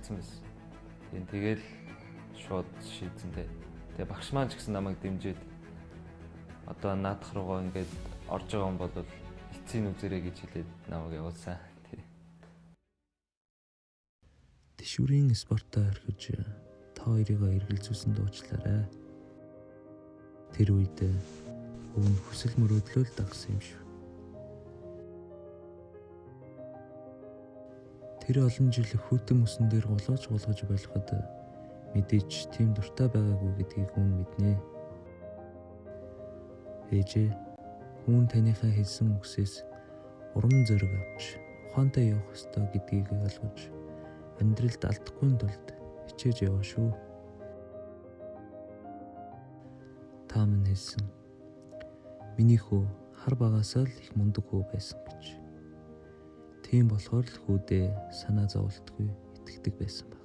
алдсан байсан. Тийм тэгэл шууд шийдсэн те. Тэгээ багш маань ч гэсэн намайг дэмжиж одоо наадах руугаа ингээд орж байгаа юм бол эцсийн үзэрэй гэж хэлээд намайг явуулсан. Тэшүүрийн спортоо орхиж та хоёрыг эргэлзүүлсэн дуучлаарай. Тэр үед өвн хүсэл мөрөөдлөө л дагсан юм шүү. Тэр олон жил хүйтэн мөсөн дээр гулгаж болоход мэдээч тийм дуртай байгаагүй гэдгийг хүн мэднэ. Ээжээ хүн таныхаа хэлсэн үгсээс урам зориг авч ухаантай явах ёстой гэдгийг ойлгож амьдралд алдахгүй тулд хичээж яваа шүү. Та минь хэлсэн. Миний хүү хар багасаа л их мундаг хүү байсан гэж. Тийм болохоор л хүүдээ санаа зовлтгүй итгэдэг байсан баг.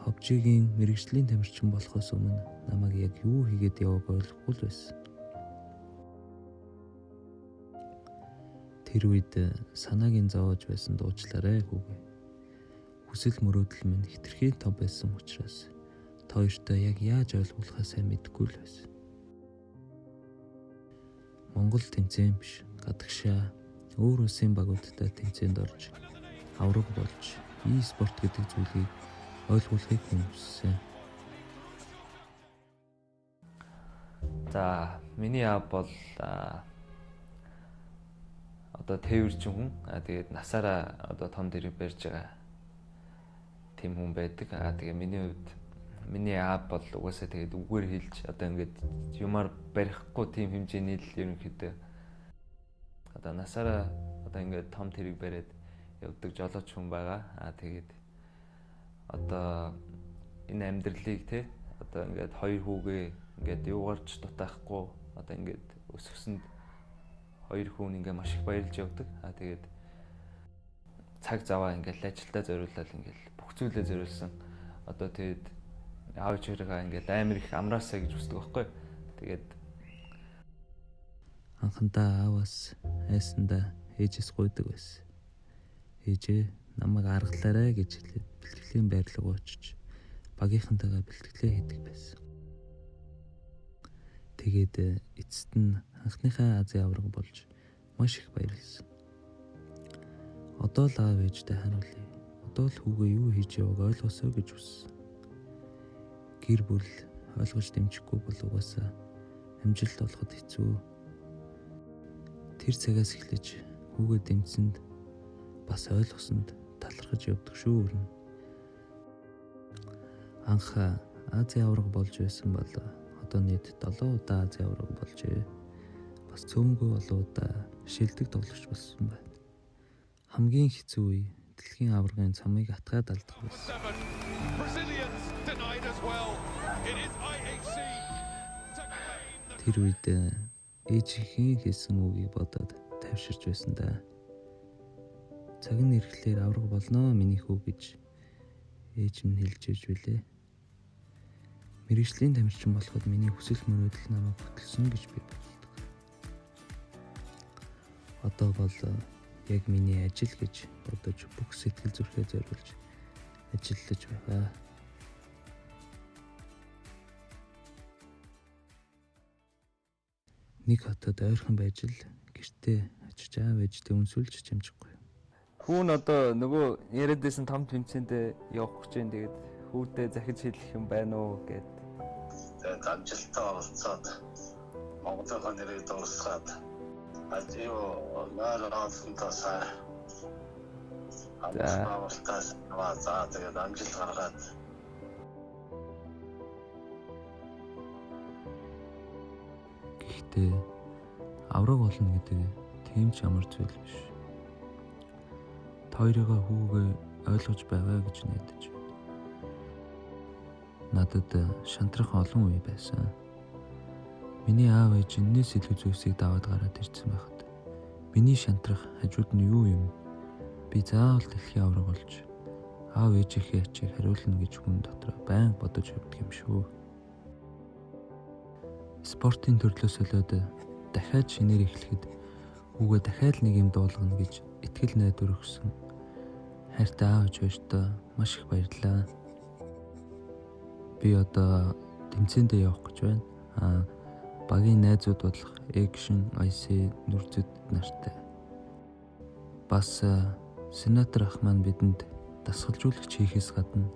PUBG-гийн мэргэжлийн тамирчин болохоос өмнө намайг яг юу хийгээд явааг ойлгохгүй л байсан. Тэр үед санаагийн зовоож байсан дуучлаарай хүүгээ. Хүсэл мөрөөдөл минь хэтэрхий том байсан учраас та хоёртой яг яаж ойлгуулахаа сайн мэдэхгүй л байсан. Монгол тэмцээн биш, гадагшаа өөр улсын багуудтай тэмцээнд орж авраг болж e-спорт гэдэг зүйлийг ойлгуулахыг хүссэн. За, миний аав бол одоо тээвэрчин хүн. Тэгээд насаараа одоо том дэрэг барьж байгаа тийм хүн байдаг. Тэгээ миний хувьд миний аав бол угаасаа тэгээд үгээр хэлж одоо ингээд юмар барихгүй тийм хэмжээний л ерөнхийдөө одоо насаараа одоо ингээд том тэрэг бариад явдаг жолооч хүн байгаа. Тэгээд одоо энэ амьдралыг те одоо ингээд хоёр хүүгээ ингээд юугаарч дутаахгүй одоо ингээд өсгсөнд хоёр хүн ингээд маш их баярлж явдаг. Тэгээд цаг заваа ингээд ажилдаа зориулаад ингээд бүх зүйлээ зориулсан. Одоо тэгээд аав ээжээрээ ингээд амар их амраасаа гэж үздэг байхгүй. Тэгээд анхандаа ааваас айсандаа ээжээс гуйдаг байсан. Ээжээ намайг аргалаарай гэж хэлээд бэлтгэлийн байрлал очиж багийнхантайгаа бэлтгэлээ хийдэг байсан. Тэгээд эцэст нь анхныхаа Азийн авраг болж маш их баярлсан. Одоо л аав ээжтэй харуулъя. Одоо л хүүгээ юу хийж явааг ойлгосоо гэж хүссэн. Гэр бүл ойлгож дэмжихгүй бол угаасаа амжилт олоход хэцүү. Тэр цагаас эхлэж хүүгээ дэмжсэнд бас ойлгосонд талархаж явдаг шүү өрнө. Анх Азийн авраг болж байсан бол одоо нийт 7 удаа Азийн авраг болжээ. Бас цөмгүй олон удаа шилдэг тоглогч болсон байна. Хамгийн хэцүү үе дэлхийн аврагын цамыг атгаад алдах байсан. Тэр үед ээжийнхээ хэлсэн үгийг бодоод тавьширч байсан да. Цаг нь ирэхлээр авраг болноо миний хүү гэж ээж минь хэлж ирж билээ. Мэргэжлийн тамирчин болоход миний хүсэл мөрөөдөл намайг хөтлсөн гэж би боддог. Одоо бол яг миний ажил гэж бодож бүх сэтгэл зүрхээ зориулж ажиллаж байгаа. Нэг хотод ойрхон байж л гэртээ очиж аав ээжтэй үнсүүлж чимжихгүй. Хүүн одоо нөгөө яриадсэн том тэмцээнд явах гэж байна. Тэгээд хүүдээ захиж хэлэх юм байна уу гэд. Тэгээд амжилттай оролцоод Монголын нэрийг дуусгаад ажио наалаасантасаа амжилтаас аваа тэгээд амжилт гаргаад гэхдээ авраг болно гэдэг тийм ч ямар зүйл биш. Та хоёроо хүүгээ ойлгож байгаа гэж найдаж байна. Надад шантрах олон үе байсан. Миний аав ээж энэс илүү зүйлсийг даваад гараад ирсэн байхад миний шантрах хажууд нь юу юм? Би заавал дэлхийн авраг болж аав ээжийнхээ ачийг хариулна гэж хүн дотор байн бодож явдаг юм шүү. Спортын төрлөөс олоод дахиад шинээр эхлэхэд хүүгээ дахиад нэг юм дуулгана гэж итгэл найдвар өгсөн хайртай аав ээж хоёртоо маш их баярлалаа. Би одоо тэмцээндээ явах гэж байна. Багийн найзууд болох Action IC нүрзэд нартай. Бас сенатор ах маань бидэнд дасгалжуулагч хийхээс гадна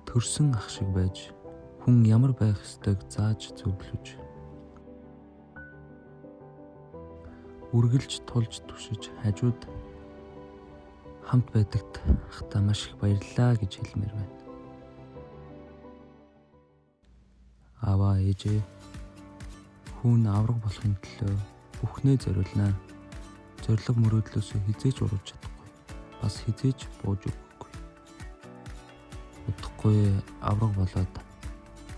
төрсөн ах шиг байж хүн ямар байх ёстойг зааж зөвлөж үргэлж тулж түшиж хажууд хамт байдагт ахта маш их баярлалаа гэж хэлмээр байна. Аваа ээжээ хүн авраг болохын төлөө бүхнээ зориулнаа. Зориг мөрөөдлөөсөө хизээж урууж чадахгүй. Бас хизээж бууж өгөхгүй. Удахгүй авраг болоод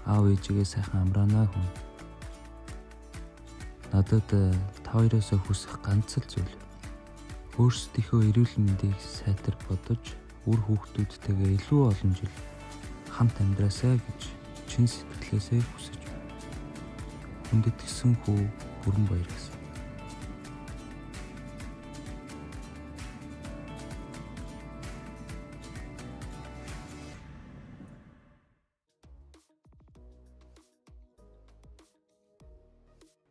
аав ээжигээ сайхан амраанаа хүн. Надад та хоёроосоо хүсэх ганц л зүйл. Өөрсдийнхөө эрүүл мэндийг сайтар бодож, үр хүүхдүүдтэйгээ илүү олон жил хамт амьдраасай гэж чин сэтгэлээсээ хүсэж байна. Хүндэт гисэн хүү бүрэн баяр гэсэн.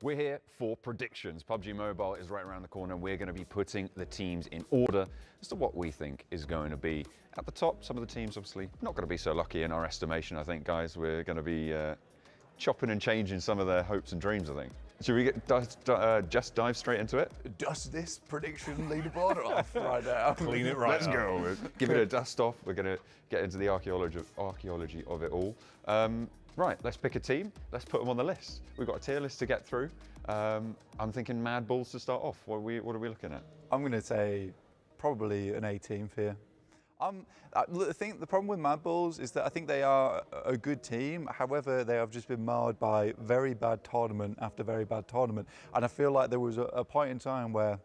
We're here for predictions. PUBG Mobile is right around the corner. We're going to be putting the teams in order as to what we think is going to be at the top. Some of the teams obviously not going to be so lucky in our estimation, I think, guys. We're going to be chopping and changing some of their hopes and dreams, I think. Should we just dive straight into it? Dust this prediction leaderboard off right now. Clean it right Let's go. Give it a dust off. We're going to get into the archaeology of it all. Right, let's pick a team. Let's put them on the list. We've got a tier list to get through. I'm thinking Mad Balls to start off. What are we looking at? I'm going to say probably an A team here. The problem with Mad Balls is that I think they are a good team. However, they have just been marred by very bad tournament after very bad tournament. And I feel like there was a point in time where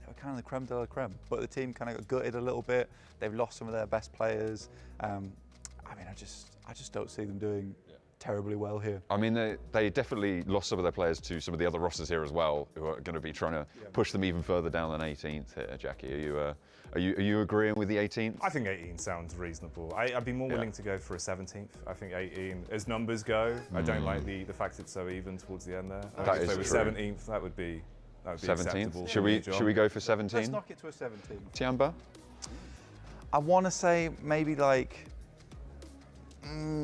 they were kind of the creme de la creme, but the team kind of got gutted a little bit. They've lost some of their best players. I mean, I just don't see them doing terribly well here. I mean, they definitely lost some of their players to some of the other rosters here as well, who are going to be trying to push them even further down than 18th here. Jackie, are you agreeing with the 18th? I think 18 sounds reasonable. I'd be more willing to go for a 17th. I think 18, as numbers go, I don't like the fact it's so even towards the end there. That is so with true. 17th, that would be 17th. Should we go for 17? Let's knock it to a 17. Tiamba? I want to say maybe like,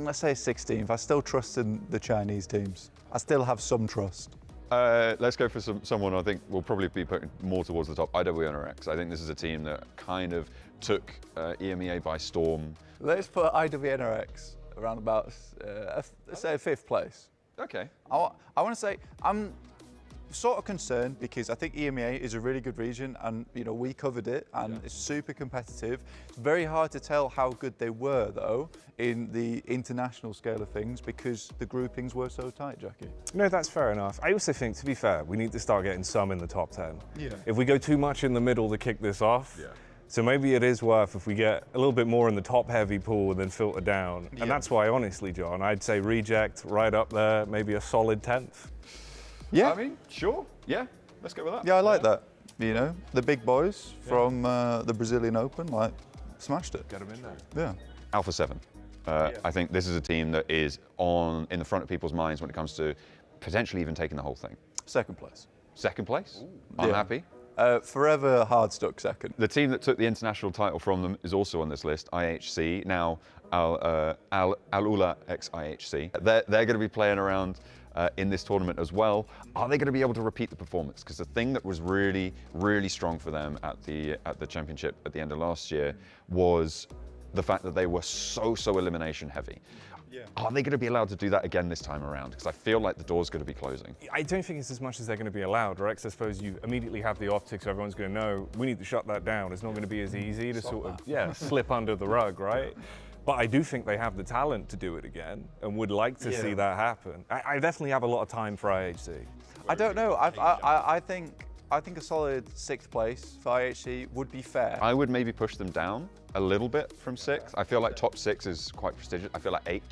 let's say a 16th. I still trust in the Chinese teams. I still have some trust. Let's go for someone I think will probably be putting more towards the top. IWNRX. I think this is a team that kind of took EMEA by storm. Let's put IWNRX around about, let's say 5th place. Okay. I want to say, I'm sort of concerned because I think EMEA is a really good region and we covered it and it's super competitive. It's very hard to tell how good they were though in the international scale of things because the groupings were so tight, Jackie. No, that's fair enough. I also think, to be fair, we need to start getting some in the top 10. Yeah. If we go too much in the middle to kick this off, so maybe it is worth if we get a little bit more in the top heavy pool and then filter down. And that's why, honestly, John, I'd say reject right up there, maybe a solid 10th. Yeah. I mean, sure. Yeah. Let's go with that. Yeah, I like that. The big boys from the Brazilian Open, like, smashed it. Get them in there. Yeah. Alpha 7. I think this is a team that is in the front of people's minds when it comes to potentially even taking the whole thing. 2nd place. 2nd place? I'm happy. Forever hard stuck 2nd. The team that took the international title from them is also on this list, IHC, now Al-Ula ex-IHC. They're going to be playing around in this tournament as well. Are they going to be able to repeat the performance? Because the thing that was really, really strong for them at the championship at the end of last year was the fact that they were so elimination heavy. Yeah. Are they going to be allowed to do that again this time around? Because I feel like the door's going to be closing. I don't think it's as much as they're going to be allowed, right? Because I suppose you immediately have the optics, so everyone's going to know we need to shut that down. It's not going to be as easy to sort of slip under the rug, right? But I do think they have the talent to do it again and would like to see that happen. I definitely have a lot of time for IHC. I don't know. I think a solid 6th place for IHC would be fair. I would maybe push them down a little bit from 6th. I feel like top 6 is quite prestigious. I feel like 8.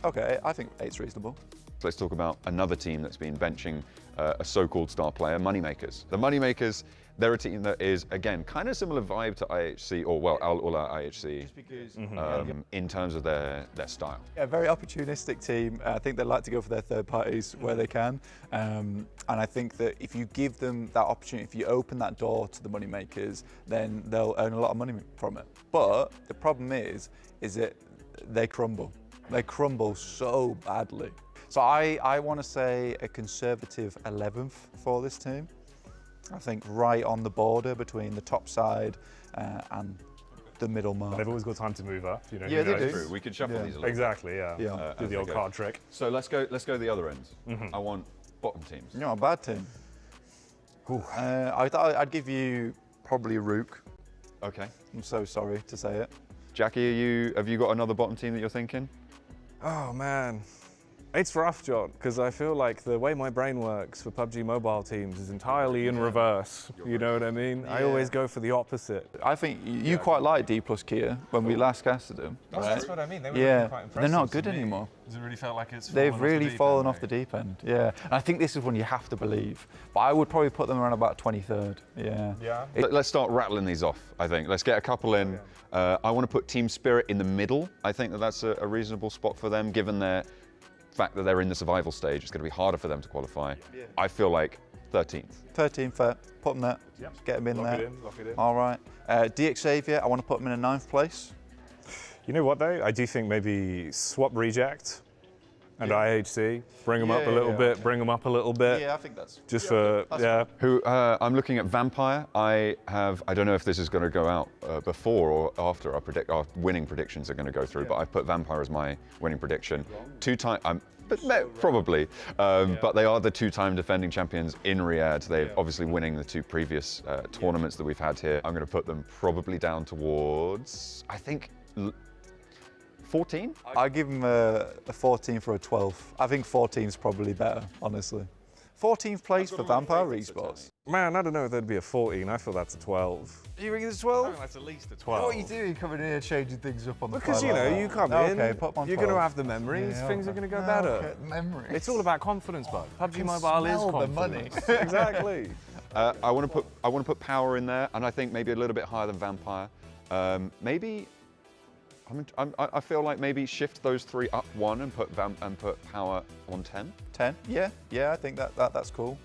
Okay, I think 8's reasonable. Let's talk about another team that's been benching a so-called star player, Moneymakers. The Moneymakers they're a team that is, again, kind of similar vibe to IHC, or well, Al Ula IHC, in terms of their style. Yeah, very opportunistic team. I think they like to go for their third parties where they can. And I think that if you give them that opportunity, if you open that door to the money makers, then they'll earn a lot of money from it. But the problem is that they crumble. They crumble so badly. So I want to say a conservative 11th for this team. I think right on the border between the top side and the middle mark. They've always got time to move up, you know. Yeah, they do. True. We could shuffle these a little. Exactly, yeah. Do as the old they go. card trick. So let's go the other end. I want bottom teams. You're not a bad team. I thought I'd give you probably Rook. Okay. I'm so sorry to say it. Jackie, have you got another bottom team that you're thinking? Oh man, it's rough, John, because I feel like the way my brain works for PUBG Mobile teams is entirely in reverse. You know what I mean? I always go for the opposite. I think you quite liked D plus Kia when we last casted them. That's what I mean. They were Yeah, quite impressive. they're not good to me. anymore. Does it really felt like it's They've fallen off the really deep fallen end, off the mate? deep end, yeah. And I think this is one you have to believe. But I would probably put them around about 23rd, yeah. Yeah. Let's start rattling these off, I think. Let's get a couple in. I want to put Team Spirit in the middle. I think that that's a reasonable spot for them, given their fact that they're in the survival stage. It's going to be harder for them to qualify. I feel like 13th. 13th, fair. Put them there. Yep. Get them in Lock there. it in, lock it in. All right. DX Xavier, I want to put them in a 9th place. You know what though? I do think maybe swap Reject and IHC, bring them up a little bit, okay. bring them up a little bit. Yeah, I think that's... Just for, yeah. I'm looking at Vampire. I don't know if this is going to go out before or after our winning predictions are going to go through, but I've put Vampire as my winning prediction. Probably. But they are the two-time defending champions in Riyadh. They're obviously winning the two previous tournaments that we've had here. I'm going to put them probably down towards, I think, 14? I give them a 14 for a 12. I think 14 is probably better, honestly. 14th place for Vampire Esports. Man, I don't know if there'd be a 14. I feel that's a 12. Do you think it's 12? That's at least a 12. What are you doing coming here changing things up on the Because, fly you like know, that? you come in, Okay, put 'em on you're going to 12. have the memories, Yeah, things okay. are going to go better. Okay, memories. It's all about confidence, bud. PUBG Mobile is smell the money. confidence. Exactly. I want to put Power in there, and I think maybe a little bit higher than Vampire. Maybe. I feel like maybe shift those three up one and put Power on 10. 10? Yeah, I think that's cool.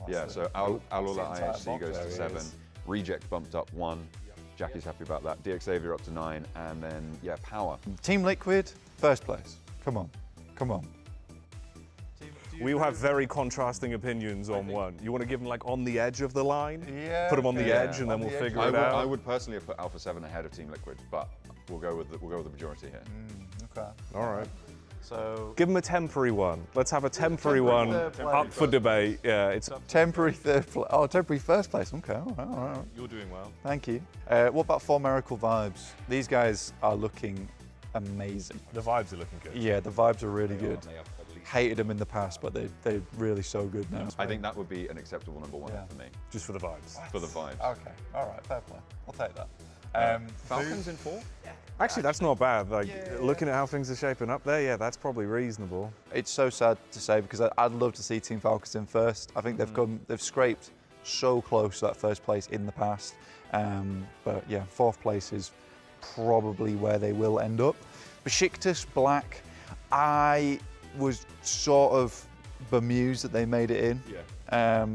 Yeah, so Al Ula IHC goes to 7. is. Reject bumped up 1. Jackie's happy about that. DX Xavier up to 9, and then Power. Team Liquid, first place. Come on. We will have very contrasting opinions on one. You want to give them like on the edge of the line? Yeah, Put them on the okay. edge and then On we'll the edge. figure I it out. would personally have put Alpha 7 ahead of Team Liquid, but we'll go with the majority here. Okay. All right. So, Give them a temporary one. Let's have a temporary one third place. up for debate. Yeah, it's temporary third place. Oh, temporary first place. Okay, all right. You're doing well. Thank you. What about 4 Miracle Vibes? These guys are looking amazing. The vibes are looking good. Yeah, the vibes are really good. Hated them in the past, but they're really so good now. I think that would be an acceptable number 1 Yeah. for me, Just for the vibes. for the vibes. Okay, all right, fair play. I'll take that. Falcons in 4? Actually, that's not bad. Like looking at how things are shaping up there, yeah, that's probably reasonable. It's so sad to say because I'd love to see Team Falcons in first. I think they've scraped so close to that first place in the past. But yeah, 4th place is probably where they will end up. Besiktas Black, I was sort of bemused that they made it in. Yeah.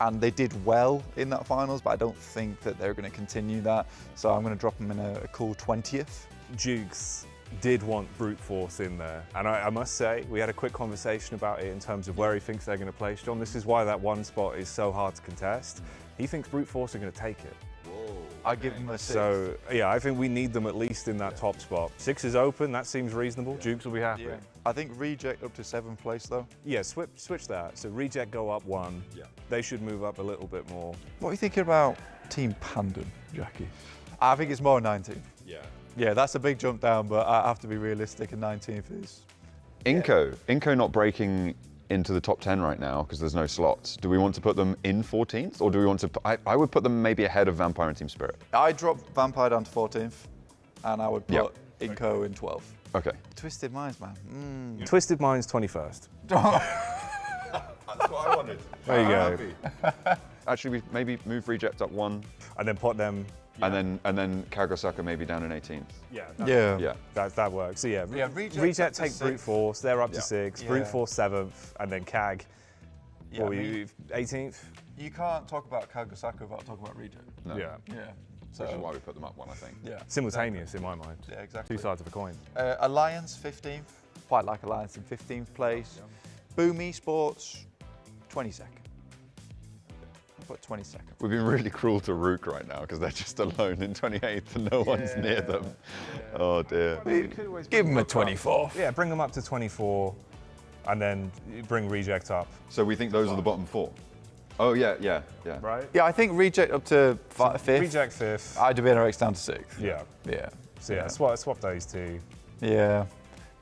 And they did well in that finals, but I don't think that they're going to continue that. So I'm going to drop them in a cool 20th. Jukes did want brute force in there, and I must say we had a quick conversation about it in terms of where he thinks they're going to place. John, this is why that one spot is so hard to contest. He thinks brute force are going to take it. I give them a 6th. So yeah, I think we need them at least in that top spot. 6 is open. That seems reasonable. Jukes will be happy. Yeah. I think Reject up to 7th place though. Yeah, switch that. So Reject go up 1. Yeah. They should move up a little bit more. What are you thinking about Team Pandan, Jackie? I think it's more 19th. Yeah. Yeah, that's a big jump down, but I have to be realistic, and 19th is... Inco not breaking into the top 10 right now because there's no slots. Do we want to put them in 14th, or do we want to? I would put them maybe ahead of Vampire and Team Spirit. I dropped Vampire down to 14th, and I would put Inco in 12th. Okay. Twisted Minds, man. Twisted Minds 21st. That's what I wanted. There you go. actually maybe move Reject up 1, And then put them. and then Kagasaka maybe down in 18th. Yeah. That works. So yeah, Reject take up to brute 6th. force. They're up to Yeah. 6. Yeah. Brute force 7th, and then Kag. Yeah, What were I mean, you 18th? You can't talk about Kagasaka without talking about Reject. No. Yeah. Yeah. Which is why we put them up 1, I think. Yeah. Simultaneous in my mind. Yeah, exactly. Two sides of a coin. Alliance 15th. Quite like Alliance in 15th place. Boom Esports 22nd. I'll put 22nd. We've been really cruel to Rook right now because they're just alone in 28th and no one's near them. Oh dear. Give them a 24th. Yeah, bring them up to 24, and then bring Reject up. So we think those are the bottom 4? Oh yeah. Right? Yeah, I think Reject up to 5th. Reject 5th. IWNRX down to 6th. Yeah. Yeah. So yeah, swap those two. Yeah.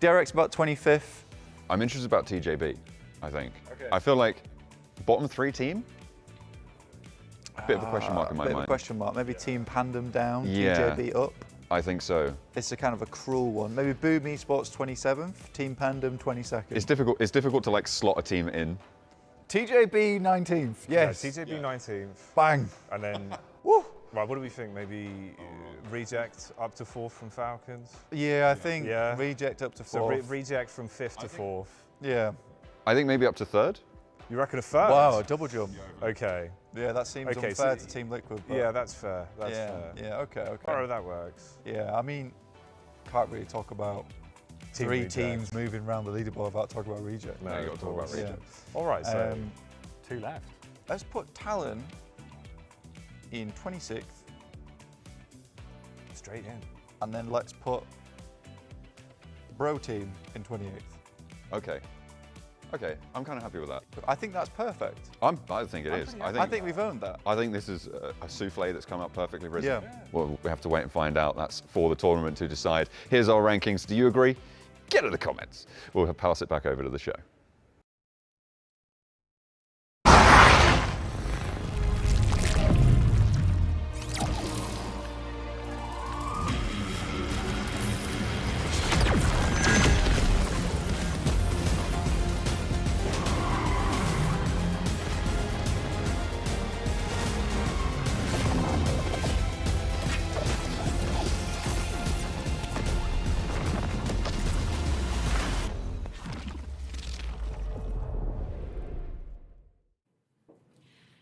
DRX about 25th. I'm interested about TJB, I think. Okay. I feel like bottom 3 team? A bit of a question mark in my Bit of mind. a question mark. Maybe Team Pandem down, Yeah. TJB up. I think so. It's a kind of a cruel one. Maybe Boom Esports 27th, Team Pandem 22nd. It's difficult to like slot a team in. TJB 19th. Yes. TJB 19th. Bang. And then, Woo. right, what do we think? Maybe Reject up to 4th from Falcons? Yeah, I think Yeah. Reject up to 4th. So Reject from 5th to 4th. Yeah. I think maybe up to 3rd. You reckon a 3rd? Wow, a double jump. Okay. Yeah, that seems Okay, unfair so- to Team Liquid. But Yeah, that's fair. That's yeah, fair. yeah, okay. Alright, that works. Yeah, I mean, can't really talk about Team 3 Reject. teams moving around the leaderboard without talking about Reject. No, you of gotta talk about course. Yeah. Reject. All right, so 2 left. Let's put Talon in 26th, straight in. and then let's put Bro Team in 28th. Okay, I'm kind of happy with that. I think that's perfect. I think it is. I think we've earned that. I think this is a souffle that's come up perfectly risen. Yeah. Well, we have to wait and find out. That's for the tournament to decide. Here's our rankings. Do you agree? Get in the comments. We'll pass it back over to the show.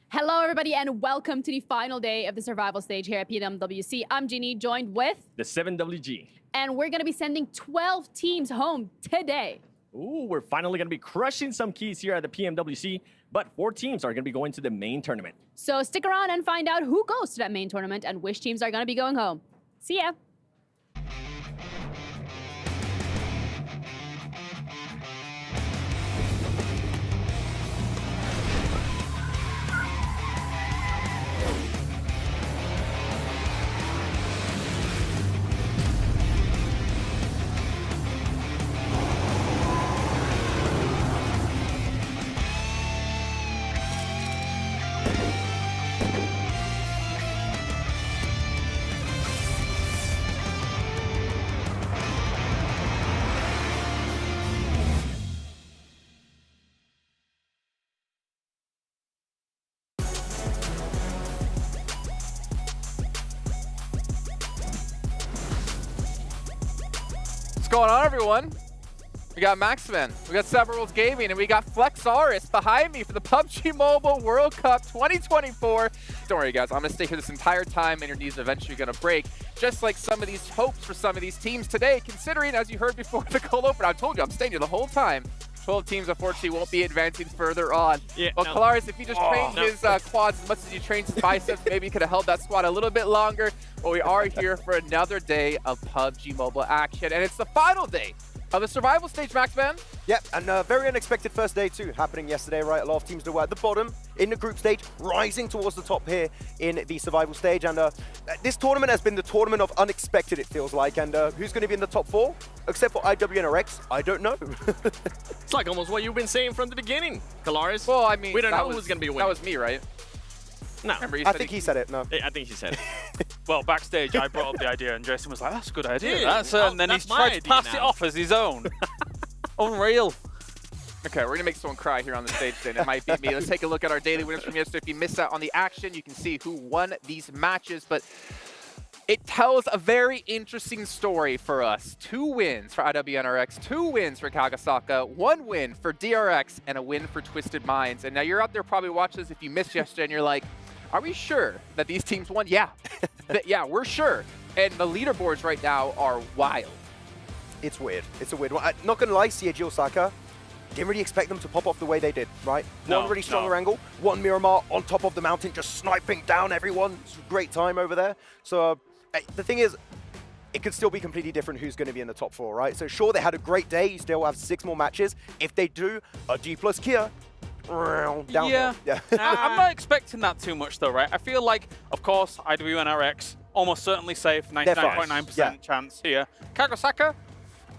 Hello, everybody, and welcome to the final day of the survival stage here at PMWC. I'm Ginny, joined with... The 7WG. And we're going to be sending 12 teams home today. Ooh, we're finally going to be crushing some keys here at the PMWC, but 4 teams are going to be going to the main tournament. So stick around and find out who goes to that main tournament and which teams are going to be going home. See ya. What's going on, everyone? We got Maxman, we got Severals Gaming, and we got Flexaurus behind me for the PUBG Mobile World Cup 2024. Don't worry, guys. I'm going to stay here this entire time, and your knees are eventually going to break. Just like some of these hopes for some of these teams today, considering, as you heard before the cold open, I told you I'm staying here the whole time. 12 teams, unfortunately, won't be advancing further on. Yeah, But no. Kalaris, if he just trained his quads as much as he trained his biceps, maybe he could have held that squad a little bit longer. But we are here for another day of PUBG Mobile action, and it's the final day of the survival stage, Maxman. Yep, and a very unexpected first day too, happening yesterday, right? A lot of teams that were at the bottom in the group stage, rising towards the top here in the survival stage. And this tournament has been the tournament of unexpected, it feels like. And who's going to be in the top 4? Except for IWNRX, I don't know. It's like almost what you've been saying from the beginning, Kalaris. Well, I mean, we don't that know who's going to be winning. That was me, right? No. Remember, I think he said it, no. I think he said it. Well, backstage, I brought up the idea, and Jason was like, "That's a good idea." Yeah, and then that's he's my tried to idea pass it now. off as his own. Unreal. Okay, we're going to make someone cry here on the stage then. It might be me. Let's take a look at our daily winners from yesterday. If you missed out on the action, you can see who won these matches. But it tells a very interesting story for us. 2 wins for IWNRX, 2 wins for Kagasaka, 1 win for DRX, and a win for Twisted Minds. And now you're out there probably watching this if you missed yesterday and you're like, are we sure that these teams won? Yeah. Yeah, we're sure. And the leaderboards right now are wild. It's weird. It's a weird one. I'm not going to lie, CAG Osaka, didn't really expect them to pop off the way they did, right? One really stronger angle, one Miramar on top of the mountain, just sniping down everyone. It's a great time over there. So the thing is, it could still be completely different who's going to be in the top 4, right? So sure, they had a great day. You still have 6 more matches. If they do, a D plus Kia, downhill. Yeah. I'm not expecting that too much though, right? I feel like, of course, IWNRX, almost certainly safe, 99.9% chance here. Kagasaka,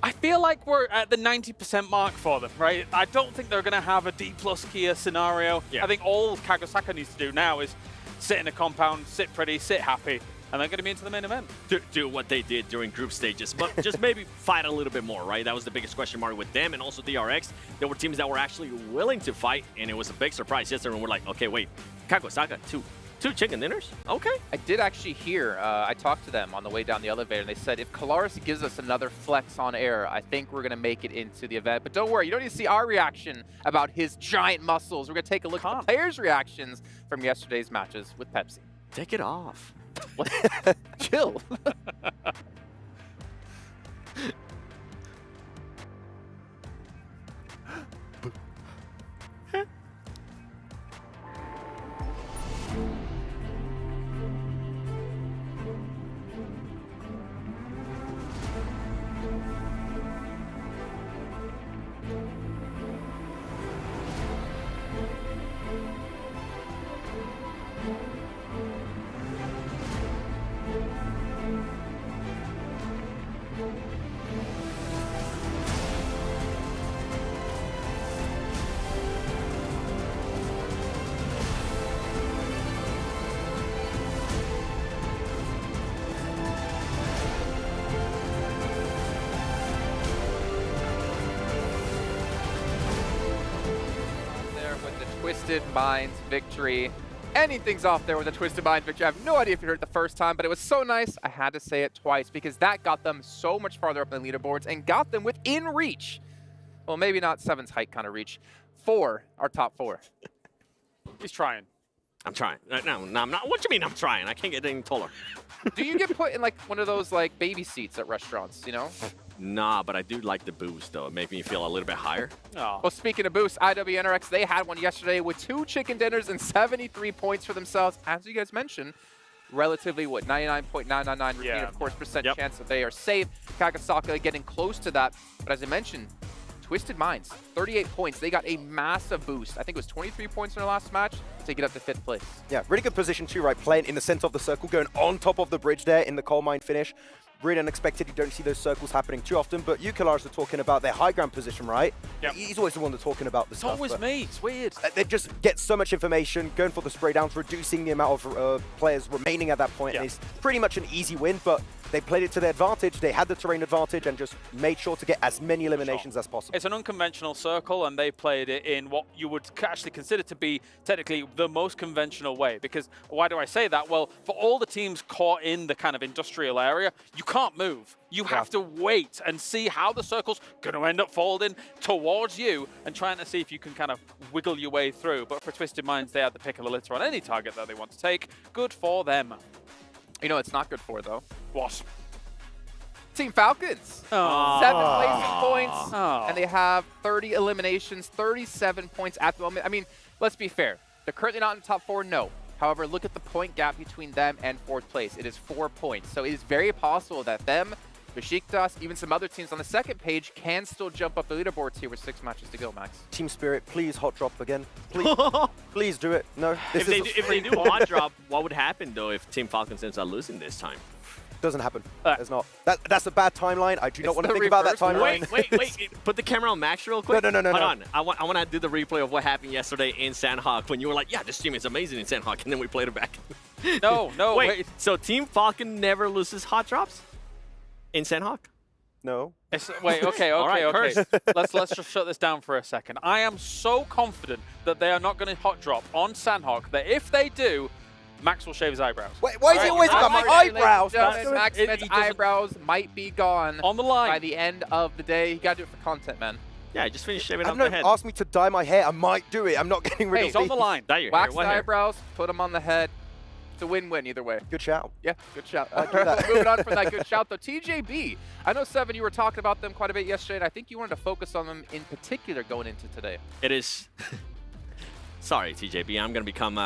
I feel like we're at the 90% mark for them, right? I don't think they're going to have a D plus Kia scenario. I think all Kagasaka needs to do now is sit in a compound, sit pretty, sit happy, and they're going to be into the main event. Do what they did during group stages, but just maybe fight a little bit more, right? That was the biggest question mark with them, and also DRX. There were teams that were actually willing to fight, and it was a big surprise yesterday when we're like, okay, wait, Kagasaka, two chicken dinners? Okay. I did actually hear, I talked to them on the way down the elevator, and they said, if Kalaris gives us another flex on air, I think we're going to make it into the event. But don't worry, you don't need to see our reaction about his giant muscles. We're going to take a look at the players' reactions from yesterday's matches with Pepsi. Take it off. Chill. Twisted Minds victory. Anything's off there with a Twisted Minds victory. I have no idea if you heard it the first time, but it was so nice I had to say it twice because that got them so much farther up in the leaderboards and got them within reach. Well, maybe not 7's height kind of reach. 4, our top 4. He's trying. I'm trying. No, I'm not. What do you mean I'm trying? I can't get any taller. Do you get put in like one of those like baby seats at restaurants, you know? Nah, but I do like the boost, though. It makes me feel a little bit higher. Oh. Well, speaking of boost, IWNRX, they had one yesterday with 2 chicken dinners and 73 points for themselves. As you guys mentioned, relatively, 99.999 repeat, of course, percent chance that they are safe. Kagasaka getting close to that. But as I mentioned, Twisted Minds, 38 points. They got a massive boost. I think it was 23 points in their last match to get up to 5th place. Yeah, really good position too, right? Playing in the center of the circle, going on top of the bridge there in the coal mine finish. Really unexpected. You don't see those circles happening too often, but you, Kalaris, are talking about their high ground position, right? Yep. He's always the one that's talking about the stuff. It's always me. It's weird. They just get so much information, going for the spray downs, reducing the amount of players remaining at that point. And it's pretty much an easy win, but they played it to their advantage. They had the terrain advantage and just made sure to get as many eliminations as possible. It's an unconventional circle, and they played it in what you would actually consider to be technically the most conventional way. Because why do I say that? Well, for all the teams caught in the kind of industrial area, you can't move. You have to wait and see how the circle's going to end up folding towards you and trying to see if you can kind of wiggle your way through. But for Twisted Minds, they had the pick of the litter on any target that they want to take. Good for them. You know it's not good for, though? What? Team Falcons. 7 placing points, and they have 30 eliminations, 37 points at the moment. I mean, let's be fair. They're currently not in the top 4, no. However, look at the point gap between them and 4th place. It is 4 points. So it is very possible that them, Besiktas, even some other teams on the second page can still jump up the leaderboards here with 6 matches to go, Max. Team Spirit, please hot drop again. Please, please do it. No, if they do hot drop, what would happen though if Team Falcons ends up losing this time? Doesn't happen. It's not. That's a bad timeline. I do not want to think about that timeline. Wait. Put the camera on Max real quick. No. Hold on. I want to do the replay of what happened yesterday in Sandhawk when you were like, yeah, this team is amazing in Sandhawk, and then we played it back. No, wait. So Team Falcon never loses hot drops in Sandhawk? No. Wait, okay. All right, Okay. Let's just shut this down for a second. I am so confident that they are not going to hot drop on Sandhawk that if they do, Max will shave his eyebrows. Wait, why is he always about my eyebrows? Maxman's eyebrows might be gone on the line by the end of the day. You got to do it for content, man. Yeah, just finish shaving I off don't the know, head. ask me to dye my hair, I might do it. I'm not getting rid of It's on the line. Dye your Wax hair. the One hair. eyebrows, put them on the head. It's a win-win either way. Good shout. Yeah, good shout. I'll do that. Moving on from that good shout, though. TJB, I know, Seven, you were talking about them quite a bit yesterday, and I think you wanted to focus on them in particular going into today. It is. Sorry, TJB. I'm going to become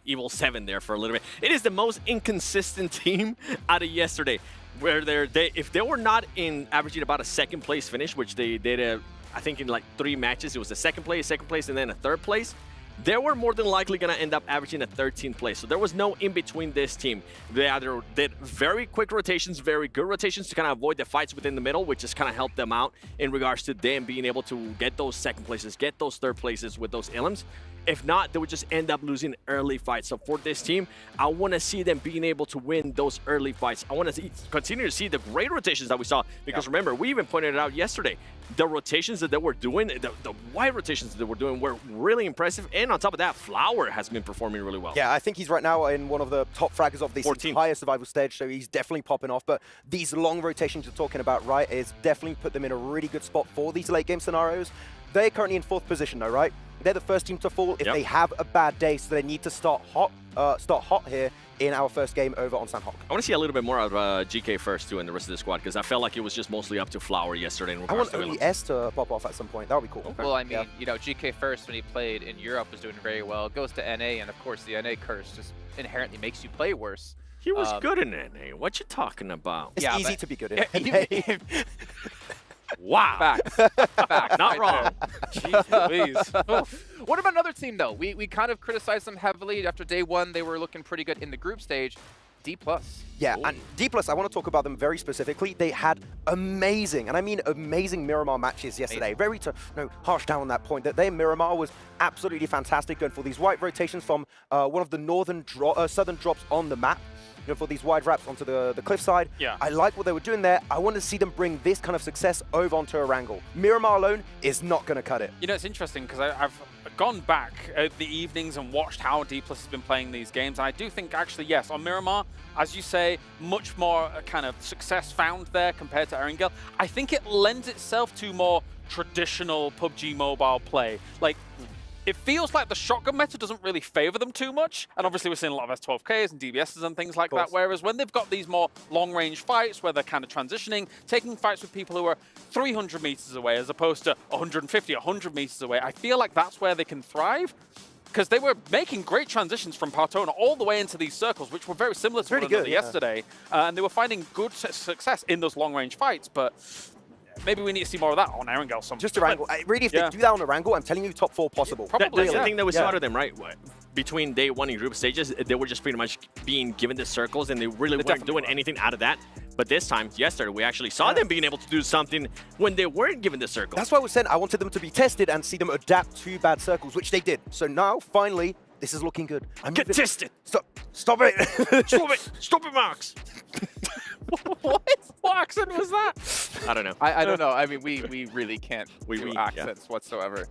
Evil 7 there for a little bit. It is the most inconsistent team out of yesterday, where if they were not in averaging about a second place finish, which they did, I think in like 3 matches, it was a second place, and then a third place. They were more than likely going to end up averaging a 13th place. So there was no in-between this team. They either did very quick rotations, very good rotations to kind of avoid the fights within the middle, which just kind of helped them out in regards to them being able to get those second places, get those third places with those elims. If not, they would just end up losing early fights. So for this team, I want to see them being able to win those early fights. I want to continue to see the great rotations that we saw. Because remember, we even pointed it out yesterday. The rotations that they were doing, the wide rotations that they were doing were really impressive. And on top of that, Flower has been performing really well. Yeah, I think he's right now in one of the top fraggers of this 14th. entire survival stage, so he's definitely popping off. But these long rotations you're talking about, right, is definitely put them in a really good spot for these late game scenarios. They're currently in 4th position though, right? They're the first team to fall if they have a bad day, so they need to start hot here in our first game over on Sandhawk. I want to see a little bit more of GK first too and the rest of the squad, because I felt like it was just mostly up to Flower yesterday. In I want to only S to pop off at some point. That would be cool. Well, I mean, you know, GK First, when he played in Europe, was doing very well. Goes to NA, and of course, the NA curse just inherently makes you play worse. He was good in NA. What you talking about? It's easy to be good in NA. Wow. Facts. Facts. Not wrong. Jeez Louise. What about another team, though? We kind of criticized them heavily. After day 1, they were looking pretty good in the group stage. D+. Yeah, and D+, I want to talk about them very specifically. They had amazing, and I mean amazing Miramar matches yesterday. Very harsh down on that point. That their Miramar was absolutely fantastic, going for these white rotations from one of the southern drops on the map. You know, for these wide wraps onto the cliffside. Yeah. I like what they were doing there. I want to see them bring this kind of success over onto Erangel. Miramar alone is not going to cut it. You know, it's interesting because I've gone back the evenings and watched how D+ has been playing these games. And I do think, actually, yes, on Miramar, as you say, much more kind of success found there compared to Erangel. I think it lends itself to more traditional PUBG Mobile play. Like, it feels like the shotgun meta doesn't really favor them too much. And obviously we're seeing a lot of S12Ks and DBSs and things like that. Whereas when they've got these more long-range fights where they're kind of transitioning, taking fights with people who are 300 meters away as opposed to 150, 100 meters away, I feel like that's where they can thrive. Because they were making great transitions from Partona all the way into these circles, which were very similar to one another yesterday. And they were finding good success in those long-range fights. But maybe we need to see more of that on Erangel. Just Erangel. Really, if they do that on Erangel, I'm telling you, top 4 possible. That's the thing that we saw to them, right? Between day 1 in group stages, they were just pretty much being given the circles, and they really weren't doing anything out of that. But this time, yesterday, we actually saw them being able to do something when they weren't given the circles. That's why I was saying I wanted them to be tested and see them adapt to bad circles, which they did. So now, finally, this is looking good. Get tested! Stop it! Stop it! Stop it, Max! What accent was that? I don't know. I don't know. I mean, we really can't do accents whatsoever.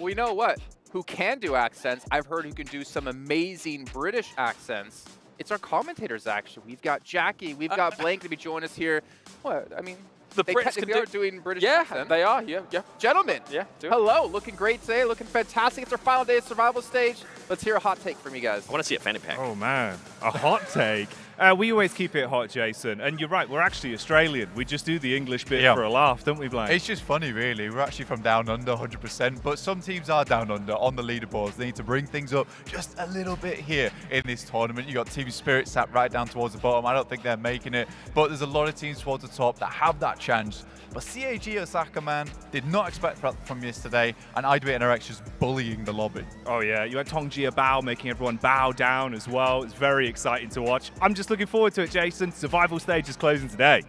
We know what? Who can do accents? I've heard who can do some amazing British accents. It's our commentators, actually. We've got Jackie, we've got Blank to be joining us here. What? I mean, The they Brits technically can are doing British Yeah, accent. they are. Yeah. Gentlemen, do it. hello. Looking great today. Looking fantastic. It's our final day of survival stage. Let's hear a hot take from you guys. I want to see a fanny pack. Oh, man. A hot take. We always keep it hot, Jason. And you're right, we're actually Australian. We just do the English bit for a laugh, don't we, Blank? It's just funny, really. We're actually from down under, 100%. But some teams are down under on the leaderboards. They need to bring things up just a little bit here in this tournament. You got Team Spirit sat right down towards the bottom. I don't think they're making it. But there's a lot of teams towards the top that have that chance. But CAG Osaka, man, did not expect that from yesterday. And IDW NRX just bullying the lobby. Oh, yeah. You had Tongji Bao making everyone bow down as well. It's very exciting to watch. I'm just looking forward to it, Jason. Survival stage is closing today.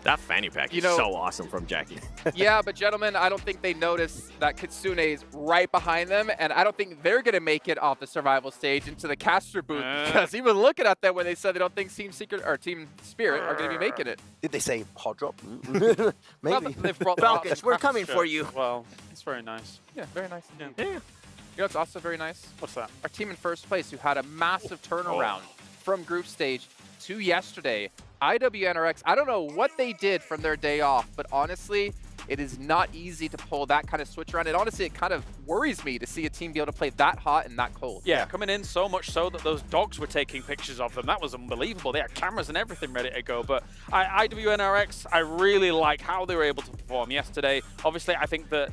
That fanny pack is so awesome from Jackie. Yeah, but gentlemen, I don't think they notice that Kitsune is right behind them, and I don't think they're going to make it off the survival stage into the caster booth, because even looking at them when they said they don't think Team Secret or Team Spirit are going to be making it. Did they say hot drop? Well, Maybe. they've brought Falcons, we're coming for you. Well, it's very nice. Yeah, very nice. Yeah. You know what's also very nice? What's that? Our team in first place, who had a massive turnaround from group stage to yesterday. IWNRX, I don't know what they did from their day off, but honestly, it is not easy to pull that kind of switch around. And honestly, it kind of worries me to see a team be able to play that hot and that cold. Yeah, coming in so much so that those dogs were taking pictures of them. That was unbelievable. They had cameras and everything ready to go. But IWNRX, I really like how they were able to perform yesterday. Obviously, I think that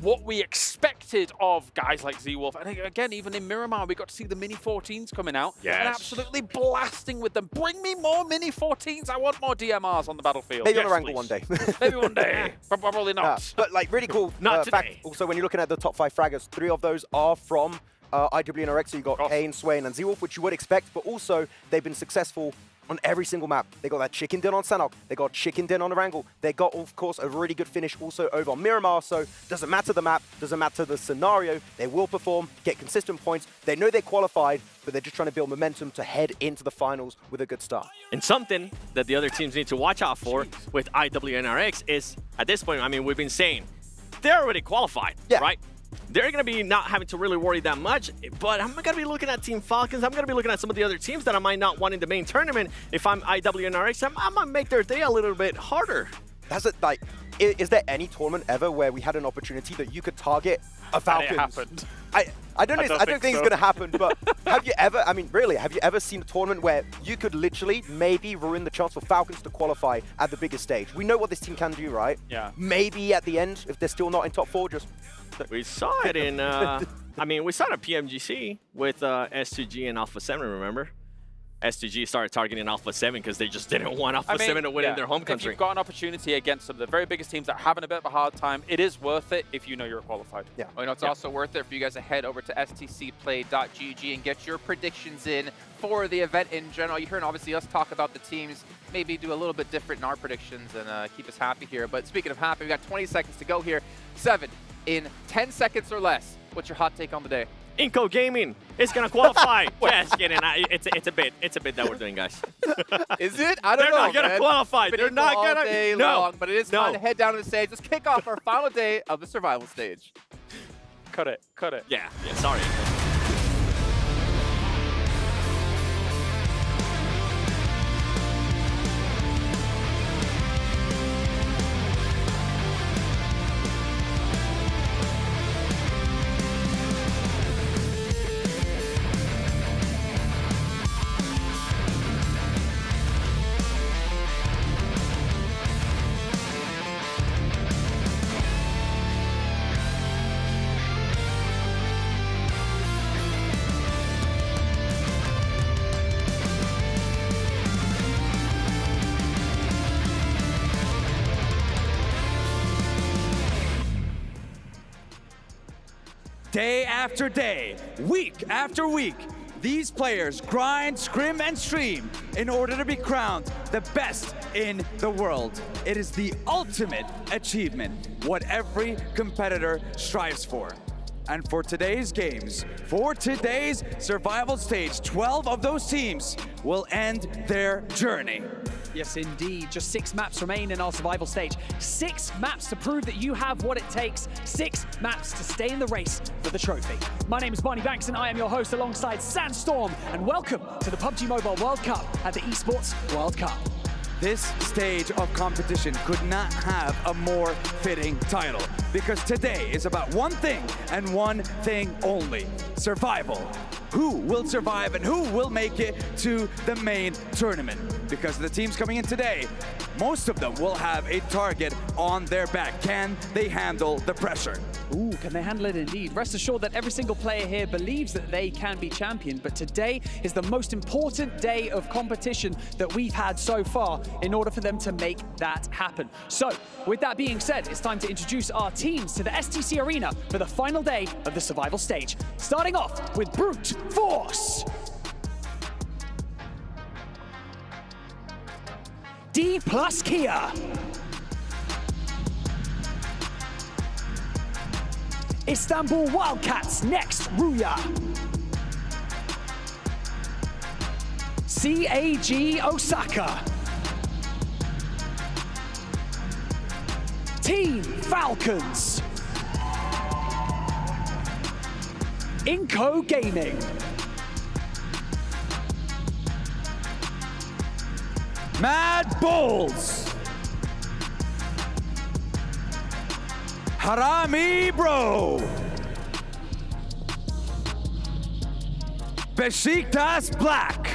what we expected of guys like Z-Wolf, and again, even in Miramar, we got to see the Mini 14s coming out and absolutely blasting with them. Bring me more Mini 14s. I want more DMRs on the battlefield. Maybe on a Wrangle one day. Maybe one day. Probably not. But like really cool. Not today. Fact, also, when you're looking at the top 5 fraggers, 3 of those are from IWNRX. So you got Kane, Swain, and Z-Wolf, which you would expect, but also they've been successful on every single map. They got that chicken din on Sanok. They got chicken din on the Wrangle. They got, of course, a really good finish also over on Miramar. So doesn't matter the map, doesn't matter the scenario. They will perform, get consistent points. They know they're qualified, but they're just trying to build momentum to head into the finals with a good start. And something that the other teams need to watch out for with IWNRX is, at this point, I mean, we've been saying, they're already qualified, right? They're going to be not having to really worry that much, but I'm going to be looking at Team Falcons. I'm going to be looking at some of the other teams that I might not want in the main tournament. If I'm IWNRX, I might make their day a little bit harder. That's it. Like, is there any tournament ever where we had an opportunity that you could target a Falcons? It happened. I don't think it's going to happen, but have you ever, I mean, really, have you ever seen a tournament where you could literally maybe ruin the chance for Falcons to qualify at the biggest stage? We know what this team can do, right? Yeah. Maybe at the end, if they're still not in top 4, just... We saw it in, I mean, we saw it at PMGC with S2G and Alpha 7, remember? S2G started targeting Alpha 7 because they just didn't want Alpha 7 to win in their home country. If you've got an opportunity against some of the very biggest teams that are having a bit of a hard time, it is worth it if you know you're qualified. Yeah. Oh, you know, it's also worth it for you guys to head over to stcplay.gg and get your predictions in for the event in general. You heard obviously us talk about the teams, maybe do a little bit different in our predictions and keep us happy here. But speaking of happy, we got 20 seconds to go here. 7 in 10 seconds or less. What's your hot take on the day? Inco Gaming is going to qualify. Just kidding. It's a bit that we're doing, guys. Is it? I don't know. They're not going to qualify. They're They're not all going to. day long, but it is fun to head down to the stage. Let's kick off our final day of the survival stage. Cut it. Cut it. Yeah. Sorry. Day after day, week after week, these players grind, scrim, and stream in order to be crowned the best in the world. It is the ultimate achievement, what every competitor strives for. And for today's games, for today's survival stage, 12 of those teams will end their journey. Yes, indeed. Just 6 maps remain in our survival stage. 6 maps to prove that you have what it takes. 6 maps to stay in the race for the trophy. My name is Barney Banks, and I am your host alongside Sandstorm. And welcome to the PUBG Mobile World Cup at the ESPORTS World Cup. This stage of competition could not have a more fitting title, because today is about one thing and one thing only: survival. Who will survive and who will make it to the main tournament? Because the teams coming in today, most of them will have a target on their back. Can they handle the pressure? Ooh, can they handle it indeed? Rest assured that every single player here believes that they can be championed, but today is the most important day of competition that we've had so far in order for them to make that happen. So, with that being said, it's time to introduce our teams to the STC Arena for the final day of the survival stage. Starting off with Brute Force. D plus Kia. Istanbul Wildcats next Ruya. CAG Osaka. Team Falcons. Inco Gaming. Mad Bulls. Harami Bro. Besiktas Black.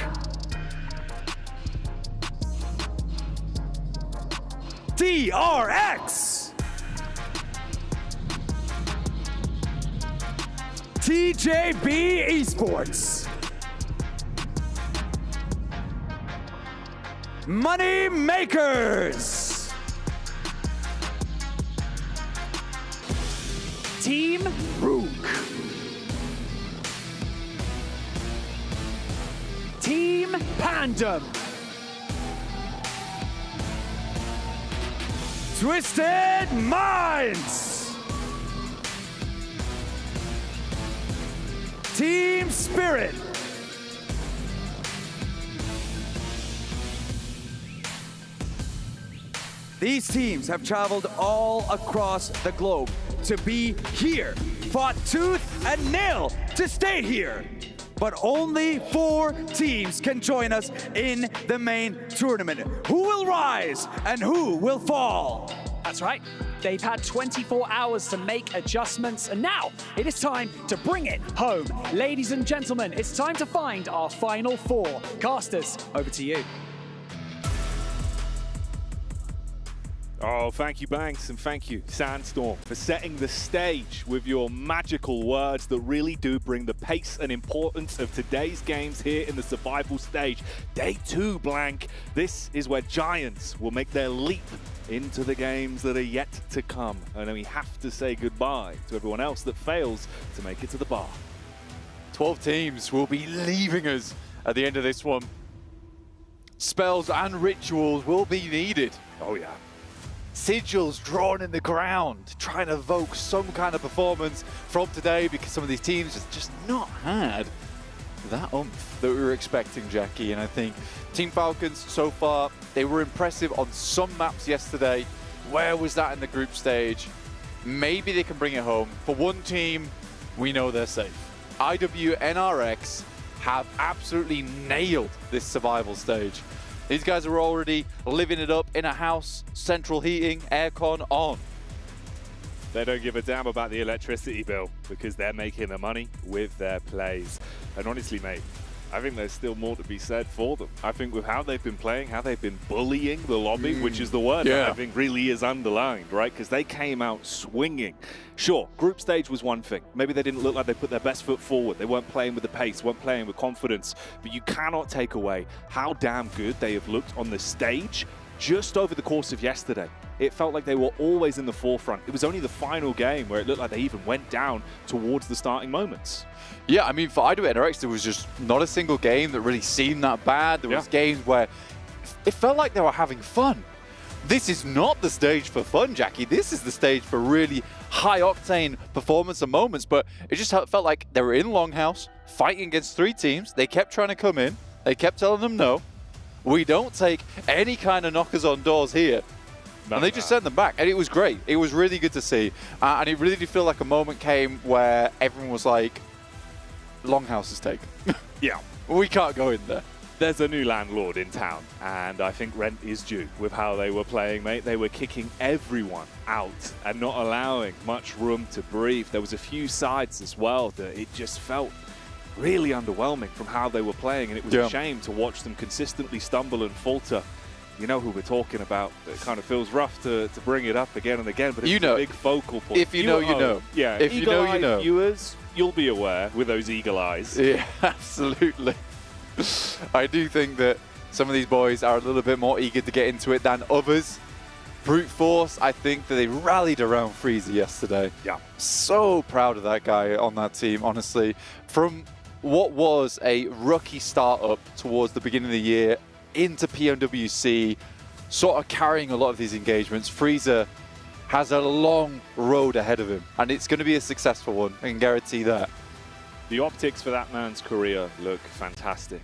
DRX. TJB Esports. Money Makers. Team Rook. Team Pandem. Twisted Minds. Team Spirit. These teams have traveled all across the globe to be here, fought tooth and nail to stay here. But only 4 teams can join us in the main tournament. Who will rise and who will fall? That's right. They've had 24 hours to make adjustments, and now it is time to bring it home. Ladies and gentlemen, it's time to find our final 4. Casters, over to you. Oh, thank you, Banks, and thank you, Sandstorm, for setting the stage with your magical words that really do bring the pace and importance of today's games here in the survival stage. Day 2, Blank. This is where giants will make their leap into the games that are yet to come. And then we have to say goodbye to everyone else that fails to make it to the bar. 12 teams will be leaving us at the end of this one. Spells and rituals will be needed. Oh, yeah. Sigils drawn in the ground, trying to evoke some kind of performance from today, because some of these teams have just not had that oomph that we were expecting, Jackie. And I think Team Falcons, so far, they were impressive on some maps yesterday. Where was that in the group stage? Maybe they can bring it home. For one team, we know they're safe. IWNRX have absolutely nailed this survival stage. These guys are already living it up in a house, central heating, aircon on. They don't give a damn about the electricity bill because they're making the money with their plays. And honestly, mate, I think there's still more to be said for them. I think with how they've been playing, how they've been bullying the lobby, which is the word that I think really is underlined, right? Because they came out swinging. Sure, group stage was one thing. Maybe they didn't look like they put their best foot forward. They weren't playing with the pace, weren't playing with confidence. But you cannot take away how damn good they have looked on the stage just over the course of yesterday. It felt like they were always in the forefront. It was only the final game where it looked like they even went down towards the starting moments. Yeah, I mean, for IWNRX, there was just not a single game that really seemed that bad. There was games where it felt like they were having fun. This is not the stage for fun, Jackie. This is the stage for really high-octane performance and moments, but it just felt like they were in Longhouse, fighting against 3 teams. They kept trying to come in. They kept telling them no. We don't take any kind of knockers on doors here. And they just sent them back, and it was great. It was really good to see. And it really did feel like a moment came where everyone was like, Longhouse is taken. Yeah. We can't go in there. There's a new landlord in town, and I think rent is due with how they were playing, mate. They were kicking everyone out and not allowing much room to breathe. There was a few sides as well that it just felt really underwhelming from how they were playing, and it was a shame to watch them consistently stumble and falter. You know who we're talking about. It kind of feels rough to bring it up again and again, but it's a big focal point. If you know, you know. Yeah, if you know, you know. Viewers, you'll be aware with those eagle eyes. Yeah, absolutely. I do think that some of these boys are a little bit more eager to get into it than others. Brute Force, I think that they rallied around Freezer yesterday. Yeah. So proud of that guy on that team, honestly. From what was a rookie startup towards the beginning of the year into PMWC, sort of carrying a lot of these engagements. Frieza has a long road ahead of him, and it's going to be a successful one. I can guarantee that. The optics for that man's career look fantastic,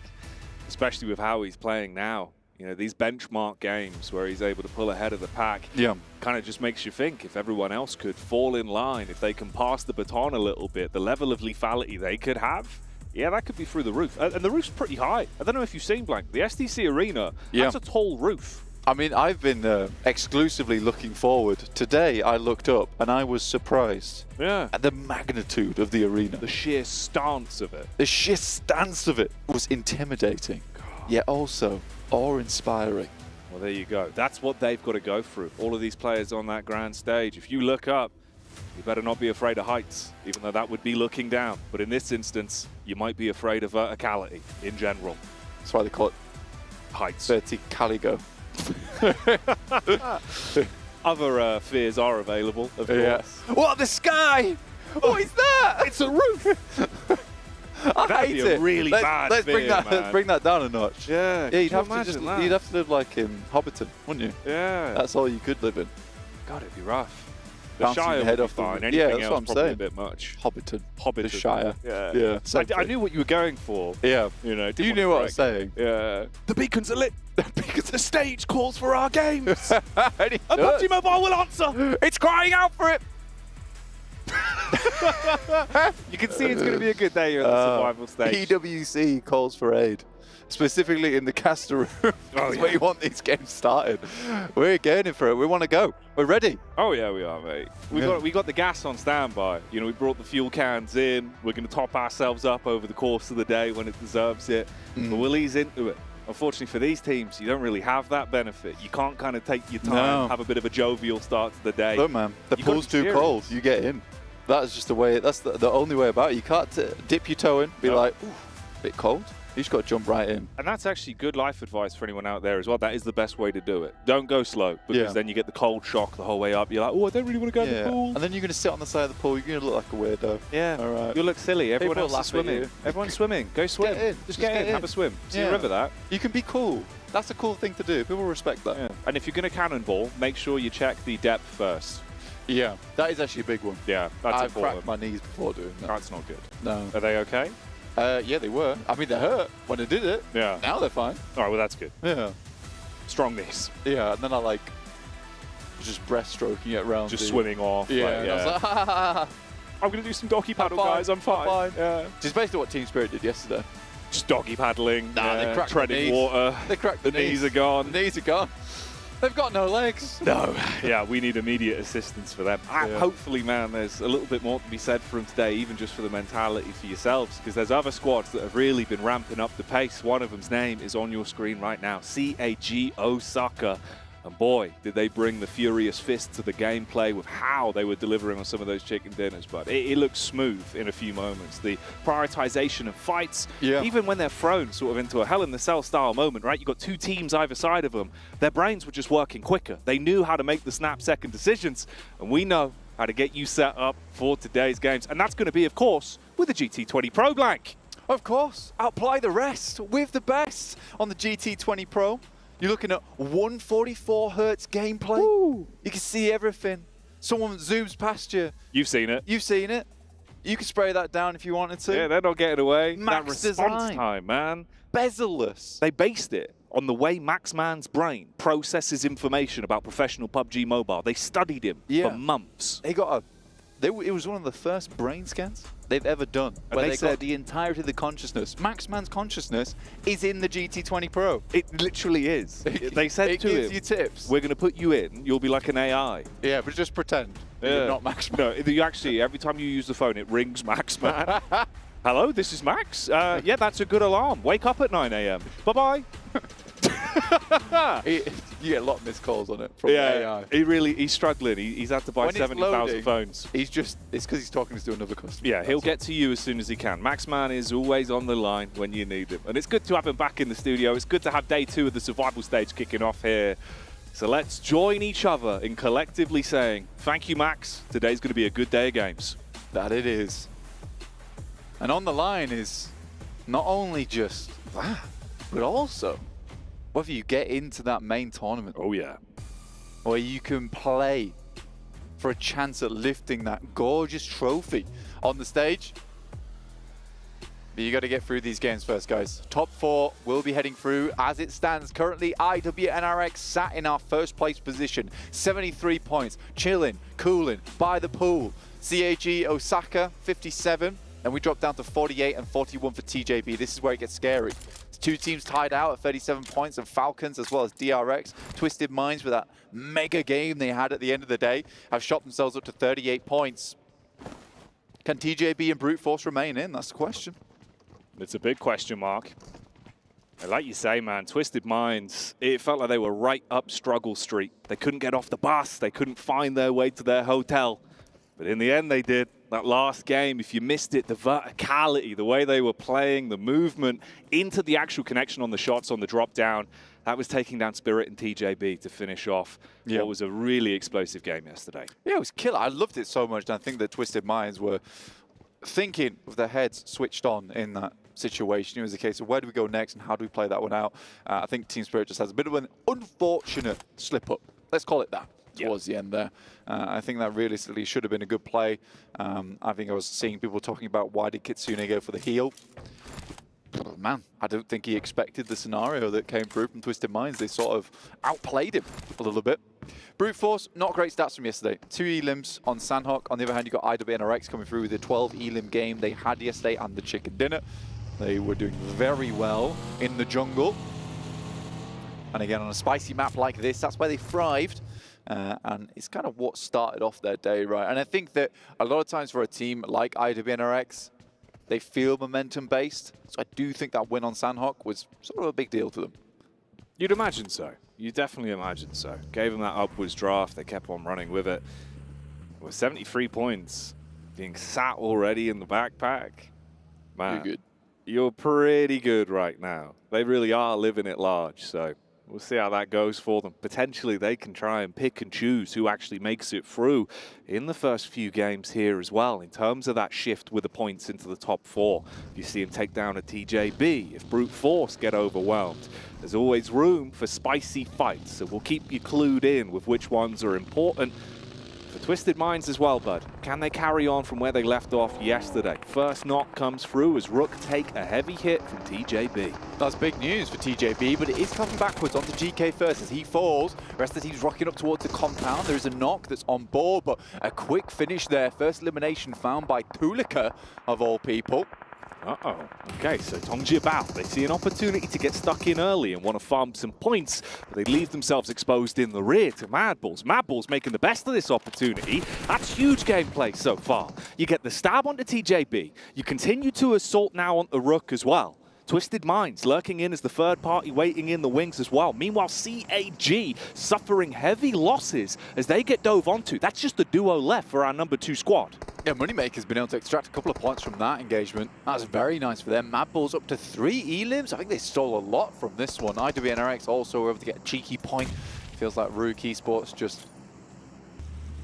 especially with how he's playing now. You know, these benchmark games where he's able to pull ahead of the pack, kind of just makes you think if everyone else could fall in line, if they can pass the baton a little bit, the level of lethality they could have, yeah, that could be through the roof. And the roof's pretty high. I don't know if you've seen, Blank, the STC Arena, that's a tall roof. I mean, I've been exclusively looking forward. Today, I looked up and I was surprised at the magnitude of the arena. The sheer stance of it. The sheer stance of it was intimidating, yet also awe-inspiring. Well, there you go. That's what they've got to go through. All of these players on that grand stage. If you look up, you better not be afraid of heights, even though that would be looking down. But in this instance, you might be afraid of verticality in general. That's why they call it heights. Verticaligo. Other fears are available, of course. What, the sky? What is that? It's a roof. I hate it. Really bad let's fear, let's bring that down a notch. Yeah, you'd have to live like in Hobbiton, wouldn't you? Yeah. That's all you could live in. God, it'd be rough. The Bouncing Shire your head would be off fine. the, Anything that's else what I'm probably saying. A bit much. Hobbiton. The Shire. Yeah. I knew what you were going for. Yeah. You know. You knew what I was saying. Yeah. The beacons are lit. Because the stage calls for our games. A does. PUBG Mobile will answer. It's crying out for it. You can see it's going to be a good day here at the survival stage. EWC calls for aid, specifically in the caster room. That's where you want these games started. We're getting for it. We want to go. We're ready. Oh yeah, we are, mate. We got the gas on standby. You know, we brought the fuel cans in. We're going to top ourselves up over the course of the day when it deserves it. But we'll ease into it. Unfortunately for these teams, you don't really have that benefit. You can't kind of take your time, have a bit of a jovial start to the day. Look, man, the pool's too cold. You get in. That's just the way. That's the only way about it. You can't dip your toe in, be like, ooh, bit cold. You just got to jump right in. And that's actually good life advice for anyone out there as well. That is the best way to do it. Don't go slow, because then you get the cold shock the whole way up. You're like, oh, I don't really want to go in the pool. And then you're going to sit on the side of the pool. You're going to look like a weirdo. Yeah. All right. You'll look silly. Everyone People else is swimming. Everyone's swimming. Go swim. Get in. Just get in. Have a swim. See, remember that. You can be cool. That's a cool thing to do. People respect that. Yeah. And if you're going to cannonball, make sure you check the depth first. Yeah, that is actually a big one. Yeah, that's I've important. cracked my knees before doing that. That's not good. No. Are they okay? Yeah, they were. I mean, they hurt when I did it. Yeah. Now they're fine. All right, well, that's good. Yeah. Strong knees. Yeah, and then I was just breaststroking it around. Just swimming off. Yeah. Like, And I was like, ha, ha, ha. I'm going to do some doggy paddle, guys. I'm fine. Yeah. Which is basically what Team Spirit did yesterday. Just doggy paddling. Nah, they cracked treading the knees. water. They cracked the knees. Are gone. The knees are gone. They've got no legs. No. Yeah, we need immediate assistance for them. Hopefully, man, there's a little bit more to be said for them today, even just for the mentality for yourselves, because there's other squads that have really been ramping up the pace. One of them's name is on your screen right now, CAG Osaka. And boy, did they bring the furious fist to the gameplay with how they were delivering on some of those chicken dinners. But it looked smooth in a few moments. The prioritization of fights, even when they're thrown sort of into a Hell in the Cell style moment, right? You've got two teams either side of them. Their brains were just working quicker. They knew how to make the snap-second decisions. And we know how to get you set up for today's games. And that's going to be, of course, with the GT20 Pro, Blank. Of course. Outplay the rest with the best on the GT20 Pro. You're looking at 144 hertz gameplay. Woo. You can see everything. Someone zooms past you. You've seen it. You've seen it. You can spray that down if you wanted to. Yeah, they're not getting away. Max that response design. time, man. Bezel-less. They based it on the way Maxman's brain processes information about professional PUBG Mobile. They studied him for months. They got it was one of the first brain scans they've ever done, where they got the entirety of the consciousness. Maxman's consciousness is in the GT20 Pro. It literally is. They said it to him, gives you tips. We're going to put you in. You'll be like an AI. Yeah, but just pretend you're not Maxman. No, you actually, every time you use the phone, it rings Maxman. Hello, this is Max. Yeah, that's a good alarm. Wake up at 9 a.m. Bye-bye. You get a lot of missed calls on it from AI. He's struggling. He's had to buy 70,000 phones. It's because he's talking to another customer. Yeah, he'll get to you as soon as he can. Maxman is always on the line when you need him. And it's good to have him back in the studio. It's good to have day 2 of the survival stage kicking off here. So let's join each other in collectively saying, thank you, Max. Today's going to be a good day of games. That it is. And on the line is not only just that, but also whether you get into that main tournament. Oh yeah. Where you can play for a chance at lifting that gorgeous trophy on the stage. But you got to get through these games first, guys. Top 4 will be heading through. As it stands currently, IWNRX sat in our first place position. 73 points, chilling, cooling, by the pool. CAG Osaka, 57. And we drop down to 48 and 41 for TJB. This is where it gets scary. It's 2 teams tied out at 37 points, and Falcons as well as DRX. Twisted Minds with that mega game they had at the end of the day have shot themselves up to 38 points. Can TJB and Brute Force remain in? That's the question. It's a big question mark. And like you say, man, Twisted Minds, it felt like they were right up Struggle Street. They couldn't get off the bus. They couldn't find their way to their hotel. But in the end, they did. That last game, if you missed it, the verticality, the way they were playing, the movement into the actual connection on the shots on the drop down, that was taking down Spirit and TJB to finish off what was a really explosive game yesterday. Yeah, it was killer. I loved it so much. And I think that Twisted Minds were thinking with their heads switched on in that situation. It was a case of where do we go next and how do we play that one out. I think Team Spirit just has a bit of an unfortunate slip up. Let's call it that. Towards the end there. I think that realistically should have been a good play. I think I was seeing people talking about why did Kitsune go for the heal. Man, I don't think he expected the scenario that came through from Twisted Minds. They sort of outplayed him a little bit. Brute Force, not great stats from yesterday. 2 elims on Sandhawk. On the other hand, you've got IWNRX coming through with the 12 elim game they had yesterday and the chicken dinner. They were doing very well in the jungle. And again, on a spicy map like this, that's where they thrived. And it's kind of what started off their day, right? And I think that a lot of times for a team like IWNRX, they feel momentum-based. So I do think that win on Sandhawk was sort of a big deal to them. You'd imagine so. You definitely imagine so. Gave them that upwards draft. They kept on running with it. With 73 points being sat already in the backpack. Man, You're good. You're pretty good right now. They really are living it large, so we'll see how that goes for them. Potentially, they can try and pick and choose who actually makes it through in the first few games here as well, in terms of that shift with the points into the top 4. If you see them take down a TJB, if Brute Force get overwhelmed, there's always room for spicy fights, so we'll keep you clued in with which ones are important. For Twisted Minds as well, bud. Can they carry on from where they left off yesterday? First knock comes through as Rook take a heavy hit from TJB. That's big news for TJB, but it is coming backwards onto GK first as he falls. The rest of the team's rocking up towards the compound. There is a knock that's on board, but a quick finish there. First elimination found by Tulika, of all people. Uh-oh. Okay, so Tongji about. They see an opportunity to get stuck in early and want to farm some points, but they leave themselves exposed in the rear to Madballs. Madballs making the best of this opportunity. That's huge gameplay so far. You get the stab onto TJB. You continue to assault now onto Rook as well. Twisted Minds lurking in as the third party waiting in the wings as well. Meanwhile, CAG suffering heavy losses as they get dove onto. That's just the duo left for our number 2 squad. Yeah, Moneymaker's been able to extract a couple of points from that engagement. That's very nice for them. Madballs up to 3 elims. I think they stole a lot from this one. IWNRX also were able to get a cheeky point. Feels like Rook Esports just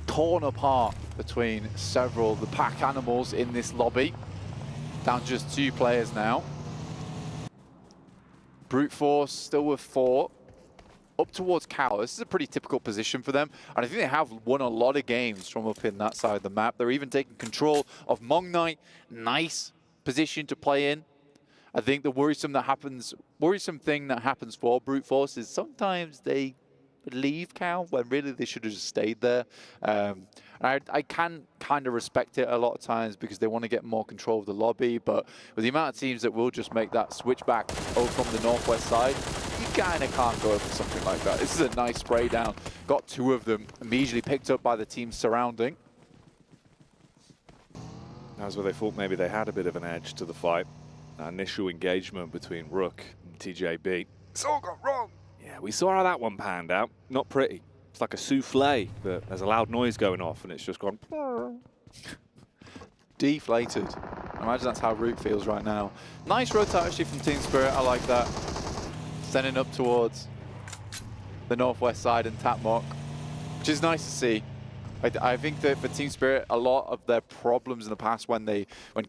torn apart between several of the pack animals in this lobby. Down to just 2 players now. Brute Force still with 4. Up towards Cow. This is a pretty typical position for them. And I think they have won a lot of games from up in that side of the map. They're even taking control of Mong Knight. Nice position to play in. I think the worrisome thing that happens for Brute Force is sometimes they leave Cow when really they should have just stayed there. I can kind of respect it a lot of times because they want to get more control of the lobby, but with the amount of teams that will just make that switch back over from the northwest side, you kind of can't go for something like that. This is a nice spray down. Got 2 of them immediately picked up by the team surrounding. That's where they thought maybe they had a bit of an edge to the fight. That initial engagement between Rook and TJB. It's all gone wrong. Yeah, we saw how that one panned out. Not pretty. It's like a souffle, but there's a loud noise going off and it's just gone. Deflated. I imagine that's how Rook feels right now. Nice rotate actually from Team Spirit. I like that. Sending up towards the northwest side and Tapmock, which is nice to see. I think that for Team Spirit, a lot of their problems in the past when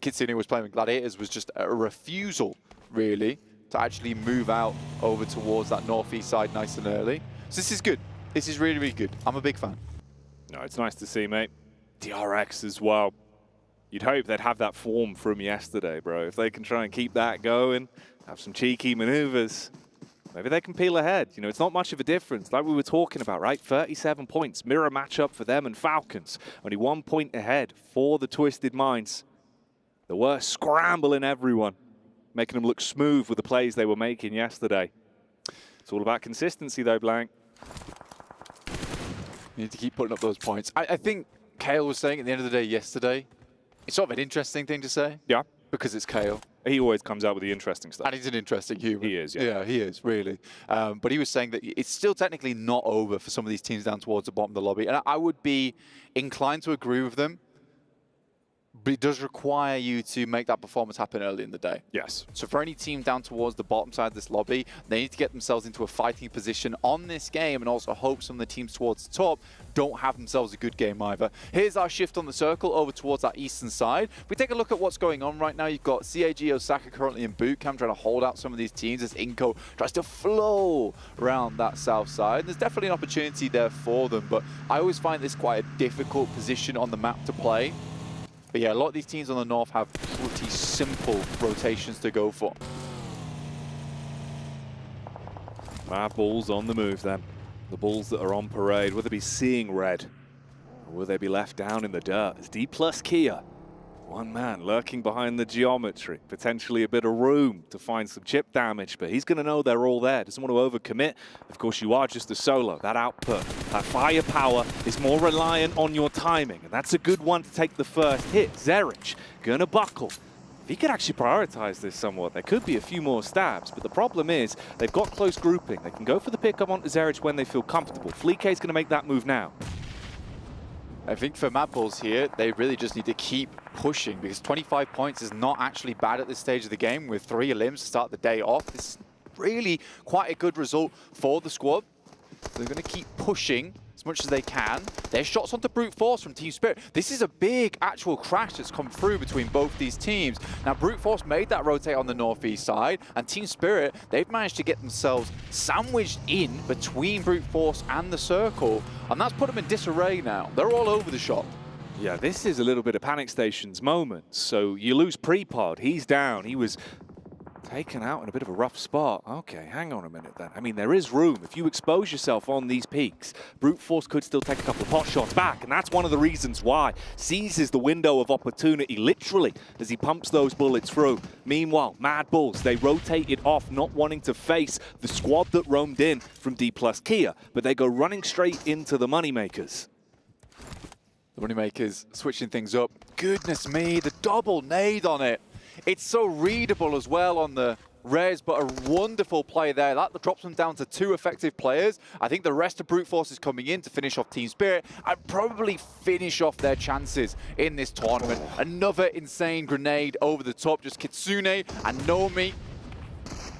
Kitsune was playing with Gladiators was just a refusal, really, to actually move out over towards that northeast side nice and early. So this is good. This is really, really good. I'm a big fan. No, it's nice to see, mate. DRX as well. You'd hope they'd have that form from yesterday, bro. If they can try and keep that going, have some cheeky maneuvers, maybe they can peel ahead. You know, it's not much of a difference, like we were talking about, right? 37 points, mirror matchup for them and Falcons. Only 1 point ahead for the Twisted Minds. They were scrambling everyone, making them look smooth with the plays they were making yesterday. It's all about consistency, though, Blank. You need to keep putting up those points. I think Kale was saying at the end of the day yesterday, it's sort of an interesting thing to say. Yeah. Because it's Kale. He always comes out with the interesting stuff. And he's an interesting human. He is, yeah. Yeah, he is, really. But he was saying that it's still technically not over for some of these teams down towards the bottom of the lobby. And I would be inclined to agree with them. But it does require you to make that performance happen early in the day. Yes. So for any team down towards the bottom side of this lobby, they need to get themselves into a fighting position on this game and also hope some of the teams towards the top don't have themselves a good game either. Here's our shift on the circle over towards that eastern side. If we take a look at what's going on right now, you've got CAG Osaka currently in boot camp trying to hold out some of these teams as Inko tries to flow around that south side. There's definitely an opportunity there for them, but I always find this quite a difficult position on the map to play. But yeah, a lot of these teams on the north have pretty simple rotations to go for. Mad Bulls on the move then. The Bulls that are on parade, will they be seeing red? Or will they be left down in the dirt? It's D plus Kia. One man lurking behind the geometry. Potentially a bit of room to find some chip damage, but he's going to know they're all there. Doesn't want to overcommit. Of course, you are just a solo. That output, that firepower is more reliant on your timing, and that's a good one to take the first hit. Zerich gonna buckle. If he could actually prioritize this somewhat, there could be a few more stabs, but the problem is they've got close grouping. They can go for the pickup onto Zerich when they feel comfortable. Fleek's going to make that move now. I think for Mad Bulls here, they really just need to keep pushing because 25 points is not actually bad at this stage of the game with 3 elims to start the day off. This is really quite a good result for the squad. They're going to keep pushing as much as they can. There's shots onto Brute Force from Team Spirit. This is a big actual crash that's come through between both these teams. Now, Brute Force made that rotate on the northeast side, and Team Spirit, they've managed to get themselves sandwiched in between Brute Force and the circle, and that's put them in disarray now. They're all over the shop. Yeah, this is a little bit of Panic Station's moment. So you lose Prepod. He's down. He was taken out in a bit of a rough spot. Okay, hang on a minute then. I mean, there is room. If you expose yourself on these peaks, Brute Force could still take a couple of pot shots back, and that's one of the reasons why. Seizes the window of opportunity, literally, as he pumps those bullets through. Meanwhile, Mad Bulls, they rotate it off, not wanting to face the squad that roamed in from D plus Kia, but they go running straight into the Moneymakers. The Moneymakers switching things up. Goodness me, the double nade on it. It's so readable as well on the res, but a wonderful play there. That drops them down to 2 effective players. I think the rest of Brute Force is coming in to finish off Team Spirit and probably finish off their chances in this tournament. Another insane grenade over the top. Just Kitsune and Nomi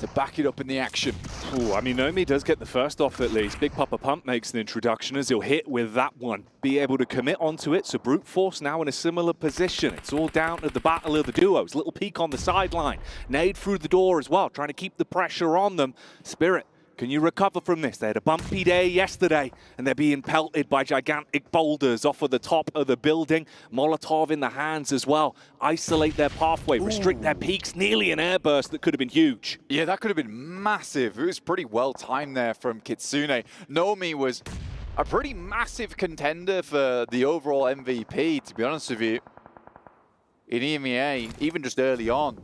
to back it up in the action. Ooh, I mean, Nomi does get the first off at least. Big Papa Pump makes an introduction as he'll hit with that one. Be able to commit onto it, so Brute Force now in a similar position. It's all down to the battle of the duos. Little peek on the sideline. Nade through the door as well, trying to keep the pressure on them. Spirit, can you recover from this? They had a bumpy day yesterday, and they're being pelted by gigantic boulders off of the top of the building. Molotov in the hands as well. Isolate their pathway, restrict their peaks. Nearly an airburst that could have been huge. Yeah, that could have been massive. It was pretty well timed there from Kitsune. Nomi was a pretty massive contender for the overall MVP, to be honest with you. In EMEA, even just early on.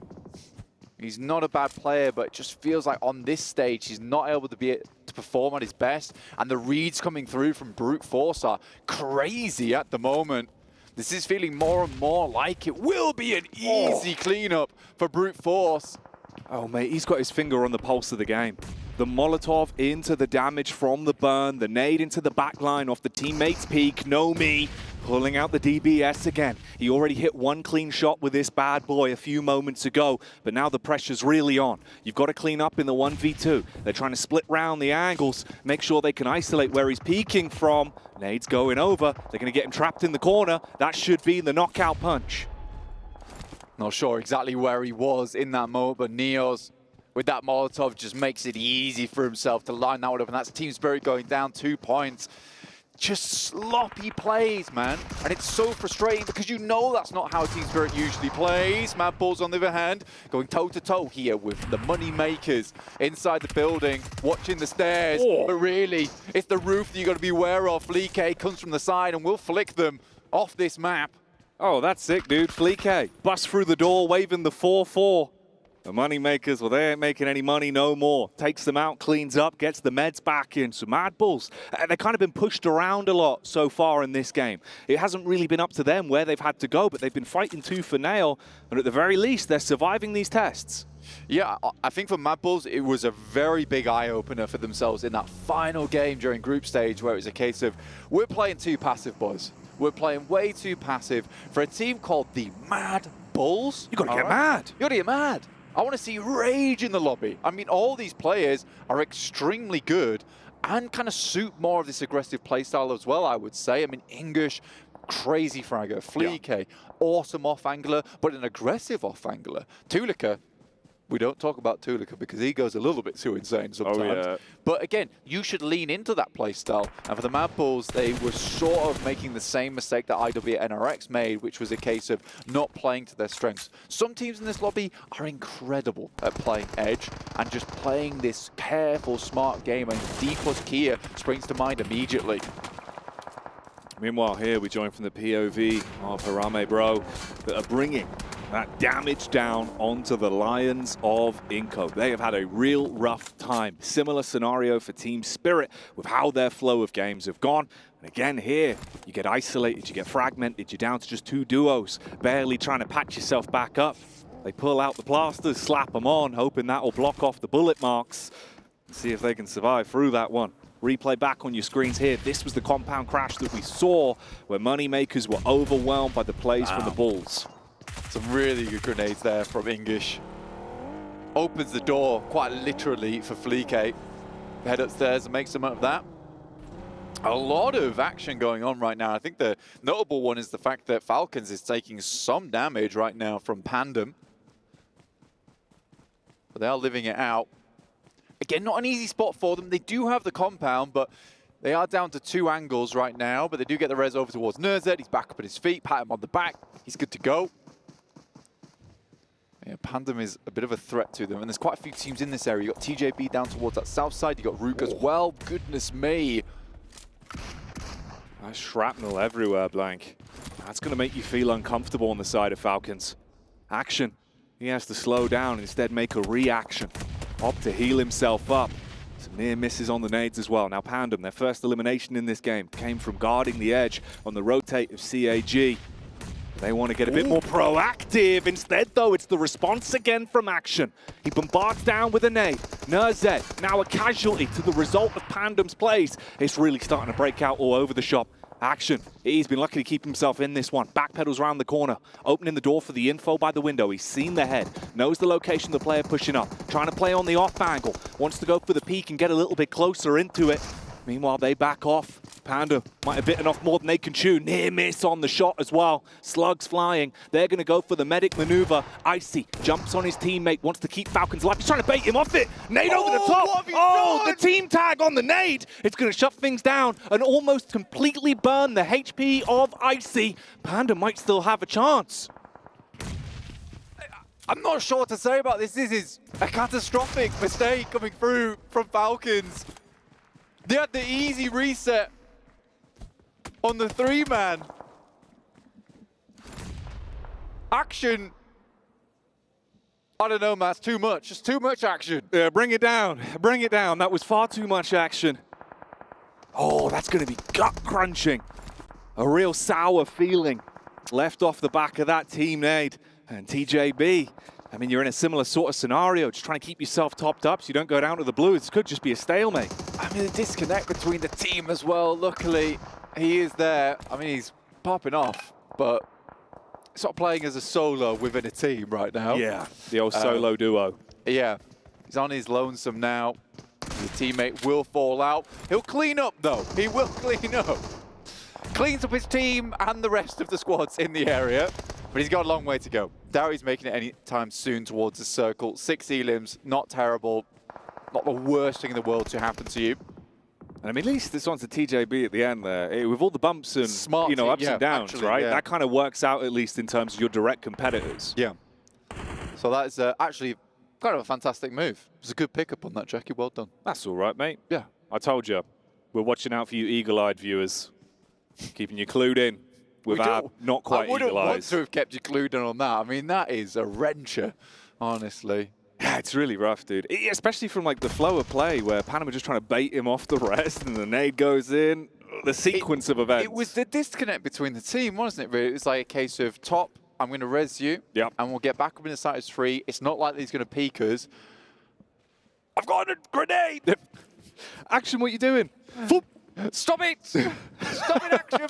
He's not a bad player, but it just feels like on this stage, he's not able to perform at his best. And the reads coming through from Brute Force are crazy at the moment. This is feeling more and more like it will be an easy cleanup for Brute Force. Oh, mate, he's got his finger on the pulse of the game. The Molotov into the damage from the burn, the nade into the backline off the teammate's peak. Nomi pulling out the DBS again. He already hit 1 clean shot with this bad boy a few moments ago, but now the pressure's really on. You've got to clean up in the 1v2. They're trying to split round the angles, make sure they can isolate where he's peeking from. Nade's going over. They're going to get him trapped in the corner. That should be the knockout punch. Not sure exactly where he was in that moment, but Neos with that Molotov just makes it easy for himself to line that one up, and that's Team Spirit going down 2 points. Just sloppy plays, man. And it's so frustrating because you know that's not how Team Spirit usually plays. Mad Bulls, on the other hand, going toe-to-toe here with the money makers inside the building, watching the stairs. Oh. But really, it's the roof that you got to be aware of. Fleek comes from the side and will flick them off this map. Oh, that's sick, dude. Fleek busts through the door, waving the 4-4. The money makers, well, they ain't making any money no more. Takes them out, cleans up, gets the meds back in. So Mad Bulls, they've kind of been pushed around a lot so far in this game. It hasn't really been up to them where they've had to go, but they've been fighting tooth for nail. And at the very least, they're surviving these tests. Yeah, I think for Mad Bulls, it was a very big eye-opener for themselves in that final game during group stage, where it was a case of, we're playing too passive, boys. We're playing way too passive for a team called the Mad Bulls. You gotta get mad. You gotta get mad. I want to see rage in the lobby. I mean, all these players are extremely good and kind of suit more of this aggressive playstyle as well, I would say. I mean, English, crazy fragger. Fleek, awesome off-angler, but an aggressive off-angler. Tulika, we don't talk about Tulika because he goes a little bit too insane sometimes. Oh, yeah. But again, you should lean into that playstyle. And for the Mad Bulls, they were sort of making the same mistake that IW NRX made, which was a case of not playing to their strengths. Some teams in this lobby are incredible at playing edge and just playing this careful, smart game. And D plus Kia springs to mind immediately. Meanwhile, here we join from the POV of Harame Bro that are bringing that damage down onto the Lions of Inco. They have had a real rough time. Similar scenario for Team Spirit with how their flow of games have gone. And again here, you get isolated, you get fragmented, you're down to just 2 duos, barely trying to patch yourself back up. They pull out the plasters, slap them on, hoping that will block off the bullet marks and see if they can survive through that one. Replay back on your screens here. This was the compound crash that we saw where Moneymakers were overwhelmed by the plays from the Bulls. Some really good grenades there from English. Opens the door, quite literally, for Fleek. Head upstairs and make some of that. A lot of action going on right now. I think the notable one is the fact that Falcons is taking some damage right now from Pandem. But they are living it out. Again, not an easy spot for them. They do have the compound, but they are down to 2 angles right now. But they do get the res over towards Nerzet. He's back up at his feet, pat him on the back. He's good to go. Yeah, Pandem is a bit of a threat to them, and there's quite a few teams in this area. You've got TJB down towards that south side. You've got Rook as well. Goodness me. That's shrapnel everywhere, Blank. That's going to make you feel uncomfortable on the side of Falcons. Action. He has to slow down and instead make a reaction. Opt to heal himself up. Some near misses on the nades as well. Now Pandem, their first elimination in this game, came from guarding the edge on the rotate of CAG. They want to get a bit more proactive. Instead, though, it's the response again from Action. He bombards down with a nade. Nerzet, now a casualty to the result of Pandem's plays. It's really starting to break out all over the shop. Action, he's been lucky to keep himself in this one. Backpedals around the corner, opening the door for the info by the window. He's seen the head, knows the location of the player pushing up, trying to play on the off angle, wants to go for the peek and get a little bit closer into it. Meanwhile, they back off. Panda might have bitten off more than they can chew. Near miss on the shot as well. Slugs flying. They're going to go for the medic maneuver. Icy jumps on his teammate, wants to keep Falcons alive. He's trying to bait him off it. Nade over the top. Oh, the team tag on the nade. It's going to shut things down and almost completely burn the HP of Icy. Panda might still have a chance. I'm not sure what to say about this. This is a catastrophic mistake coming through from Falcons. They had the easy reset on the 3-man. Action. I don't know, man, it's too much. It's too much action. Yeah, bring it down. Bring it down. That was far too much action. Oh, that's going to be gut-crunching. A real sour feeling left off the back of that team nade. And TJB, I mean, you're in a similar sort of scenario, just trying to keep yourself topped up so you don't go down to the blue. This could just be a stalemate. I mean, the disconnect between the team as well. Luckily, he is there. I mean, he's popping off, but he's not playing as a solo within a team right now. Yeah, the old solo duo. Yeah, he's on his lonesome now. The teammate will fall out. He'll clean up, though. He will clean up. Cleans up his team and the rest of the squads in the area. But he's got a long way to go. Doubt he's making it anytime soon towards the circle. 6 elims, not terrible. Not the worst thing in the world to happen to you. And I mean, at least this one's a TJB at the end there. With all the bumps and Smart, ups and downs, actually, right? yeah. That kind of works out at least in terms of your direct competitors. Yeah. So that is actually kind of a fantastic move. It was a good pickup on that, Jackie. Well done. That's all right, mate. Yeah. I told you. We're watching out for you eagle-eyed viewers. Keeping you clued in with our not quite eagle eyes. I wouldn't want to have kept you clued in on that. I mean, that is a wrencher, honestly. Yeah, it's really rough, dude. Especially from like the flow of play where Panama just trying to bait him off the rest and the nade goes in. The sequence of events. It was the disconnect between the team, wasn't it, really? It was like a case of top, I'm going to res you, and we'll get back up in the side as 3. It's not like he's going to peek us. I've got a grenade! Action, what are you doing? Stop it! Stop it, Action!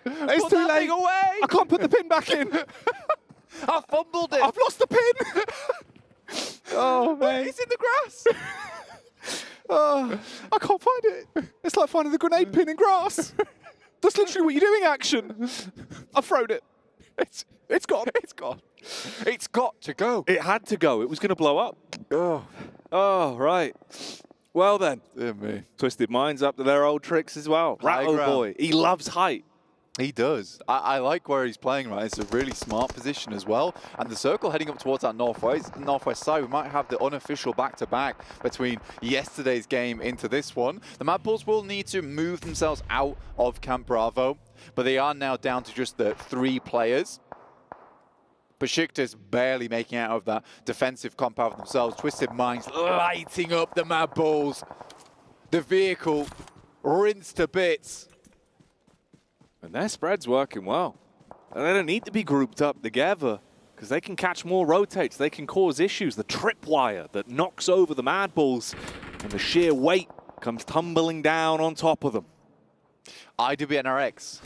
It's Put too that late. thing away! I can't put the pin back in. I fumbled it. I've lost the pin. Oh, man. It's in the grass. Oh, I can't find it. It's like finding the grenade pin in grass. That's literally what you're doing, Action. I've thrown it. It's gone. It's gone. It's got to go. It had to go. It was going to blow up. Oh, right. Well then. Dear me. Twisted Minds up to their old tricks as well. Rattle boy. He loves height. He does. I like where he's playing right. It's a really smart position as well. And the circle heading up towards that northwest side, we might have the unofficial back-to-back between yesterday's game into this one. The Mad Bulls will need to move themselves out of Camp Bravo, but they are now down to just the 3 players. Besiktas barely making out of that defensive compound themselves. Twisted Minds lighting up the Mad Bulls. The vehicle rinsed to bits. And their spread's working well. And they don't need to be grouped up together because they can catch more rotates. They can cause issues. The tripwire that knocks over the Mad Bulls and the sheer weight comes tumbling down on top of them. IWNRX.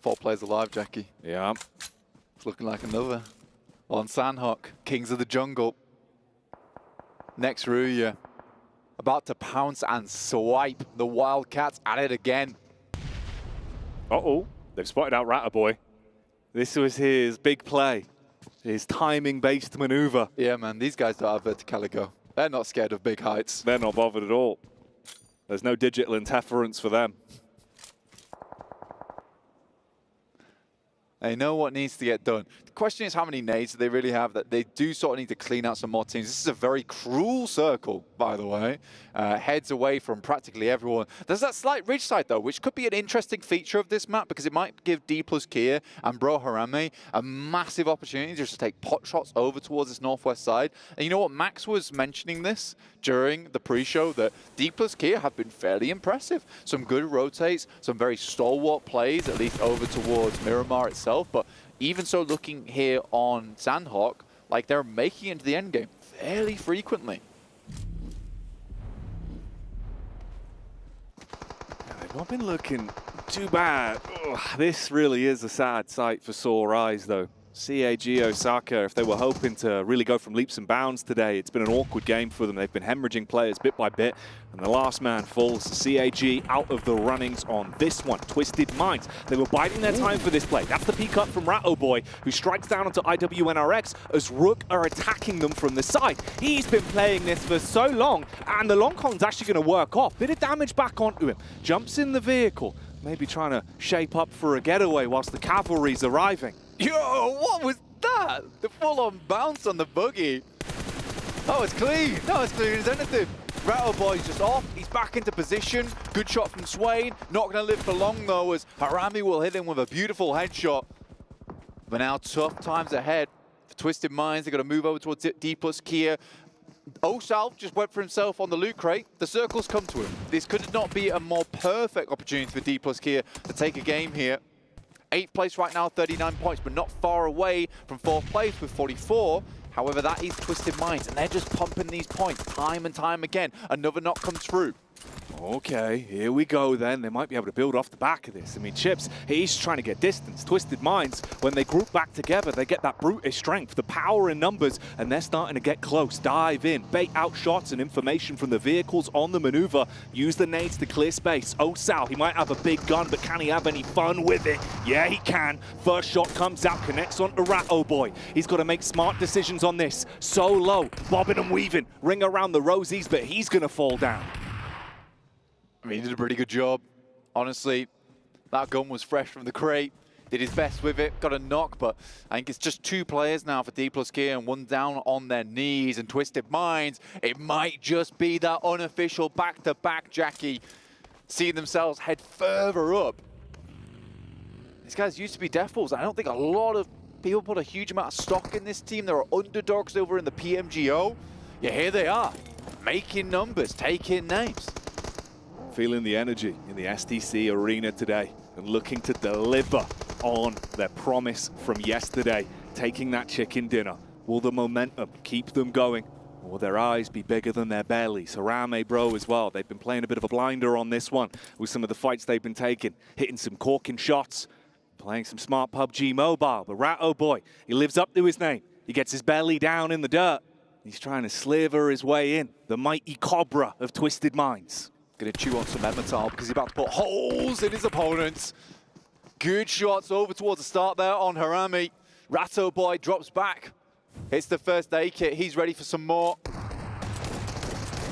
4 players alive, Jackie. Yeah. It's looking like another. On Sandhawk, Kings of the Jungle. Next Ruya. About to pounce and swipe. The Wildcats at it again. Uh-oh, they've spotted out Ratter Boy. This was his big play, his timing-based maneuver. Yeah, man, these guys don't have verticality. They're not scared of big heights. They're not bothered at all. There's no digital interference for them. They know what needs to get done. The question is how many nades do they really have, that they do sort of need to clean out some more teams. This is a very cruel circle, by the way. Heads away from practically everyone. There's that slight ridge side, though, which could be an interesting feature of this map because it might give D plus Kia and Bro Harame a massive opportunity just to take pot shots over towards this northwest side. And you know what? Max was mentioning this during the pre-show that D plus Kia have been fairly impressive. Some good rotates, some very stalwart plays, at least over towards Miramar itself. But even so, looking here on Sandhawk, like they're making it into the end game fairly frequently. Yeah, they've not been looking too bad. Ugh, this really is a sad sight for sore eyes, though. CAG Osaka, if they were hoping to really go from leaps and bounds today, it's been an awkward game for them. They've been hemorrhaging players bit by bit, and the last man falls. CAG out of the runnings on this one. Twisted Minds. They were biding their time for this play. That's the peek up from Ratto Boy, who strikes down onto IWNRX as Rook are attacking them from the side. He's been playing this for so long, and the long con's actually going to work off. Bit of damage back onto him. Jumps in the vehicle, maybe trying to shape up for a getaway whilst the cavalry's arriving. Yo, what was that? The full-on bounce on the buggy. That was clean. That was clean as anything. Rattle Boy's just off. He's back into position. Good shot from Swain. Not going to live for long, though, as Harame will hit him with a beautiful headshot. But now tough times ahead for Twisted Minds. They've got to move over towards D plus Kia. Osal just went for himself on the loot crate. The circle's come to him. This could not be a more perfect opportunity for D plus Kia to take a game here. 8th place right now, 39 points, but not far away from 4th place with 44. However, that is Twisted Minds, and they're just pumping these points time and time again. Another knock comes through. Okay, here we go then. They might be able to build off the back of this. I mean, Chips, he's trying to get distance. Twisted Minds, when they group back together, they get that brutish strength, the power in numbers, and they're starting to get close, dive in, bait out shots and information from the vehicles on the maneuver, use the nades to clear space. Oh, Sal, he might have a big gun, but can he have any fun with it? Yeah, he can. First shot comes out, connects on to Rat, oh boy. He's got to make smart decisions on this. So low, bobbing and weaving, ring around the rosies, but he's going to fall down. I mean, he did a pretty good job. Honestly, that gun was fresh from the crate. Did his best with it, got a knock, but I think it's just 2 players now for D+ Gear and 1 down on their knees. And Twisted Minds, it might just be that unofficial back-to-back Jackie, seeing themselves head further up. These guys used to be Death Balls. I don't think a lot of people put a huge amount of stock in this team. There are underdogs over in the PMGO. Yeah, here they are, making numbers, taking names. Feeling the energy in the STC arena today and looking to deliver on their promise from yesterday, taking that chicken dinner. Will the momentum keep them going? Or will their eyes be bigger than their bellies? Harame, bro, as well. They've been playing a bit of a blinder on this one with some of the fights they've been taking, hitting some corking shots, playing some smart PUBG Mobile. But Rat, oh boy, he lives up to his name. He gets his belly down in the dirt. He's trying to sliver his way in, the mighty Cobra of Twisted Minds. Gonna chew on some Emmental because he's about to put holes in his opponents. Good shots over towards the start there on Harame. Ratto Boy drops back. Hits the first aid kit. He's ready for some more.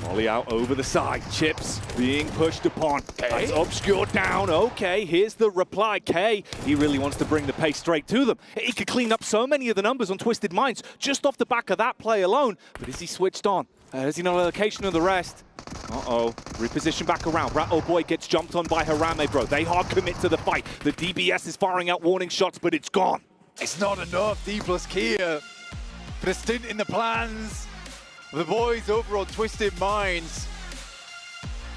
Molly out over the side. Chips being pushed upon. That's obscured down. Okay, here's the reply. K, he really wants to bring the pace straight to them. He could clean up so many of the numbers on Twisted Minds just off the back of that play alone. But is he switched on? Has he no location of the rest? Uh-oh, reposition back around. Rat, oh boy, gets jumped on by Harame, bro. They hard commit to the fight. The DBS is firing out warning shots, but it's gone. It's not enough. D+ Gear for a stint in the plans. The boys over on Twisted Minds.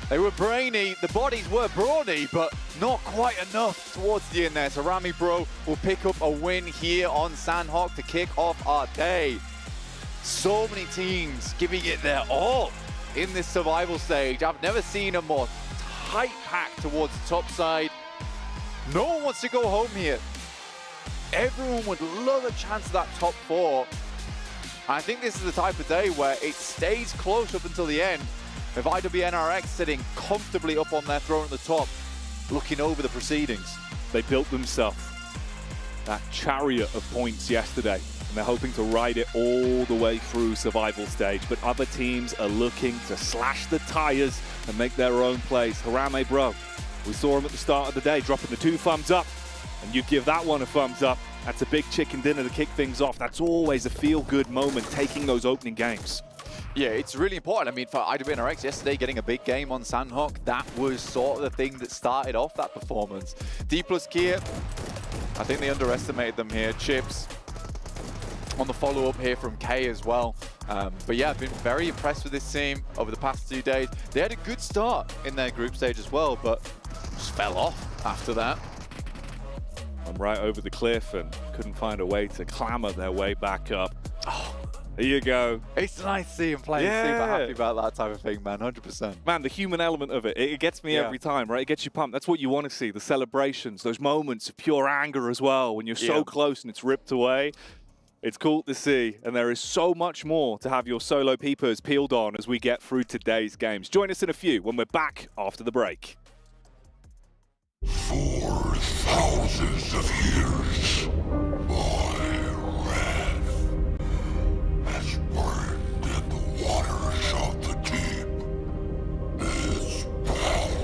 They were brainy, the bodies were brawny, but not quite enough towards the end there. So Rami Bro will pick up a win here on Sandhawk to kick off our day. So many teams giving it their all in this survival stage. I've never seen a more tight pack towards the top side. No one wants to go home here. Everyone would love a chance at that top 4. I think this is the type of day where it stays close up until the end. With IWNRX sitting comfortably up on their throne at the top, looking over the proceedings. They built themselves that chariot of points yesterday, and they're hoping to ride it all the way through survival stage. But other teams are looking to slash the tires and make their own plays. Harame, bro, we saw him at the start of the day dropping the 2 thumbs up, and you give that one a thumbs up. That's a big chicken dinner to kick things off. That's always a feel-good moment, taking those opening games. Yeah, it's really important. I mean, for IWNRX yesterday, getting a big game on Sandhawk, that was sort of the thing that started off that performance. D+ Gear, I think they underestimated them here. Chips on the follow-up here from K as well. But yeah, I've been very impressed with this team over the past 2 days. They had a good start in their group stage as well, but just fell off after that. I'm right over the cliff and couldn't find a way to clamber their way back up. Oh, there you go. It's nice to see him playing super happy about that type of thing, man, 100%. Man, the human element of it gets me every time, right? It gets you pumped. That's what you want to see, the celebrations, those moments of pure anger as well, when you're so close and it's ripped away. It's cool to see, and there is so much more to have your solo peepers peeled on as we get through today's games. Join us in a few when we're back after the break. For thousands of years, my wrath has burned in the waters of the deep. Its power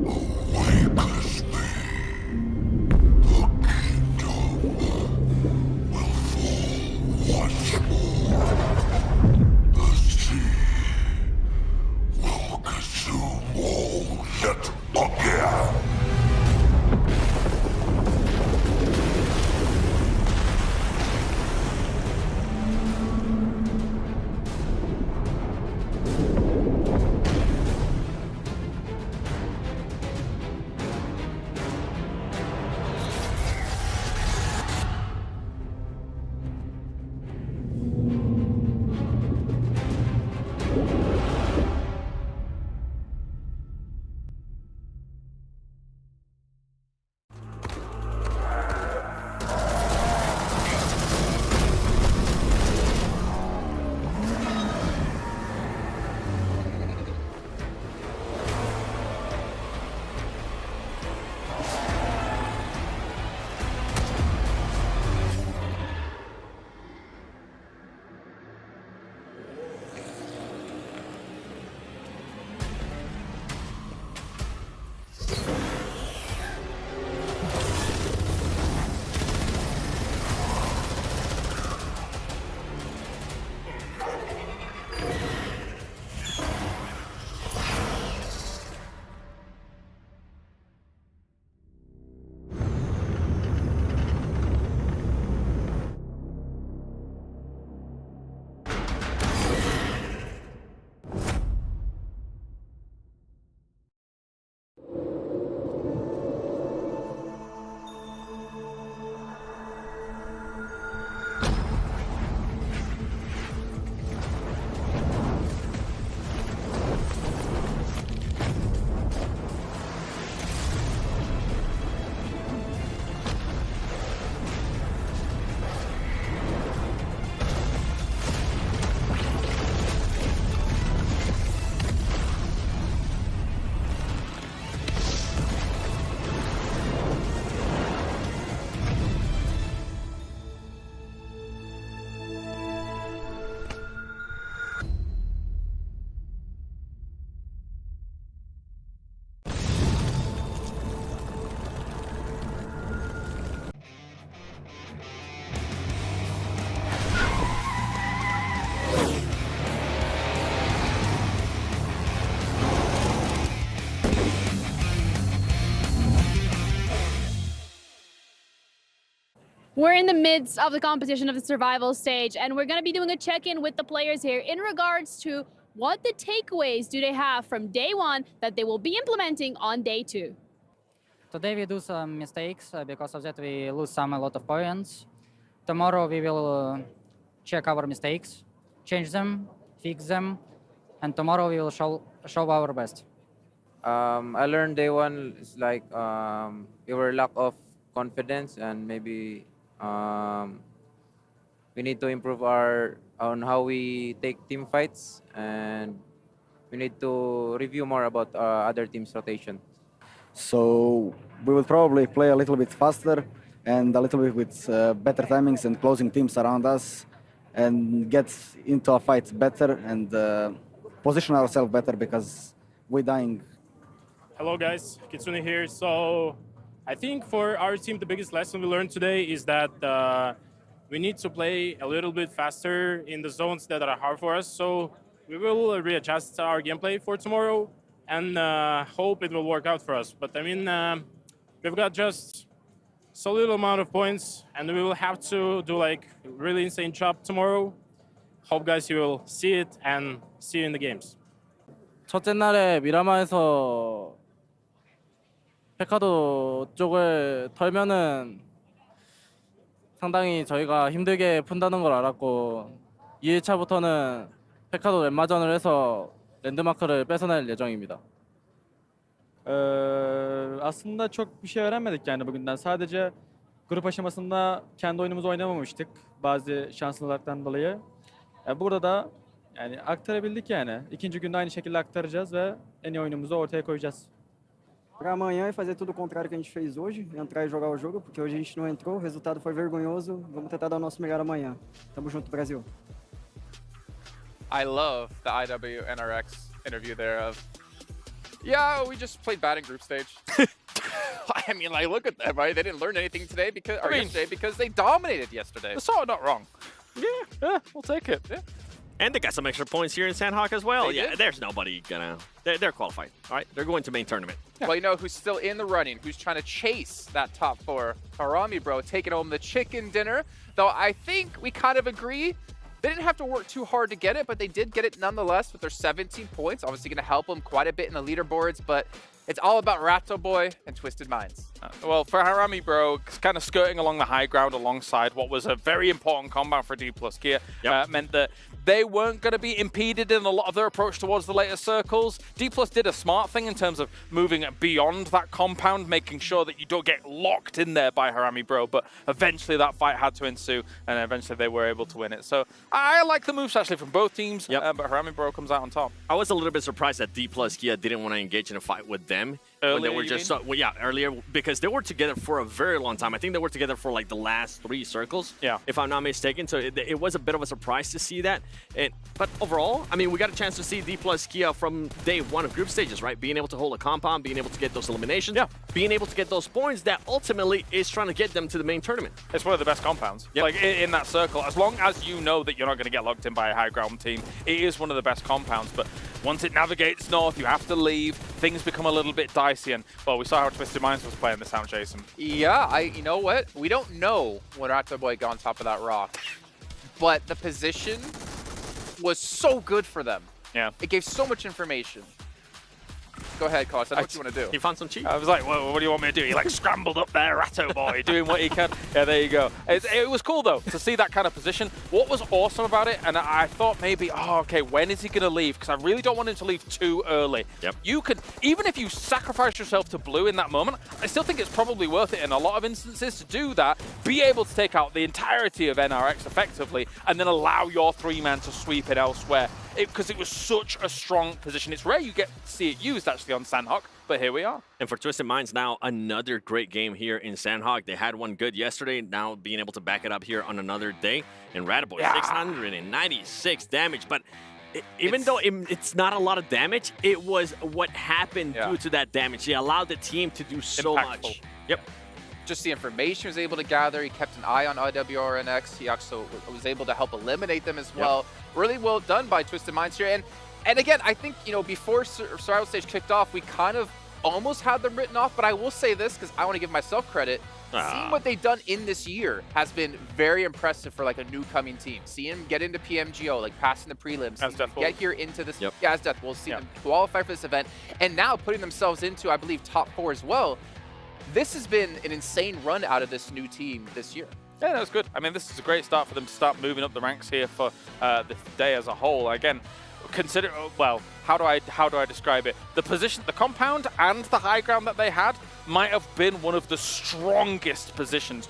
awakens me. The kingdom will fall once more. The sea will consume all yet again. We're in the midst of the competition of the survival stage, and we're going to be doing a check-in with the players here in regards to what the takeaways do they have from day one that they will be implementing on day two. Today we do some mistakes, because of that we lose a lot of points. Tomorrow we will check our mistakes, change them, fix them, and tomorrow we will show our best. I learned day one is like we were lack of confidence, and maybe we need to improve on how we take team fights, and we need to review more about other teams' rotation. So we will probably play a little bit faster and a little bit with better timings and closing teams around us, and get into a fight better and position ourselves better, because we're dying. Hello guys, Kitsune here. So I think for our team, the biggest lesson we learned today is that we need to play a little bit faster in the zones that are hard for us. So we will readjust our gameplay for tomorrow and hope it will work out for us. But I mean, we've got just so little amount of points, and we will have to do like really insane job tomorrow. Hope guys you will see it and see you in the games. 첫째 날에 미라마에서 페카도 쪽을 털면은 상당히 저희가 힘들게 푼다는 걸 알았고, 2일차부터는 페카도 랜마전을 해서 랜드마크를 뺏어낼 예정입니다. Aslında çok bir şey öğrenmedik yani bugünden. Sadece grup aşamasında kendi oyunumuzu oynamamıştık bazı şanslılıklardan dolayı. Burada da yani aktarabildik yani. İkinci günde aynı şekilde aktaracağız ve en iyi oyunumuzu ortaya koyacağız. Para amanhã é fazer tudo o contrário que a gente fez hoje, entrar e jogar o jogo, porque hoje a gente não entrou, o resultado foi vergonhoso. Vamos tentar dar o nosso melhor amanhã. Tamo junto, Brasil. I love the IWNRX interview there of, yeah, we just played bad in group stage. I mean, like, look at them, right? They didn't learn anything today yesterday because they dominated yesterday. They're sort of not wrong. Yeah, we'll take it. Yeah. And they got some extra points here in Sandhawk as well. There's nobody gonna... They're qualified, all right? They're going to main tournament. Yeah. Well, you know who's still in the running, who's trying to chase that top four? Harami Bro taking home the chicken dinner. Though I think we kind of agree they didn't have to work too hard to get it, but they did get it nonetheless with their 17 points. Obviously going to help them quite a bit in the leaderboards, but it's all about Ratto Boy and Twisted Minds. Well, for Harami Bro, kind of skirting along the high ground alongside what was a very important combat for D+ Kia meant that they weren't going to be impeded in a lot of their approach towards the later circles. D+ did a smart thing in terms of moving beyond that compound, making sure that you don't get locked in there by Harami Bro, but eventually that fight had to ensue, and eventually they were able to win it. So I like the moves actually from both teams, but Harami Bro comes out on top. I was a little bit surprised that D+ Kia didn't want to engage in a fight with them. Earlier, when they were just earlier, because they were together for a very long time. I think they were together for like the last 3 circles, if I'm not mistaken. So it was a bit of a surprise to see that. But overall, I mean, we got a chance to see D+ Kia from day one of group stages, right? Being able to hold a compound, being able to get those eliminations, being able to get those points that ultimately is trying to get them to the main tournament. It's one of the best compounds. Like in that circle, as long as you know that you're not going to get locked in by a high ground team, it is one of the best compounds. But once it navigates north, you have to leave. Things become a little bit dicey, and well, we saw how Twisted Minds was playing this out, Jason. Yeah, you know what? We don't know when Ratto Boy got on top of that rock, but the position was so good for them. Yeah. It gave so much information. Go ahead, Koss. I know what you want to do. He found some cheat. I was like, well, what do you want me to do? He like scrambled up there, Ratto Boy, doing what he can. Yeah, there you go. It was cool, though, to see that kind of position. What was awesome about it, and I thought maybe, okay, when is he going to leave? Because I really don't want him to leave too early. You could, even if you sacrifice yourself to blue in that moment, I still think it's probably worth it in a lot of instances to do that, be able to take out the entirety of NRX effectively, and then allow your 3-man to sweep it elsewhere. Because it was such a strong position. It's rare you get to see it used actually on Sandhawk, but here we are. And for Twisted Minds now, another great game here in Sandhawk. They had one good yesterday, now being able to back it up here on another day. And Ratto Boy, 696 damage, but even though it's not a lot of damage, it was what happened due to that damage. They allowed the team to do so much. Just the information he was able to gather. He kept an eye on IWRNX. He also was able to help eliminate them as well. Really well done by Twisted Minds here. And again, I think, you know, before Survival Stage kicked off, we kind of almost had them written off. But I will say this, because I want to give myself credit. Seeing what they've done in this year has been very impressive for like a new coming team. Seeing them get into PMGO, like passing the prelims, get here into this, as Death Wolves, see them qualify for this event, and now putting themselves into, I believe, top 4 as well. This has been an insane run out of this new team this year. Yeah, that was good. I mean, this is a great start for them to start moving up the ranks here for the day as a whole. Again, consider, well, how do I describe it? The position, the compound and the high ground that they had might have been one of the strongest positions,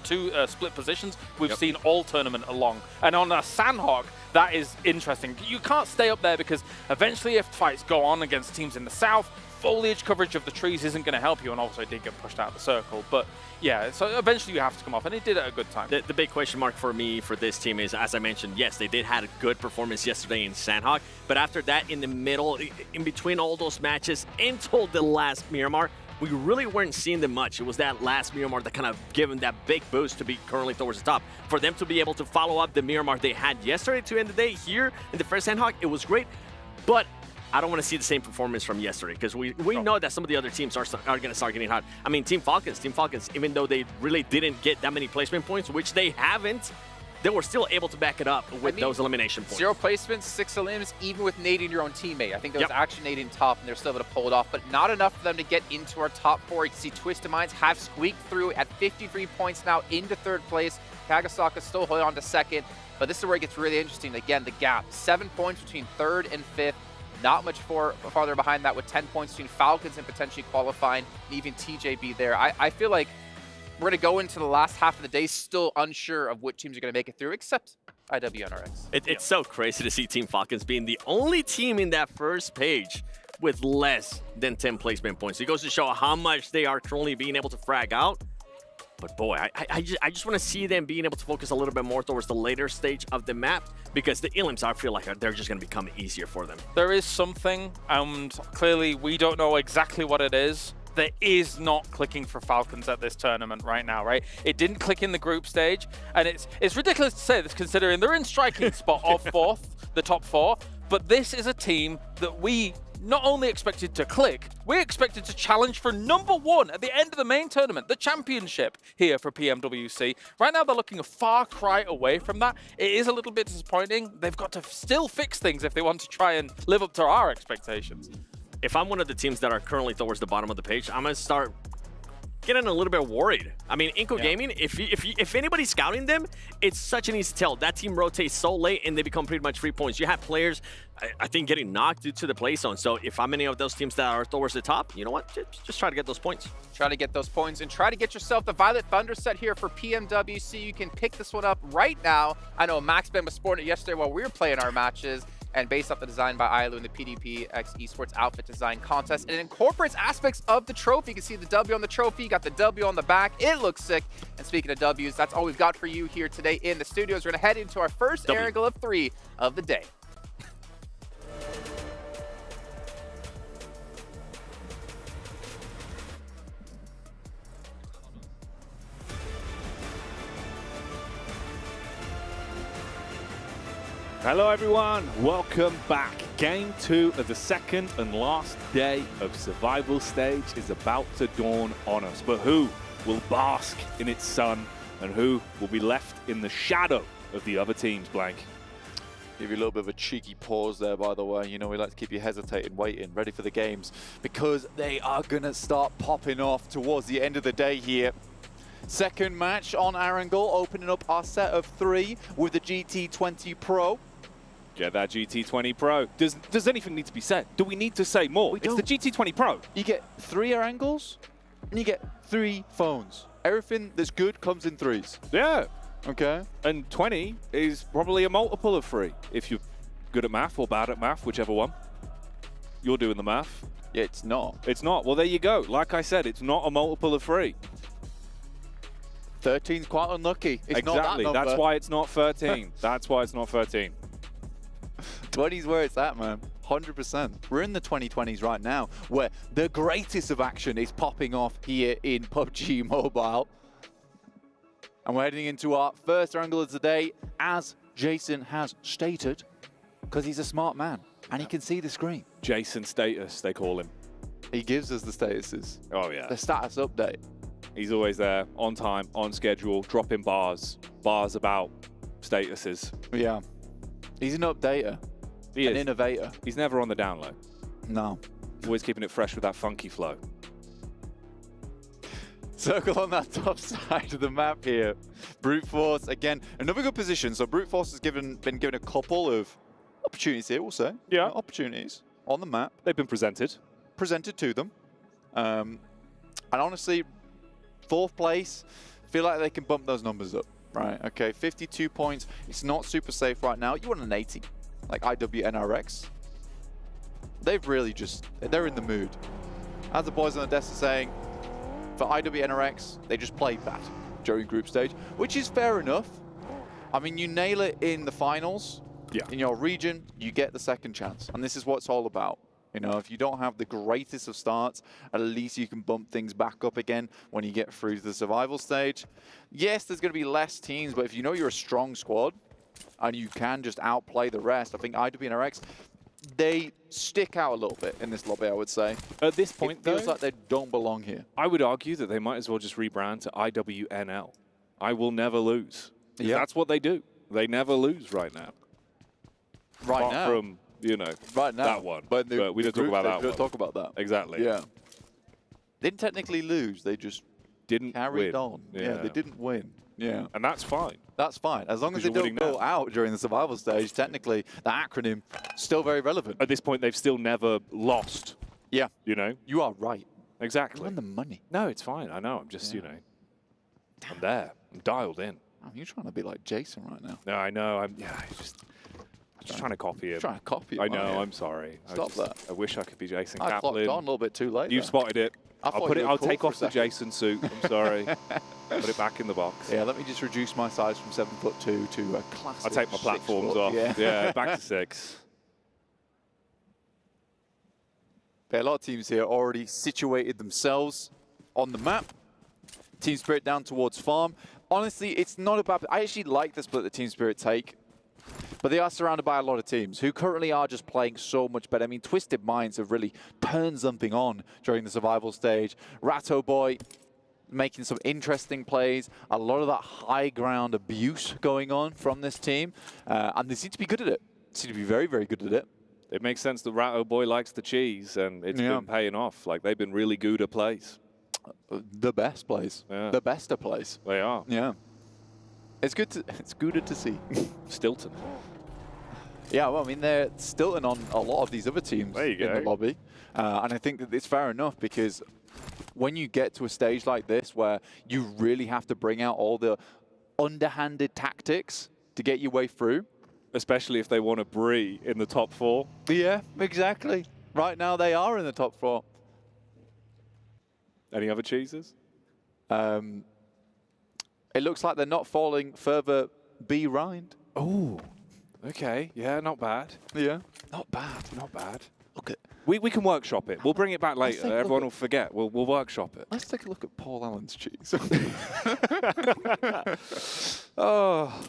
split positions we've seen all tournament along. And on a Sandhawk, that is interesting. You can't stay up there because eventually if fights go on against teams in the south, foliage coverage of the trees isn't going to help you, and also it did get pushed out of the circle. But yeah, so eventually you have to come off, and it did at a good time. The big question mark for me for this team is, as I mentioned, yes, they did have a good performance yesterday in Sandhawk, but after that, in the middle, in between all those matches until the last Miramar, we really weren't seeing them much. It was that last Miramar that kind of gave them that big boost to be currently towards the top. For them to be able to follow up the Miramar they had yesterday to end the day here in the first Sandhawk, it was great, but I don't want to see the same performance from yesterday because we know that some of the other teams are going to start getting hot. I mean, Team Falcons, even though they really didn't get that many placement points, which they haven't, they were still able to back it up with those elimination points. 0 placements, 6 elims, even with nading your own teammate. I think there was actually nading top, and they're still able to pull it off, but not enough for them to get into our top 4. You can see Twisted Minds have squeaked through at 53 points now into 3rd place. Kagasaka still holding on to 2nd, but this is where it gets really interesting. Again, the gap, 7 points between 3rd and 5th. Not much farther behind that with 10 points between Falcons and potentially qualifying, and even TJB there. I feel like we're going to go into the last half of the day still unsure of what teams are going to make it through, except IWNRX. It's so crazy to see Team Falcons being the only team in that first page with less than 10 placement points. It goes to show how much they are currently being able to frag out. But boy, I just want to see them being able to focus a little bit more towards the later stage of the map, because the elims, I feel like they're just going to become easier for them. There is something, and clearly we don't know exactly what it is, that is not clicking for Falcons at this tournament right now, right? It didn't click in the group stage, and it's ridiculous to say this considering they're in striking spot of 4th, the top 4, but this is a team that we not only expected to click, we expected to challenge for #1 at the end of the main tournament, the championship here for PMWC. Right now, they're looking a far cry away from that. It is a little bit disappointing. They've got to still fix things if they want to try and live up to our expectations. If I'm one of the teams that are currently towards the bottom of the page, I'm going to start getting a little bit worried. I mean, Inco Gaming, if anybody's scouting them, it's such an easy tell. That team rotates so late and they become pretty much free points. You have players, I think, getting knocked due to the play zone. So if I'm any of those teams that are towards the top, you know what? Just try to get those points. Try to get those points and try to get yourself the Violet Thunder set here for PMWC. You can pick this one up right now. I know Maxman was sporting it yesterday while we were playing our matches. And based off the design by Ailu in the PDPX Esports Outfit Design Contest. And it incorporates aspects of the trophy. You can see the W on the trophy, you got the W on the back. It looks sick. And speaking of Ws, that's all we've got for you here today in the studios. We're going to head into our first air angle of 3 of the day. Hello everyone, welcome back. Game 2 of the second and last day of Survival Stage is about to dawn on us. But who will bask in its sun and who will be left in the shadow of the other teams, Blank? Give you a little bit of a cheeky pause there, by the way. You know, we like to keep you hesitating, waiting, ready for the games, because they are going to start popping off towards the end of the day here. Second match on Arangle, opening up our set of 3 with the GT20 Pro. Get that GT20 Pro. Does anything need to be said? Do we need to say more? It's the GT20 Pro. You get 3 air angles, and you get 3 phones. Everything that's good comes in 3s. Yeah. Okay. And 20 is probably a multiple of 3. If you're good at math or bad at math, whichever one. You're doing the math. Yeah, it's not. It's not. Well, there you go. Like I said, it's not a multiple of 3. 13's quite unlucky. It's exactly. Not that number. That's why it's not 13. That's why it's not 13. 20's where it's at, man. 100%. We're in the 2020s right now, where the greatest of action is popping off here in PUBG Mobile. And we're heading into our first angle of the day, as Jason has stated, because he's a smart man and he can see the screen. Jason Status, they call him. He gives us the statuses. Oh, yeah. The status update. He's always there, on time, on schedule, dropping bars about statuses. Yeah. He's an updater. He an is. innovator. He's never on the down low. No. Always keeping it fresh with that funky flow. Circle on that top side of the map here. Brute Force, again, another good position. So Brute Force has been given a couple of opportunities here, we'll say. Yeah. Opportunities on the map. They've been presented. Presented to them. And honestly, 4th place, feel like they can bump those numbers up. Right, okay, 52 points. It's not super safe right now. You want an 80, like IWNRX. They've really they're in the mood. As the boys on the desk are saying, for IWNRX, they just played that during group stage, which is fair enough. I mean, you nail it in the finals, in your region, you get the second chance. And this is what it's all about. You know, if you don't have the greatest of starts, at least you can bump things back up again when you get through to the survival stage. Yes, there's going to be less teams, but if you know you're a strong squad and you can just outplay the rest, I think IWNRX, they stick out a little bit in this lobby, I would say. At this point, it feels though, like they don't belong here. I would argue that they might as well just rebrand to IWNL. I will never lose. Yeah. That's what they do. They never lose right now. Apart from, you know, that one. But we don't talk about that one. We don't talk about that. Exactly. Yeah. They didn't technically lose. They just didn't carried win. on. Yeah, they didn't win. Yeah. And that's fine. That's fine. As long as they don't go out during the survival stage, technically, the acronym still very relevant. At this point, they've still never lost. Yeah. You know? You are right. Exactly. You won the money. No, it's fine. I know. I'm just, you know, I'm there. I'm dialed in. Oh, you're trying to be like Jason right now. No, I know. I'm just trying to copy him. Trying to copy him. I know. I'm sorry. Stop that. I wish I could be Jason I Kaplan. clocked on a little bit too late. You've spotted it. I'll cool take for off a the second. Jason suit. I'm sorry. Put it back in the box. Yeah, let me just reduce my size from 7'2" to a classic. I'll take my 6 platforms foot. off. Yeah, Yeah, back to 6. A lot of teams here already situated themselves on the map. Team Spirit down towards farm. Honestly, it's not about. I actually like the split that Team Spirit take, but they are surrounded by a lot of teams who currently are just playing so much better. I mean, Twisted Minds have really turned something on during the survival stage. Ratto Boy making some interesting plays. A lot of that high ground abuse going on from this team, and they seem to be good at it. Seem to be very, very good at it. It makes sense that Ratto Boy likes the cheese, and it's been paying off. Like, they've been really good at plays. The best plays. Yeah. The best of plays. They are. Yeah. It's good to see. Stilton. Yeah, well, I mean, they're Stilton on a lot of these other teams There you in the go. lobby. And I think that it's fair enough because when you get to a stage like this where you really have to bring out all the underhanded tactics to get your way through. Especially if they want to Bree in the top 4. Yeah, exactly. Right now they are in the top 4. Any other cheeses? It looks like they're not falling further B-rind. Oh, okay. Yeah, not bad. Yeah, not bad. Not bad. Look at. We can workshop it. We'll bring it back Let's later. take a look Everyone at- will forget. We'll workshop it. Let's take a look at Paul Allen's cheese. Oh.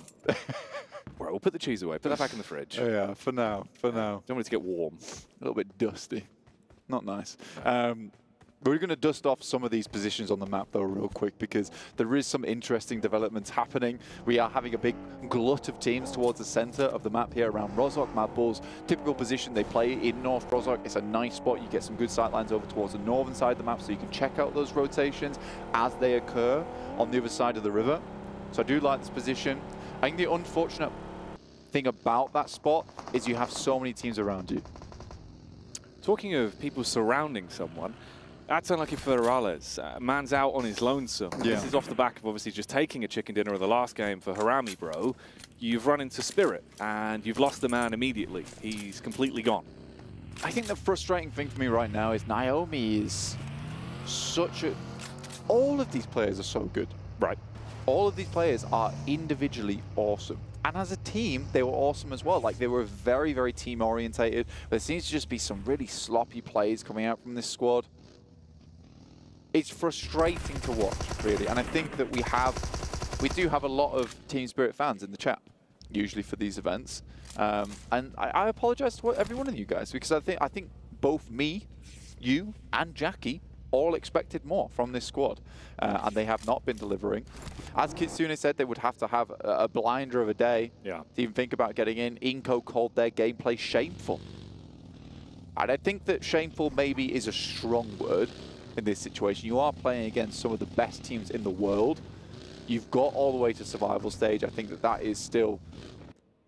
Right, we'll put the cheese away. Put that back in the fridge. Yeah, for now. Don't want it to get warm. A little bit dusty. Not nice. We're going to dust off some of these positions on the map, though, real quick, because there is some interesting developments happening. We are having a big glut of teams towards the center of the map here around Rozhok. Mad Bulls, typical position they play in North Rozhok. It's a nice spot. You get some good sight lines over towards the northern side of the map, so you can check out those rotations as they occur on the other side of the river. So I do like this position. I think the unfortunate thing about that spot is you have so many teams around you. Talking of people surrounding someone, that's unlucky for Morales. Man's out on his lonesome. Yeah. This is off the back of obviously just taking a chicken dinner in the last game for Harami, bro. You've run into Spirit, and you've lost the man immediately. He's completely gone. I think the frustrating thing for me right now is Naomi is such a... All of these players are so good. Right. All of these players are individually awesome. And as a team, they were awesome as well. Like, they were very, very team-orientated. There seems to just be some really sloppy plays coming out from this squad. It's frustrating to watch, really. And I think that we do have a lot of Team Spirit fans in the chat, usually for these events. And I apologize to every one of you guys, because I think both me, you, and Jackie all expected more from this squad, and they have not been delivering. As Kitsune said, they would have to have a blinder of a day to even think about getting in. Inco called their gameplay shameful. And I think that shameful maybe is a strong word in this situation. You are playing against some of the best teams in the world. You've got all the way to survival stage. I think that that is still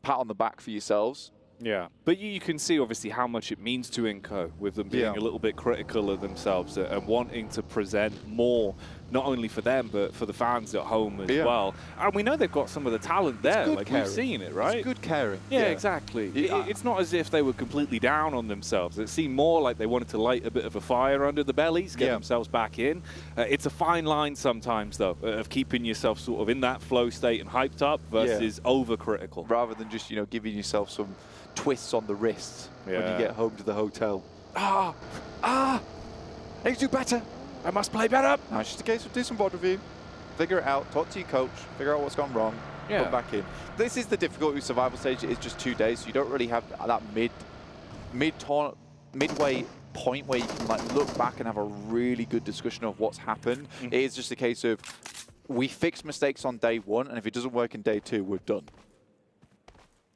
pat on the back for yourselves. Yeah, but you can see obviously how much it means to Inco with them being a little bit critical of themselves and wanting to present more, not only for them, but for the fans at home as well. And we know they've got some of the talent there, like we've seen it, right? It's good caring. Yeah, exactly. It's not as if they were completely down on themselves. It seemed more like they wanted to light a bit of a fire under the bellies, get themselves back in. It's a fine line sometimes, though, of keeping yourself sort of in that flow state and hyped up versus overcritical. Rather than just, you know, giving yourself some twists on the wrists when you get home to the hotel. I need to do better. I must play better. No, it's just a case of do some VOD review, figure it out, talk to your coach, figure out what's gone wrong, come back in. This is the difficulty with survival stage. It's just 2 days, so you don't really have that midway point where you can like look back and have a really good discussion of what's happened. It is just a case of we fix mistakes on day 1, and if it doesn't work in day 2, we're done.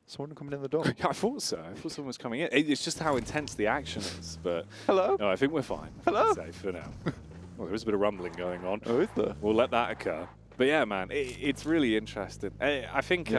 Someone coming in the door. I thought so. I thought someone was coming in. It's just how intense the action is. But hello? No, I think we're fine. Hello? Safe for now. Well, there is a bit of rumbling going on. Oh, is there? We'll let that occur. But yeah, man, it's really interesting. I think,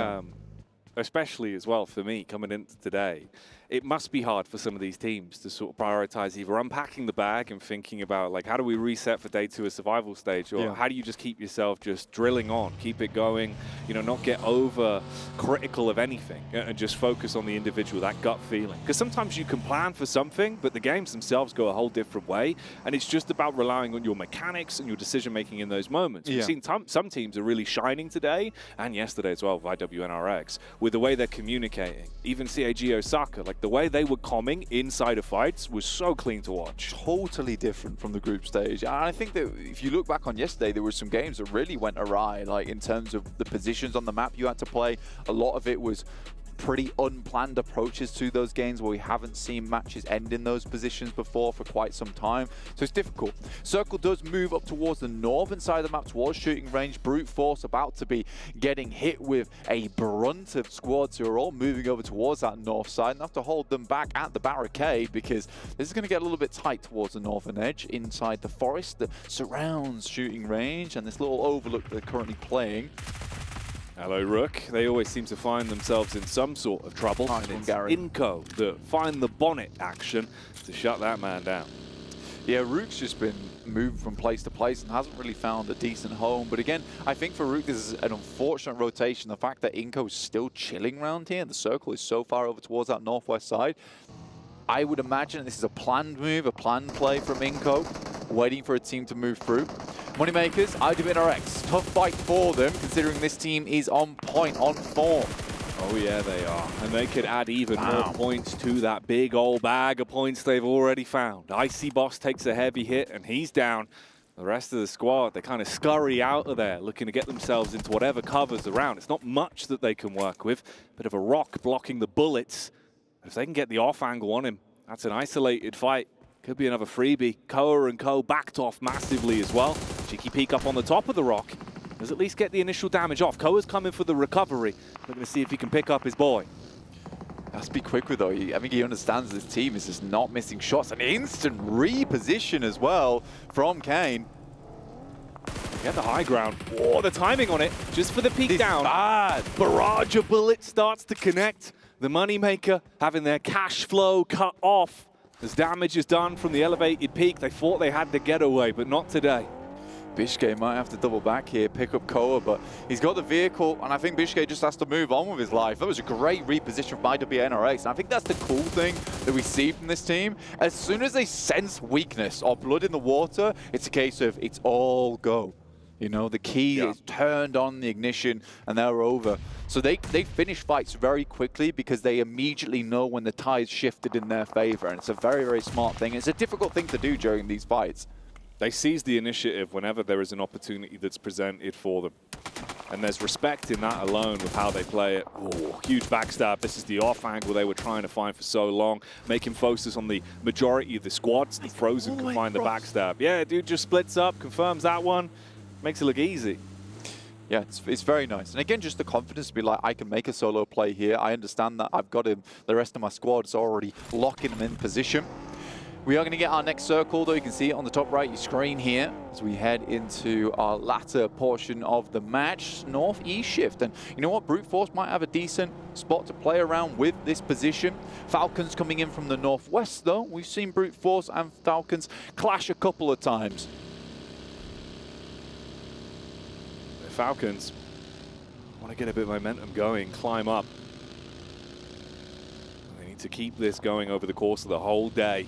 especially as well for me coming into today, it must be hard for some of these teams to sort of prioritize either unpacking the bag and thinking about like how do we reset for day 2 of survival stage, or how do you just keep yourself just drilling on, keep it going, you know, not get over critical of anything and just focus on the individual, that gut feeling. Because sometimes you can plan for something, but the games themselves go a whole different way, and it's just about relying on your mechanics and your decision making in those moments. We've seen some teams are really shining today and yesterday as well with IWNRX with the way they're communicating. Even CAG Osaka, like the way they were coming inside of fights was so clean to watch. Totally different from the group stage. And I think that if you look back on yesterday, there were some games that really went awry, like in terms of the positions on the map you had to play. A lot of it was pretty unplanned approaches to those games where we haven't seen matches end in those positions before for quite some time. So it's difficult. Circle does move up towards the northern side of the map towards shooting range. Brute Force about to be getting hit with a brunt of squads who are all moving over towards that north side and have to hold them back at the barricade because this is going to get a little bit tight towards the northern edge inside the forest that surrounds shooting range and this little overlook they're currently playing. Hello, Rook. They always seem to find themselves in some sort of trouble. And it's Inco that find the bonnet action to shut that man down. Yeah, Rook's just been moved from place to place and hasn't really found a decent home. But again, I think for Rook, this is an unfortunate rotation. The fact that Inco is still chilling around here, the circle is so far over towards that northwest side. I would imagine this is a planned move, a planned play from Inco, waiting for a team to move through. Moneymakers, IWNRX, tough fight for them, considering this team is on point, on form. Oh yeah, they are. And they could add even more points to that big old bag of points they've already found. Icy Boss takes a heavy hit and he's down. The rest of the squad, they kind of scurry out of there, looking to get themselves into whatever covers around. It's not much that they can work with. Bit of a rock blocking the bullets. If they can get the off angle on him, that's an isolated fight. Could be another freebie. Koa and Co backed off massively as well. Cheeky peek up on the top of the rock. Does at least get the initial damage off. Koa's coming for the recovery. Looking to see if he can pick up his boy. Has to be quicker though. I think he understands this team is just not missing shots. An instant reposition as well from Kane. Get the high ground. Oh, the timing on it. Just for the peek down. Bad. Barrage of bullets starts to connect. The Moneymaker having their cash flow cut off. As damage is done from the elevated peak, they thought they had the getaway, but not today. Bishke might have to double back here, pick up Koa, but he's got the vehicle, and I think Bishke just has to move on with his life. That was a great reposition from IWNRX, and I think that's the cool thing that we see from this team. As soon as they sense weakness or blood in the water, it's a case of it's all go. You know, the key is turned on the ignition and they're over. So they finish fights very quickly because they immediately know when the tide's shifted in their favor. And it's a very, very smart thing. It's a difficult thing to do during these fights. They seize the initiative whenever there is an opportunity that's presented for them. And there's respect in that alone with how they play it. Oh, huge backstab. This is the off angle they were trying to find for so long. Making focus on the majority of the squads. And Frozen can find the backstab. Yeah, dude just splits up, confirms that one. Makes it look easy. Yeah, it's very nice. And again, just the confidence to be like, I can make a solo play here. I understand that I've got him. The rest of my squad's already locking him in position. We are going to get our next circle, though. You can see it on the top right of your screen here as we head into our latter portion of the match, northeast shift. And you know what? Brute Force might have a decent spot to play around with this position. Falcons coming in from the northwest, though. We've seen Brute Force and Falcons clash a couple of times. The Falcons want to get a bit of momentum going, climb up. They need to keep this going over the course of the whole day.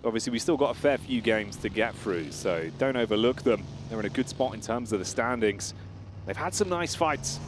Obviously, we still got a fair few games to get through, so don't overlook them. They're in a good spot in terms of the standings. They've had some nice fights.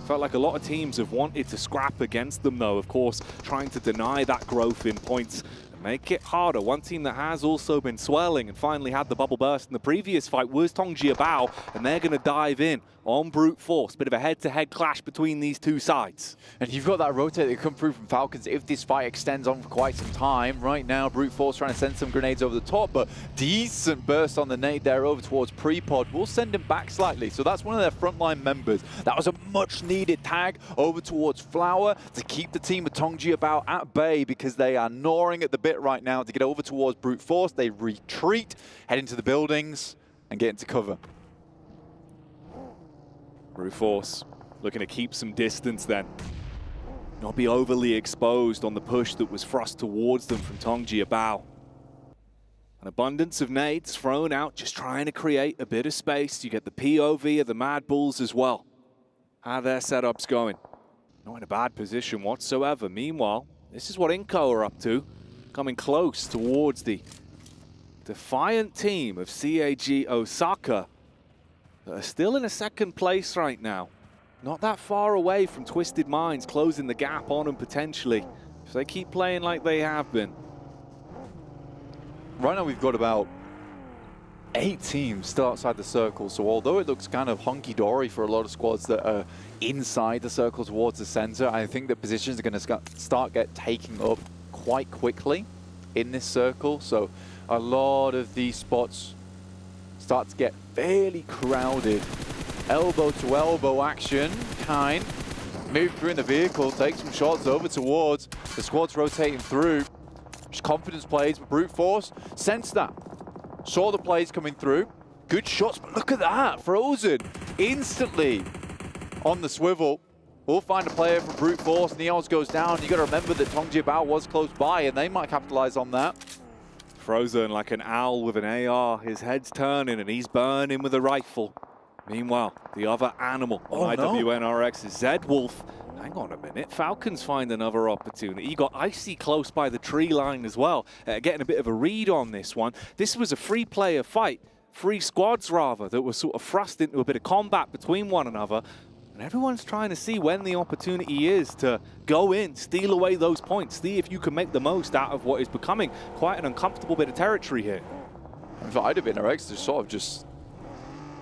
Felt like a lot of teams have wanted to scrap against them, though, of course, trying to deny that growth in points and make it harder. One team that has also been swelling and finally had the bubble burst in the previous fight was Tongjia, and they're going to dive in on Brute Force. Bit of a head-to-head clash between these two sides. And you've got that rotate that come through from Falcons if this fight extends on for quite some time. Right now, Brute Force trying to send some grenades over the top, but decent burst on the nade there over towards Prepod. We'll send him back slightly. So that's one of their frontline members. That was a much-needed tag over towards Flower to keep the team of Tongjia at bay because they are gnawing at the bit right now to get over towards Brute Force. They retreat, head into the buildings, and get into cover. Brute Force looking to keep some distance then. Not be overly exposed on the push that was thrust towards them from Tongjia. An abundance of nades thrown out, just trying to create a bit of space. You get the POV of the Mad Bulls as well. How their setup's going. Not in a bad position whatsoever. Meanwhile, this is what Inco are up to. Coming close towards the defiant team of CAG Osaka. That are still in a second place right now. Not that far away from Twisted Minds closing the gap on them potentially. If they keep playing like they have been. Right now we've got about 8 teams still outside the circle, so although it looks kind of honky-dory for a lot of squads that are inside the circle towards the center, I think the positions are going to start taking up quite quickly in this circle. So a lot of these spots start to get fairly crowded. Elbow to elbow action, Kine move through in the vehicle, take some shots over towards the squads rotating through. Just confidence plays, but Brute Force sensed that. Saw the plays coming through. Good shots, but look at that. Frozen instantly on the swivel. We'll find a player from Brute Force. Neos goes down. You got to remember that Tongjia was close by, and they might capitalize on that. Frozen like an owl with an AR. His head's turning, and he's burning with a rifle. Meanwhile, the other animal on IWNRX is Zed Wolf. Hang on a minute. Falcons find another opportunity. He got icy close by the tree line as well. Getting a bit of a read on this one. This was a three-player fight. 3 squads, rather, that were sort of thrust into a bit of combat between one another. And everyone's trying to see when the opportunity is to go in, steal away those points, see if you can make the most out of what is becoming quite an uncomfortable bit of territory here. And for IWNRX, they're sort of just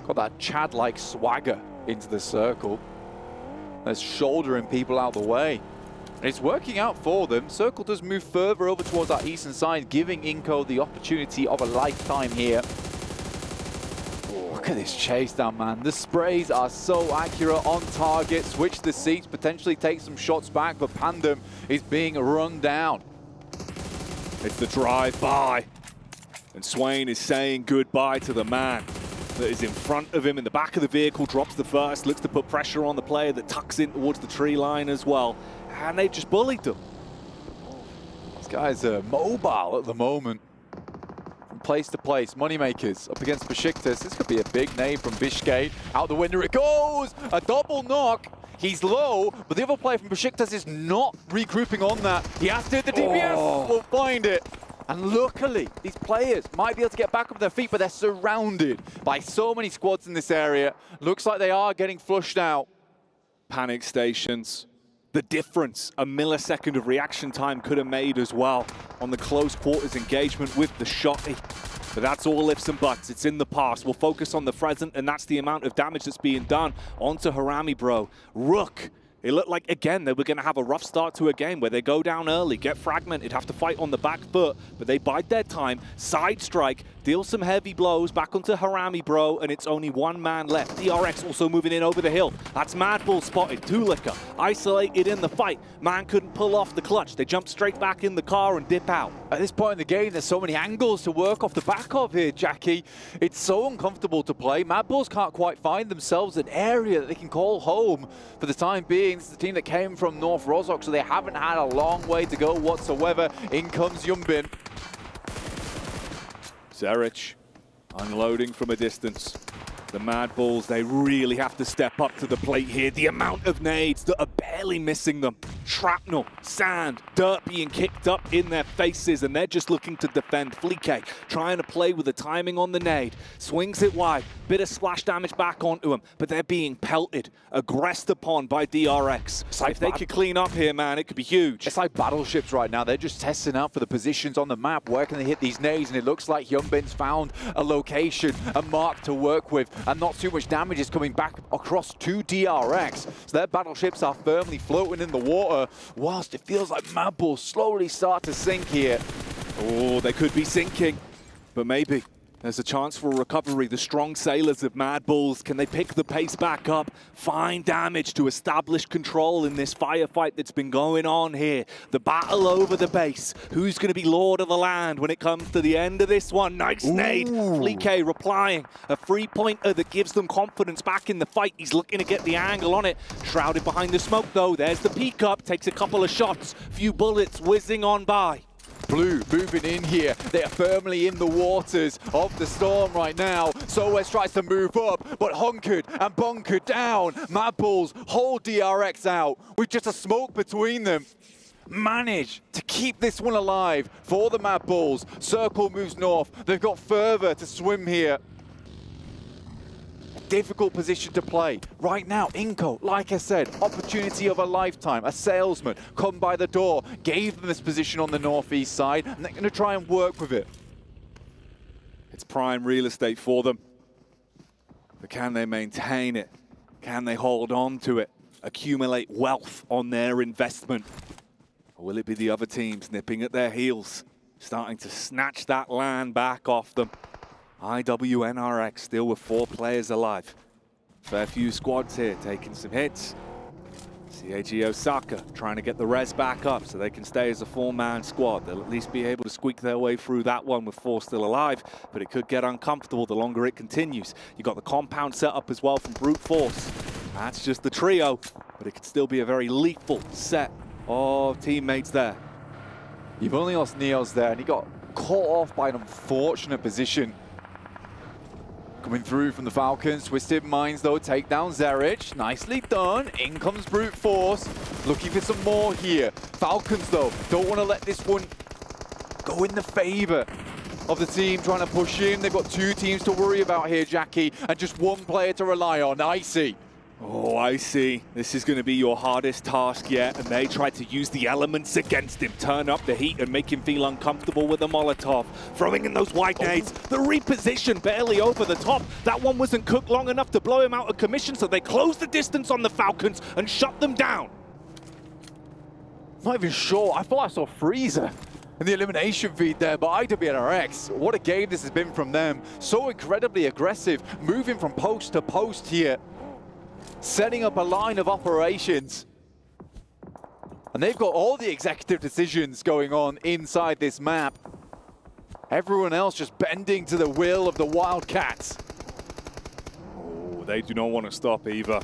got that Chad-like swagger into the circle. They're shouldering people out the way. And it's working out for them. Circle does move further over towards our eastern side, giving Inco the opportunity of a lifetime here. Oh, look at this chase down, man. The sprays are so accurate on target. Switch the seats, potentially take some shots back, but Pandem is being run down. It's the drive-by. And Swain is saying goodbye to the man that is in front of him in the back of the vehicle, drops the first, looks to put pressure on the player that tucks in towards the tree line as well. And they've just bullied them. These guys are mobile at the moment. From place to place, Moneymakers up against Besiktas. This could be a big name from Bishkay. Out the window it goes! A double knock. He's low, but the other player from Besiktas is not regrouping on that. He has to hit the DPS. We'll find it. And luckily, these players might be able to get back up their feet, but they're surrounded by so many squads in this area. Looks like they are getting flushed out. Panic stations. The difference, a millisecond of reaction time could have made as well on the close quarters engagement with the shotty. But that's all ifs and buts. It's in the past. We'll focus on the present, and that's the amount of damage that's being done onto Harami, bro. Rook. It looked like, again, they were going to have a rough start to a game where they go down early, get fragmented, have to fight on the back foot, but they bide their time, side strike, deal some heavy blows back onto Harami, bro, and it's only one man left. DRX also moving in over the hill. That's Madbull spotted. Tulika isolated in the fight. Man couldn't pull off the clutch. They jump straight back in the car and dip out. At this point in the game, there's so many angles to work off the back of here, Jackie. It's so uncomfortable to play. Madbulls can't quite find themselves an area that they can call home for the time being. This is the team that came from North Rozhok, so they haven't had a long way to go whatsoever. In comes Yumbin. Zerich unloading from a distance. The Madballs, they really have to step up to the plate here. The amount of nades that are barely missing them. Shrapnel, sand, dirt being kicked up in their faces, and they're just looking to defend. Fleek trying to play with the timing on the nade. Swings it wide. Bit of splash damage back onto him, but they're being pelted, aggressed upon by DRX. Like if they could clean up here, man, it could be huge. It's like battleships right now. They're just testing out for the positions on the map. Where can they hit these nades? And it looks like Yumbin's found a location, a mark to work with, and not too much damage is coming back across to DRX. So their battleships are firmly floating in the water, whilst it feels like Madballs slowly start to sink here. Oh, they could be sinking, but maybe there's a chance for a recovery. The strong sailors of Madballs, can they pick the pace back up? Find damage to establish control in this firefight that's been going on here. The battle over the base. Who's going to be Lord of the Land when it comes to the end of this one? Nice nade. Fleek replying. A three-pointer that gives them confidence back in the fight. He's looking to get the angle on it. Shrouded behind the smoke, though. There's the peek up. Takes a couple of shots. Few bullets whizzing on by. Blue moving in here. They are firmly in the waters of the storm right now. SOES tries to move up, but hunkered and bunkered down. Madballs hold DRX out with just a smoke between them. Manage to keep this one alive for the Madballs. Circle moves north. They've got further to swim here. Difficult position to play. Right now, Inco, like I said, opportunity of a lifetime. A salesman come by the door, gave them this position on the northeast side, and they're going to try and work with it. It's prime real estate for them. But can they maintain it? Can they hold on to it? Accumulate wealth on their investment? Or will it be the other teams nipping at their heels, starting to snatch that land back off them? IWNRX still with 4 players alive. Fair few squads here taking some hits. CAG Osaka trying to get the res back up so they can stay as a 4-man squad. They'll at least be able to squeak their way through that one with 4 still alive, but it could get uncomfortable the longer it continues. You got the compound set up as well from Brute Force. That's just the trio, but it could still be a very lethal set of teammates there. You've only lost Neos there, and he got caught off by an unfortunate position. Coming through from the Falcons, Twisted Minds though take down Zerich. Nicely done. In comes Brute Force. Looking for some more here. Falcons though don't want to let this one go in the favor of the team trying to push in. They've got 2 teams to worry about here, Jackie, and just 1 player to rely on. Icy. Oh, I see. This is going to be your hardest task yet, and they tried to use the elements against him, turn up the heat and make him feel uncomfortable with the Molotov. Throwing in those wide nades, the reposition barely over the top. That one wasn't cooked long enough to blow him out of commission, so they closed the distance on the Falcons and shut them down. Not even sure. I thought I saw Freezer in the elimination feed there, but IWNRX, what a game this has been from them. So incredibly aggressive, moving from post to post here. Setting up a line of operations. And they've got all the executive decisions going on inside this map. Everyone else just bending to the will of the Wildcats. Oh, they do not want to stop either.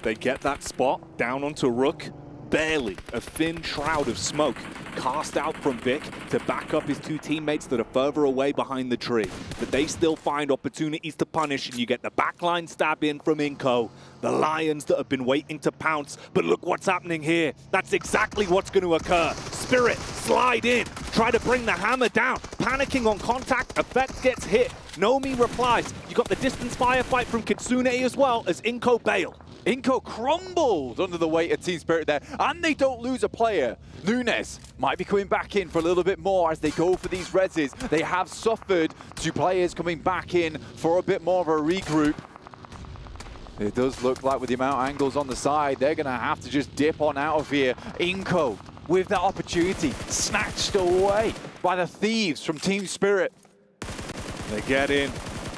They get that spot down onto Rook. Barely a thin shroud of smoke cast out from Vic to back up his 2 teammates that are further away behind the tree. But they still find opportunities to punish, and you get the backline stab in from Inco. The Lions that have been waiting to pounce, but look what's happening here. That's exactly what's going to occur. Spirit, slide in, try to bring the hammer down. Panicking on contact, Effect gets hit. Nomi replies. You got the distance firefight from Kitsune as well as Inco bail. Inco crumbled under the weight of Team Spirit there, and they don't lose a player. Nunes might be coming back in for a little bit more as they go for these reses. They have suffered 2 players coming back in for a bit more of a regroup. It does look like with the amount of angles on the side, they're going to have to just dip on out of here. Inco with that opportunity, snatched away by the thieves from Team Spirit. They get in,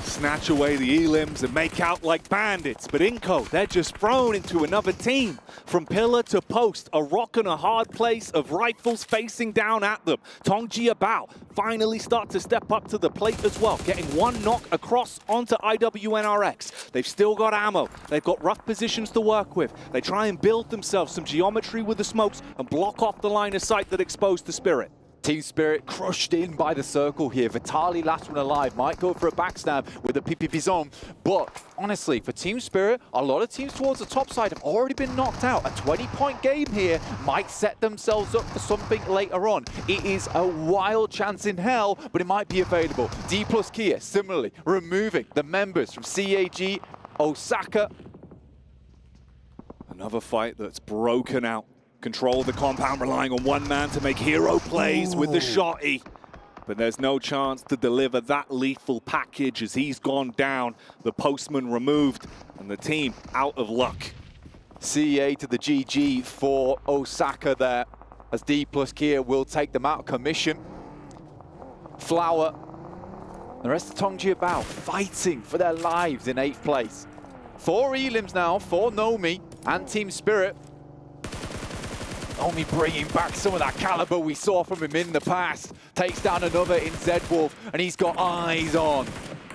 snatch away the elims and make out like bandits, but Inco, they're just thrown into another team. From pillar to post, a rock and a hard place of rifles facing down at them. Tongji Bao finally start to step up to the plate as well, getting 1 knock across onto IWNRX. They've still got ammo, they've got rough positions to work with. They try and build themselves some geometry with the smokes and block off the line of sight that exposed the Spirit. Team Spirit crushed in by the circle here. Vitali, last one alive, might go for a backstab with the PPP zone. But honestly, for Team Spirit, a lot of teams towards the top side have already been knocked out. A 20-point game here might set themselves up for something later on. It is a wild chance in hell, but it might be available. D plus Kia, similarly, removing the members from CAG, Osaka. Another fight that's broken out. Control the compound, relying on 1 man to make hero plays with the shotty. But there's no chance to deliver that lethal package as he's gone down. The postman removed and the team out of luck. CA to the GG for Osaka there, as D plus Kia will take them out of commission. Flower, the rest of Tongji Bao fighting for their lives in 8th place. 4 elims now for Nomi and Team Spirit. Only bringing back some of that caliber we saw from him in the past. Takes down another in Zedwolf, and he's got eyes on.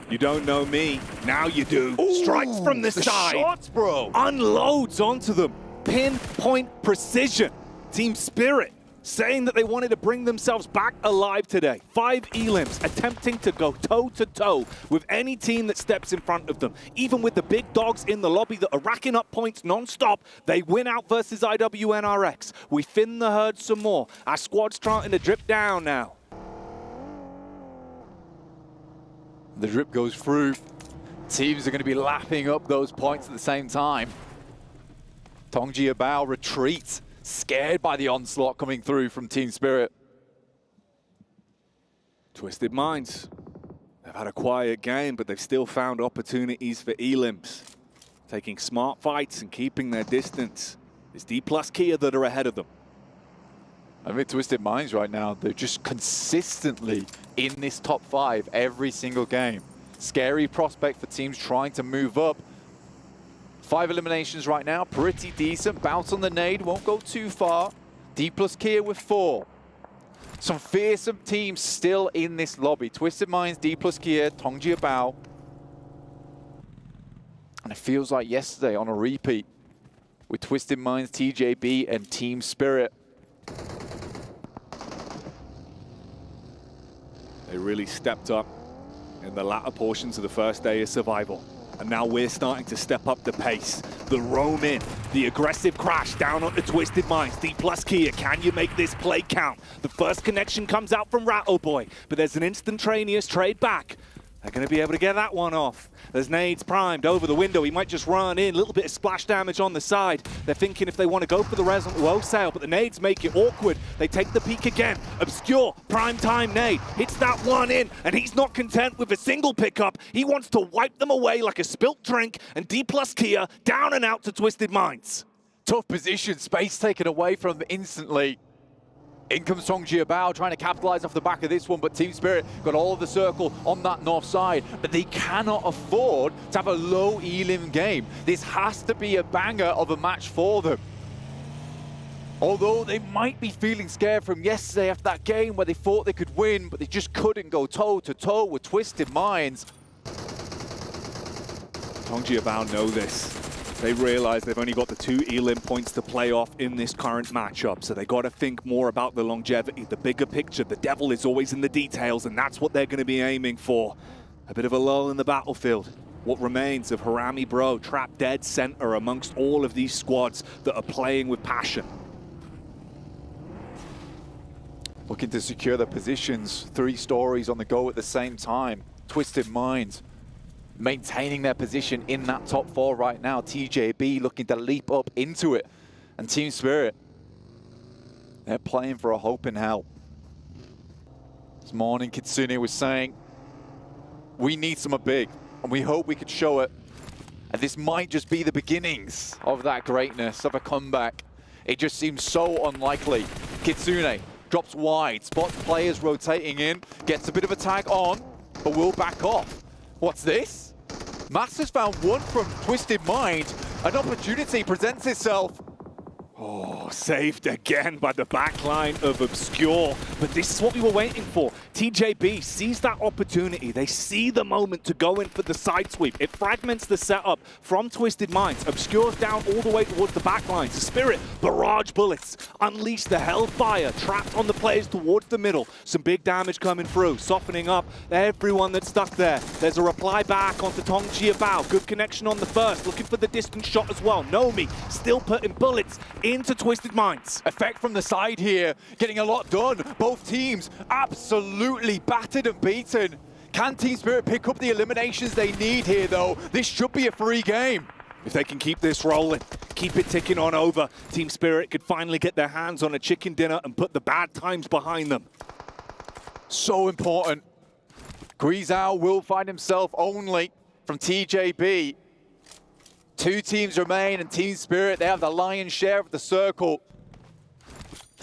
You don't know me, now you do. Ooh, strikes from the side. Shots, bro. Unloads onto them. Pinpoint precision. Team Spirit saying that they wanted to bring themselves back alive today. 5 elims attempting to go toe-to-toe with any team that steps in front of them. Even with the big dogs in the lobby that are racking up points non-stop, they win out versus IWNRX. We thin the herd some more. Our squad's starting to drip down now. The drip goes through. Teams are going to be lapping up those points at the same time. Tongji Bao retreats, scared by the onslaught coming through from Team Spirit. Twisted Minds. They've had a quiet game, but they've still found opportunities for elims. Taking smart fights and keeping their distance. It's D plus Kia that are ahead of them. I mean, Twisted Minds right now, they're just consistently in this top 5 every single game. Scary prospect for teams trying to move up. 5 eliminations right now, pretty decent. Bounce on the nade, won't go too far. D plus Kia with 4. Some fearsome teams still in this lobby. Twisted Minds, D plus Kia, Tongji Bao. And it feels like yesterday on a repeat with Twisted Minds, TJB, and Team Spirit. They really stepped up in the latter portions of the first day of survival. And now we're starting to step up the pace. The roam in, the aggressive crash down onto Twisted Minds. D plus Kia, can you make this play count? The first connection comes out from Rattleboy, but there's an instantaneous trade back. They're going to be able to get that one off. There's nades primed over the window. He might just run in, a little bit of splash damage on the side. They're thinking if they want to go for the Resident Wholesale, but the nades make it awkward. They take the peek again. Obscure, prime time nade. Hits that one in, and he's not content with a single pickup. He wants to wipe them away like a spilt drink, and D plus Kia down and out to Twisted Minds. Tough position, space taken away from them instantly. In comes Tongji Bao trying to capitalize off the back of this one, but Team Spirit got all of the circle on that north side. But they cannot afford to have a low elim game. This has to be a banger of a match for them. Although they might be feeling scared from yesterday after that game where they thought they could win, but they just couldn't go toe-to-toe with Twisted Minds. Tongji Bao know this. They realize they've only got the 2 elim points to play off in this current matchup, so they got to think more about the longevity, the bigger picture. The devil is always in the details, and that's what they're going to be aiming for. A bit of a lull in the battlefield. What remains of Harami Bro, trapped dead center amongst all of these squads that are playing with passion. Looking to secure their positions. 3 stories on the go at the same time. Twisted Minds maintaining their position in that top 4 right now. TJB looking to leap up into it. And Team Spirit, they're playing for a hope in hell. This morning, Kitsune was saying, we need some big, and we hope we could show it. And this might just be the beginnings of that greatness, of a comeback. It just seems so unlikely. Kitsune drops wide, spots players rotating in, gets a bit of a tag on, but will back off. What's this? Masters found one from Twisted Mind. An opportunity presents itself. Oh, saved again by the backline of Obscure. But this is what we were waiting for. TJB sees that opportunity. They see the moment to go in for the side sweep. It fragments the setup from Twisted Minds. Obscure's down all the way towards the backline. The Spirit, barrage bullets, unleash the hellfire, trapped on the players towards the middle. Some big damage coming through, softening up everyone that's stuck there. There's a reply back onto Tong Jiabao. Good connection on the first, looking for the distance shot as well. Nomi still putting bullets into Twisted Minds. Effect from the side here, getting a lot done. Both teams absolutely battered and beaten. Can Team Spirit pick up the eliminations they need here, though? This should be a free game. If they can keep this rolling, keep it ticking on over, Team Spirit could finally get their hands on a chicken dinner and put the bad times behind them. So important. Guizhou will find himself only from TJB. 2 teams remain, and Team Spirit, they have the lion's share of the circle.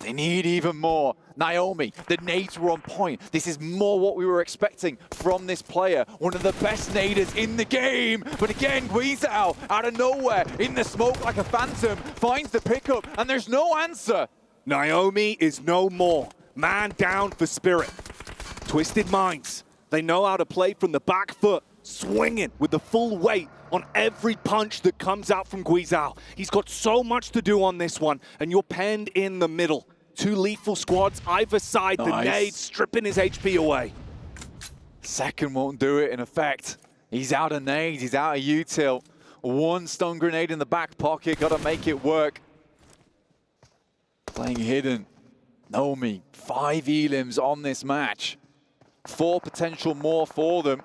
They need even more. Naomi, the nades were on point. This is more what we were expecting from this player. One of the best naders in the game. But again, Guizhou, out of nowhere, in the smoke like a phantom, finds the pickup, and there's no answer. Naomi is no more. Man down for Spirit. Twisted Minds, they know how to play from the back foot, swinging with the full weight on every punch that comes out from Guizhou. He's got so much to do on this one, and you're penned in the middle. 2 lethal squads either side, Nice. The nade stripping his HP away. Second won't do it in effect. He's out of nades, he's out of util. 1 stun grenade in the back pocket, gotta make it work. Playing hidden. Nomi, 5 elims on this match. 4 potential more for them.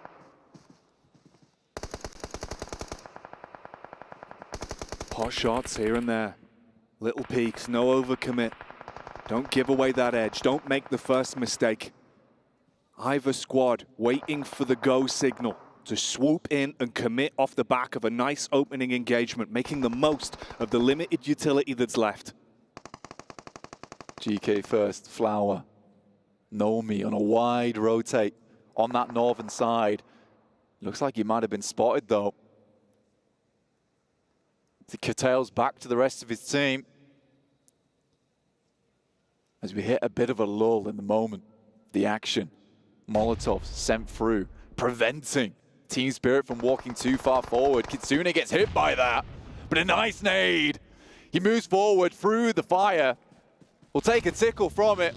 Hot shots here and there. Little peaks, no overcommit. Don't give away that edge. Don't make the first mistake. Either squad waiting for the go signal to swoop in and commit off the back of a nice opening engagement, making the most of the limited utility that's left. GK first, Flower. Nomi on a wide rotate on that northern side. Looks like he might have been spotted though. He curtails back to the rest of his team as we hit a bit of a lull in the moment. The action. Molotovs sent through, preventing Team Spirit from walking too far forward. Kitsune gets hit by that, but a nice nade. He moves forward through the fire. We'll take a tickle from it.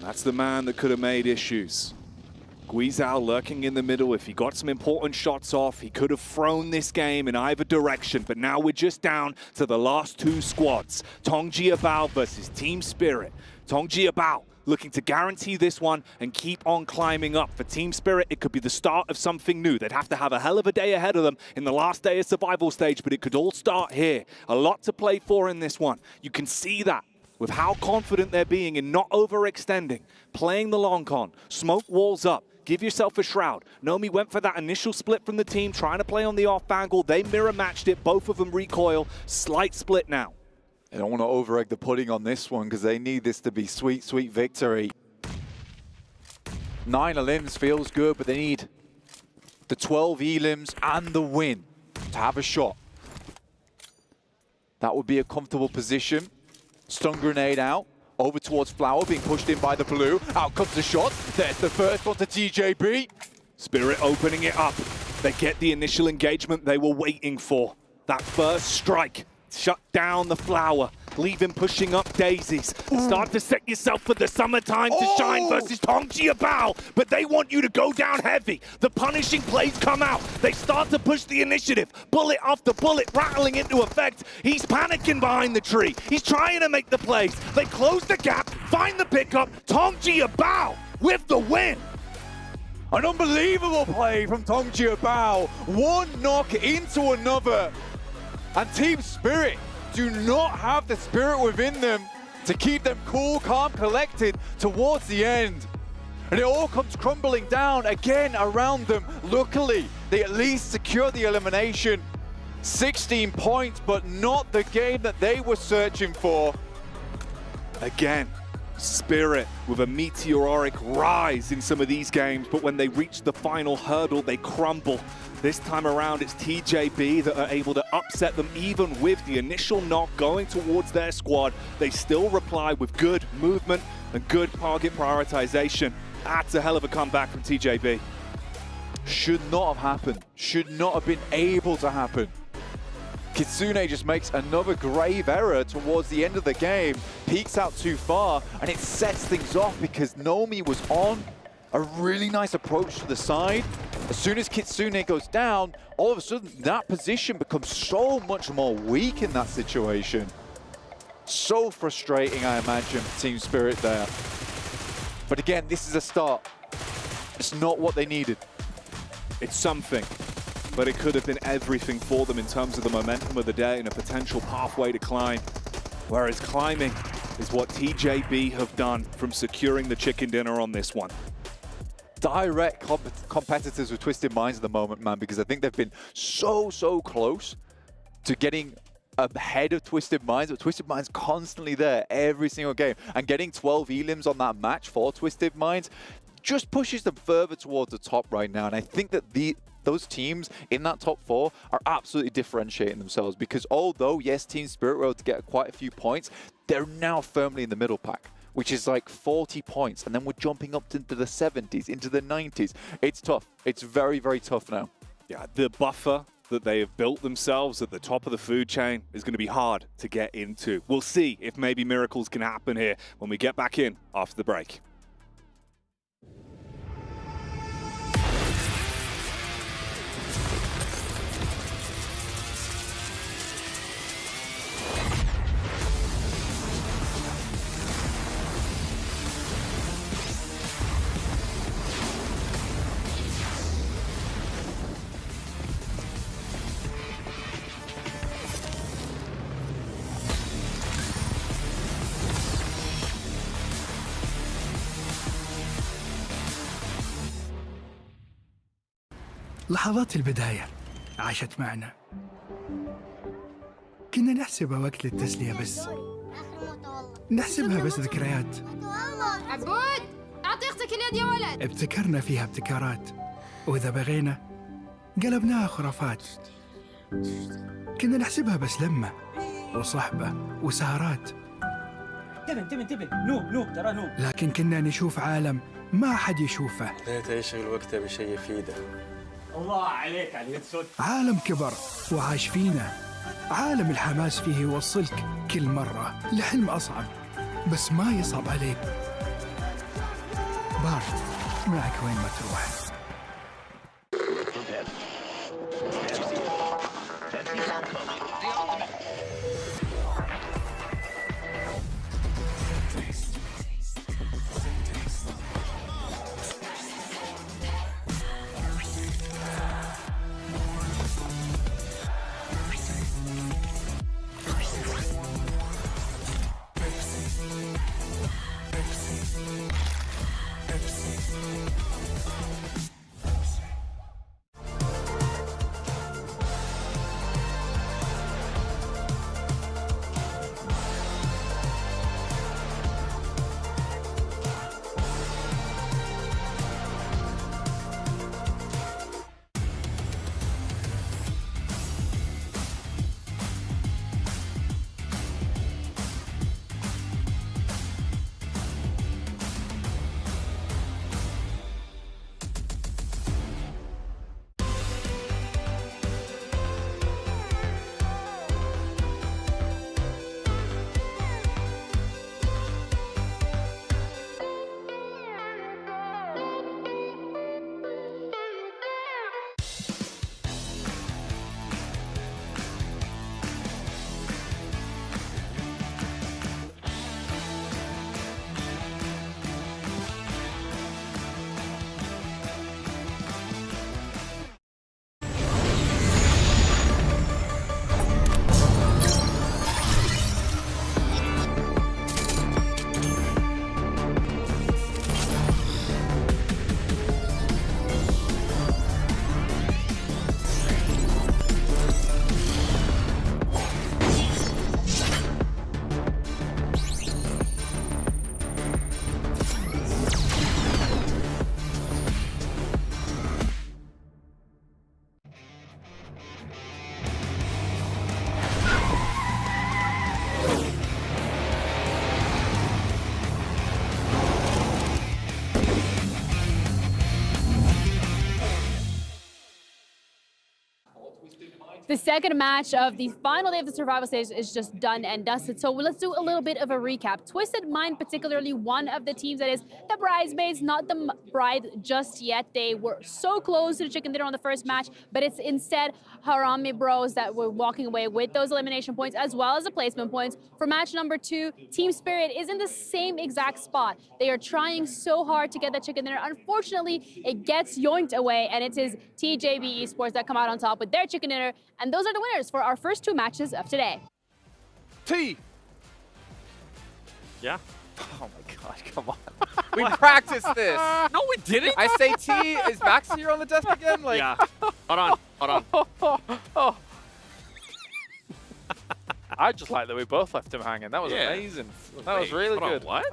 That's the man that could have made issues. Guizhou lurking in the middle. If he got some important shots off, he could have thrown this game in either direction. But now we're just down to the last 2 squads. Tong Jiabao versus Team Spirit. Tong Jiabao looking to guarantee this one and keep on climbing up. For Team Spirit, it could be the start of something new. They'd have to have a hell of a day ahead of them in the last day of survival stage, but it could all start here. A lot to play for in this one. You can see that with how confident they're being in not overextending, playing the long con, smoke walls up, give yourself a shroud. Nomi went for that initial split from the team, trying to play on the off angle. They mirror matched it, both of them recoil. Slight split now. They don't want to over-egg the pudding on this one because they need this to be sweet, sweet victory. 9 elims feels good, but they need the 12 elims and the win to have a shot. That would be a comfortable position. Stun grenade out, over towards Flower, being pushed in by the blue. Out comes the shot. There's the first one to TJB. Spirit opening it up. They get the initial engagement they were waiting for. That first strike. Shut down the Flower, leave him pushing up daisies. Start to set yourself for the summertime to shine versus Tong Jiabao, but they want you to go down heavy. The punishing plays come out. They start to push the initiative. Bullet after bullet rattling into effect. He's panicking behind the tree. He's trying to make the plays. They close the gap, find the pickup. Tong Jiabao with the win. An unbelievable play from Tong Jiabao. One knock into another. And Team Spirit do not have the spirit within them to keep them cool, calm, collected towards the end. And it all comes crumbling down again around them. Luckily, they at least secure the elimination. 16 points, but not the game that they were searching for. Again, Spirit with a meteoric rise in some of these games, but when they reach the final hurdle, they crumble. This time around, it's TJB that are able to upset them even with the initial knock going towards their squad. They still reply with good movement and good target prioritization. That's a hell of a comeback from TJB. Should not have happened. Should not have been able to happen. Kitsune just makes another grave error towards the end of the game, peeks out too far, and it sets things off because Nomi was on a really nice approach to the side. As soon as Kitsune goes down, all of a sudden that position becomes so much more weak in that situation. So frustrating, I imagine, for Team Spirit there. But again, this is a start. It's not what they needed. It's something, but it could have been everything for them in terms of the momentum of the day and a potential pathway to climb. Whereas climbing is what TJB have done from securing the chicken dinner on this one. Direct competitors with Twisted Minds at the moment, man, because I think they've been so close to getting ahead of Twisted Minds, but Twisted Minds constantly there every single game. And getting 12 elims on that match for Twisted Minds just pushes them further towards the top right now. And I think that those teams in that top 4 are absolutely differentiating themselves because although, yes, Team Spirit were able to get quite a few points, they're now firmly in the middle pack, which is like 40 points. And then we're jumping up into the 70s, into the 90s. It's tough. It's very tough now. Yeah, the buffer that they have built themselves at the top of the food chain is going to be hard to get into. We'll see if maybe miracles can happen here when we get back in after the break. لحظات البداية عاشت معنا. كنا نحسبها وقت للتسلية بس. نحسبها بس ذكريات. عبود أعطي أختك اليد يا ولد. ابتكرنا فيها ابتكارات، وإذا بغينا قلبناها خرافات. كنا نحسبها بس لمة وصحبة وسهرات. انتبه نوب ترى نوب. لكن كنا نشوف عالم ما حد يشوفه. ليته يشغل وقته بشيء يفيده. الله عليك على اليد صوت. عالم كبر وعاش فينا. عالم الحماس فيه يوصلك كل مرة لحلم أصعب، بس ما يصعب عليك. بارد معك وين ما تروح. The second match of the final day of the survival stage is just done and dusted. So let's do a little bit of a recap. Twisted Mind, particularly one of the teams that is the bridesmaids, not the bride just yet. They were so close to the chicken dinner on the first match, but it's instead Harami Bros that were walking away with those elimination points as well as the placement points. For match number 2, Team Spirit is in the same exact spot. They are trying so hard to get that chicken dinner. Unfortunately, it gets yoinked away, and it is TJB Esports that come out on top with their chicken dinner. And those are the winners for our first 2 matches of today. T. Yeah. Oh my God, come on. We practiced this. No, we didn't. I say T. Is Max here on the desk again? Like, yeah. Hold on. I just like that we both left him hanging. That was amazing. That was really good. What?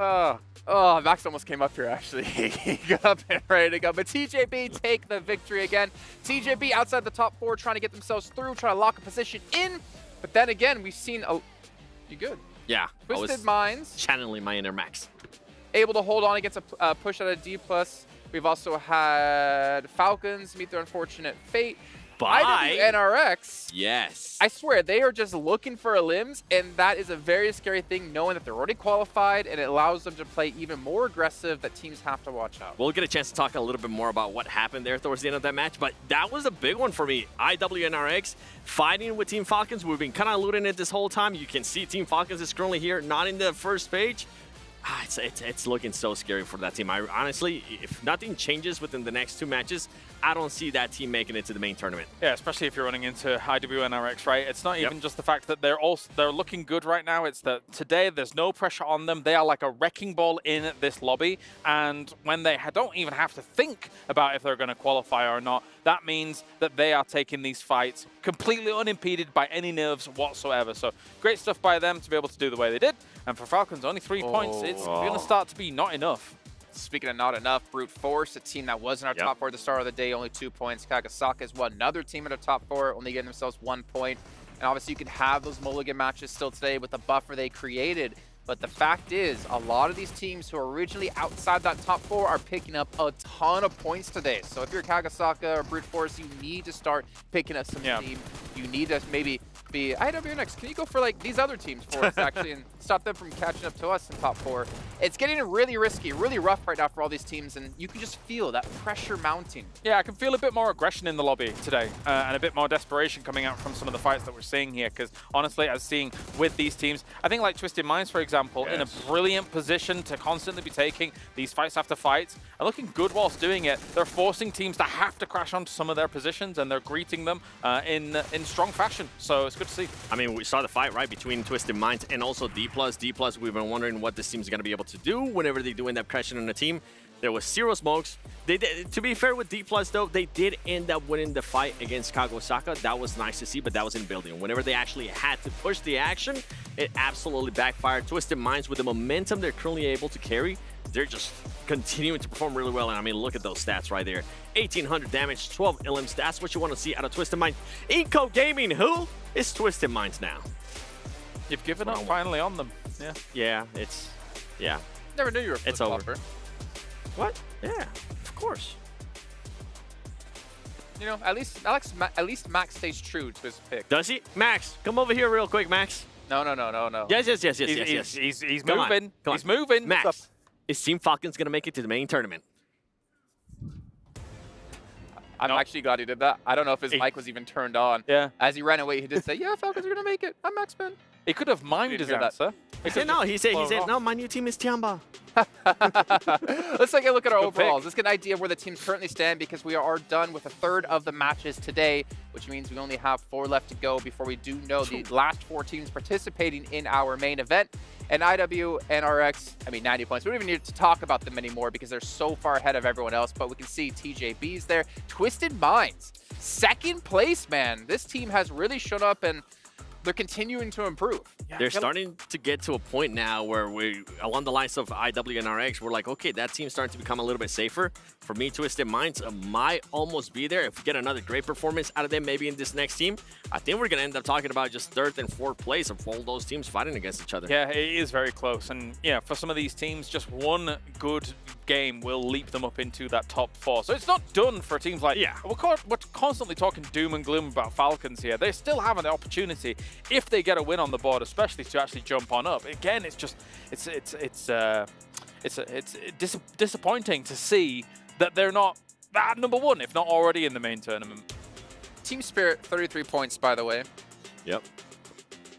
Oh, Max almost came up here, actually. He got up and ready to go. But TJB take the victory again. TJB outside the top 4, trying to get themselves through, trying to lock a position in. But then again, we've seen a... You good? Yeah. Twisted Minds. Channeling my inner Max. Able to hold on against a push out of D+. We've also had Falcons meet their unfortunate fate. By NRX. Yes. I swear, they are just looking for a limbs, and that is a very scary thing, knowing that they're already qualified, and it allows them to play even more aggressive that teams have to watch out. We'll get a chance to talk a little bit more about what happened there towards the end of that match, but that was a big one for me. IWNRX fighting with Team Falcons. We've been kind of alluding it this whole time. You can see Team Falcons is currently here, not in the first page. It's looking so scary for that team. I honestly, if nothing changes within the next 2 matches, I don't see that team making it to the main tournament. Yeah, especially if you're running into IWNRX, right? It's not even just the fact that they're looking good right now. It's that today there's no pressure on them. They are like a wrecking ball in this lobby, and when they don't even have to think about if they're going to qualify or not, that means that they are taking these fights completely unimpeded by any nerves whatsoever. So great stuff by them to be able to do the way they did. And for Falcons, only 3 points. It's going to start to be not enough. Speaking of not enough, Brute Force, a team that was in our top 4 at the start of the day, only 2 points. Kagasaka is another team in the top 4, only getting themselves 1 point. And obviously you can have those mulligan matches still today with the buffer they created. But the fact is, a lot of these teams who are originally outside that top 4 are picking up a ton of points today. So if you're Kagasaka or Brute Force, you need to start picking up some steam. You need to maybe be IWNX. Can you go for like these other teams for us actually and stop them from catching up to us in top 4? It's getting really risky, really rough right now for all these teams, and you can just feel that pressure mounting. Yeah, I can feel a bit more aggression in the lobby today and a bit more desperation coming out from some of the fights that we're seeing here, because honestly, as seeing with these teams, I think like Twisted Minds, for example, in a brilliant position to constantly be taking these fights after fights and looking good whilst doing it. They're forcing teams to have to crash onto some of their positions, and they're greeting them in strong fashion. So it's good to see. I mean, we saw the fight, right, between Twisted Minds and also D+. D+, we've been wondering what this team's going to be able to do whenever they do end up crashing on the team. There was 0 smokes. They did, to be fair with D+, though, they did end up winning the fight against Kagasaka. That was nice to see, but that was in building. Whenever they actually had to push the action, it absolutely backfired. Twisted Minds, with the momentum they're currently able to carry, they're just continuing to perform really well. And I mean, look at those stats right there. 1,800 damage, 12 elims. That's what you want to see out of Twisted Minds. Inco Gaming, who is Twisted Minds now? You've given up finally on them. Yeah, it's... Yeah. Never knew you were a It's over. What? Yeah, of course. You know, at least Max stays true to his pick. Does he? Max, come over here real quick, Max. No. Yes. He's moving. He's moving. Max, is Team Falcons going to make it to the main tournament? I'm actually glad he did that. I don't know if his mic was even turned on. Yeah. As he ran away, he did say, yeah, Falcons are going to make it. I'm Max Ben. He could have mimed his answer. He said, no, my new team is Tiamba. Let's take a look at our overalls. Let's get an idea of where the teams currently stand, because we are done with a third of the matches today, which means we only have 4 left to go before we do know the last 4 teams participating in our main event. And IWNRX, I mean, 90 points. We don't even need to talk about them anymore because they're so far ahead of everyone else, but we can see TJB's there. Twisted Minds, 2nd place, man. This team has really shown up, and they're continuing to improve. They're starting to get to a point now where we, along the lines of IW and RX, we're like, okay, that team's starting to become a little bit safer. For me, Twisted Minds might almost be there. If we get another great performance out of them, maybe in this next team, I think we're going to end up talking about just 3rd and 4th place of all those teams fighting against each other. Yeah, it is very close. And yeah, for some of these teams, just one good game will leap them up into that top 4. So it's not done for teams like, we're constantly talking doom and gloom about Falcons here. They still have an opportunity if they get a win on the board, especially to actually jump on up. Again, it's just, it's disappointing to see that they're not at #1, if not already in the main tournament. Team Spirit, 33 points, by the way. Yep.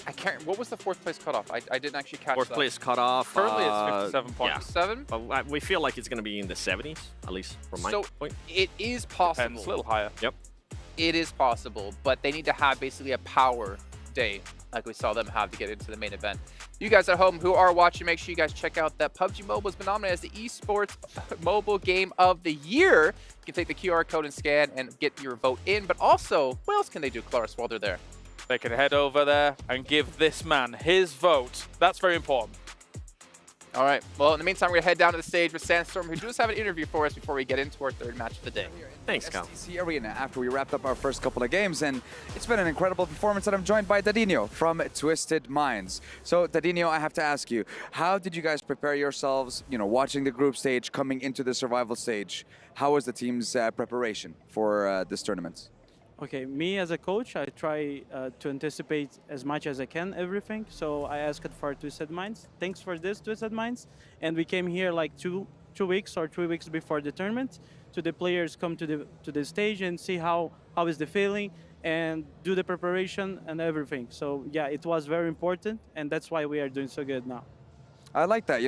I can't. What was the 4th place cutoff? I didn't actually catch that. 4th place cutoff. Currently, it's 57 points. 7? But we feel like it's going to be in the 70s, at least from my point. It is possible. Depends, a little higher. Yep. It is possible, but they need to have basically a power day like we saw them have to get into the main event. You guys at home who are watching, make sure you guys check out that PUBG Mobile has been nominated as the Esports Mobile Game of the Year. You can take the QR code and scan and get your vote in, but also, what else can they do, Claris, while they're there? They can head over there and give this man his vote. That's very important. All right. Well, in the meantime, we're going to head down to the stage with Sandstorm, who does have an interview for us before we get into our 3rd match of the day. Thanks, Kyle. STC Arena after we wrapped up our first couple of games, and it's been an incredible performance, and I'm joined by Dadinho from Twisted Minds. So, Dadinho, I have to ask you, how did you guys prepare yourselves, watching the group stage, coming into the survival stage? How was the team's preparation for this tournament? Okay, me as a coach, I try to anticipate as much as I can everything. So I asked for Twisted Minds. Thanks for this, Twisted Minds. And we came here like two weeks or 3 weeks before the tournament. So the players come to the stage and see how is the feeling and do the preparation and everything. So yeah, it was very important, and that's why we are doing so good now. I like that.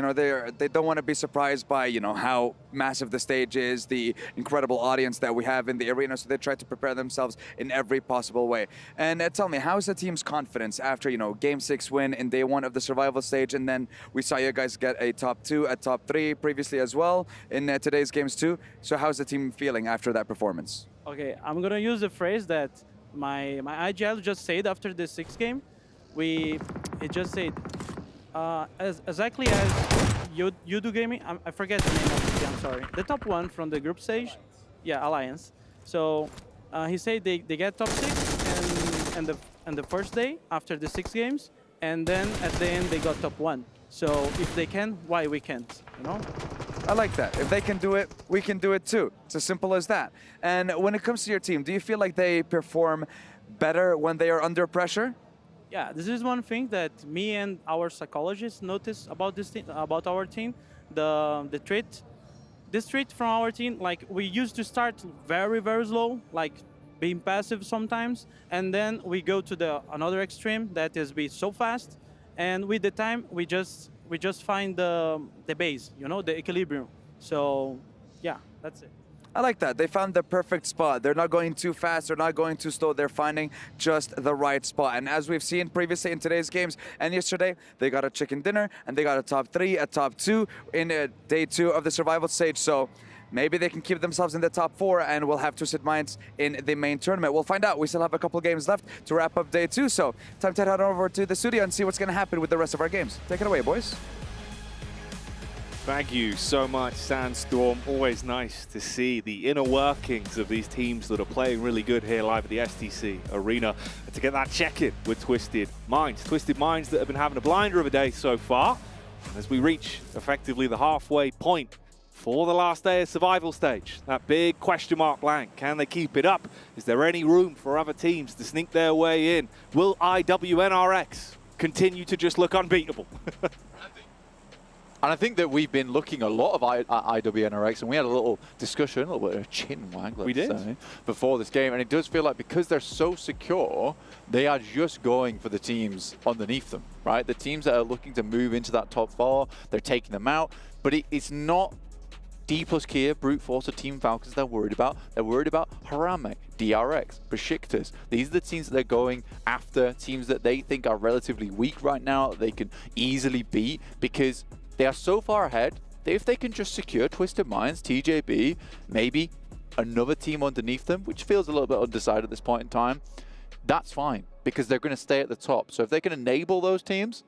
They don't want to be surprised by, how massive the stage is, the incredible audience that we have in the arena, so they try to prepare themselves in every possible way. And tell me, how is the team's confidence after, Game 6 win in day 1 of the survival stage, and then we saw you guys get a top 2, a top 3 previously as well in today's games too. So how's the team feeling after that performance? Okay, I'm going to use the phrase that my IGL just said after the 6th game. It just said, exactly as you do gaming. I forget the name of the team, I'm sorry. The top 1 from the group stage, yeah, Alliance. So he said they get top 6 and the first day after the 6 games, and then at the end they got top 1. So if they can, why we can't? I like that. If they can do it, we can do it too. It's as simple as that. And when it comes to your team, do you feel like they perform better when they are under pressure? Yeah, this is one thing that me and our psychologists notice about this team, about our team. This trait from our team, like we used to start very, very slow, like being passive sometimes, and then we go to another extreme that is be so fast, and with the time we just find the base, the equilibrium. So yeah, that's it. I like that. They found the perfect spot. They're not going too fast. They're not going too slow. They're finding just the right spot. And as we've seen previously in today's games and yesterday, they got a chicken dinner and they got a top 3, a top 2 in day 2 of the survival stage. So maybe they can keep themselves in the top 4 and we'll have Twisted Minds in the main tournament. We'll find out. We still have a couple games left to wrap up day 2. So time to head over to the studio and see what's going to happen with the rest of our games. Take it away, boys. Thank you so much, Sandstorm. Always nice to see the inner workings of these teams that are playing really good here live at the STC Arena, and to get that check-in with Twisted Minds. Twisted Minds that have been having a blinder of a day so far. As we reach effectively the halfway point for the last day of survival stage, that big question mark blank. Can they keep it up? Is there any room for other teams to sneak their way in? Will IWNRX continue to just look unbeatable? And I think that we've been looking a lot of IWNRX, and we had a little discussion, a little bit of a chin wag, let's say, before this game. And it does feel like because they're so secure, they are just going for the teams underneath them, right? The teams that are looking to move into that top 4, they're taking them out. But it's not D plus Kia, Brute Force, or Team Falcons they're worried about. They're worried about Harame, DRX, Besiktas. These are the teams that they're going after, teams that they think are relatively weak right now, that they can easily beat, because they are so far ahead that if they can just secure Twisted Minds, TJB, maybe another team underneath them, which feels a little bit undecided at this point in time, that's fine because they're going to stay at the top. So if they can enable those teams,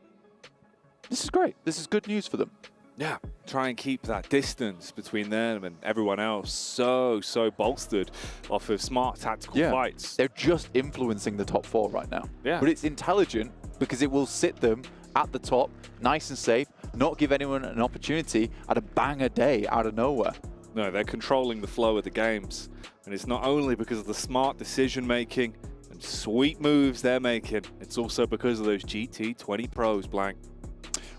this is great. This is good news for them. Yeah, try and keep that distance between them and everyone else so bolstered off of smart tactical fights. They're just influencing the top 4 right now. Yeah. But it's intelligent because it will sit them at the top, nice and safe, not give anyone an opportunity at a banger day out of nowhere. No, they're controlling the flow of the games. And it's not only because of the smart decision making and sweet moves they're making, it's also because of those GT20 pros, Blank.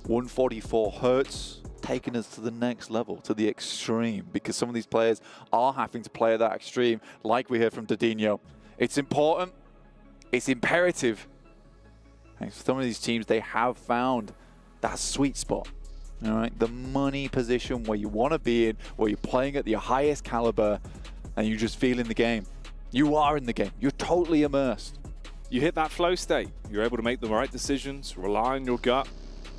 144 hurts. Taking us to the next level, to the extreme, because some of these players are having to play at that extreme, like we heard from Didinho. It's important, it's imperative. And for some of these teams, they have found that sweet spot, all right? The money position where you want to be in, where you're playing at your highest caliber, and you just feel in the game. You are in the game, you're totally immersed. You hit that flow state, you're able to make the right decisions, rely on your gut.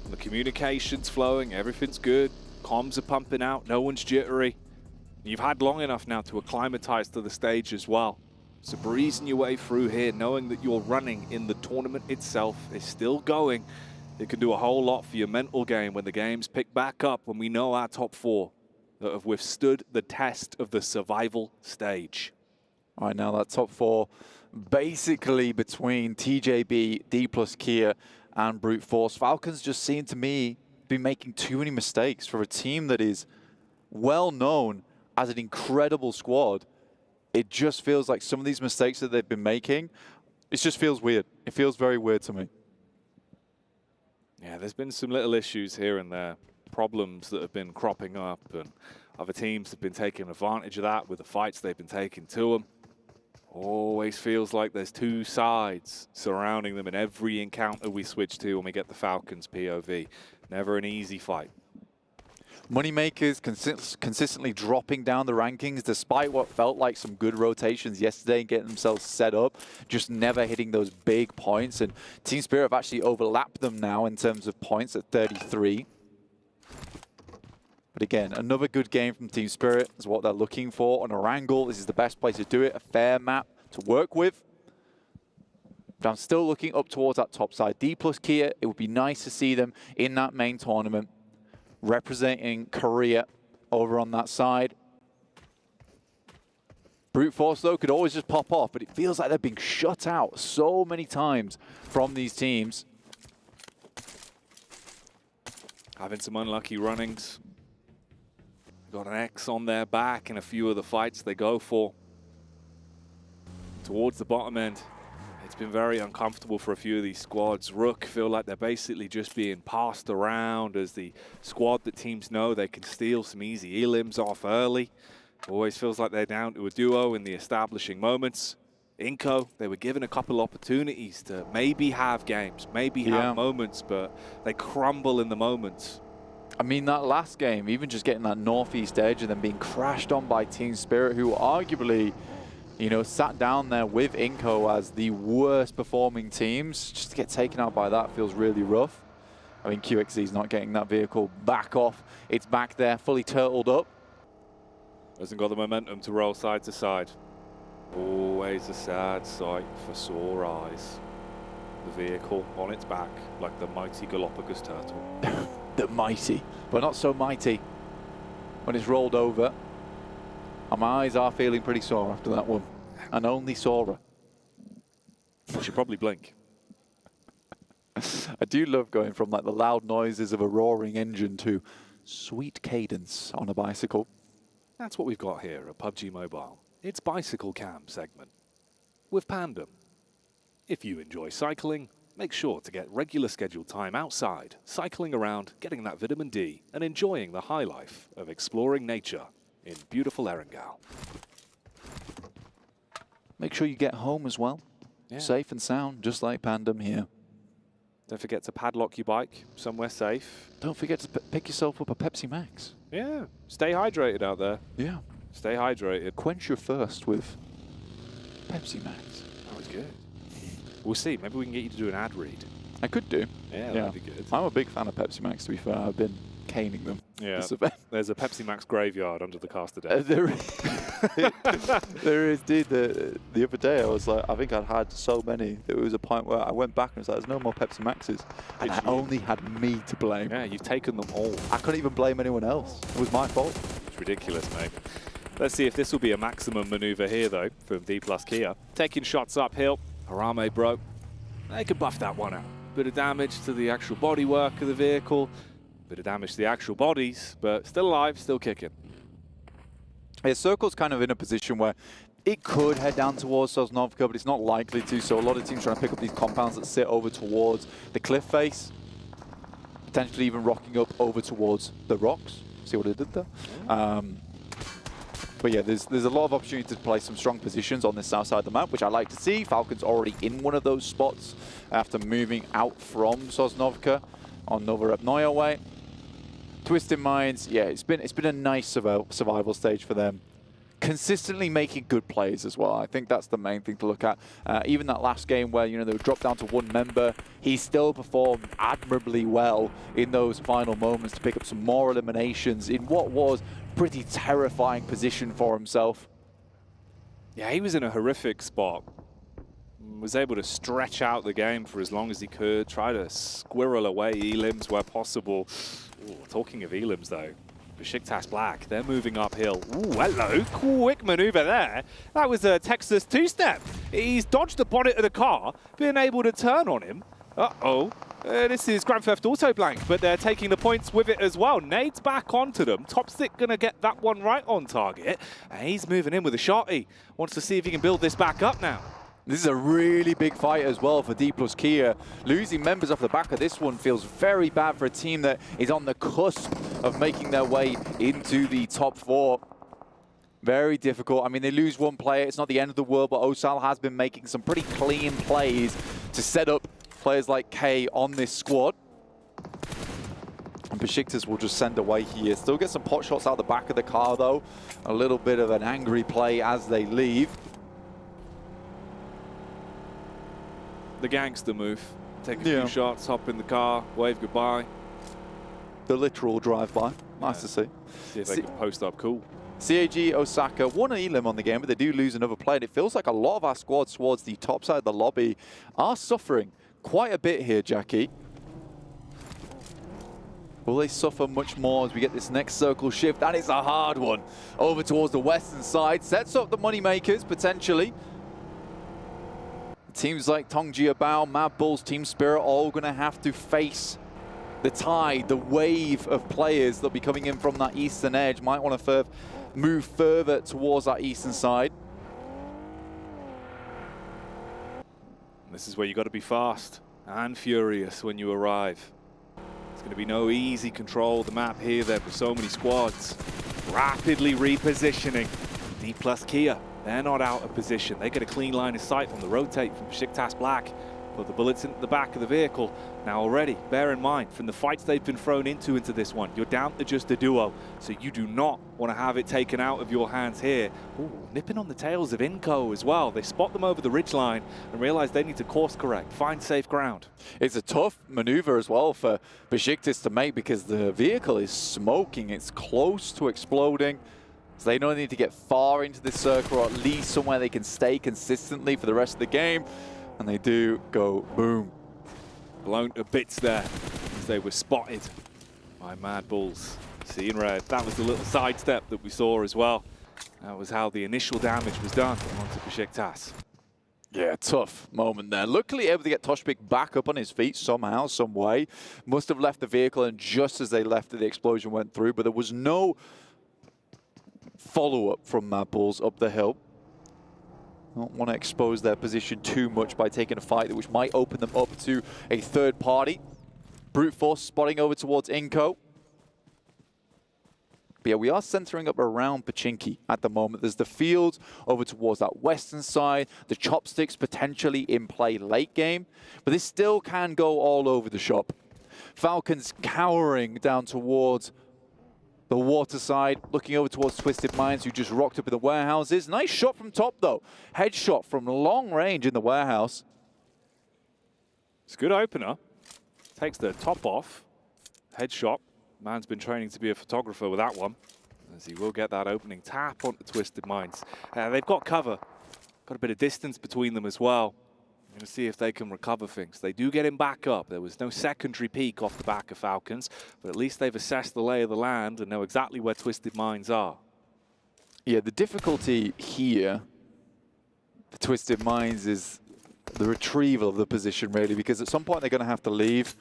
The communication's flowing, everything's good, comms are pumping out, no one's jittery. You've had long enough now to acclimatize to the stage as well. So breezing your way through here, knowing that you're running in the tournament itself is still going, it can do a whole lot for your mental game when the games pick back up, when we know our top 4 that have withstood the test of the survival stage. All right, now that top 4, basically between TJB, D+ Kia, and Brute Force. Falcons just seem to me be making too many mistakes for a team that is well known as an incredible squad. It just feels like some of these mistakes that they've been making, it just feels weird. It feels very weird to me. Yeah, there's been some little issues here and there, problems that have been cropping up, and other teams have been taking advantage of that with the fights they've been taking to them. Always feels like there's 2 sides surrounding them in every encounter we switch to when we get the Falcons POV. Never an easy fight. Moneymakers consistently dropping down the rankings despite what felt like some good rotations yesterday and getting themselves set up, just never hitting those big points. And Team Spirit have actually overlapped them now in terms of points at 33. But again, another good game from Team Spirit is what they're looking for on Erangel. This is the best place to do it, a fair map to work with. But I'm still looking up towards that top side. D+ Kia, it would be nice to see them in that main tournament, representing Korea over on that side. Brute Force, though, could always just pop off, but it feels like they're being shut out so many times from these teams. Having some unlucky runnings. Got an X on their back in a few of the fights they go for. Towards the bottom end, it's been very uncomfortable for a few of these squads. Rook feel like they're basically just being passed around as the squad that teams know they can steal some easy elims off early. Always feels like they're down to a duo in the establishing moments. Inco, they were given a couple opportunities to maybe have games, maybe have moments, but they crumble in the moments. I mean, that last game, even just getting that northeast edge and then being crashed on by Team Spirit, who arguably, you know, sat down there with Inco as the worst performing teams. Just to get taken out by that feels really rough. I mean, QXZ's not getting that vehicle back off. It's back there, fully turtled up. Hasn't got the momentum to roll side to side. Always a sad sight for sore eyes. The vehicle on its back like the mighty Galapagos turtle. The mighty, but not so mighty when it's rolled over. And my eyes are feeling pretty sore after that one, and only sorer. You should probably blink. I do love going from like the loud noises of a roaring engine to sweet cadence on a bicycle. That's what we've got here at PUBG Mobile. It's Bicycle Cam segment with Pandem. If you enjoy cycling, make sure to get regular scheduled time outside, cycling around, getting that vitamin D, and enjoying the high life of exploring nature in beautiful Erangel. Make sure you get home as well. Yeah. Safe and sound, just like Pandem here. Don't forget to padlock your bike somewhere safe. Don't forget to pick yourself up a Pepsi Max. Yeah, stay hydrated out there. Yeah. Stay hydrated. Quench your thirst with Pepsi Max. That was good. We'll see. Maybe we can get you to do an ad read. I could do. Yeah, that'd be good. I'm a big fan of Pepsi Max, to be fair. I've been caning them. Yeah, there's a Pepsi Max graveyard under the caster deck. There is. There is, dude. The other day I was like, I think I'd had so many. There was a point where I went back and was like, there's no more Pepsi Maxes. And I only had me to blame. Yeah, you've taken them all. I couldn't even blame anyone else. It was my fault. It's ridiculous, mate. Let's see if this will be a maximum maneuver here, though, from D plus Kia. Taking shots uphill. Harame broke. They could buff that one out. Bit of damage to the actual bodywork of the vehicle. Bit of damage to the actual bodies, but still alive, still kicking. Yeah, Circle's kind of in a position where it could head down towards Sosnovka, but it's not likely to. So a lot of teams trying to pick up these compounds that sit over towards the cliff face, potentially even rocking up over towards the rocks. See what it did there? But yeah, there's a lot of opportunity to play some strong positions on this south side of the map, which I like to see. Falcon's already in one of those spots after moving out from Sosnovka on Novorepnoye way. Twisted Minds, yeah, it's been a nice survival stage for them. Consistently making good plays as well. I think that's the main thing to look at. Even that last game where, you know, they were dropped down to one member, he still performed admirably well in those final moments to pick up some more eliminations in what was pretty terrifying position for himself. Yeah, he was in a horrific spot. Was able to stretch out the game for as long as he could, try to squirrel away elims where possible. Ooh, talking of elims though, Besiktas Black, they're moving uphill. Ooh, hello, quick maneuver there. That was a Texas two-step. He's dodged the bonnet of the car, been able to turn on him. Uh-oh. This is Grand Theft Auto Blank, but they're taking the points with it as well. Nade's back onto them. Topstick going to get that one right on target. And he's moving in with a shotty. Wants to see if he can build this back up now. This is a really big fight as well for D plus Kia. Losing members off the back of this one feels very bad for a team that is on the cusp of making their way into the top 4. Very difficult. I mean, they lose one player. It's not the end of the world, but Osal has been making some pretty clean plays to set up players like K on this squad. And Besiktas will just send away here. Still get some pot shots out the back of the car, though. A little bit of an angry play as they leave. The gangster move. Take a few shots, hop in the car, wave goodbye. The literal drive-by. Nice to see. See if they can post up cool. CAG Osaka won an elim on the game, but they do lose another play. And it feels like a lot of our squads towards the top side of the lobby are suffering quite a bit here, Jackie. Will they suffer much more as we get this next circle shift? And it's a hard one. Over towards the western side. Sets up the moneymakers, potentially. Teams like Tongjiabao, Mad Bulls, Team Spirit, all going to have to face the tide, the wave of players that'll be coming in from that eastern edge. Might want to move further towards that eastern side. This is where you got to be fast and furious when you arrive. There's going to be no easy control of the map here. There are so many squads rapidly repositioning. D plus Kia. They're not out of position. They get a clean line of sight on the rotate from Besiktas Black. Put the bullets into the back of the vehicle. Now already, bear in mind, from the fights they've been thrown into this one, you're down to just a duo. So you do not want to have it taken out of your hands here. Ooh, nipping on the tails of Inco as well. They spot them over the ridgeline and realize they need to course correct, find safe ground. It's a tough maneuver as well for Besiktas to make because the vehicle is smoking. It's close to exploding. So they don't need to get far into this circle, or at least somewhere they can stay consistently for the rest of the game. And they do go boom. Blown to bits there as they were spotted by Mad Bulls. Seeing red. That was the little sidestep that we saw as well. That was how the initial damage was done onto Besiktas. Yeah, tough moment there. Luckily able to get Toshbik back up on his feet somehow, some way. Must have left the vehicle, and just as they left it, the explosion went through. But there was no follow-up from Mad Bulls up the hill. Don't want to expose their position too much by taking a fight which might open them up to a third party. Brute Force spotting over towards Inco. But yeah, we are centering up around Pachinki at the moment. There's the field over towards that western side. The chopsticks potentially in play late game. But this still can go all over the shop. Falcons cowering down towards the water side, looking over towards Twisted Minds, who just rocked up in the warehouses. Nice shot from top, though. Headshot from long range in the warehouse. It's a good opener. Takes the top off. Headshot. Man's been training to be a photographer with that one. as he will get that opening tap onto Twisted Minds. They've got cover, got a bit of distance between them as well. We're going to see if they can recover things. They do get him back up. There was no secondary peek off the back of Falcons, but at least they've assessed the lay of the land and know exactly where Twisted Minds are. Yeah, the difficulty here for Twisted Minds is the retrieval of the position, really, because at some point they're going to have to leave.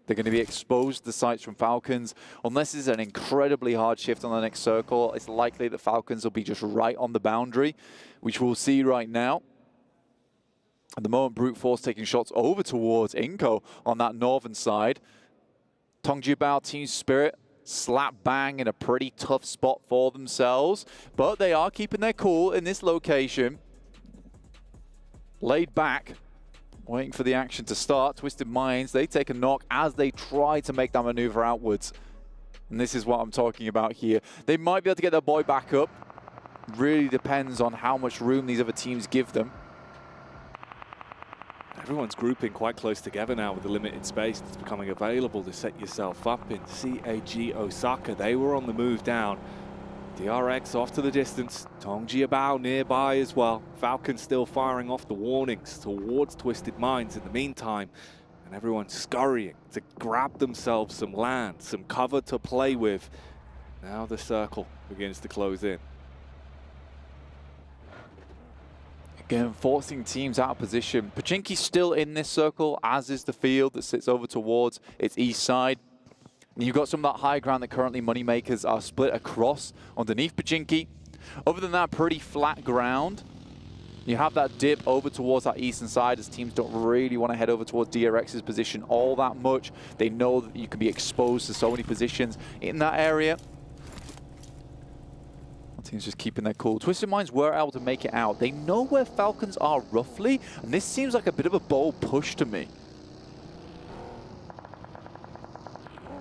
They're going to be exposed to sights from Falcons. Unless it's an incredibly hard shift on the next circle, it's likely that Falcons will be just right on the boundary, which we'll see right now. At the moment, Brute Force taking shots over towards Inko on that northern side. Tongjibao, Team Spirit, slap bang in a pretty tough spot for themselves, but they are keeping their cool in this location. Laid back, waiting for the action to start. Twisted Minds, they take a knock as they try to make that maneuver outwards. And this is what I'm talking about here. They might be able to get their boy back up. Really depends on how much room these other teams give them. Everyone's grouping quite close together now with the limited space that's becoming available to set yourself up in CAG Osaka. They were on the move down. DRX off to the distance. Tongjibao nearby as well. Falcon still firing off the warnings towards Twisted Minds in the meantime. And everyone's scurrying to grab themselves some land, some cover to play with. Now the circle begins to close in. Again, forcing teams out of position. Pachinki's still in this circle, as is the field that sits over towards its east side. And you've got some of that high ground that currently Moneymakers are split across underneath Pachinki. Other than that, pretty flat ground. You have that dip over towards that eastern side as teams don't really want to head over towards DRX's position all that much. They know that you can be exposed to so many positions in that area. Teams just keeping their cool. Twisted Minds were able to make it out. They know where Falcons are roughly, and this seems like a bit of a bold push to me.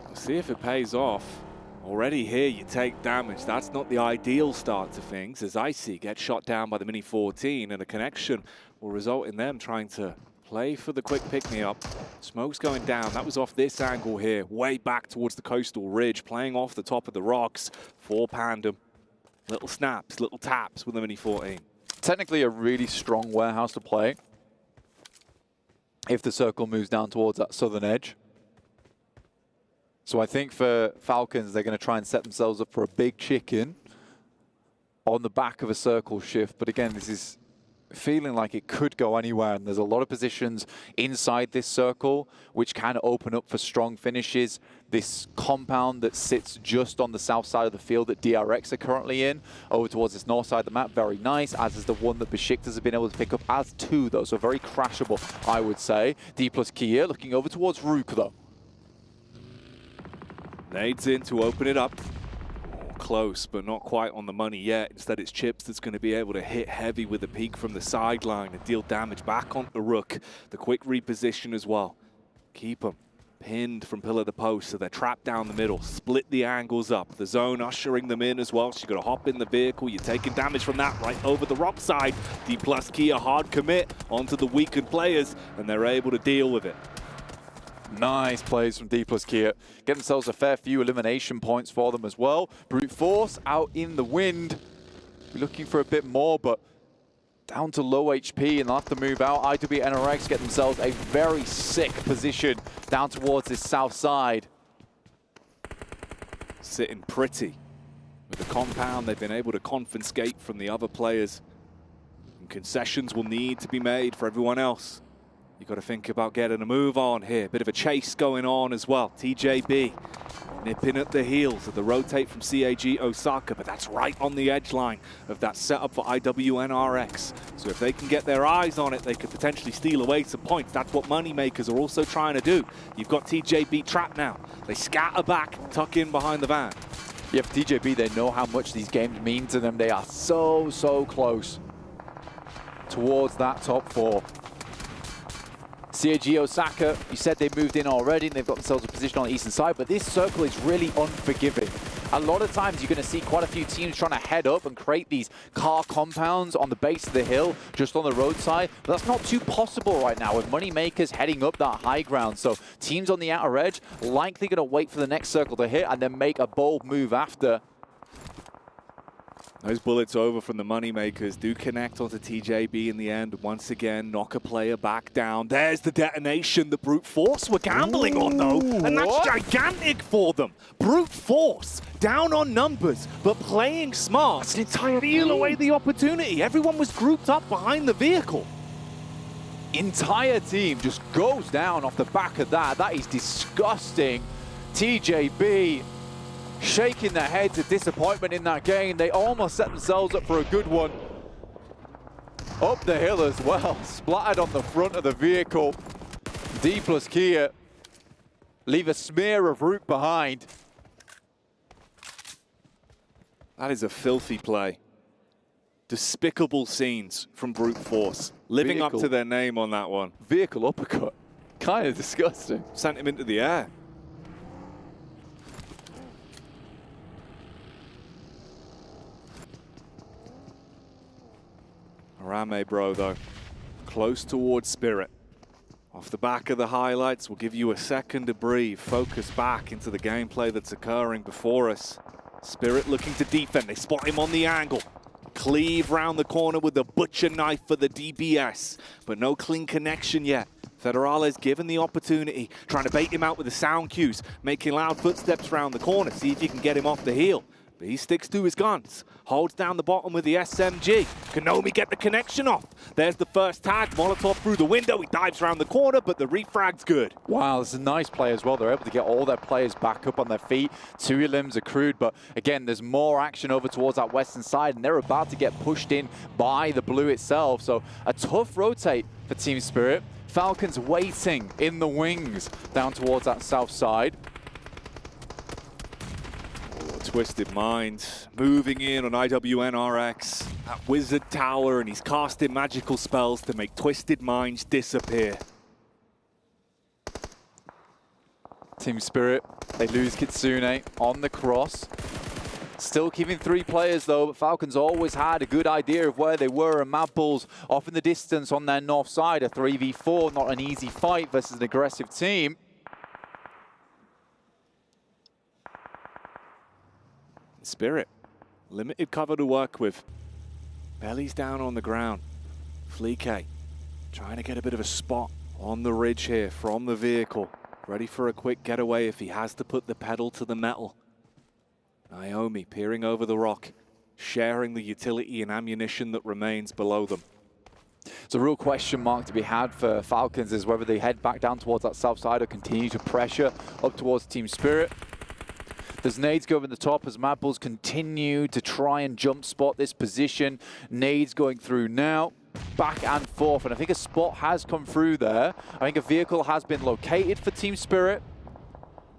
We'll see if it pays off. Already here you take damage. That's not the ideal start to things, as Icy gets shot down by the Mini 14, and a connection will result in them trying to play for the quick pick-me-up. Smoke's going down. That was off this angle here, way back towards the coastal ridge, playing off the top of the rocks for Pandem. Little snaps, little taps with the Mini 14. Technically a really strong warehouse to play if the circle moves down towards that southern edge. So I think for Falcons, they're going to try and set themselves up for a big chicken on the back of a circle shift. But again, this is feeling like it could go anywhere, and there's a lot of positions inside this circle which can open up for strong finishes. This compound that sits just on the south side of the field that DRX are currently in, over towards this north side of the map, very nice, as is the one that Besiktas have been able to pick up as two, though, so very crashable, I would say. D plus Kia looking over towards Rook, though. Nades in to open it up. Close, but not quite on the money yet. Instead, it's Chips that's going to be able to hit heavy with a peek from the sideline and deal damage back onto Rook. The quick reposition as well. Keep them pinned from pillar to post, so they're trapped down the middle. Split the angles up. The zone ushering them in as well. So you've got to hop in the vehicle. You're taking damage from that right over the rock side. D plus Kia hard commit onto the weakened players, and they're able to deal with it. Nice plays from D plus Kia. Get themselves a fair few elimination points for them as well. Brute Force out in the wind. We're looking for a bit more, but down to low HP, and they'll have to move out. IW NRX get themselves a very sick position down towards this south side. Sitting pretty. With the compound, they've been able to confiscate from the other players. And concessions will need to be made for everyone else. You've got to think about getting a move on here. Bit of a chase going on as well. TJB nipping at the heels of the rotate from CAG Osaka, but that's right on the edge line of that setup for IWNRX. So if they can get their eyes on it, they could potentially steal away some points. That's what Moneymakers are also trying to do. You've got TJB trapped now. They scatter back, tuck in behind the van. Yeah, for TJB, they know how much these games mean to them. They are so, so close towards that top four. CAG Osaka, you said they moved in already and they've got themselves a position on the eastern side, but this circle is really unforgiving. A lot of times you're going to see quite a few teams trying to head up and create these car compounds on the base of the hill, just on the roadside, but that's not too possible right now with Moneymakers heading up that high ground. So teams on the outer edge likely going to wait for the next circle to hit and then make a bold move after. Those bullets over from the Moneymakers do connect onto TJB in the end. Once again, knock a player back down. There's the detonation the Brute Force were gambling on, though. And that's gigantic for them. Brute Force, down on numbers, but playing smart. That's an entire steal away the opportunity. Everyone was grouped up behind the vehicle. Entire team just goes down off the back of that. That is disgusting. TJB shaking their heads of disappointment in that game. They almost set themselves up for a good one. Up the hill as well, splattered on the front of the vehicle. D plus Kia leave a smear of Rook behind. That is a filthy play. Despicable scenes from Brute Force. Living up to their name on that one. Vehicle uppercut. Kind of disgusting. Sent him into the air. Arame, bro, though, close towards Spirit. Off the back of the highlights, we'll give you a second to breathe, focus back into the gameplay that's occurring before us. Spirit looking to defend, they spot him on the angle. Cleave round the corner with the butcher knife for the DBS, but no clean connection yet. Federales given the opportunity, trying to bait him out with the sound cues, making loud footsteps round the corner, see if you can get him off the heel. But he sticks to his guns, holds down the bottom with the SMG. Kanomi get the connection off. There's the first tag, Molotov through the window. He dives around the corner, but the refrag's good. Wow, this is a nice play as well. They're able to get all their players back up on their feet. 2 limbs accrued, but again, there's more action over towards that western side, and they're about to get pushed in by the blue itself. So a tough rotate for Team Spirit. Falcons waiting in the wings down towards that south side. Twisted Mind moving in on IWNRX, that Wizard Tower, and he's casting magical spells to make Twisted Minds disappear. Team Spirit, they lose Kitsune on the cross. Still keeping 3 players though, but Falcons always had a good idea of where they were, and Mad Bulls off in the distance on their north side. A 3v4, not an easy fight versus an aggressive team. Spirit, limited cover to work with. Belly's down on the ground. Fleek trying to get a bit of a spot on the ridge here from the vehicle. Ready for a quick getaway if he has to put the pedal to the metal. Naomi peering over the rock, sharing the utility and ammunition that remains below them. It's a real question mark to be had for Falcons is whether they head back down towards that south side or continue to pressure up towards Team Spirit. There's nades going in the top as Mad Bulls continue to try and jump spot this position. Nades going through now, back and forth, and I think a spot has come through there. I think a vehicle has been located for Team Spirit.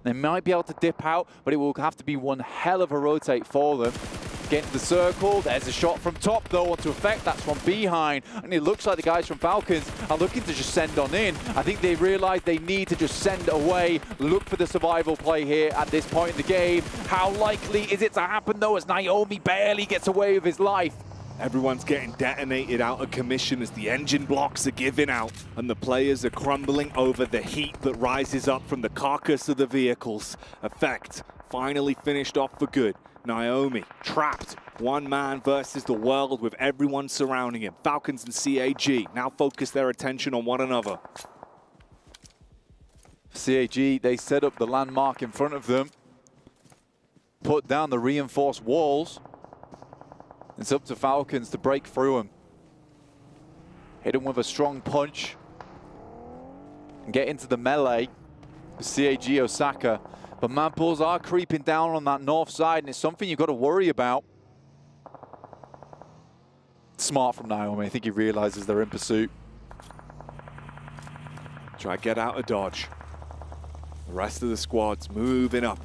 They might be able to dip out, but it will have to be one hell of a rotate for them. Get into the circle, there's a shot from top though onto effect, that's from behind, and it looks like the guys from Falcons are looking to just send on in. I think they realize they need to just send away, look for the survival play here at this point in the game. How likely is it to happen though as Naomi barely gets away with his life? Everyone's getting detonated out of commission as the engine blocks are giving out and the players are crumbling over the heat that rises up from the carcass of the vehicles. Effect finally finished off for good. Naomi trapped, one man versus the world with everyone surrounding him. Falcons and CAG now focus their attention on one another. CAG, they set up the landmark in front of them, put down the reinforced walls. It's up to Falcons to break through them. Hit them with a strong punch and get into the melee with CAG Osaka. But Mad Bulls are creeping down on that north side, and it's something you've got to worry about. Smart from Naomi. I think he realizes they're in pursuit. Try to get out of dodge. The rest of the squad's moving up.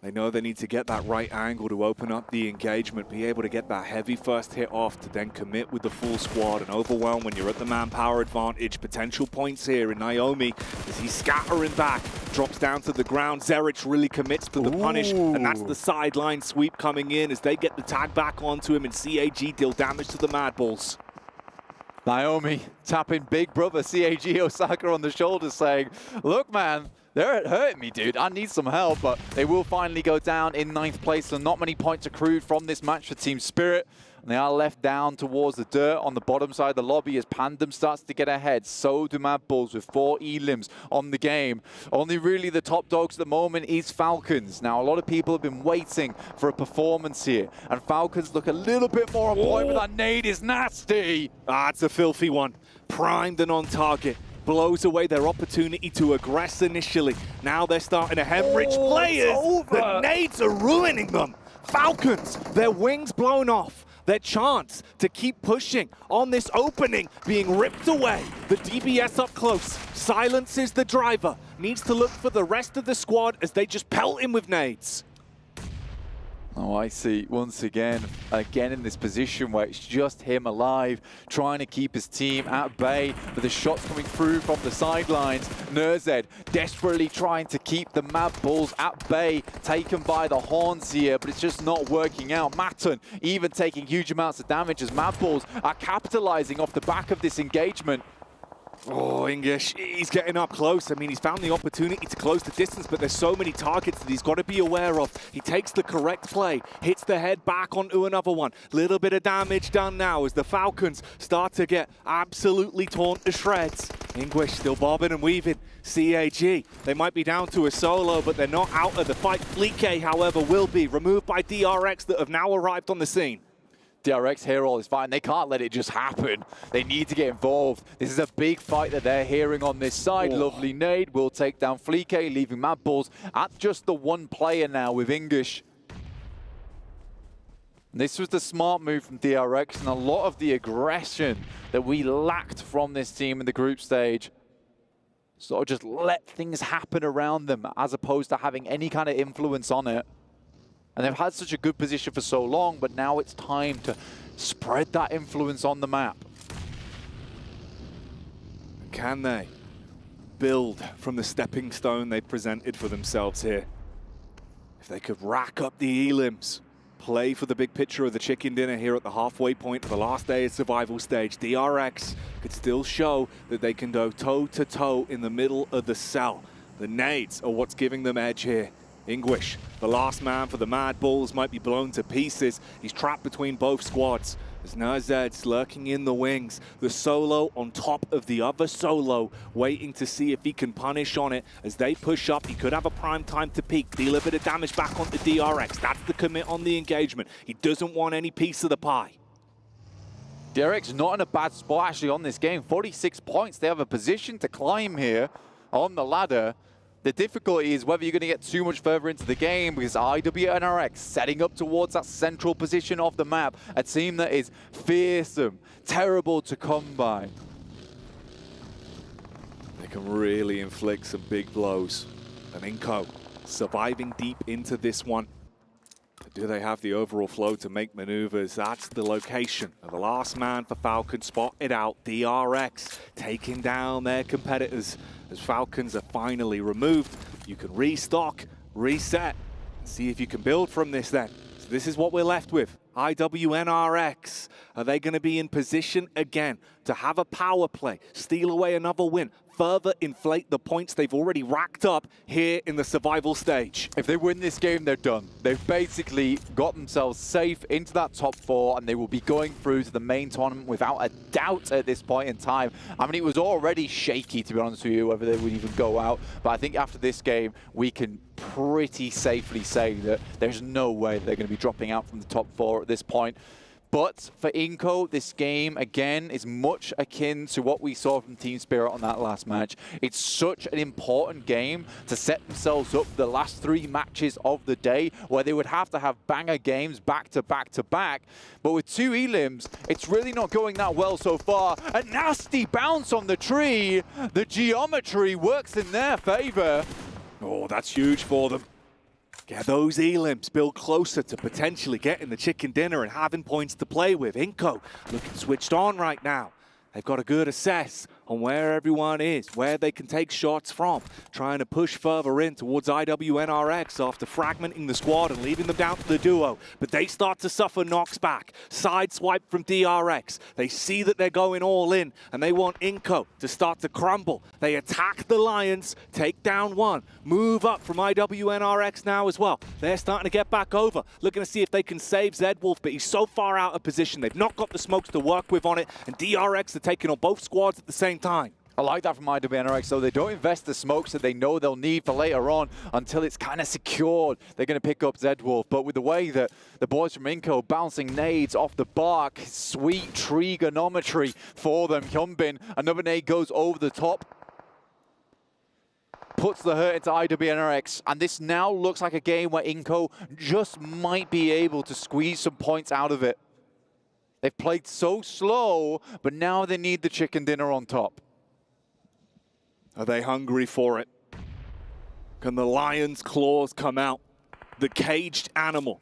They know they need to get that right angle to open up the engagement, be able to get that heavy first hit off to then commit with the full squad and overwhelm when you're at the manpower advantage. Potential points here in Naomi as he's scattering back, drops down to the ground. Zerich really commits to the punish, and that's the sideline sweep coming in as they get the tag back onto him and CAG deal damage to the Mad Bulls. Naomi tapping big brother CAG Osaka on the shoulder saying, look, man, they're hurting me, dude. I need some help, but they will finally go down in 9th place. So not many points accrued from this match for Team Spirit. And they are left down towards the dirt on the bottom side of the lobby as Pandem starts to get ahead. So do Mad Bulls with 4 elims on the game. Only really the top dogs at the moment is Falcons. Now, a lot of people have been waiting for a performance here. And Falcons look a little bit more on point, but that nade is nasty. Ah, it's a filthy one. Primed and on target. Blows away their opportunity to aggress initially. Now they're starting to hemorrhage players. The nades are ruining them. Falcons, their wings blown off. Their chance to keep pushing on this opening being ripped away. The DBS up close, silences the driver. Needs to look for the rest of the squad as they just pelt him with nades. Oh, I see, once again in this position where it's just him alive, trying to keep his team at bay, but the shots coming through from the sidelines. Nurzed desperately trying to keep the Mad Bulls at bay, taken by the horns here, but it's just not working out. Matten even taking huge amounts of damage as Mad Bulls are capitalizing off the back of this engagement. Oh, English, he's getting up close. I mean, he's found the opportunity to close the distance, but there's so many targets that he's got to be aware of. He takes the correct play, hits the head back onto another one. Little bit of damage done now as the Falcons start to get absolutely torn to shreds. English still bobbing and weaving. CAG, they might be down to a solo, but they're not out of the fight. Fleeke, however, will be removed by DRX that have now arrived on the scene. DRX hear all this fight, and they can't let it just happen. They need to get involved. This is a big fight that they're hearing on this side. Lovely nade will take down Fleeke, leaving Mad Bulls at just the 1 player now with English. This was the smart move from DRX, and a lot of the aggression that we lacked from this team in the group stage. So just let things happen around them as opposed to having any kind of influence on it. And they've had such a good position for so long, but now it's time to spread that influence on the map. Can they build from the stepping stone they presented for themselves here? If they could rack up the elims, play for the big picture of the chicken dinner here at the halfway point of the last day of survival stage, DRX could still show that they can go toe-to-toe in the middle of the cell. The nades are what's giving them edge here. English, the last man for the Mad Bulls, might be blown to pieces. He's trapped between both squads. As Nurzed's lurking in the wings, the solo on top of the other solo, waiting to see if he can punish on it. As they push up, he could have a prime time to peek, deal a bit of damage back onto DRX. That's the commit on the engagement. He doesn't want any piece of the pie. DRX not in a bad spot actually on this game. 46 points. They have a position to climb here on the ladder. The difficulty is whether you're going to get too much further into the game, because IWNRX setting up towards that central position of the map, a team that is fearsome, terrible to come by. They can really inflict some big blows. And Inco surviving deep into this one. But do they have the overall flow to make maneuvers? That's the location of the last man for Falcon, spotted out. DRX taking down their competitors. As Falcons are finally removed, you can restock, reset, and see if you can build from this then. So this is what we're left with. IWNRX, are they going to be in position again to have a power play, steal away another win, further inflate the points they've already racked up here in the survival stage? If they win this game, they're done. They've basically got themselves safe into that top 4, and they will be going through to the main tournament without a doubt at this point in time. I mean, it was already shaky, to be honest with you, whether they would even go out. But I think after this game, we can pretty safely say that there's no way they're going to be dropping out from the top 4 at this point. But for Inco, this game, again, is much akin to what we saw from Team Spirit on that last match. It's such an important game to set themselves up for the last 3 matches of the day, where they would have to have banger games back to back to back. But with 2 elims, it's really not going that well so far. A nasty bounce on the tree. The geometry works in their favor. Oh, that's huge for them. Get those elims build closer to potentially getting the chicken dinner and having points to play with. Inco looking switched on right now. They've got a good assess on where everyone is, where they can take shots from, trying to push further in towards IWNRX after fragmenting the squad and leaving them down to the duo. But they start to suffer knocks back. Sideswipe from DRX. They see that they're going all in, and they want Inco to start to crumble. They attack the Lions, take down one, move up from IWNRX now as well. They're starting to get back over, looking to see if they can save Zedwolf, but he's so far out of position. They've not got the smokes to work with on it, and DRX are taking on both squads at the same time. I like that from IWNRX, though. They don't invest the smokes that they know they'll need for later on until it's kind of secured. They're going to pick up Zedwolf, but with the way that the boys from Inco bouncing nades off the bark, sweet trigonometry for them. Hyunbin, another nade goes over the top, puts the hurt into IWNRX, and this now looks like a game where Inco just might be able to squeeze some points out of it. They've played so slow, but now they need the chicken dinner on top. Are they hungry for it? Can the lion's claws come out? The caged animal.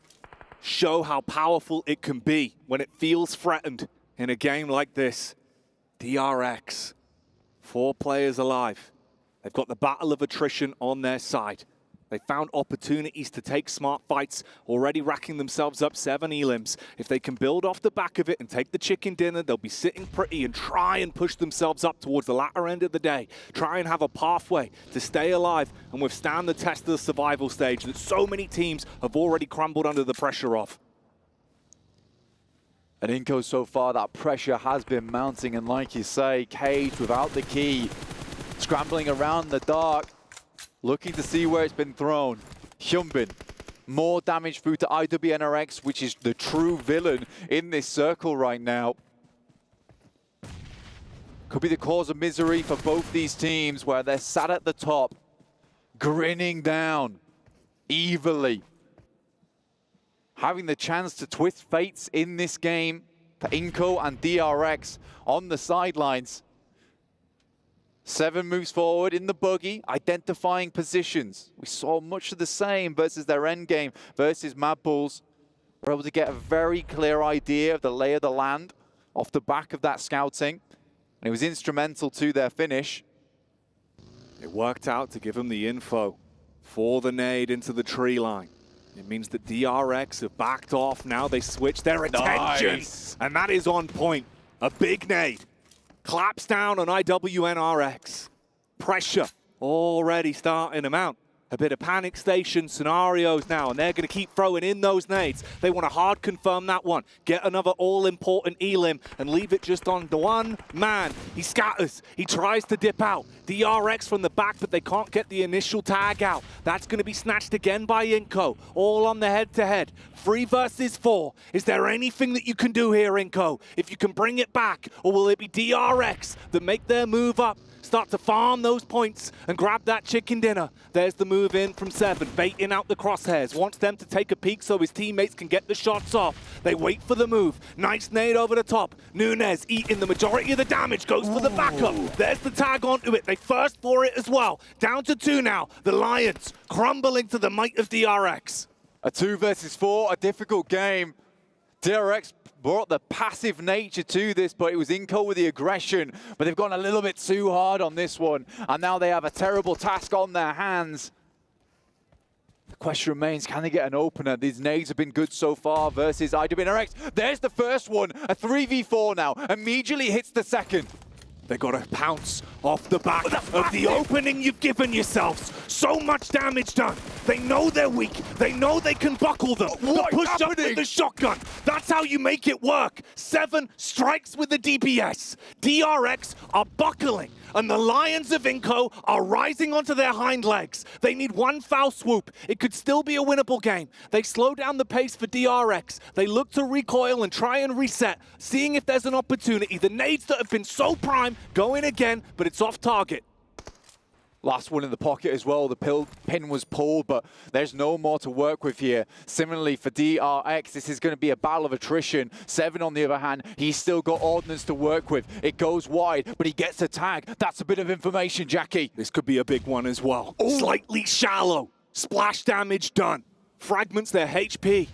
Show how powerful it can be when it feels threatened in a game like this. DRX, 4 players alive. They've got the battle of attrition on their side. They found opportunities to take smart fights, already racking themselves up 7 elims. If they can build off the back of it and take the chicken dinner, they'll be sitting pretty and try and push themselves up towards the latter end of the day. Try and have a pathway to stay alive and withstand the test of the survival stage that so many teams have already crumbled under the pressure of. And Inco so far, that pressure has been mounting, and like you say, caged without the key, scrambling around the dark, looking to see where it's been thrown. Hyunbin, more damage through to IWNRX, which is the true villain in this circle right now. Could be the cause of misery for both these teams, where they're sat at the top, grinning down evilly, having the chance to twist fates in this game for Inco and DRX on the sidelines. 7 moves forward in the buggy, identifying positions. We saw much of the same versus their end game versus Mad Bulls. We're able to get a very clear idea of the lay of the land off the back of that scouting, and it was instrumental to their finish. It worked out to give them the info for the nade into the tree line. It means that DRX have backed off. Now they switch their attention, and that is on point. A big nade. Claps down on IWNRX. Pressure already starting to mount. A bit of panic station scenarios now, and they're going to keep throwing in those nades. They want to hard confirm that one. Get another all-important elim and leave it just on the one man. He scatters. He tries to dip out. DRX from the back, but they can't get the initial tag out. That's going to be snatched again by Inco. All on the head-to-head. 3 versus 4. Is there anything that you can do here, Inco? If you can bring it back, or will it be DRX that make their move up? Start to farm those points and grab that chicken dinner. There's the move in from 7, baiting out the crosshairs. Wants them to take a peek so his teammates can get the shots off. They wait for the move. Nice nade over the top. Nunez eating the majority of the damage, goes for the backup. There's the tag onto it. They first for it as well. Down to 2 now. The Lions crumbling to the might of DRX. A 2 versus 4, a difficult game. DRX brought the passive nature to this, but it was Inco with the aggression. But they've gone a little bit too hard on this one, and now they have a terrible task on their hands. The question remains, can they get an opener? These nades have been good so far versus IWNRX. There's the first one, a 3v4 now. Immediately hits the second. They got to pounce off the back of the opening you've given yourselves. So much damage done. They know they're weak. They know they can buckle them. What's push happening? up with the shotgun. That's how you make it work. 7 strikes with the DPS. DRX are buckling, and the Lions of Inco are rising onto their hind legs. They need one foul swoop. It could still be a winnable game. They slow down the pace for DRX. They look to recoil and try and reset, seeing if there's an opportunity. The nades that have been so prime going again, but it's off target. Last one in the pocket as well. The pin was pulled, but there's no more to work with here. Similarly for DRX, this is going to be a battle of attrition. 7 on the other hand, he's still got ordnance to work with. It goes wide, but he gets a tag. That's a bit of information, Jackie. This could be a big one as well. Ooh. Slightly shallow. Splash damage done. Fragments their HP.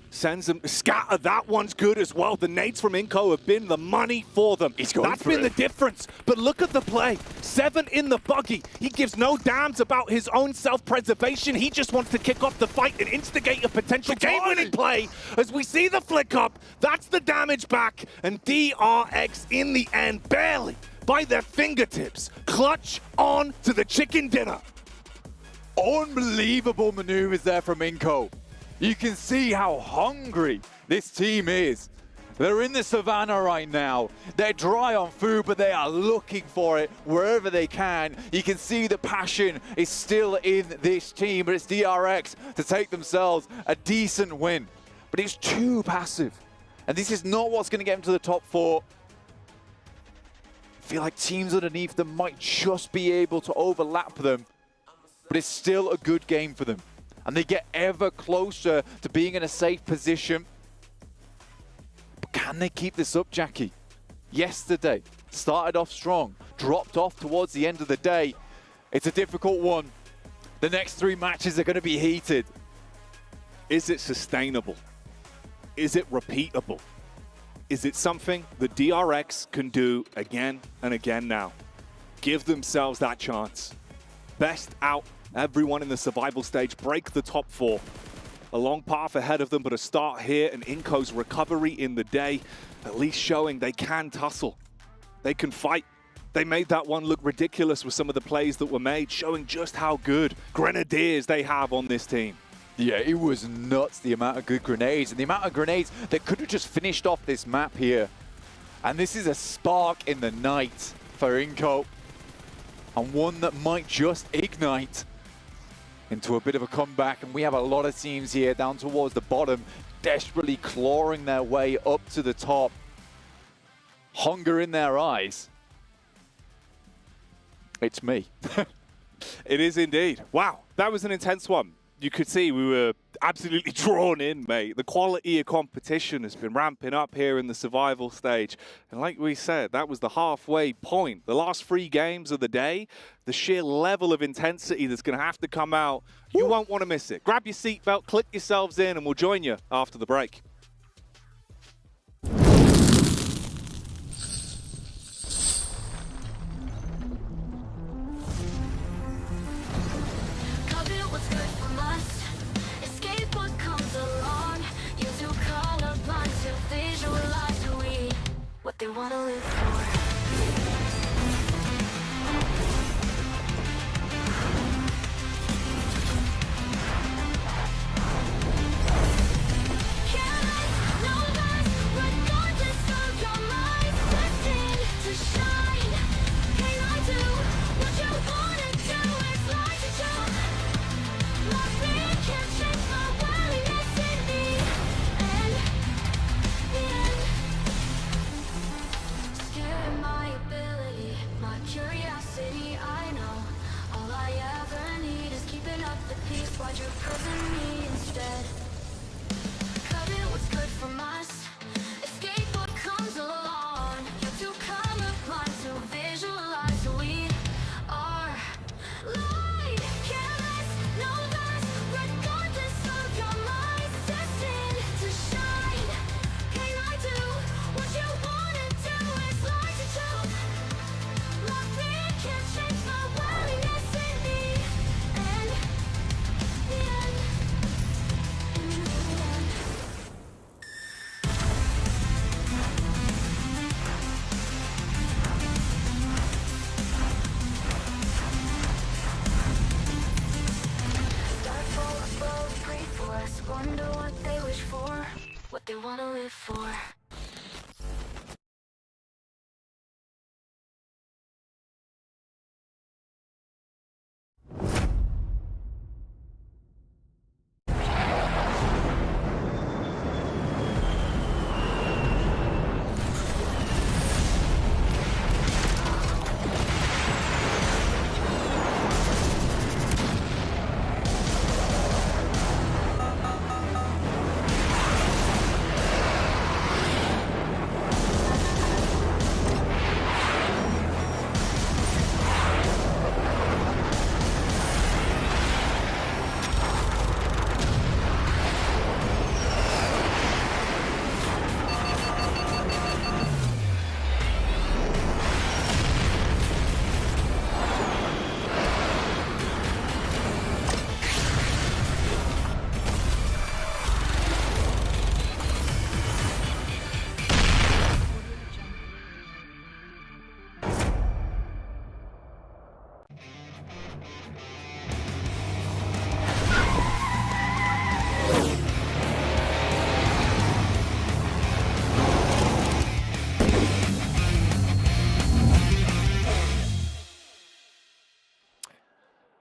Sends them, scatter, that one's good as well. The nades from Inco have been the money for them. That's been the difference. But look at the play. 7 in the buggy. He gives no damns about his own self-preservation. He just wants to kick off the fight and instigate a potential game-winning play. As we see the flick up, that's the damage back. And DRX in the end, barely by their fingertips, clutch on to the chicken dinner. Unbelievable maneuvers there from Inco. You can see how hungry this team is. They're in the savannah right now. They're dry on food, but they are looking for it wherever they can. You can see the passion is still in this team, but it's DRX to take themselves a decent win. But it's too passive. And this is not what's going to get them to the top 4. I feel like teams underneath them might just be able to overlap them, but it's still a good game for them. And they get ever closer to being in a safe position. But can they keep this up, Jackie? Yesterday, started off strong, dropped off towards the end of the day. It's a difficult one. The next 3 matches are going to be heated. Is it sustainable? Is it repeatable? Is it something the DRX can do again and again now? Give themselves that chance. Best out everyone in the survival stage, break the top 4. A long path ahead of them, but a start here, and Inco's recovery in the day, at least showing they can tussle. They can fight. They made that one look ridiculous with some of the plays that were made, showing just how good Grenadiers they have on this team. Yeah, it was nuts, the amount of good grenades, and the amount of grenades that could have just finished off this map here. And this is a spark in the night for Inco, and one that might just ignite into a bit of a comeback. And we have a lot of teams here down towards the bottom, desperately clawing their way up to the top. Hunger in their eyes. It's me. It is indeed. Wow, that was an intense one. You could see we were absolutely drawn in, mate. The quality of competition has been ramping up here in the survival stage. And like we said, that was the halfway point. The last 3 games of the day, the sheer level of intensity that's going to have to come out, you won't want to miss it. Grab your seatbelt, click yourselves in, and we'll join you after the break. What they wanna live for. Why'd you prison me instead? Covet what's good from us. Escape what comes along. You have to colorblind to visualize who we are. Light, careless, no less. Regardless of your mind, destined to shine. Can I do what you wanna do? It's like a joke. My fear can't change my willingness in me. And wonder what they wish for, what they want to live for.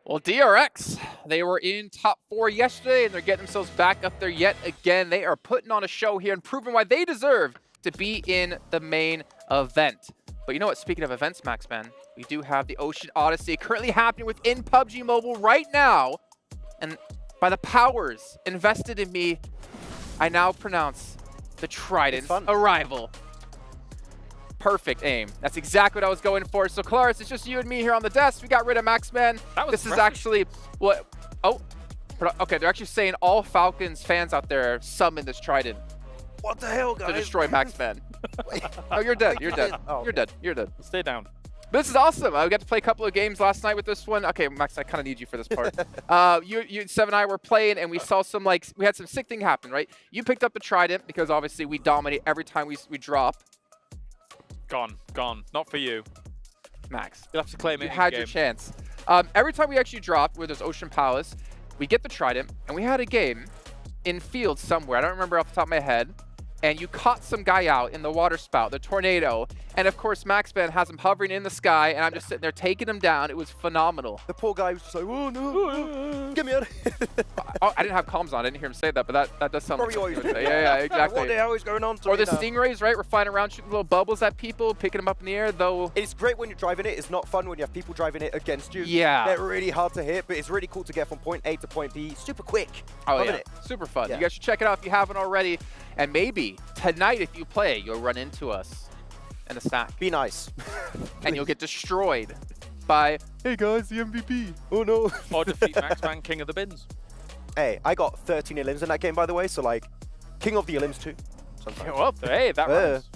Well, DRX, they were in top 4 yesterday, and they're getting themselves back up there yet again. They are putting on a show here and proving why they deserve to be in the main event. But you know what? Speaking of events, Maxman, we do have the Ocean Odyssey currently happening within PUBG Mobile right now. And by the powers invested in me, I now pronounce the Trident's arrival. Perfect aim. That's exactly what I was going for. So, Claris, it's just you and me here on the desk. We got rid of Maxman. This is actually what... Oh, okay. They're actually saying all Falcons fans out there summon this Trident. What the hell, guys? To destroy Maxman. Oh, you're dead. You're dead. Oh. You're dead. You're dead. Stay down. This is awesome. I got to play a couple of games last night with this one. Okay, Max, I kind of need you for this part. You, Seven and I were playing, and we saw some, like, we had some sick thing happen, right? You picked up the Trident because obviously we dominate every time we drop. Gone. Not for you. Max. You'll have to claim it. You had your chance. Every time we actually dropped where there's Ocean Palace, we get the Trident, and we had a game in field somewhere. I don't remember off the top of my head. And you caught some guy out in the water spout, the tornado. And of course, Maxman has him hovering in the sky, and I'm just sitting there taking him down. It was phenomenal. The poor guy was just like, oh no, get me out of here. Oh, I didn't have comms on. I didn't hear him say that, but that does sound like something he would say. Yeah, exactly. What the hell is going on? Or the stingrays, right? We're flying around shooting little bubbles at people, picking them up in the air, though. It's great when you're driving it. It's not fun when you have people driving it against you. Yeah. They're really hard to hit, but it's really cool to get from point A to point B super quick. Oh, Loving yeah. it. Super fun. Yeah. You guys should check it out if you haven't already. And maybe tonight, if you play, you'll run into us in a stack. Be nice. And you'll get destroyed by, hey guys, the MVP. Oh no. Or defeat Maxman, king of the bins. Hey, I got 13 elims in that game, by the way, so like, king of the elims too. Yeah, well, hey, that runs.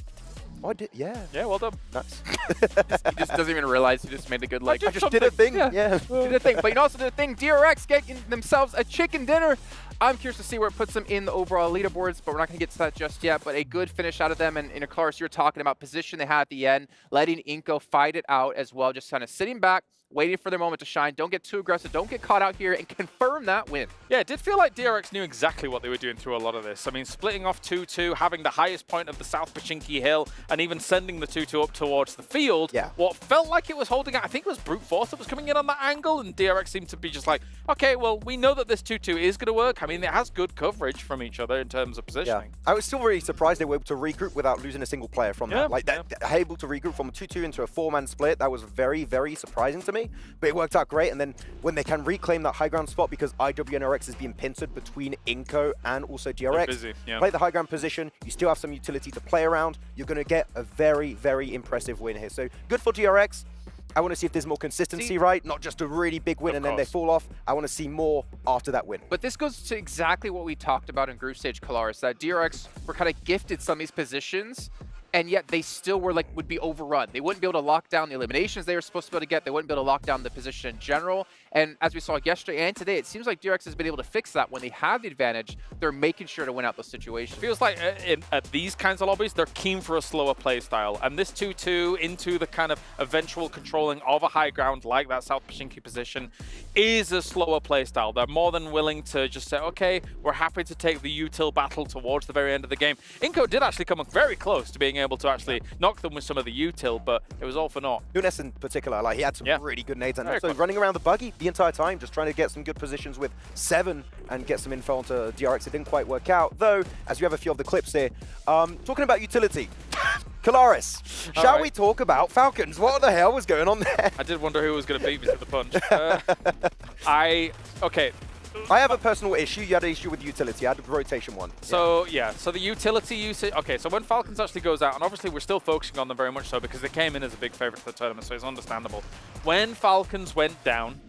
Oh, I did, yeah. Yeah, well done. Nice. He just doesn't even realize he just made a good like. I just did a thing. Yeah. Did a thing. But you also did a thing. DRX getting themselves a chicken dinner. I'm curious to see where it puts them in the overall leaderboards, but we're not going to get to that just yet. But a good finish out of them. And in a Claris, you're talking about position they had at the end, letting Inko fight it out as well, just kind of sitting back, waiting for their moment to shine. Don't get too aggressive. Don't get caught out here and confirm that win. Yeah, it did feel like DRX knew exactly what they were doing through a lot of this. I mean, splitting off 2-2, having the highest point of the South Pachinki Hill, and even sending the 2-2 up towards the field. Yeah. What felt like it was holding out, I think it was Brute Force that was coming in on that angle, and DRX seemed to be just like, okay, well, we know that this 2-2 is going to work. I mean, it has good coverage from each other in terms of positioning. I was still really surprised they were able to regroup without losing a single player from that. Like, able to regroup from a 2-2 into a 4-man split, that was very, very surprising to me. But it worked out great, and then when they can reclaim that high ground spot, because IWNRX is being pincered between Inko and also DRX, busy, yeah. Play the high ground position, you still have some utility to play around, you're going to get a very, very impressive win here. So good for DRX. I want to see if there's more consistency, right? Not just a really big win and then they fall off. I want to see more after that win. But this goes to exactly what we talked about in group stage, Claris, that DRX were kind of gifted some of these positions, and yet they still were like, would be overrun. They wouldn't be able to lock down the eliminations they were supposed to be able to get. They wouldn't be able to lock down the position in general. And as we saw yesterday and today, it seems like DRX has been able to fix that. When they have the advantage, they're making sure to win out those situations. Feels like at these kinds of lobbies, they're keen for a slower play style. And this 2-2 into the kind of eventual controlling of a high ground like that South Pachinki position is a slower play style. They're more than willing to just say, okay, we're happy to take the util battle towards the very end of the game. Inko did actually come up very close to being able to actually knock them with some of the util, but it was all for naught. Nunes in particular, like he had some really good nades, and Very also close. running around the buggy the entire time, just trying to get some good positions with 7 and get some info onto DRX. It didn't quite work out, though, as you have a few of the clips here. Talking about utility, Claris, shall we talk about Falcons? What the hell was going on there? I did wonder who was going to beat me to the punch. Okay. I have a personal issue. You had an issue with utility. I had the rotation one. So, yeah, so the utility usage... Okay, so when Falcons actually goes out, and obviously we're still focusing on them very much so because they came in as a big favorite for the tournament, so it's understandable. When Falcons went down,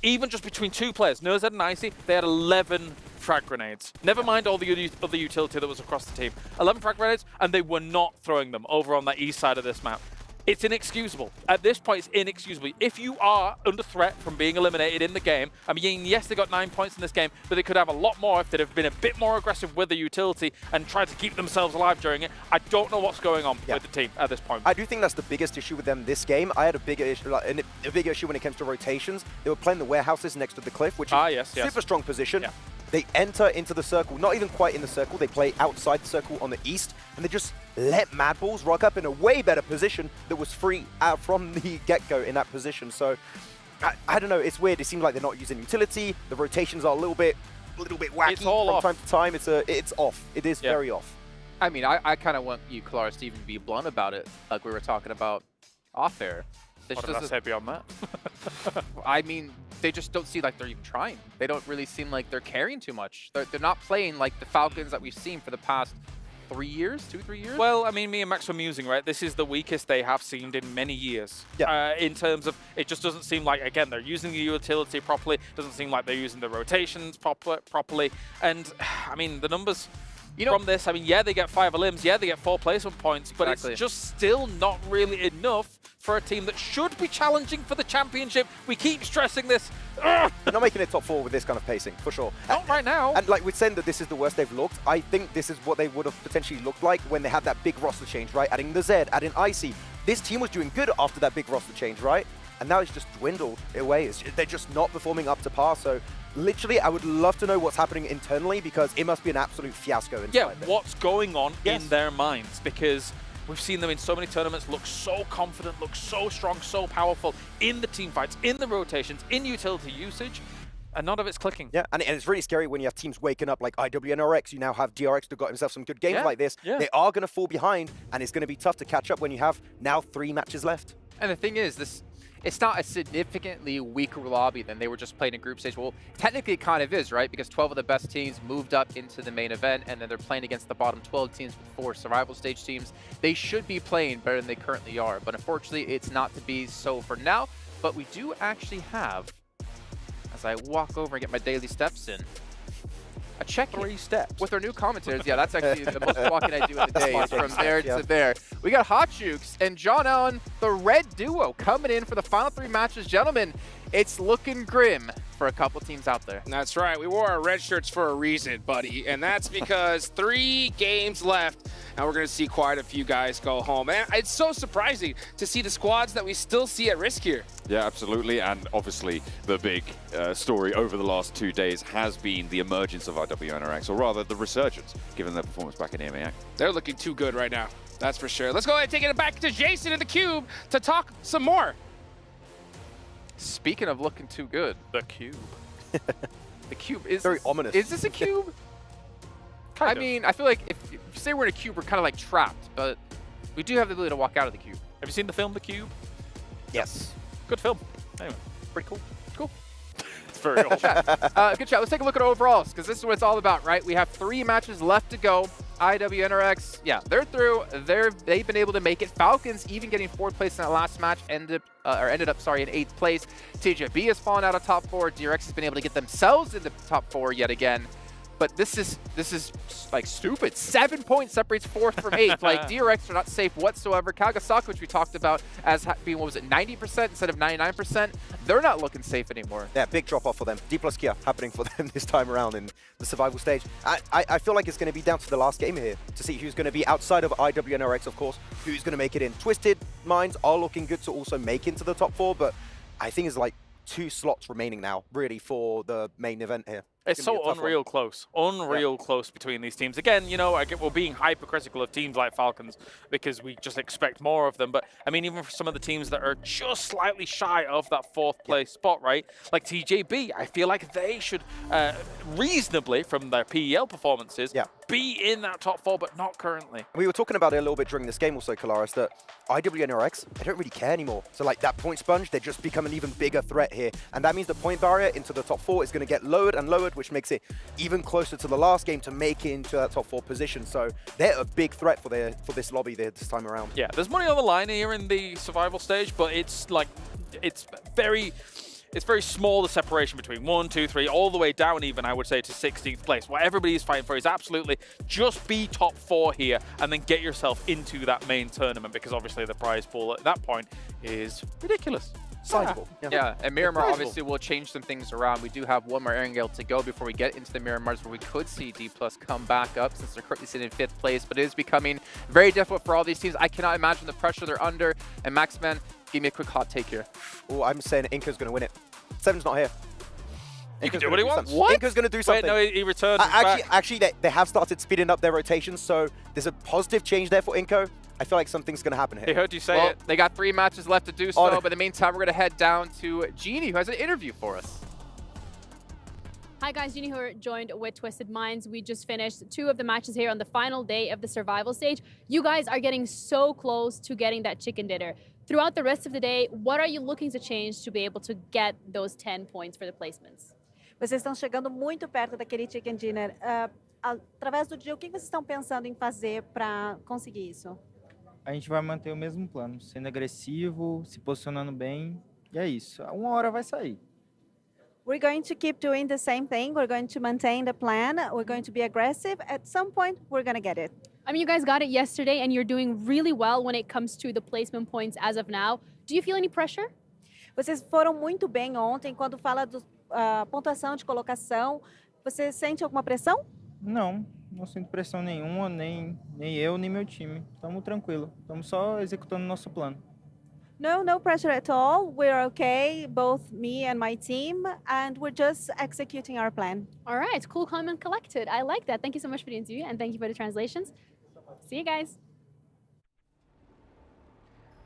even just between 2 players, Nurzed and Icy, they had 11 frag grenades. Never mind all the other utility that was across the team. 11 frag grenades, and they were not throwing them over on the east side of this map. It's inexcusable. At this point, it's inexcusable. If you are under threat from being eliminated in the game, I mean, yes, they got 9 points in this game, but they could have a lot more if they'd have been a bit more aggressive with the utility and tried to keep themselves alive during it. I don't know what's going on with the team at this point. I do think that's the biggest issue with them this game. I had a bigger issue, like, a bigger issue when it comes to rotations. They were playing the warehouses next to the cliff, which is super strong position. They enter into the circle, not even quite in the circle. They play outside the circle on the east, and they just let Mad Balls rock up in a way better position that was free out from the get-go in that position. So I don't know. It's weird. It seems like they're not using utility. The rotations are a little bit wacky from time to time. It's off. It is very off. I mean, I kind of want you, Kalaris, to even be blunt about it, like we were talking about off air. What did I say beyond that? I mean, they just don't seem like they're even trying. They don't really seem like they're caring too much. They're not playing like the Falcons that we've seen for the past 3 years, 2-3 years? Well, I mean, me and Max were musing, right? This is the weakest they have seemed in many years. In terms of, it just doesn't seem like, again, they're using the utility properly. Doesn't seem like they're using the rotations properly. And, I mean, the numbers from this, I mean, yeah, they get 5 elims, yeah, they get 4 placement points, but it's just still not really enough for a team that should be challenging for the championship. We keep stressing this. They're not making it top 4 with this kind of pacing, for sure. Not right now. And like we're saying that this is the worst they've looked, I think this is what they would have potentially looked like when they had that big roster change, right? Adding the Z, adding Icy. This team was doing good after that big roster change, right? And now it's just dwindled away. They're just not performing up to par. So literally, I would love to know what's happening internally, because it must be an absolute fiasco inside there. What's going on in their minds? Because we've seen them in so many tournaments look so confident, look so strong, so powerful in the team fights, in the rotations, in utility usage, and none of it's clicking. Yeah, and it's really scary when you have teams waking up like IWNRX. You now have DRX that got himself some good games like this. They are going to fall behind, and it's going to be tough to catch up when you have now 3 matches left. And the thing is, it's not a significantly weaker lobby than they were just playing in group stage. Well, technically it kind of is, right? Because 12 of the best teams moved up into the main event, and then they're playing against the bottom 12 teams with 4 survival stage teams. They should be playing better than they currently are, but unfortunately it's not to be so for now. But we do actually have, as I walk over and get my daily steps in, a check-in 3 steps with our new commentators. Yeah, that's actually the most walking I do in the day, is from there to there. We got Hot Jukes and John Allen, the red duo, coming in for the final 3 matches. Gentlemen, it's looking grim for a couple teams out there. That's right. We wore our red shirts for a reason, buddy, and that's because 3 games left, and we're going to see quite a few guys go home. And it's so surprising to see the squads that we still see at risk here. Yeah, absolutely. And obviously the big story over the last 2 days has been the emergence of IWNRX, or rather the resurgence, given their performance back in EMEA. They're looking too good right now. That's for sure. Let's go ahead and take it back to Jason in the Cube to talk some more. Speaking of looking too good, the Cube. The Cube is very ominous. Is this a cube? I mean, I feel like if you say we're in a cube, we're kind of like trapped, but we do have the ability to walk out of the cube. Have you seen the film The Cube? Yes. Good film. Anyway, pretty cool. Cool. It's very old. Good chat. Let's take a look at overalls, because this is what it's all about, right? We have 3 matches left to go. IWNRX, yeah, they're through. They've been able to make it. Falcons even getting 4th place in that last match, ended up in 8th place. TJB has fallen out of top 4. DRX has been able to get themselves into top 4 yet again. But this is like stupid. 7 points separates 4th from 8th. Like, DRX are not safe whatsoever. Kagasaki, which we talked about as being, what was it, 90% instead of 99%, they're not looking safe anymore. Yeah, big drop off for them. D plus Kia happening for them this time around in the survival stage. I feel like it's going to be down to the last game here to see who's going to be outside of IWNRX, of course, who's going to make it in. Twisted Minds are looking good to also make into the top 4, but I think it's like 2 slots remaining now, really, for the main event here. It's so unreal close. Unreal close between these teams. Again, you know, we're being hypercritical of teams like Falcons because we just expect more of them. But, I mean, even for some of the teams that are just slightly shy of that 4th place spot, right? Like TJB, I feel like they should reasonably, from their PEL performances, be in that top 4, but not currently. We were talking about it a little bit during this game also, Kalaris, that IWNRX, they don't really care anymore. So, like, that point sponge, they just become an even bigger threat here. And that means the point barrier into the top 4 is going to get lowered and lowered, which makes it even closer to the last game to make it into that top 4 position. So they're a big threat for this lobby there this time around. Yeah, there's money on the line here in the survival stage, but it's like, it's very it's very small, the separation between 1, 2, 3, all the way down even, I would say, to 16th place. What everybody's fighting for is absolutely just be top 4 here and then get yourself into that main tournament, because obviously the prize pool at that point is ridiculous. Sizable. Yeah, and Miramar obviously will change some things around. We do have one more Erangel to go before we get into the Miramars, where we could see D+ come back up, since they're currently sitting in 5th place, but it is becoming very difficult for all these teams. I cannot imagine the pressure they're under. And Maxman, give me a quick hot take here. Oh, I'm saying Inca's going to win it. Seven's not here. He can do what he wants. What? Inca's going to do something. Wait, no, he returned. Actually, they have started speeding up their rotations, so there's a positive change there for Inco. I feel like something's going to happen here. He heard you say it. They got 3 matches left to do so, but in the meantime, we're going to head down to Jeannie, who has an interview for us. Hi guys, Jeannie here, joined with Twisted Minds. We just finished 2 of the matches here on the final day of the survival stage. You guys are getting so close to getting that chicken dinner. Throughout the rest of the day, what are you looking to change to be able to get those 10 points for the placements? Vocês estão chegando muito perto daquele chicken dinner. Através do dia, o que vocês estão pensando em fazer para conseguir isso? A gente vai manter o mesmo plano, sendo agressivo, se posicionando bem, e é isso. Uma hora vai sair. We're going to keep doing the same thing. We're going to maintain the plan. We're going to be aggressive. At some point, we're going to get it. I mean, you guys got it yesterday, and you're doing really well when it comes to the placement points as of now. Do you feel any pressure? Vocês foram muito bem ontem. Quando fala da pontuação de colocação, você sente alguma pressão? Não, não sinto pressão nenhuma, nem eu, nem meu time. Estamos tranquilos. Estamos só executando nosso plano. No pressure at all. We're okay, both me and my team, and we're just executing our plan. All right, cool, calm, and collected. I like that. Thank you so much for the interview, and thank you for the translations. See you guys.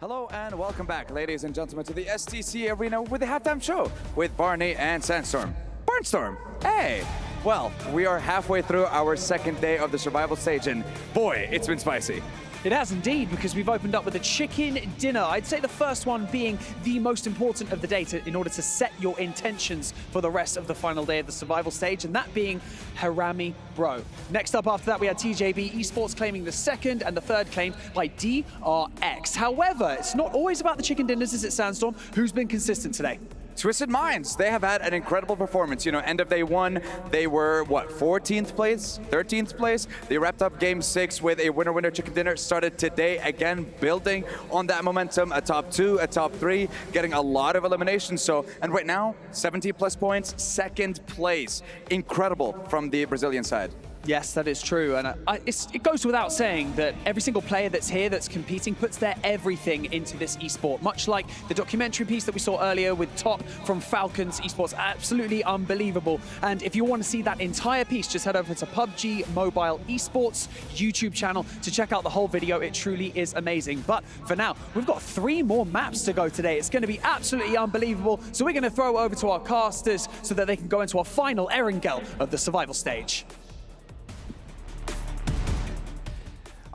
Hello and welcome back, ladies and gentlemen, to the STC Arena with the halftime show with Barney and Sandstorm. Barnstorm, hey! Well, we are halfway through our second day of the survival stage, and boy, it's been spicy. It has indeed, because we've opened up with a chicken dinner. I'd say the first one being the most important of the day in order to set your intentions for the rest of the final day of the survival stage, and that being Harami Bro. Next up after that, we had TJB Esports claiming the second, and the third claimed by DRX. However, it's not always about the chicken dinners, is it, Sandstorm? Who's been consistent today? Twisted Minds, they have had an incredible performance. You know, end of day 1, they were, what, 14th place, 13th place? They wrapped up game 6 with a winner-winner chicken dinner. Started today, again, building on that momentum, a top 2, a top 3, getting a lot of eliminations. So, and right now, 70 plus points, 2nd place. Incredible from the Brazilian side. Yes, that is true, and it goes without saying that every single player that's here that's competing puts their everything into this esport, much like the documentary piece that we saw earlier with Top from Falcons Esports. Absolutely unbelievable. And if you want to see that entire piece, just head over to PUBG Mobile Esports YouTube channel to check out the whole video. It truly is amazing. But for now, we've got 3 more maps to go today. It's going to be absolutely unbelievable. So we're going to throw over to our casters so that they can go into our final Erangel of the survival stage.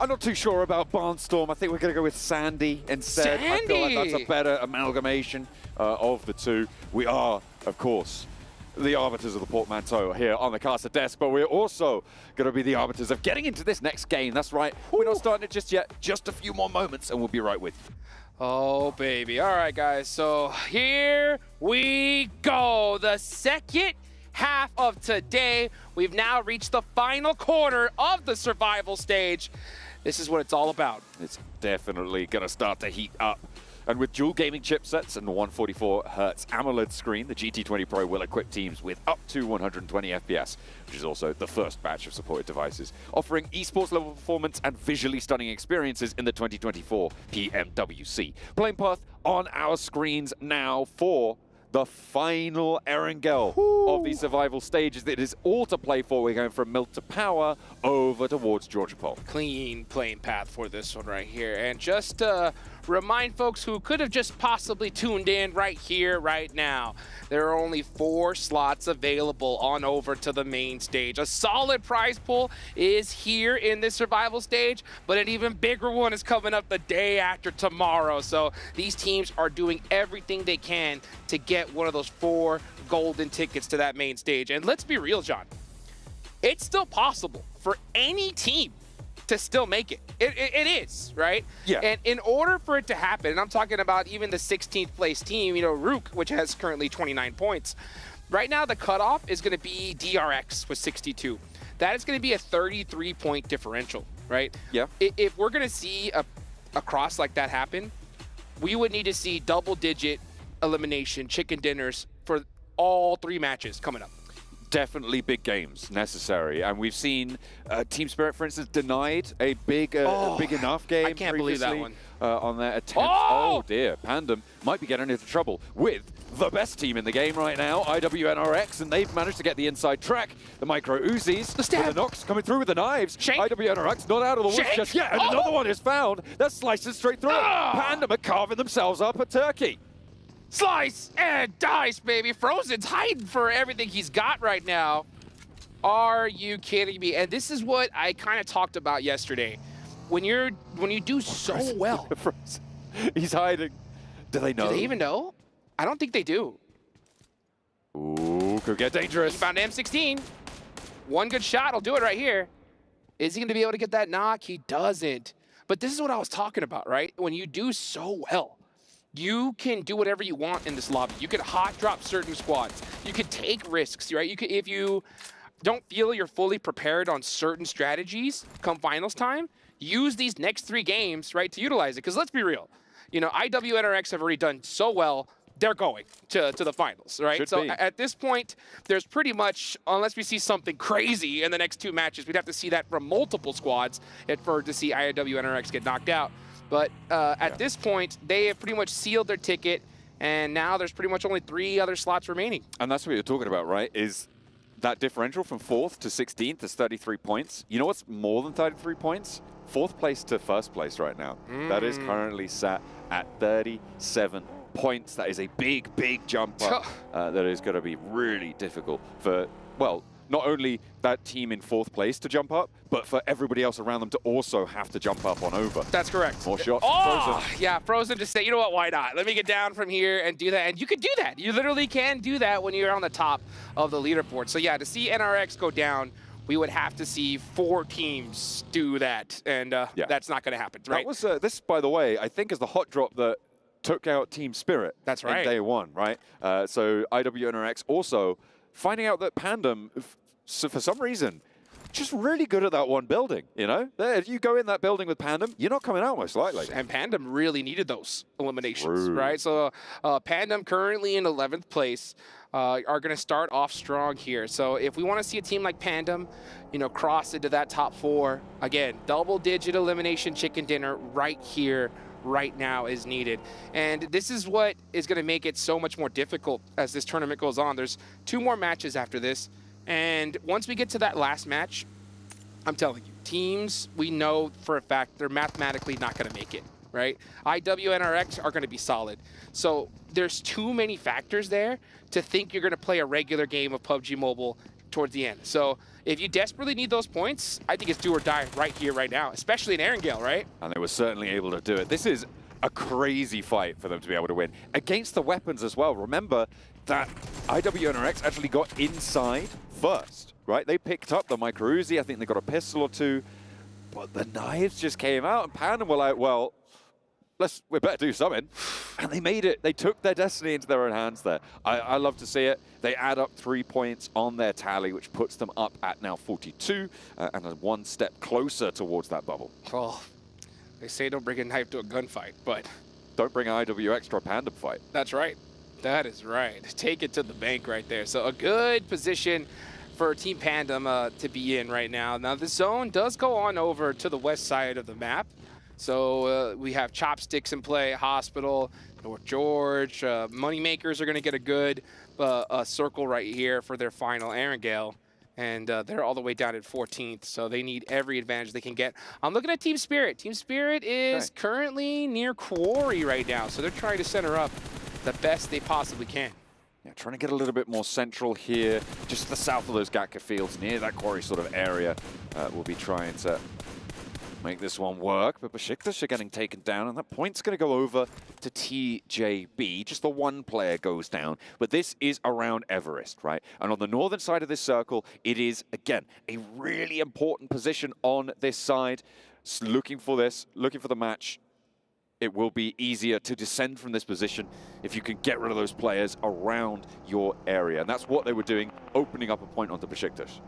I'm not too sure about Barnstorm. I think we're going to go with Sandy instead. Sandy! I feel like that's a better amalgamation of the two. We are, of course, the arbiters of the portmanteau here on the caster desk, but we're also going to be the arbiters of getting into this next game. That's right. We're not starting it just yet. Just a few more moments, and we'll be right with you. Oh, baby. All right, guys. So here we go. The second half of today. We've now reached the final quarter of the survival stage. This is what it's all about. It's definitely going to start to heat up. And with dual gaming chipsets and 144Hz AMOLED screen, the GT20 Pro will equip teams with up to 120 FPS, which is also the first batch of supported devices, offering esports level performance and visually stunning experiences in the 2024 PMWC. Playing path on our screens now for the final Erangel of the survival stages. It is all to play for. We're going from Milk to Power over towards Georgia Pole. Clean playing path for this one right here. And just to remind folks who could have just possibly tuned in right here, right now, there are only 4 slots available on over to the main stage. A solid prize pool is here in this survival stage, but an even bigger one is coming up the day after tomorrow. So these teams are doing everything they can to get one of those 4 golden tickets to that main stage. And let's be real, John, it's still possible for any team to still make it. It is, right? Yeah. And in order for it to happen, and I'm talking about even the 16th place team, you know, Rook, which has currently 29 points. Right now, the cutoff is going to be DRX with 62. That is going to be a 33-point differential, right? Yeah. If we're going to see a cross like that happen, we would need to see double-digit elimination chicken dinners for all 3 matches coming up. Definitely big games necessary, and we've seen Team Spirit, for instance, denied a big enough game. I can't believe that one. On their attempt. Oh dear, Pandem might be getting into trouble with the best team in the game right now, IWNRX, and they've managed to get the inside track. The Micro Uzis, the knocks coming through with the knives. IWNRX not out of the woods just yet, and another one is found. They're slicing straight through. Pandem are carving themselves up a turkey. Slice and dice, baby. Frozen's hiding for everything he's got right now. Are you kidding me? And this is what I kind of talked about yesterday. When you do so well. He's hiding. Do they know? Do they even know? I don't think they do. Ooh, could get dangerous. He found M16. One good shot will do it right here. Is he going to be able to get that knock? He doesn't. But this is what I was talking about, right? When you do so well, you can do whatever you want in this lobby. You could hot drop certain squads. You could take risks, right? You could, if you don't feel you're fully prepared on certain strategies come finals time, use these next 3 games, right, to utilize it. Because let's be real, you know, IWNRX have already done so well, they're going to the finals, right? So at this point, there's pretty much, unless we see something crazy in the next 2 matches, we'd have to see that from multiple squads to see IWNRX get knocked out. But at this point, they have pretty much sealed their ticket, and now there's pretty much only 3 other slots remaining. And that's what you're talking about, right? Is that differential from 4th to 16th is 33 points. You know what's more than 33 points? 4th place to 1st place right now. That is currently sat at 37 points. That is a big, big jump up. That is going to be really difficult for, well, not only that team in 4th place to jump up, but for everybody else around them to also have to jump up on over. That's correct. More shots. Frozen. Yeah, Frozen just say, you know what, why not? Let me get down from here and do that. And you can do that. You literally can do that when you're on the top of the leaderboard. So yeah, to see NRX go down, we would have to see 4 teams do that. And that's not going to happen, right? That was, this, by the way, I think is the hot drop that took out Team Spirit. That's right. In day 1, right? So IWNRX also finding out that Pandem, so for some reason, just really good at that one building, you know? If you go in that building with Pandem, you're not coming out most likely. And Pandem really needed those eliminations, right? So Pandem currently in 11th place are going to start off strong here. So if we want to see a team like Pandem, you know, cross into that top 4, again, double-digit elimination chicken dinner right here, right now is needed. And this is what is going to make it so much more difficult as this tournament goes on. There's 2 more matches after this. And once we get to that last match, I'm telling you, teams, we know for a fact they're mathematically not going to make it, right? IWNRX are going to be solid. So there's too many factors there to think you're going to play a regular game of PUBG Mobile towards the end. So if you desperately need those points, I think it's do or die right here, right now, especially in Erangel, right? And they were certainly able to do it. This is a crazy fight for them to be able to win. Against the weapons as well. Remember that IWNRX actually got inside first, right? They picked up the Micro Uzi. I think they got a pistol or 2. But the knives just came out, and Pandem were like, well, we better do something. And they made it. They took their destiny into their own hands there. I love to see it. They add up 3 points on their tally, which puts them up at now 42, and 1 step closer towards that bubble. Oh, they say don't bring a knife to a gunfight, but don't bring IWX to a Pandem fight. That's right. That is right. Take it to the bank right there. So a good position for Team Pandem to be in right now. Now the zone does go on over to the west side of the map. So we have Chopsticks in play, Hospital, North George. Moneymakers are going to get a good circle right here for their final Erangel. And they're all the way down at 14th, so they need every advantage they can get. I'm looking at Team Spirit. Team Spirit is currently near Quarry right now, so they're trying to center up the best they possibly can. Yeah, trying to get a little bit more central here, just to the south of those Gatka fields, near that Quarry sort of area. We'll be trying to make this one work, but Besiktas are getting taken down, and that point's going to go over to TJB. Just the one player goes down, but this is around Everest, right? And on the northern side of this circle, it is, again, a really important position on this side. Looking for the match. It will be easier to descend from this position if you can get rid of those players around your area. And that's what they were doing, opening up a point onto Besiktas.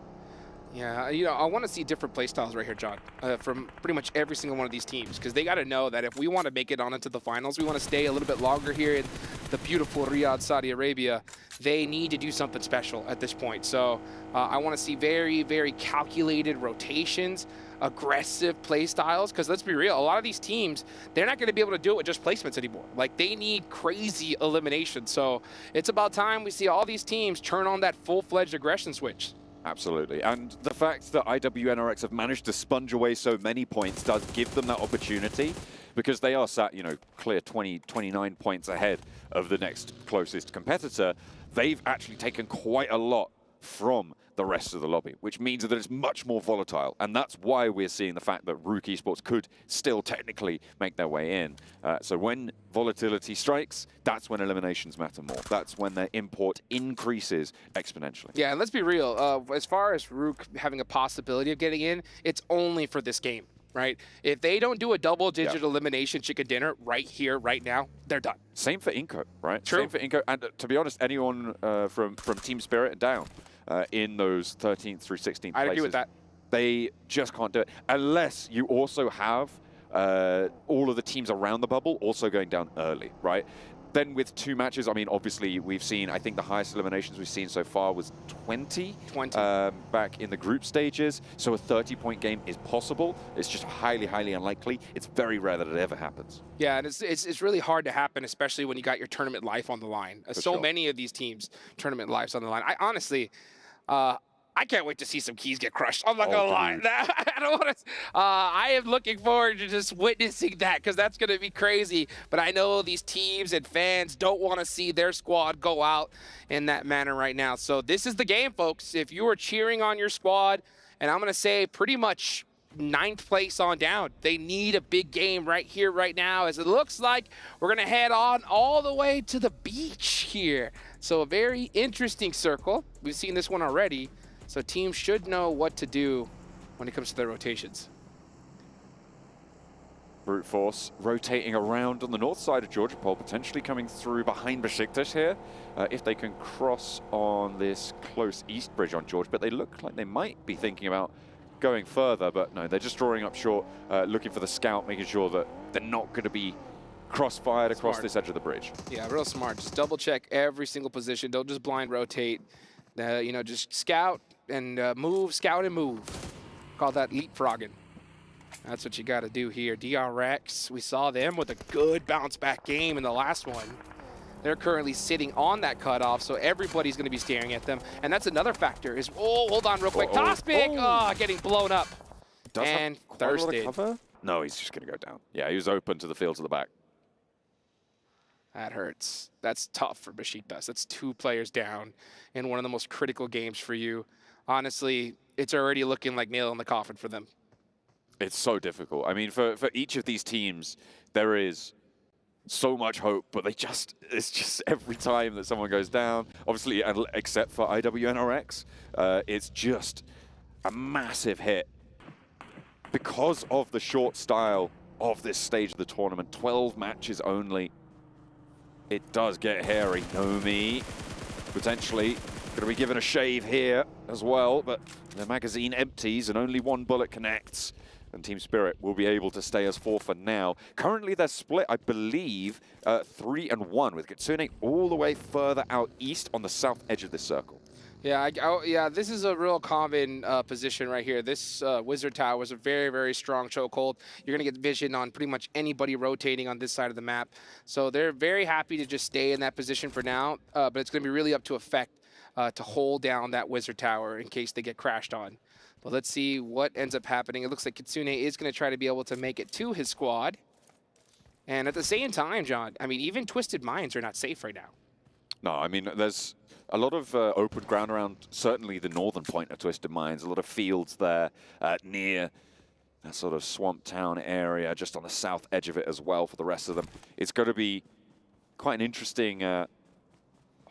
Yeah, you know, I want to see different play styles right here, John, from pretty much every single one of these teams, because they got to know that if we want to make it on into the finals, we want to stay a little bit longer here in the beautiful Riyadh, Saudi Arabia, they need to do something special at this point. So I want to see very, very calculated rotations, aggressive play styles, because let's be real, a lot of these teams, they're not going to be able to do it with just placements anymore. Like, they need crazy elimination. So it's about time we see all these teams turn on that full-fledged aggression switch. Absolutely. And the fact that IWNRX have managed to sponge away so many points does give them that opportunity, because they are sat, you know, clear 29 points ahead of the next closest competitor. They've actually taken quite a lot from the rest of the lobby, which means that it's much more volatile. And that's why we're seeing the fact that Rook Esports could still technically make their way in. So when volatility strikes, that's when eliminations matter more. That's when their import increases exponentially. Yeah, and let's be real. As far as Rook having a possibility of getting in, it's only for this game, right? If they don't do a double-digit elimination chicken dinner right here, right now, they're done. Same for Inco, right? True. Same for Inco. And to be honest, anyone from Team Spirit and down, in those 13th through 16th places. I agree with that. They just can't do it unless you also have all of the teams around the bubble also going down early, right? Then with 2 matches, I mean, obviously we've seen, I think the highest eliminations we've seen so far was 20 back in the group stages. So a 30-point game is possible. It's just highly, highly unlikely. It's very rare that it ever happens. Yeah, and it's really hard to happen, especially when you got your tournament life on the line. So many of these teams, tournament lives on the line. I honestly, I can't wait to see some keys get crushed. I'm not gonna lie. I don't want to. I am looking forward to just witnessing that, because that's gonna be crazy. But I know these teams and fans don't want to see their squad go out in that manner right now. So this is the game, folks. If you are cheering on your squad, and I'm gonna say pretty much 9th place on down, they need a big game right here, right now, as it looks like we're gonna head on all the way to the beach here. So a very interesting circle. We've seen this one already. So teams should know what to do when it comes to their rotations. Brute Force rotating around on the north side of Georgia Pole, potentially coming through behind Besiktas here, if they can cross on this close east bridge on George. But they look like they might be thinking about going further, but no, they're just drawing up short, looking for the scout, making sure that they're not going to be cross-fired across this edge of the bridge. Yeah, real smart. Just double check every single position. Don't just blind rotate. You know, just scout and move, scout and move. Call that leapfrogging. That's what you got to do here. DRX, we saw them with a good bounce back game in the last one. They're currently sitting on that cutoff, so everybody's going to be staring at them. And that's another factor is, oh, hold on real quick. Toss pick, getting blown up. And thirsted. No, he's just going to go down. Yeah, he was open to the fields at the back. That hurts. That's tough for Besiktas. That's 2 players down in one of the most critical games for you. Honestly, it's already looking like nail in the coffin for them. It's so difficult. I mean, for each of these teams, there is so much hope, but it's just every time that someone goes down, obviously, except for IWNRX, it's just a massive hit. Because of the short style of this stage of the tournament, 12 matches only, it does get hairy. Nomi potentially going to be given a shave here as well, but the magazine empties and only 1 bullet connects. And Team Spirit will be able to stay as 4 for now. Currently, they're split, I believe, 3-1, with Kitsune all the way further out east on the south edge of this circle. Yeah, yeah, this is a real common position right here. This Wizard Tower is a very, very strong chokehold. You're going to get vision on pretty much anybody rotating on this side of the map. So they're very happy to just stay in that position for now, but it's going to be really up to Effect to hold down that Wizard Tower in case they get crashed on. But let's see what ends up happening. It looks like Kitsune is going to try to be able to make it to his squad. And at the same time, John, I mean, even Twisted Minds are not safe right now. No, I mean, there's a lot of open ground around certainly the northern point of Twisted Minds, a lot of fields there near that sort of swamp town area, just on the south edge of it as well for the rest of them. It's going to be quite an interesting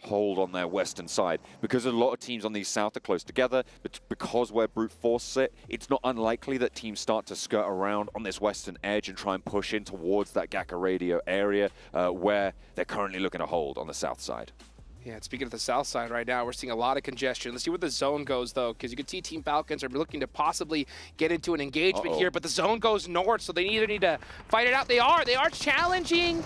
hold on their western side, because a lot of teams on the south are close together, but because where brute force sit, it's not unlikely that teams start to skirt around on this western edge and try and push in towards that Gaka radio area where they're currently looking to hold on the south side. Yeah, speaking of the south side right now, we're seeing a lot of congestion. Let's see where the zone goes, though, because you can see Team Falcons are looking to possibly get into an engagement here, but the zone goes north, so they either need to fight it out. They are challenging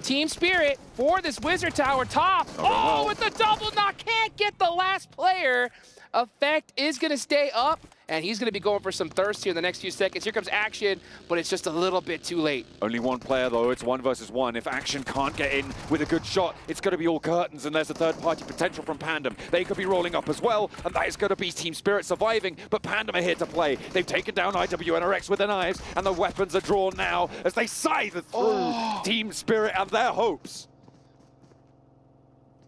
Team Spirit for this Wizard Tower top. Oh, with the double knock, can't get the last player. Effect is going to stay up, and he's going to be going for some thirst here in the next few seconds. Here comes Action, but it's just a little bit too late. Only one player, though. It's 1 versus 1. If Action can't get in with a good shot, it's going to be all curtains, and there's a third-party potential from Pandem. They could be rolling up as well, and that is going to be Team Spirit surviving, but Pandem are here to play. They've taken down IWNRX with their knives, and the weapons are drawn now as they scythe through Team Spirit and their hopes.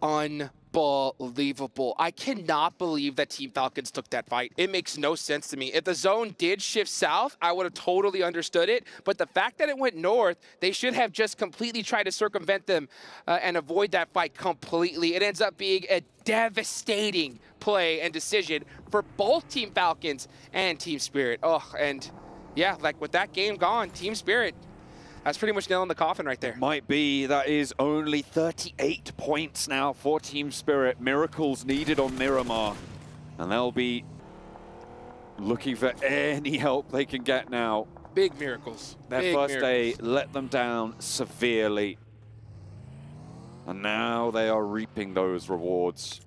Unbelievable. I cannot believe that Team Falcons took that fight. It makes no sense to me. If the zone did shift south, I would have totally understood it. But the fact that it went north, they should have just completely tried to circumvent them and avoid that fight completely. It ends up being a devastating play and decision for both Team Falcons and Team Spirit. Oh, and yeah, like with that game gone, Team Spirit, that's pretty much nail in the coffin right there. Might be. That is only 38 points now for Team Spirit. Miracles needed on Miramar. And they'll be looking for any help they can get now. Big miracles. Their first day let them down severely. And now they are reaping those rewards,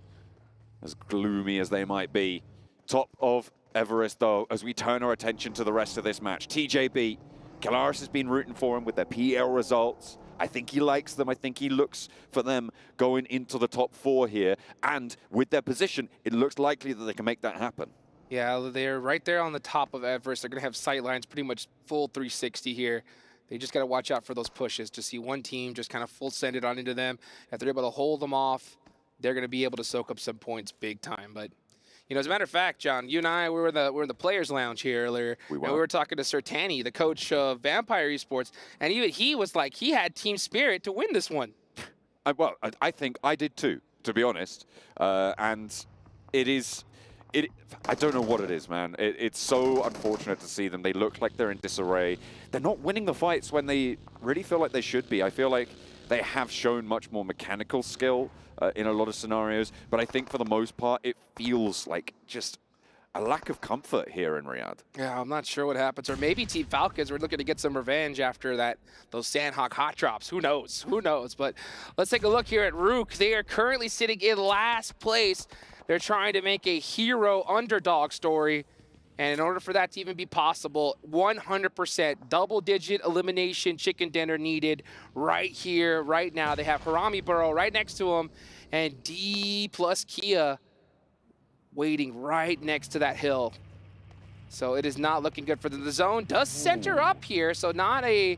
as gloomy as they might be. Top of Everest, though, as we turn our attention to the rest of this match. TJB. Kalaris has been rooting for him with their PL results. I think he likes them. I think he looks for them going into the top 4 here. And with their position, it looks likely that they can make that happen. Yeah, they're right there on the top of Everest. They're going to have sight lines pretty much full 360 here. They just got to watch out for those pushes to see one team just kind of full send it on into them. If they're able to hold them off, they're going to be able to soak up some points big time. But you know, as a matter of fact, John, you and I, we were in the players' lounge here earlier, and we were talking to Sertani, the coach of Vampire Esports, and he was like, he had Team Spirit to win this one. Well, I think I did too, to be honest. And I don't know what it is, man. It's so unfortunate to see them. They look like they're in disarray. They're not winning the fights when they really feel like they should be. I feel like they have shown much more mechanical skill in a lot of scenarios, but I think for the most part, it feels like just a lack of comfort here in Riyadh. Yeah, I'm not sure what happens. Or maybe Team Falcons were looking to get some revenge after those Sandhawk hot drops. Who knows? Who knows? But let's take a look here at Rook. They are currently sitting in last place. They're trying to make a hero underdog story. And in order for that to even be possible, 100% double-digit elimination chicken dinner needed right here, right now. They have Harami Burrow right next to him, and D plus Kia waiting right next to that hill. So it is not looking good for them. The zone does center up here, so not a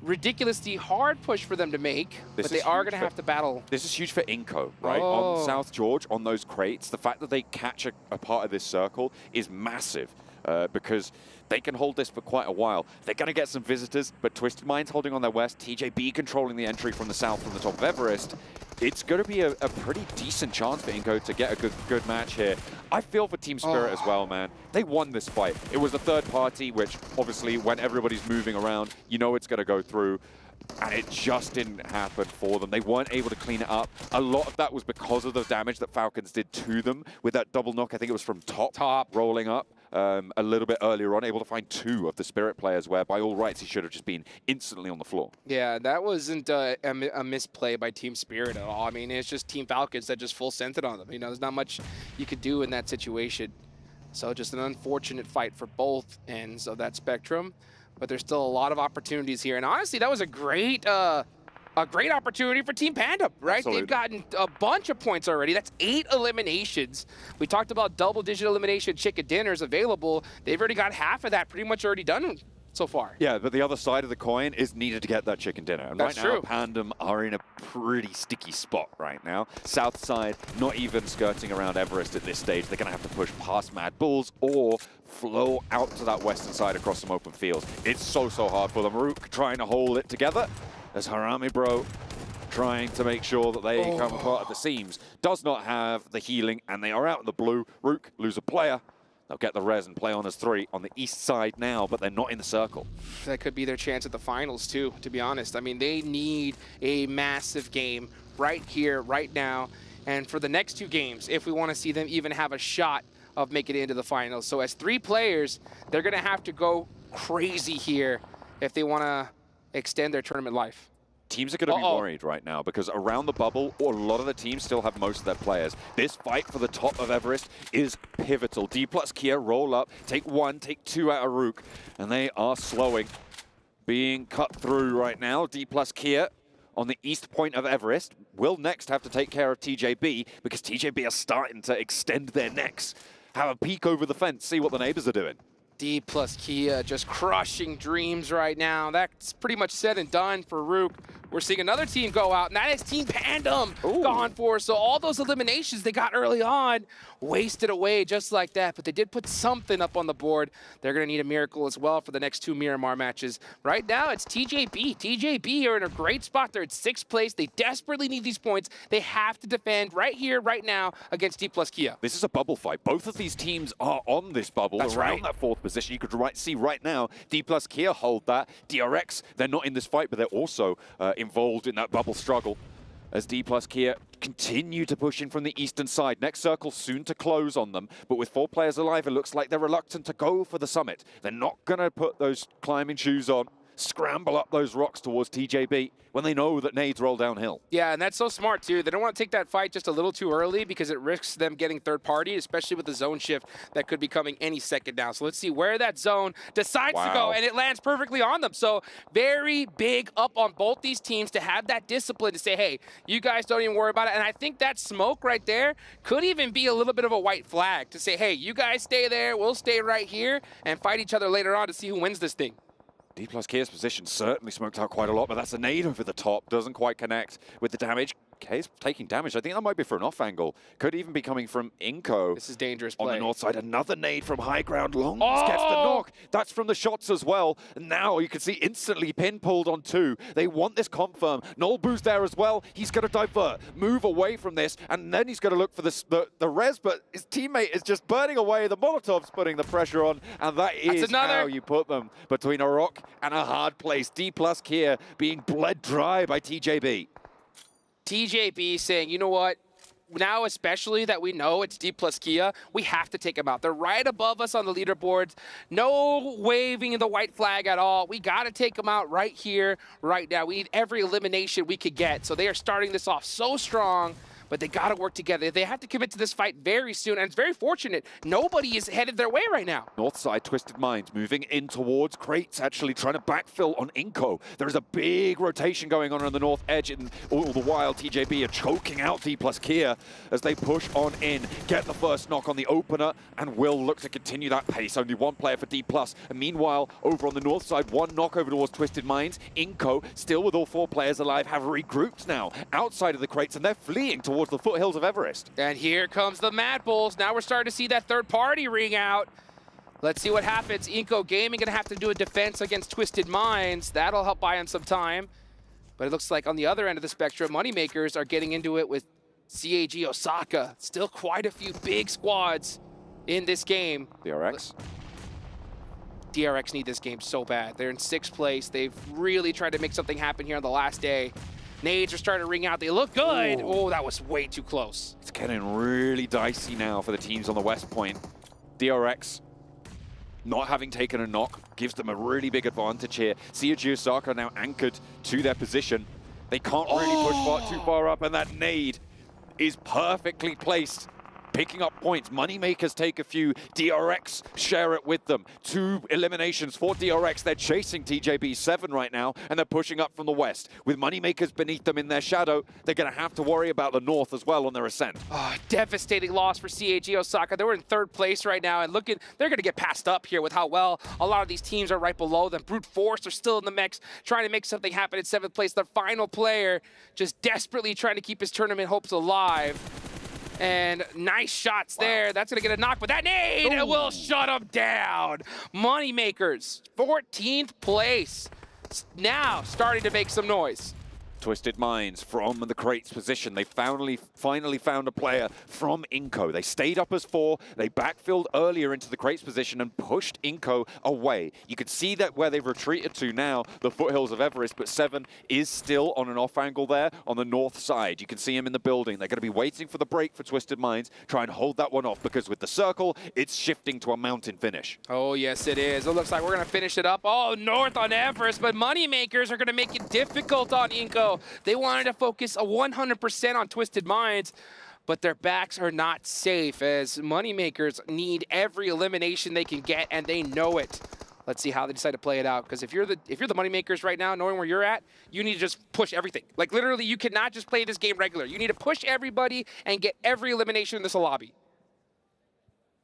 ridiculously hard push for them to make, but they are going to have to battle. This is huge for Inco, right? On South George, on those crates, the fact that they catch a part of this circle is massive because they can hold this for quite a while. They're going to get some visitors, but Twisted Minds holding on their west, TJB controlling the entry from the south from the top of Everest. It's going to be a pretty decent chance for Inco to get a good match here. I feel for Team Spirit as well, man. They won this fight. It was a third party, which obviously when everybody's moving around, you know it's going to go through. And it just didn't happen for them. They weren't able to clean it up. A lot of that was because of the damage that Falcons did to them with that double knock. I think it was from top rolling up a little bit earlier on, able to find 2 of the Spirit players where by all rights he should have just been instantly on the floor. Yeah, that wasn't a misplay by Team Spirit at all. I mean, it's just Team Falcons that just full sent it on them. You know, there's not much you could do in that situation. So just an unfortunate fight for both ends of that spectrum. But there's still a lot of opportunities here. And honestly, that was a great opportunity for Team Panda, right? Absolutely. They've gotten a bunch of points already. That's 8 eliminations. We talked about double-digit elimination chicken dinners available. They've already got half of that pretty much already done so far. Yeah, but the other side of the coin is needed to get that chicken dinner. And That's right now, true. Pandem are in a pretty sticky spot right now. South side, not even skirting around Everest at this stage. They're going to have to push past Mad Bulls or flow out to that western side across some open fields. It's so hard for them. Rook trying to hold it together as Harami Bro trying to make sure that they come apart at the seams. Does not have the healing, and they are out in the blue. Rook lose a player. They'll get the res and play on as 3 on the east side now, but they're not in the circle. That could be their chance at the finals too, to be honest. I mean, they need a massive game right here, right now, and for the next 2 games, if we want to see them even have a shot of making it into the finals. So as 3 players, they're going to have to go crazy here if they want to extend their tournament life. Teams are going to be worried right now because around the bubble, a lot of the teams still have most of their players. This fight for the top of Everest is pivotal. D plus Kia roll up, take 1, take 2 out of Rook, and they are slowing. Being cut through right now, D plus Kia on the east point of Everest will next have to take care of TJB because TJB are starting to extend their necks. Have a peek over the fence, see what the neighbors are doing. D plus Kia just crushing dreams right now. That's pretty much said and done for Rook. We're seeing another team go out, and that is Team Pandem gone for. So all those eliminations they got early on wasted away just like that. But they did put something up on the board. They're going to need a miracle as well for the next 2 Miramar matches. Right now, it's TJB. TJB are in a great spot. They're at 6th place. They desperately need these points. They have to defend right here, right now against D plus Kia. This is a bubble fight. Both of these teams are on this bubble. That's around right. that 4th position. You could see right now, D plus Kia hold that. DRX, they're not in this fight, but they're also involved in that bubble struggle as D plus Kia continue to push in from the eastern side. Next circle soon to close on them, but with 4 players alive, it looks like they're reluctant to go for the summit. They're not going to put those climbing shoes on, scramble up those rocks towards TJB when they know that nades roll downhill. Yeah, and that's so smart too. They don't want to take that fight just a little too early because it risks them getting third party, especially with the zone shift that could be coming any second now. So let's see where that zone decides to go, and it lands perfectly on them. So very big up on both these teams to have that discipline to say, hey, you guys don't even worry about it. And I think that smoke right there could even be a little bit of a white flag to say, hey, you guys stay there, we'll stay right here and fight each other later on to see who wins this thing. D plus Kia's position certainly smoked out quite a lot, but that's a nade over the top. Doesn't quite connect with the damage. K's taking damage. I think that might be for an off angle. Could even be coming from Inko. This is dangerous on play. the north side. Another nade from high ground. Longs gets the knock. That's from the shots as well. And now you can see instantly pin pulled on 2. They want this confirm. Nolbu's there as well. He's going to divert, move away from this, and then he's going to look for the res, but his teammate is just burning away. The Molotov's putting the pressure on, and that is how you put them between a rock and a hard place. D plus Kia being bled dry by TJB. TJB saying, you know what? Now, especially that we know it's D plus Kia, we have to take them out. They're right above us on the leaderboards. No waving the white flag at all. We got to take them out right here, right now. We need every elimination we could get. So they are starting this off so strong, but they got to work together. They have to commit to this fight very soon, and it's very fortunate. Nobody is headed their way right now. North side, Twisted Minds moving in towards Crates, actually trying to backfill on Inko. There is a big rotation going on the north edge, and all the while TJB are choking out D plus Kia as they push on in, get the first knock on the opener, and will look to continue that pace. Only 1 player for D plus. And meanwhile, over on the north side, 1 knock over towards Twisted Minds. Inko, still with all 4 players alive, have regrouped now outside of the Crates, and they're fleeing towards the foothills of Everest. And here comes the Mad Bulls. Now we're starting to see that third party ring out. Let's see what happens. Inko Gaming gonna have to do a defense against Twisted Minds. That'll help buy him some time. But it looks like on the other end of the spectrum, Moneymakers are getting into it with CAG Osaka. Still quite a few big squads in this game. DRX? DRX need this game so bad. They're in 6th place. They've really tried to make something happen here on the last day. Nades are starting to ring out. They look good. Ooh. Oh, that was way too close. It's getting really dicey now for the teams on the west point. DRX, not having taken a knock, gives them a really big advantage here. CAG Osaka now anchored to their position. They can't really push too far up, and that nade is perfectly placed picking up points. Moneymakers take a few. DRX share it with them. 2 eliminations for DRX. They're chasing TJB 7 right now, and they're pushing up from the west. With Moneymakers beneath them in their shadow, they're going to have to worry about the north as well on their ascent. Oh, devastating loss for CAG Osaka. They were in 3rd place right now, and they're going to get passed up here with how well a lot of these teams are right below them. Brute Force are still in the mix, trying to make something happen in 7th place. The final player just desperately trying to keep his tournament hopes alive. And nice shots there. That's going to get a knock, but that nade it will shut him down. Moneymakers, 14th place. Now starting to make some noise. Twisted Minds from the crates position. They finally found a player from Inco. They stayed up as 4. They backfilled earlier into the crates position and pushed Inco away. You can see that where they've retreated to now, the foothills of Everest, but 7 is still on an off angle there on the north side. You can see him in the building. They're going to be waiting for the break for Twisted Minds. Try and hold that one off, because with the circle, it's shifting to a mountain finish. Oh, yes, it is. It looks like we're going to finish it up. Oh, north on Everest, but Moneymakers are going to make it difficult on Inco. They wanted to focus 100% on Twisted Minds, but their backs are not safe, as Moneymakers need every elimination they can get, and they know it. Let's see how they decide to play it out, because if you're the Moneymakers right now, knowing where you're at, you need to just push everything. Like, literally, you cannot just play this game regular. You need to push everybody and get every elimination in this lobby.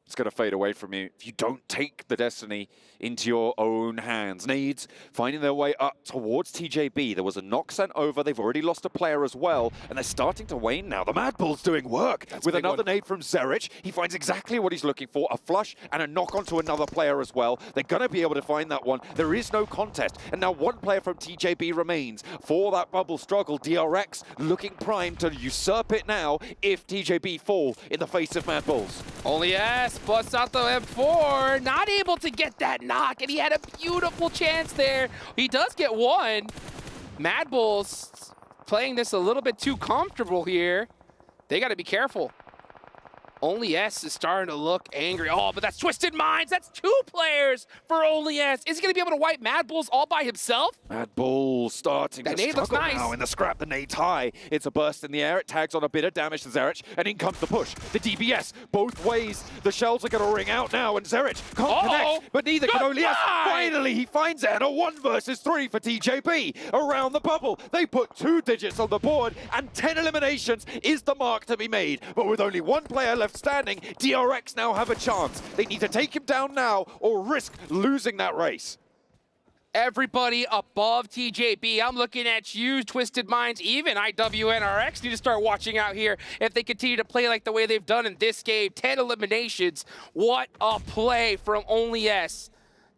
It's going to fade away from you if you don't take the destiny into your own hands. Nades finding their way up towards TJB. There was a knock sent over. They've already lost a player as well, and they're starting to wane now. The Mad Bull's doing work with another nade from Zerich. He finds exactly what he's looking for, a flush and a knock onto another player as well. They're going to be able to find that one. There is no contest, and now one player from TJB remains for that bubble struggle. DRX looking primed to usurp it now if TJB fall in the face of Mad Bulls. Only S busts out the M4, not able to get that knock, and he had a beautiful chance there. He does get one. Mad Bulls playing this a little bit too comfortable here. They got to be careful. Only S is starting to look angry. Oh, but that's Twisted Minds. That's 2 players for Only S. Is he going to be able to wipe Mad Bulls all by himself? Mad Bull starting to struggle now in the scrap. The nade's high. It's a burst in the air. It tags on a bit of damage to Zerich, and in comes the push. The DBS, both ways. The shells are going to ring out now, and Zerich can't connect, but neither can Only S. Finally, he finds it, and a 1 versus 3 for TJB. Around the bubble, they put 2 digits on the board, and 10 eliminations is the mark to be made. But with only 1 player left standing, DRX now have a chance. They need to take him down now or risk losing that race. Everybody above TJB, I'm looking at you, Twisted Minds, even IWNRX need to start watching out here if they continue to play like the way they've done in this game. 10 eliminations. What a play from Only S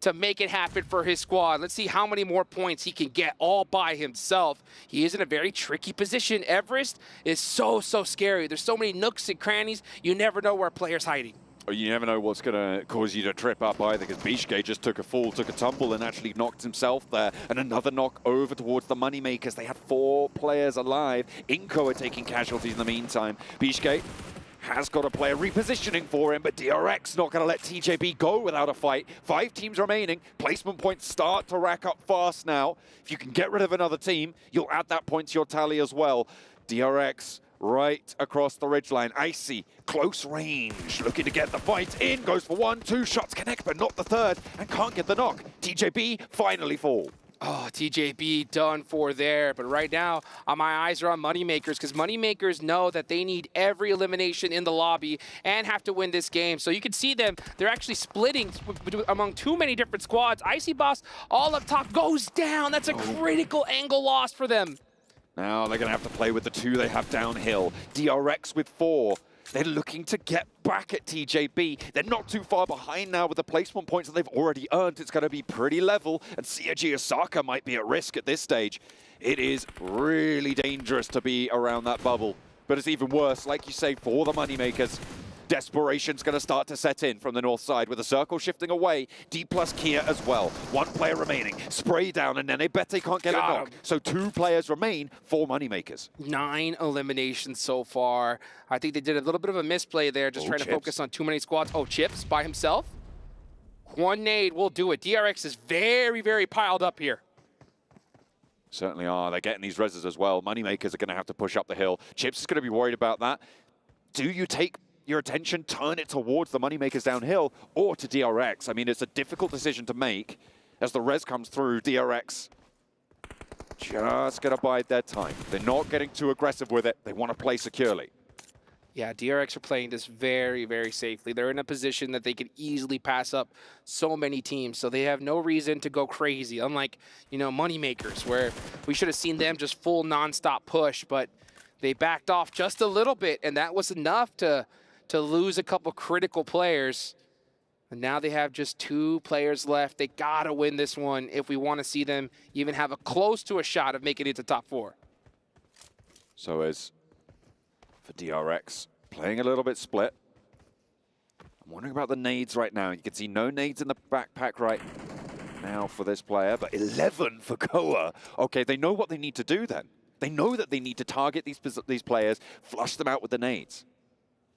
to make it happen for his squad. Let's see how many more points he can get all by himself. He is in a very tricky position. Everest is so scary. There's so many nooks and crannies. You never know where a player's hiding. You never know what's going to cause you to trip up either, because Bishke just took a fall, took a tumble, and actually knocked himself there. And another knock over towards the Moneymakers. They had 4 players alive. Inco are taking casualties in the meantime. Bishke has got a player repositioning for him, but DRX not going to let TJB go without a fight. 5 teams remaining. Placement points start to rack up fast now. If you can get rid of another team, you'll add that point to your tally as well. DRX right across the ridgeline. Icy, close range, looking to get the fight in. Goes for 1, 2 shots connect, but not the 3rd, and can't get the knock. TJB finally fall. Oh, TJB done for there. But right now, my eyes are on Moneymakers, because Moneymakers know that they need every elimination in the lobby and have to win this game. So you can see them, they're actually splitting among too many different squads. Icy Boss all up top goes down. That's a critical angle loss for them. Now they're going to have to play with the 2 they have downhill. DRX with 4. They're looking to get back at TJB. They're not too far behind now with the placement points that they've already earned. It's going to be pretty level, and CAG Osaka might be at risk at this stage. It is really dangerous to be around that bubble, but it's even worse, like you say, for the Moneymakers. Desperation's going to start to set in from the north side with the circle shifting away. D plus Kia as well. 1 player remaining. Spray down, and then they bet they can't get a knock. So 2 players remain for Moneymakers. 9 eliminations so far. I think they did a little bit of a misplay there, just trying to focus on too many squads. Oh, Chips by himself. 1 nade will do it. DRX is very piled up here. Certainly are. They're getting these reses as well. Moneymakers are going to have to push up the hill. Chips is going to be worried about that. Do you take your attention, turn it towards the Moneymakers downhill or to DRX. I mean, it's a difficult decision to make as the res comes through. DRX just going to bide their time. They're not getting too aggressive with it. They want to play securely. Yeah, DRX are playing this very, very safely. They're in a position that they could easily pass up so many teams, so they have no reason to go crazy, unlike, you know, Moneymakers, where we should have seen them just full nonstop push, but they backed off just a little bit, and that was enough to lose a couple critical players. And now they have just 2 players left. They gotta win this one if we want to see them even have a close to a shot of making it to top 4. So as for DRX, playing a little bit split. I'm wondering about the nades right now. You can see no nades in the backpack right now for this player, but 11 for Koa. Okay, they know what they need to do then. They know that they need to target these players, flush them out with the nades.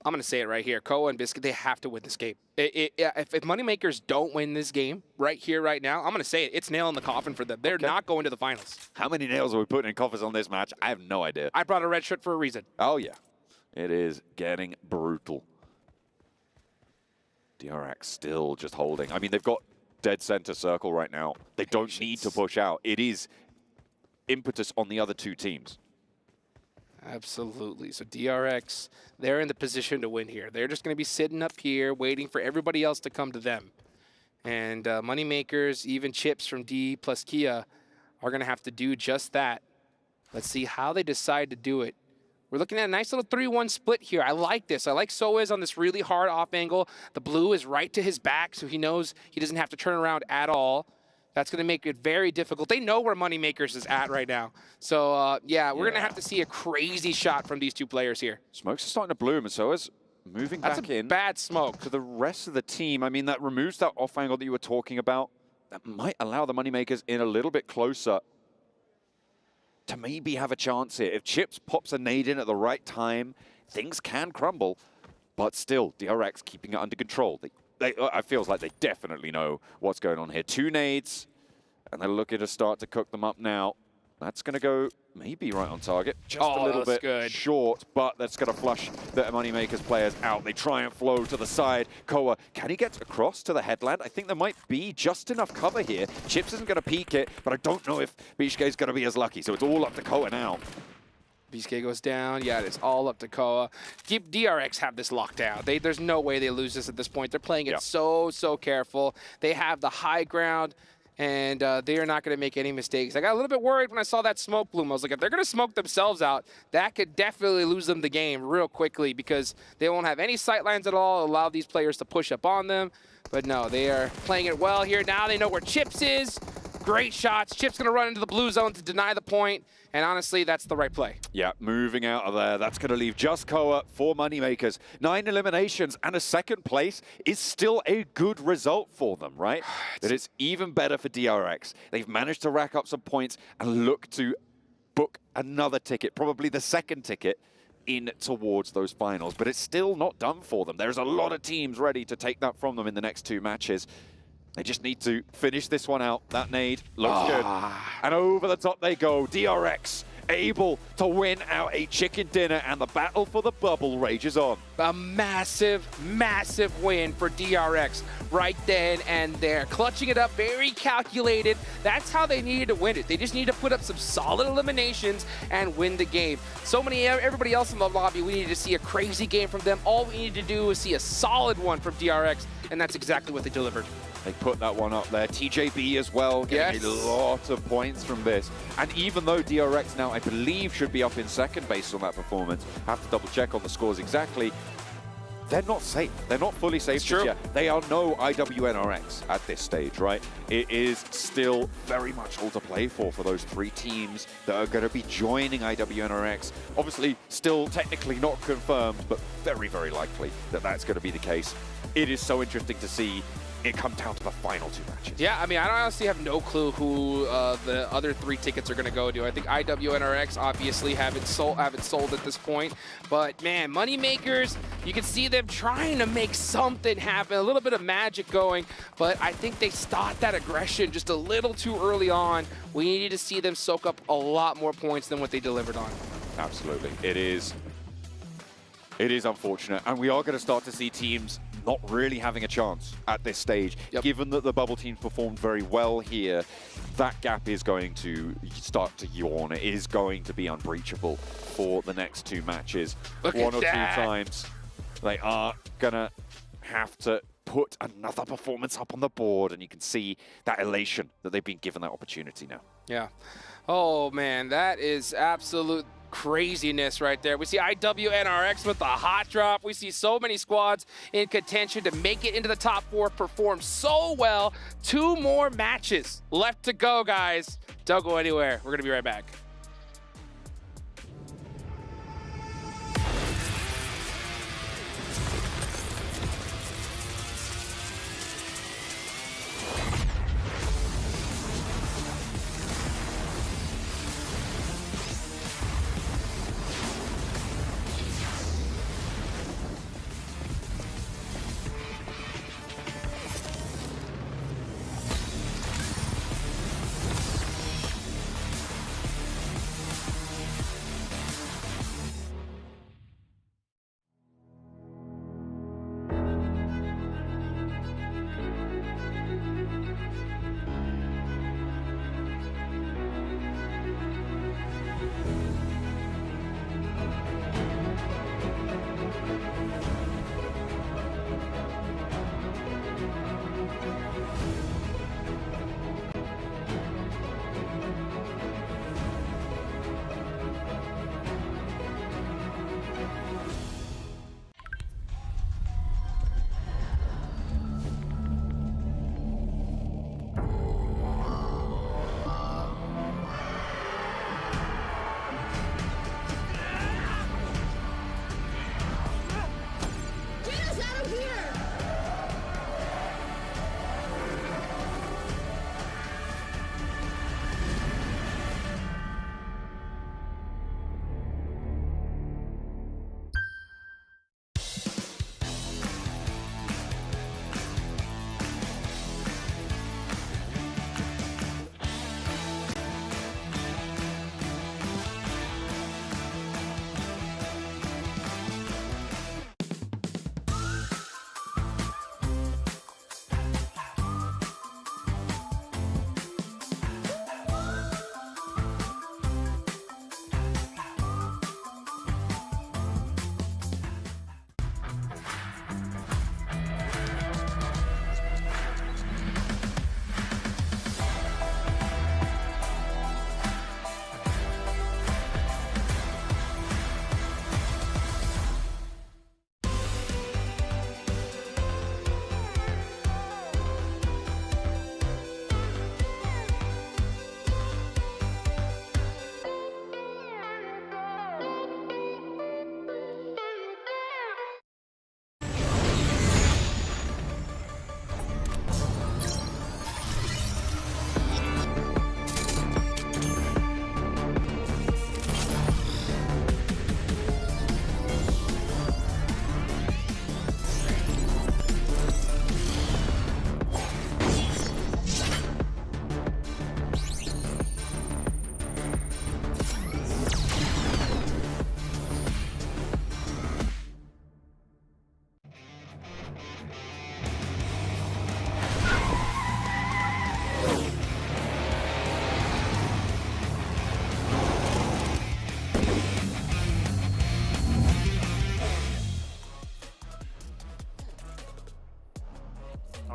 I'm going to say it right here. Koa and Biscuit, they have to win this game. If Moneymakers don't win this game right here, right now, I'm going to say it. It's nail in the coffin for them. They're not going to the finals. How many nails are we putting in coffins on this match? I have no idea. I brought a red shirt for a reason. Oh, yeah. It is getting brutal. DRX still just holding. I mean, they've got dead center circle right now. They don't need to push out. It is impetus on the other 2 teams. Absolutely. So DRX, they're in the position to win here. They're just going to be sitting up here waiting for everybody else to come to them. And Moneymakers, even Chips from D plus Kia, are going to have to do just that. Let's see how they decide to do it. We're looking at a nice little 3-1 split here. I like this. I like Soez on this really hard off angle. The blue is right to his back, so he knows he doesn't have to turn around at all. That's going to make it very difficult. They know where Moneymakers is at right now. So, yeah, we're going to have to see a crazy shot from these 2 players here. Smokes are starting to bloom, and so is moving back in. That's a bad smoke. To the rest of the team. I mean, that removes that off angle that you were talking about. That might allow the Moneymakers in a little bit closer to maybe have a chance here. If Chips pops a nade in at the right time, things can crumble. But still, DRX keeping it under control. It feels like they definitely know what's going on here. 2 nades, and they're looking to start to cook them up now. That's going to go maybe right on target. Just a little bit short, but that's going to flush the Moneymakers players out. They try and flow to the side. Koa, can he get across to the headland? I think there might be just enough cover here. Chips isn't going to peek it, but I don't know if Bishke's going to be as lucky. So it's all up to Koa now. BSK goes down. Yeah, it's all up to Koa. DRX have this locked down. There's no way they lose this at this point. They're playing it so careful. They have the high ground, and they are not going to make any mistakes. I got a little bit worried when I saw that smoke bloom. I was like, if they're going to smoke themselves out, that could definitely lose them the game real quickly because they won't have any sight lines at all, allow these players to push up on them. But no, they are playing it well here. Now they know where Chips is. Great shots. Chip's going to run into the blue zone to deny the point. And honestly, that's the right play. Yeah, moving out of there. That's going to leave just Koa for Moneymakers. 9 eliminations and a 2nd place is still a good result for them, right? But it's even better for DRX. They've managed to rack up some points and look to book another ticket, probably the 2nd ticket, in towards those finals. But it's still not done for them. There's a lot of teams ready to take that from them in the next 2 matches. They just need to finish this one out. That nade looks good. And over the top they go. DRX able to win out a chicken dinner, and the battle for the bubble rages on. A massive win for DRX right then and there. Clutching it up, very calculated. That's how they needed to win it. They just need to put up some solid eliminations and win the game. Everybody else in the lobby, we needed to see a crazy game from them. All we needed to do was see a solid one from DRX, and that's exactly what they delivered. They put that one up there. TJB as well, getting a lot of points from this. And even though DRX now, I believe, should be up in 2nd based on that performance, have to double check on the scores exactly, they're not safe. They're not fully safe just yet. They are no IWNRX at this stage, right? It is still very much all to play for those 3 teams that are going to be joining IWNRX. Obviously, still technically not confirmed, but very, very likely that that's going to be the case. It is so interesting to see it come down to the final 2 matches. Yeah, I mean, I honestly have no clue who the other 3 tickets are going to go to. I think IWNRX obviously have it sold at this point. But man, Moneymakers, you can see them trying to make something happen, a little bit of magic going. But I think they stopped that aggression just a little too early on. We needed to see them soak up a lot more points than what they delivered on. Absolutely. It is It is unfortunate, and we are going to start to see teams not really having a chance at this stage. Given that the bubble teams performed very well here, that gap is going to start to yawn. It is going to be unbreachable for the next 2 matches. Look One at or that. 2 times, they are going to have to put another performance up on the board, and you can see that elation that they've been given that opportunity now. Yeah. Oh, man, that is absolute craziness right there. We see IWNRX with the hot drop. We see so many squads in contention to make it into the top 4, perform so well. 2 more matches left to go, guys. Don't go anywhere. We're going to be right back.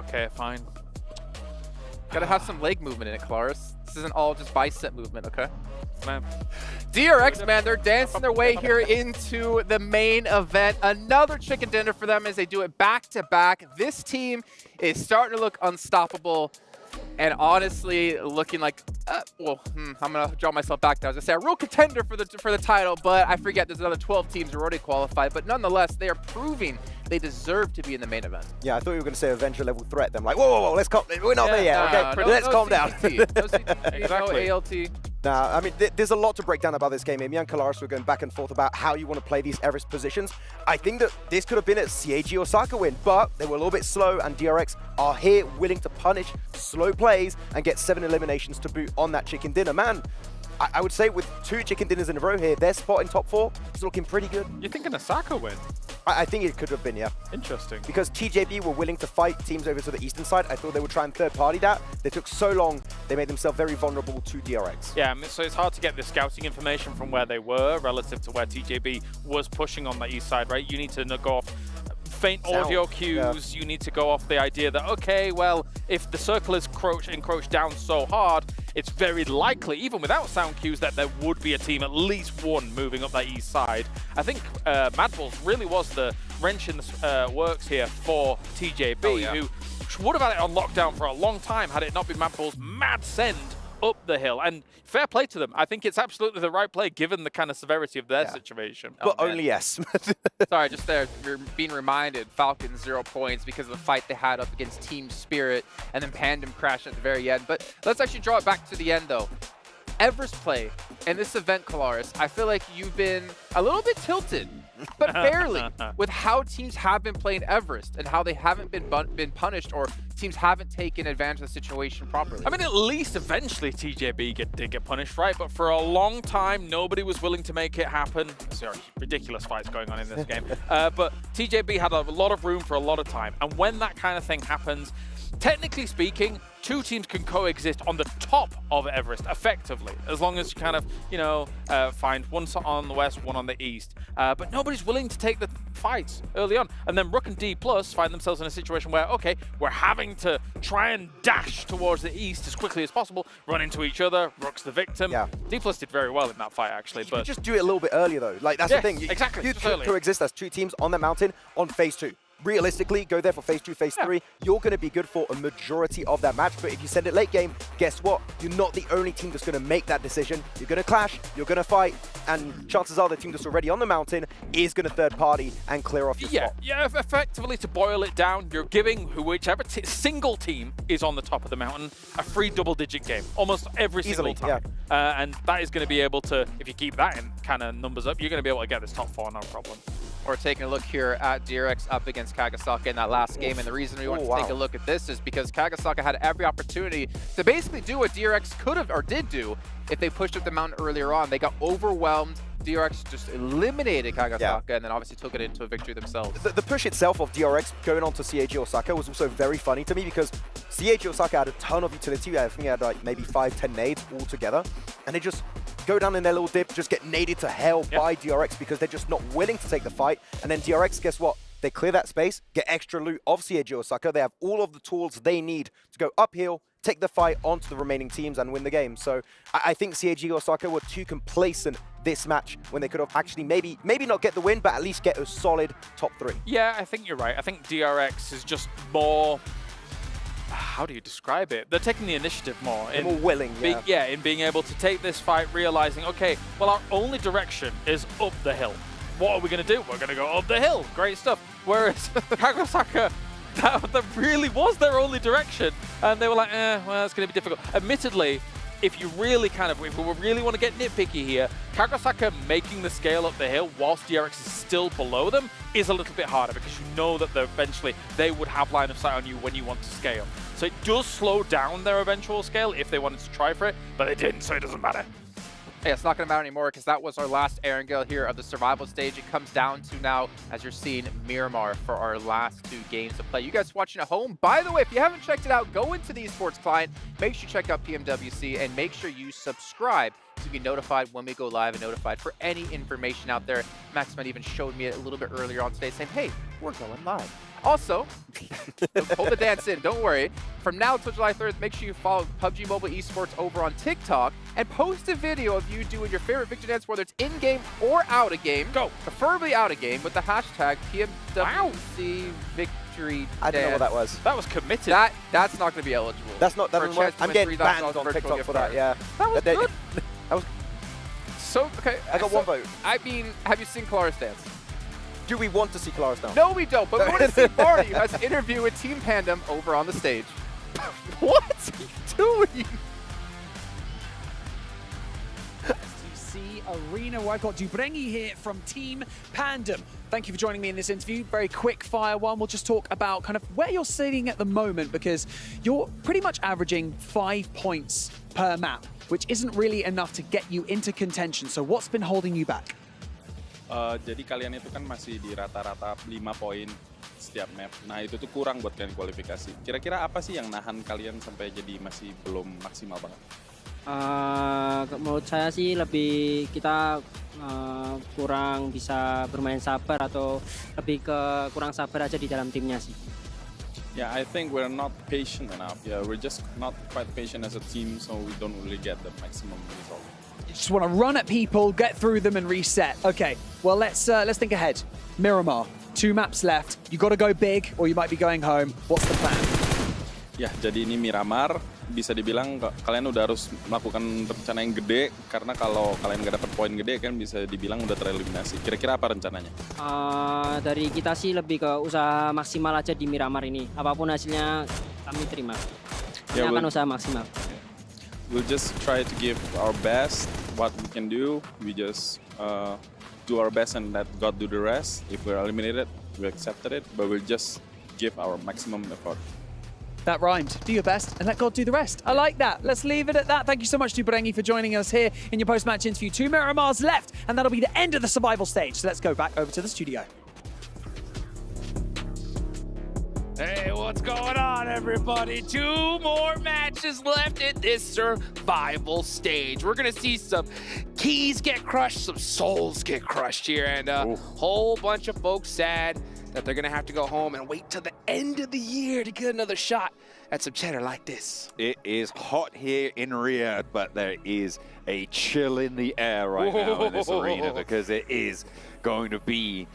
Okay, fine. Gotta have some leg movement in it, Claris. This isn't all just bicep movement, okay? Man. DRX, man, they're dancing their way here into the main event. Another chicken dinner for them as they do it back-to-back. This team is starting to look unstoppable and honestly looking like, I'm going to draw myself back now. I was going to say a real contender for the title, but I forget there's another 12 teams who already qualified. But nonetheless, they are proving they deserve to be in the main event. Yeah, I thought you were going to say Avenger level threat. Then I'm like, whoa, let's calm. We're not there yet. Okay, let's calm down. No CTT, no ALT. Nah, I mean, there's a lot to break down about this game. EMEA and Kalaris were going back and forth about how you want to play these Everest positions. I think that this could have been a CAG Osaka win, but they were a little bit slow, and DRX are here willing to punish slow plays and get 7 eliminations to boot on that chicken dinner. Man, I would say with 2 chicken dinners in a row here, their spot in top 4 is looking pretty good. You're thinking a Saka win? I think it could have been, yeah. Interesting. Because TJB were willing to fight teams over to the eastern side. I thought they would try and third-party that. They took so long, they made themselves very vulnerable to DRX. Yeah, so it's hard to get the scouting information from where they were relative to where TJB was pushing on the east side, right? You need to go off faint audio cues. You need to go off the idea that, okay, well, if the circle is encroached down so hard, it's very likely, even without sound cues, that there would be a team, at least one, moving up that east side. I think Mad Bulls really was the wrench in the works here for TJB, who would have had it on lockdown for a long time had it not been Mad Bulls' mad send up the hill. And fair play to them. I think it's absolutely the right play given the kind of severity of their situation. But only yes. Sorry, just there, you're being reminded, Falcons 0 points because of the fight they had up against Team Spirit, and then Pandem crashed at the very end. But let's actually draw it back to the end, though. Everest play and this event, Kalaris, I feel like you've been a little bit tilted, but fairly, with how teams have been playing Everest and how they haven't been punished, or teams haven't taken advantage of the situation properly. I mean, at least eventually TJB did get punished, right? But for a long time, nobody was willing to make it happen. There are ridiculous fights going on in this game. But TJB had a lot of room for a lot of time. And when that kind of thing happens, technically speaking, 2 teams can coexist on the top of Everest effectively, as long as you kind of, find one on the west, one on the east. But nobody's willing to take the fights early on. And then Rook and D Plus find themselves in a situation where, okay, we're having to try and dash towards the east as quickly as possible, run into each other. Rook's the victim. Yeah. D Plus did very well in that fight, actually. But just do it a little bit earlier, though. Like, that's the thing. Exactly. You coexist as 2 teams on the mountain on phase 2. Realistically, go there for phase 2, phase 3. You're going to be good for a majority of that match. But if you send it late game, guess what? You're not the only team that's going to make that decision. You're going to clash, you're going to fight, and chances are the team that's already on the mountain is going to third party and clear off your spot. Yeah, effectively, to boil it down, you're giving whichever single team is on the top of the mountain a free double-digit game, almost every single time. And that is going to be able to, if you keep that in kind of numbers up, you're going to be able to get this top 4, no problem. We're taking a look here at DRX up against Kagasaka in that last game, and the reason we want to take a look at this is because Kagasaka had every opportunity to basically do what DRX could have or did do if they pushed up the mountain earlier on. They got overwhelmed. DRX just eliminated Kagasaka and then obviously took it into a victory themselves. The push itself of DRX going on to CAG Osaka was also very funny to me because CAG Osaka had a ton of utility. I think he had like maybe 5-10 nades all together, and they just go down in their little dip, just get naded to hell by DRX because they're just not willing to take the fight. And then DRX, guess what? They clear that space, get extra loot of CAG Osaka. They have all of the tools they need to go uphill, take the fight onto the remaining teams and win the game. So I think CAG Osaka were too complacent this match when they could have actually maybe not get the win, but at least get a solid top 3. Yeah, I think you're right. I think DRX is just more... How do you describe it? They're taking the initiative more. They're more willing, in being able to take this fight, realizing, okay, well, our only direction is up the hill. What are we going to do? We're going to go up the hill. Great stuff. Whereas Kagasaka, that really was their only direction. And they were like, well, it's going to be difficult. Admittedly, if you really if we really want to get nitpicky here, Kagasaka making the scale up the hill whilst DRX is still below them is a little bit harder because you know that eventually they would have line of sight on you when you want to scale. So it does slow down their eventual scale if they wanted to try for it, but they didn't, so it doesn't matter. Yeah, it's not going to matter anymore because that was our last Erangel here of the survival stage. It comes down to now, as you're seeing, Miramar for our last 2 games to play. You guys watching at home, by the way, if you haven't checked it out, go into the esports client, make sure you check out PMWC, and make sure you subscribe to be notified when we go live and notified for any information out there. Maxman even showed me a little bit earlier on today saying, hey, we're going live. Also, hold the dance in, don't worry. From now until July 3rd, make sure you follow PUBG Mobile Esports over on TikTok and post a video of you doing your favorite victory dance, whether it's in-game or out-of-game. Go. Preferably out-of-game with the hashtag PMWC Victory Dance. I don't know what that was. That was committed. That's not going to be eligible. That's not, that doesn't work. I'm getting banned on TikTok for that, yeah. That was good. That was... So, okay. I got 1 vote. I mean, have you seen Kalaris dance? Do we want to see Kalaris dance? No, we don't, but we want to see Barney, who has an interview with Team Pandem over on the stage. What are you doing? TC Arena, where I've got Dubrengi here from Team Pandem. Thank you for joining me in this interview. Very quick fire one. We'll just talk about kind of where you're sitting at the moment because you're pretty much averaging 5 points per map. which isn't really enough to get you into contention. So what's been holding you back? Jadi kalian itu kan masih di rata-rata 5 poin setiap map. Nah itu tuh kurang buat kalian kualifikasi. Kira-kira apa sih yang nahan kalian sampai jadi masih belum maksimal banget? Menurut saya sih lebih kita kurang bisa bermain sabar atau lebih ke kurang sabar aja di dalam timnya sih. Yeah, I think we're not patient enough. Yeah, we're just not quite patient as a team, so we don't really get the maximum result. You just want to run at people, get through them, and reset. Okay, well let's think ahead. Miramar, 2 maps left. You got to go big, or you might be going home. What's the plan? Ya, jadi ini Miramar bisa dibilang kalian udah harus melakukan rencana yang gede karena kalau kalian nggak dapat poin gede kan bisa dibilang udah tereliminasi. Kira-kira apa rencananya? Dari kita sih lebih ke usaha maksimal aja di Miramar ini. Apapun hasilnya kami terima. Kami akan usaha maksimal. We'll just try to give our best what we can do. We just do our best and let God do the rest. If we're eliminated, we accepted it, but we'll just give our maximum effort. That rhymed. Do your best and let God do the rest. I like that. Let's leave it at that. Thank you so much to Brengi for joining us here in your post-match interview. 2 Miramars left, and that'll be the end of the survival stage. So let's go back over to the studio. Hey, what's going on, everybody? 2 more matches left in this survival stage. We're going to see some keys get crushed, some souls get crushed here, and a whole bunch of folks sad that they're going to have to go home and wait till the end of the year to get another shot at some cheddar like this. It is hot here in Riyadh, but there is a chill in the air right now in this arena because it is going to be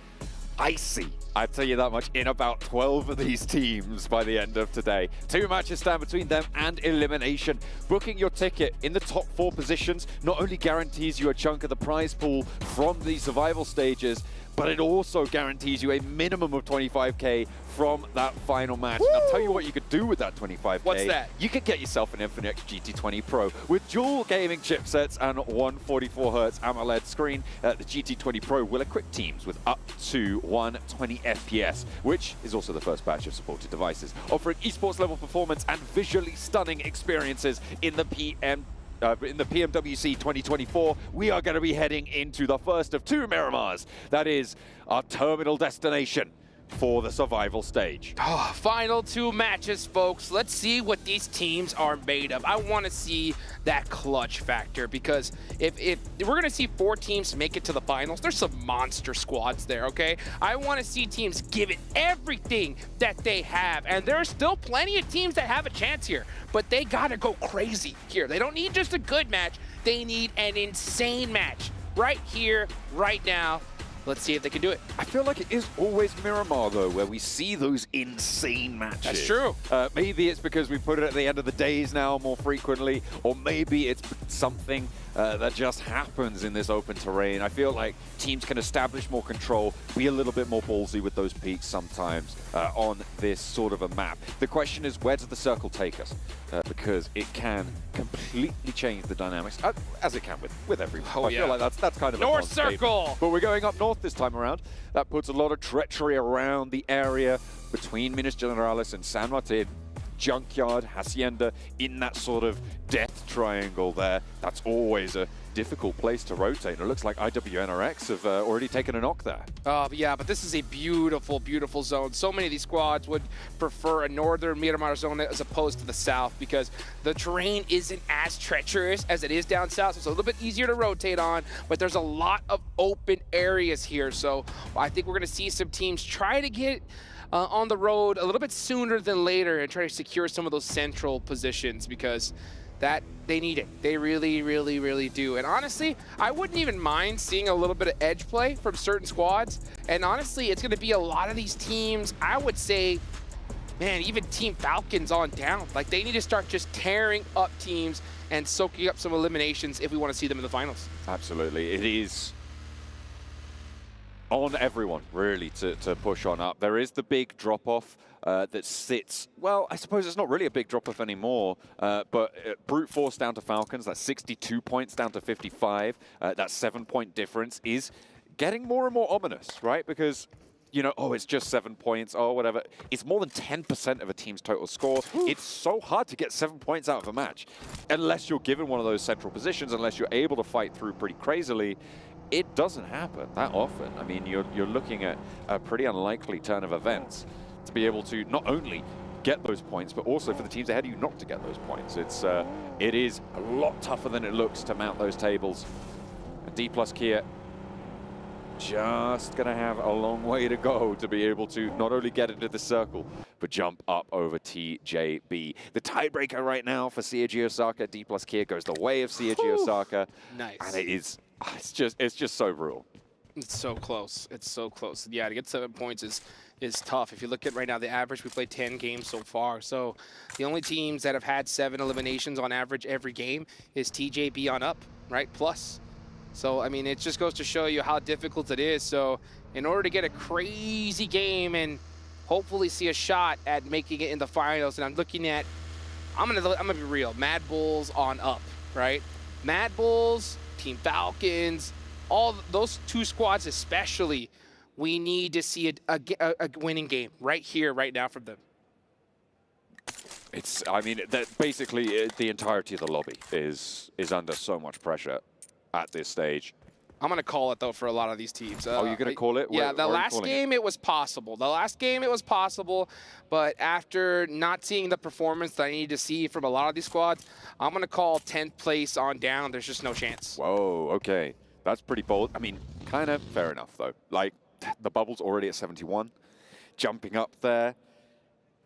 icy. I'd tell you that much in about 12 of these teams by the end of today. 2 matches stand between them and elimination. Booking your ticket in the top 4 positions not only guarantees you a chunk of the prize pool from the survival stages, but it also guarantees you a minimum of 25k from that final match. And I'll tell you what you could do with that 25k. What's that? You could get yourself an Infinix GT20 Pro with dual gaming chipsets and 144Hz AMOLED screen. The GT20 Pro will equip teams with up to 120 FPS, which is also the first batch of supported devices, offering esports level performance and visually stunning experiences in the PMWC 2024, we are going to be heading into the first of 2 Miramars. That is our terminal destination for the survival stage. Final 2 matches, folks. Let's see what these teams are made of. I want to see that clutch factor because if we're going to see 4 teams make it to the finals, there's some monster squads there, okay? I want to see teams give it everything that they have, and there are still plenty of teams that have a chance here, but they got to go crazy here. They don't need just a good match. They need an insane match right here, right now. Let's see if they can do it. I feel like it is always Miramar, though, where we see those insane matches. That's true. Maybe it's because we put it at the end of the days now more frequently, or maybe it's something that just happens in this open terrain. I feel like teams can establish more control, be a little bit more ballsy with those peaks sometimes on this sort of a map. The question is, where does the circle take us? Because it can completely change the dynamics, as it can with everyone. I feel like that's kind of North a non-statement. circle! But we're going up north this time around. That puts a lot of treachery around the area between Minas Generalis and San Martin. Junkyard, Hacienda, in that sort of death triangle there. That's always a difficult place to rotate. It looks like IWNRX have already taken a knock there. Yeah, but this is a beautiful, beautiful zone. So many of these squads would prefer a northern Miramar zone as opposed to the south because the terrain isn't as treacherous as it is down south, so it's a little bit easier to rotate on, but there's a lot of open areas here. So I think we're going to see some teams try to get on the road a little bit sooner than later and try to secure some of those central positions because that they need it. They really, really, really do. And honestly, I wouldn't even mind seeing a little bit of edge play from certain squads. And honestly, it's going to be a lot of these teams. I would say, man, even Team Falcons on down. Like, they need to start just tearing up teams and soaking up some eliminations if we want to see them in the finals. Absolutely. It is on everyone, really, to push on up. There is the big drop-off that sits, well, I suppose it's not really a big drop-off anymore, but brute force down to Falcons, that's 62 points down to 55. That 7-point difference is getting more and more ominous, right? Because you know, oh, it's just 7 points or whatever. It's more than 10% of a team's total score. It's so hard to get 7 points out of a match unless you're given one of those central positions, unless you're able to fight through pretty crazily. It doesn't happen that often. I mean, you're looking at a pretty unlikely turn of events to be able to not only get those points, but also for the teams ahead of you not to get those points. It is a lot tougher than it looks to mount those tables. And D+ Kia just gonna have a long way to go to be able to not only get into the circle, but jump up over TJB. The tiebreaker right now for CAG Osaka, D+ Kia goes the way of CAG Osaka. Nice. And it's just so brutal. It's so close. It's so close. Yeah, to get 7 points is tough. If you look at right now the average, we played 10 games so far. So the only teams that have had 7 eliminations on average every game is TJB on up, right? Plus. So, I mean, it just goes to show you how difficult it is. So in order to get a crazy game and hopefully see a shot at making it in the finals, and I'm looking at, I'm gonna be real, Mad Bulls on up, right? Mad Bulls, Team Falcons, all those 2 squads especially, we need to see a winning game right here, right now from them. I mean, basically the entirety of the lobby is under so much pressure at this stage. I'm going to call it, though, for a lot of these teams. Oh, you're going to call it? Yeah, the last game it was possible. The last game it was possible, but after not seeing the performance that I need to see from a lot of these squads, I'm going to call 10th place on down. There's just no chance. Whoa, okay. That's pretty bold. I mean, kind of fair enough, though. Like, the bubble's already at 71. Jumping up there,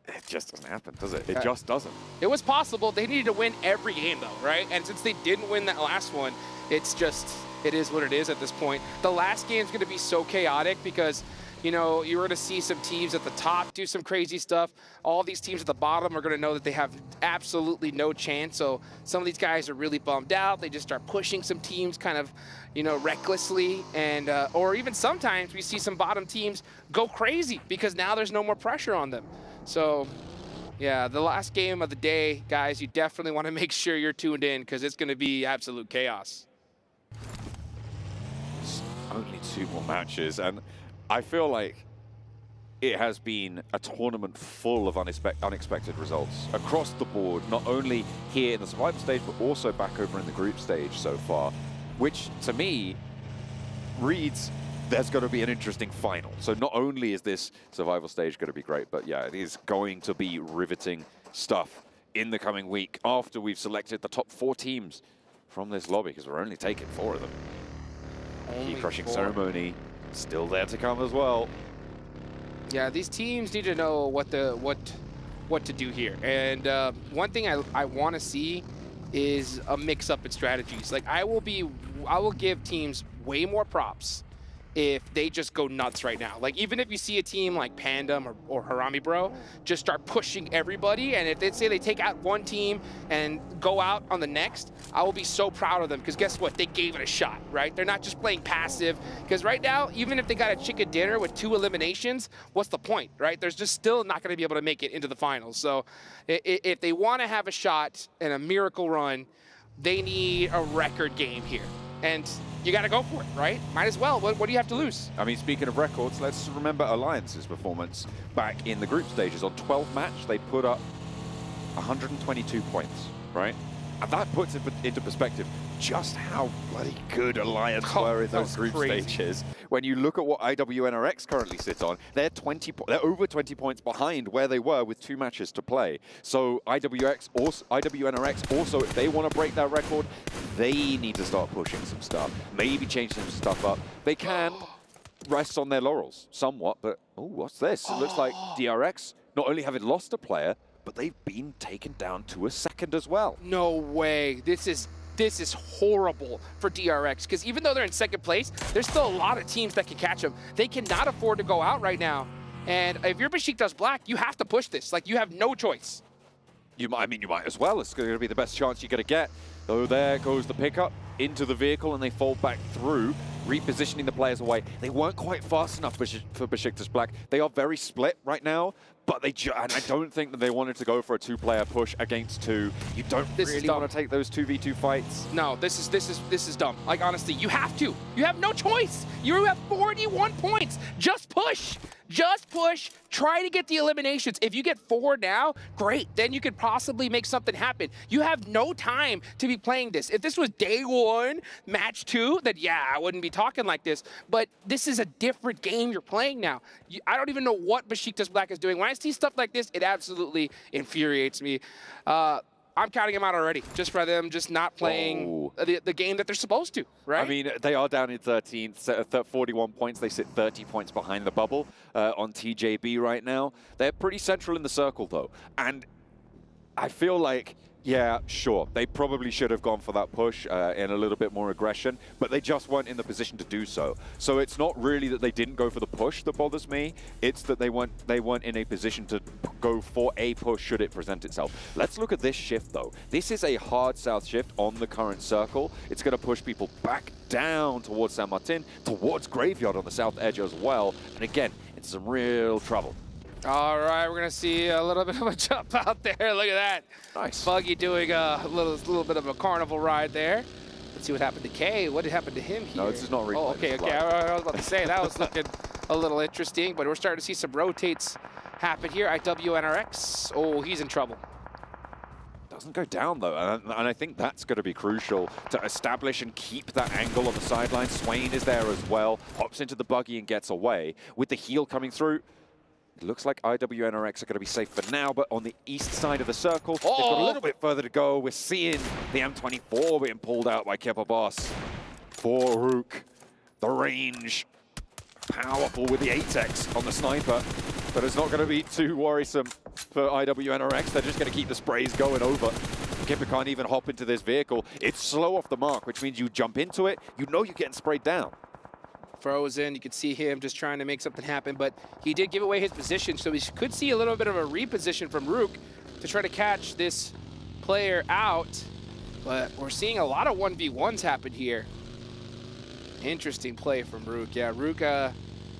it just doesn't happen, does it? It just doesn't. It was possible. They needed to win every game, though, right? And since they didn't win that last one, it's just, it is what it is at this point. The last game's going to be so chaotic because, you know, you're going to see some teams at the top do some crazy stuff. All these teams at the bottom are going to know that they have absolutely no chance. So some of these guys are really bummed out. They just start pushing some teams kind of, you know, recklessly. And or even sometimes we see some bottom teams go crazy because now there's no more pressure on them. So, yeah, the last game of the day, guys, you definitely want to make sure you're tuned in because it's going to be absolute chaos. Only 2 more matches, and I feel like it has been a tournament full of unexpected results across the board, not only here in the survival stage, but also back over in the group stage so far, which to me reads there's going to be an interesting final. So not only is this survival stage going to be great, but yeah, it is going to be riveting stuff in the coming week after we've selected the top 4 teams from this lobby, because we're only taking 4 of them. Key crushing ceremony still there to come as well. Yeah, these teams need to know what to do here. And one thing I want to see is a mix-up in strategies. Like I will give teams way more props if they just go nuts right now. Like even if you see a team like Pandem or Harami Bro just start pushing everybody, and if they say they take out one team and go out on the next, I will be so proud of them because guess what? They gave it a shot, right? They're not just playing passive, because right now, even if they got a chicken dinner with 2 eliminations, what's the point, right? There's just still not going to be able to make it into the finals. So if they want to have a shot and a miracle run, they need a record game here. And you got to go for it, right? Might as well. What do you have to lose? I mean, speaking of records, let's remember Alliance's performance back in the group stages. On 12 match, they put up 122 points, right? And that puts it into perspective just how bloody good Alliance were in those group stages. When you look at what IWNRX currently sits on, they're over 20 points behind where they were with 2 matches to play. So IWNRX also, if they want to break that record, they need to start pushing some stuff, maybe change some stuff up. They can rest on their laurels somewhat, but oh, what's this? It looks like DRX, not only having lost a player, but they've been taken down to a second as well. No way. This is horrible for DRX, because even though they're in second place, there's still a lot of teams that can catch them. They cannot afford to go out right now. And if you're Besiktas Black, you have to push this. Like, you have no choice. You might as well. It's going to be the best chance you're going to get. So there goes the pickup into the vehicle, and they fold back through, repositioning the players away. They weren't quite fast enough for Besiktas Black. They are very split right now, but and I don't think that they wanted to go for a 2-player push against 2. You don't really want to take those 2v2 fights. No, this is dumb. Like, honestly, you have to. You have no choice. You have 41 points. Just push. Just push. Try to get the eliminations. If you get 4 now, great. Then you could possibly make something happen. You have no time to be playing this. If this was day 1, match 2, then yeah, I wouldn't be talking like this. But this is a different game you're playing now. I don't even know what Besiktas Black is doing. When I see stuff like this, it absolutely infuriates me. I'm counting them out already, just for them just not playing the game that they're supposed to, right? I mean, they are down in 13th, 41 points. They sit 30 points behind the bubble on TJB right now. They're pretty central in the circle, though. And I feel like, yeah, sure, they probably should have gone for that push in a little bit more aggression, but they just weren't in the position to do so. So it's not really that they didn't go for the push that bothers me. It's that they weren't in a position to go for a push should it present itself. Let's look at this shift, though. This is a hard south shift on the current circle. It's going to push people back down towards San Martin, towards Graveyard on the south edge as well. And again, it's some real trouble. All right, we're gonna see a little bit of a jump out there. Look at that. Nice. Buggy doing a little bit of a carnival ride there. Let's see what happened to Kay. What happened to him here? No, this is not replay. Oh, okay. I was about to say, that was looking a little interesting, but we're starting to see some rotates happen here. IWNRX. Oh, he's in trouble. Doesn't go down, though, and I think that's going to be crucial to establish and keep that angle on the sideline. Swain is there as well, hops into the buggy and gets away. With the heal coming through, it looks like IWNRX are going to be safe for now, but on the east side of the circle, they've got a little bit further to go. We're seeing the M24 being pulled out by Kepa Boss. For Rook, the range, powerful with the 8x on the sniper, but it's not going to be too worrisome for IWNRX. They're just going to keep the sprays going over. Kepa can't even hop into this vehicle. It's slow off the mark, which means you jump into it, you know you're getting sprayed down. Frozen, you could see him just trying to make something happen, but he did give away his position, so we could see a little bit of a reposition from Rook to try to catch this player out, but we're seeing a lot of 1v1s happen here. Interesting play from Rook. Yeah, Rook,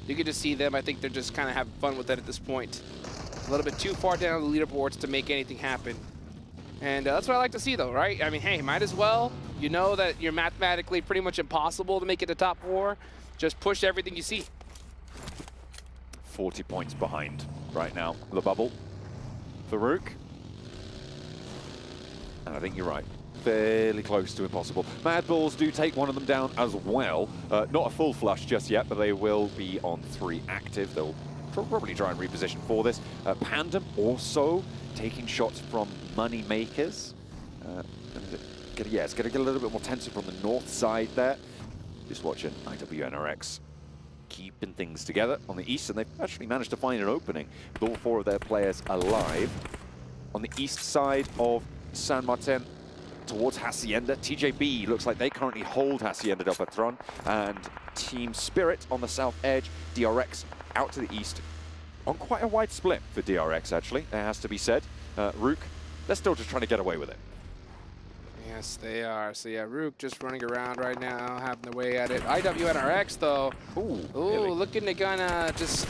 you can just see them. I think they're just kind of having fun with it at this point. A little bit too far down the leaderboards to make anything happen. And that's what I like to see, though, right? I mean, hey, might as well. You know that you're mathematically pretty much impossible to make it to top 4. Just push everything you see. 40 points behind right now, the bubble. Farouk. And I think you're right. Fairly close to impossible. Mad Bulls do take one of them down as well. Not a full flush just yet, but they will be on 3 active. They'll probably try and reposition for this. Pandem also taking shots from money makers. Yeah, it's going to get a little bit more tension from the north side there. Just watching IWNRX keeping things together on the east, and they've actually managed to find an opening with all 4 of their players alive. On the east side of San Martin, towards Hacienda, TJB looks like they currently hold Hacienda del Patron, and Team Spirit on the south edge, DRX out to the east. On quite a wide split for DRX, actually, it has to be said. Rook, they're still just trying to get away with it. Yes, they are. So yeah, Rook just running around right now, having their way at it. IWNRX, though. Ooh, really? Looking to gonna just...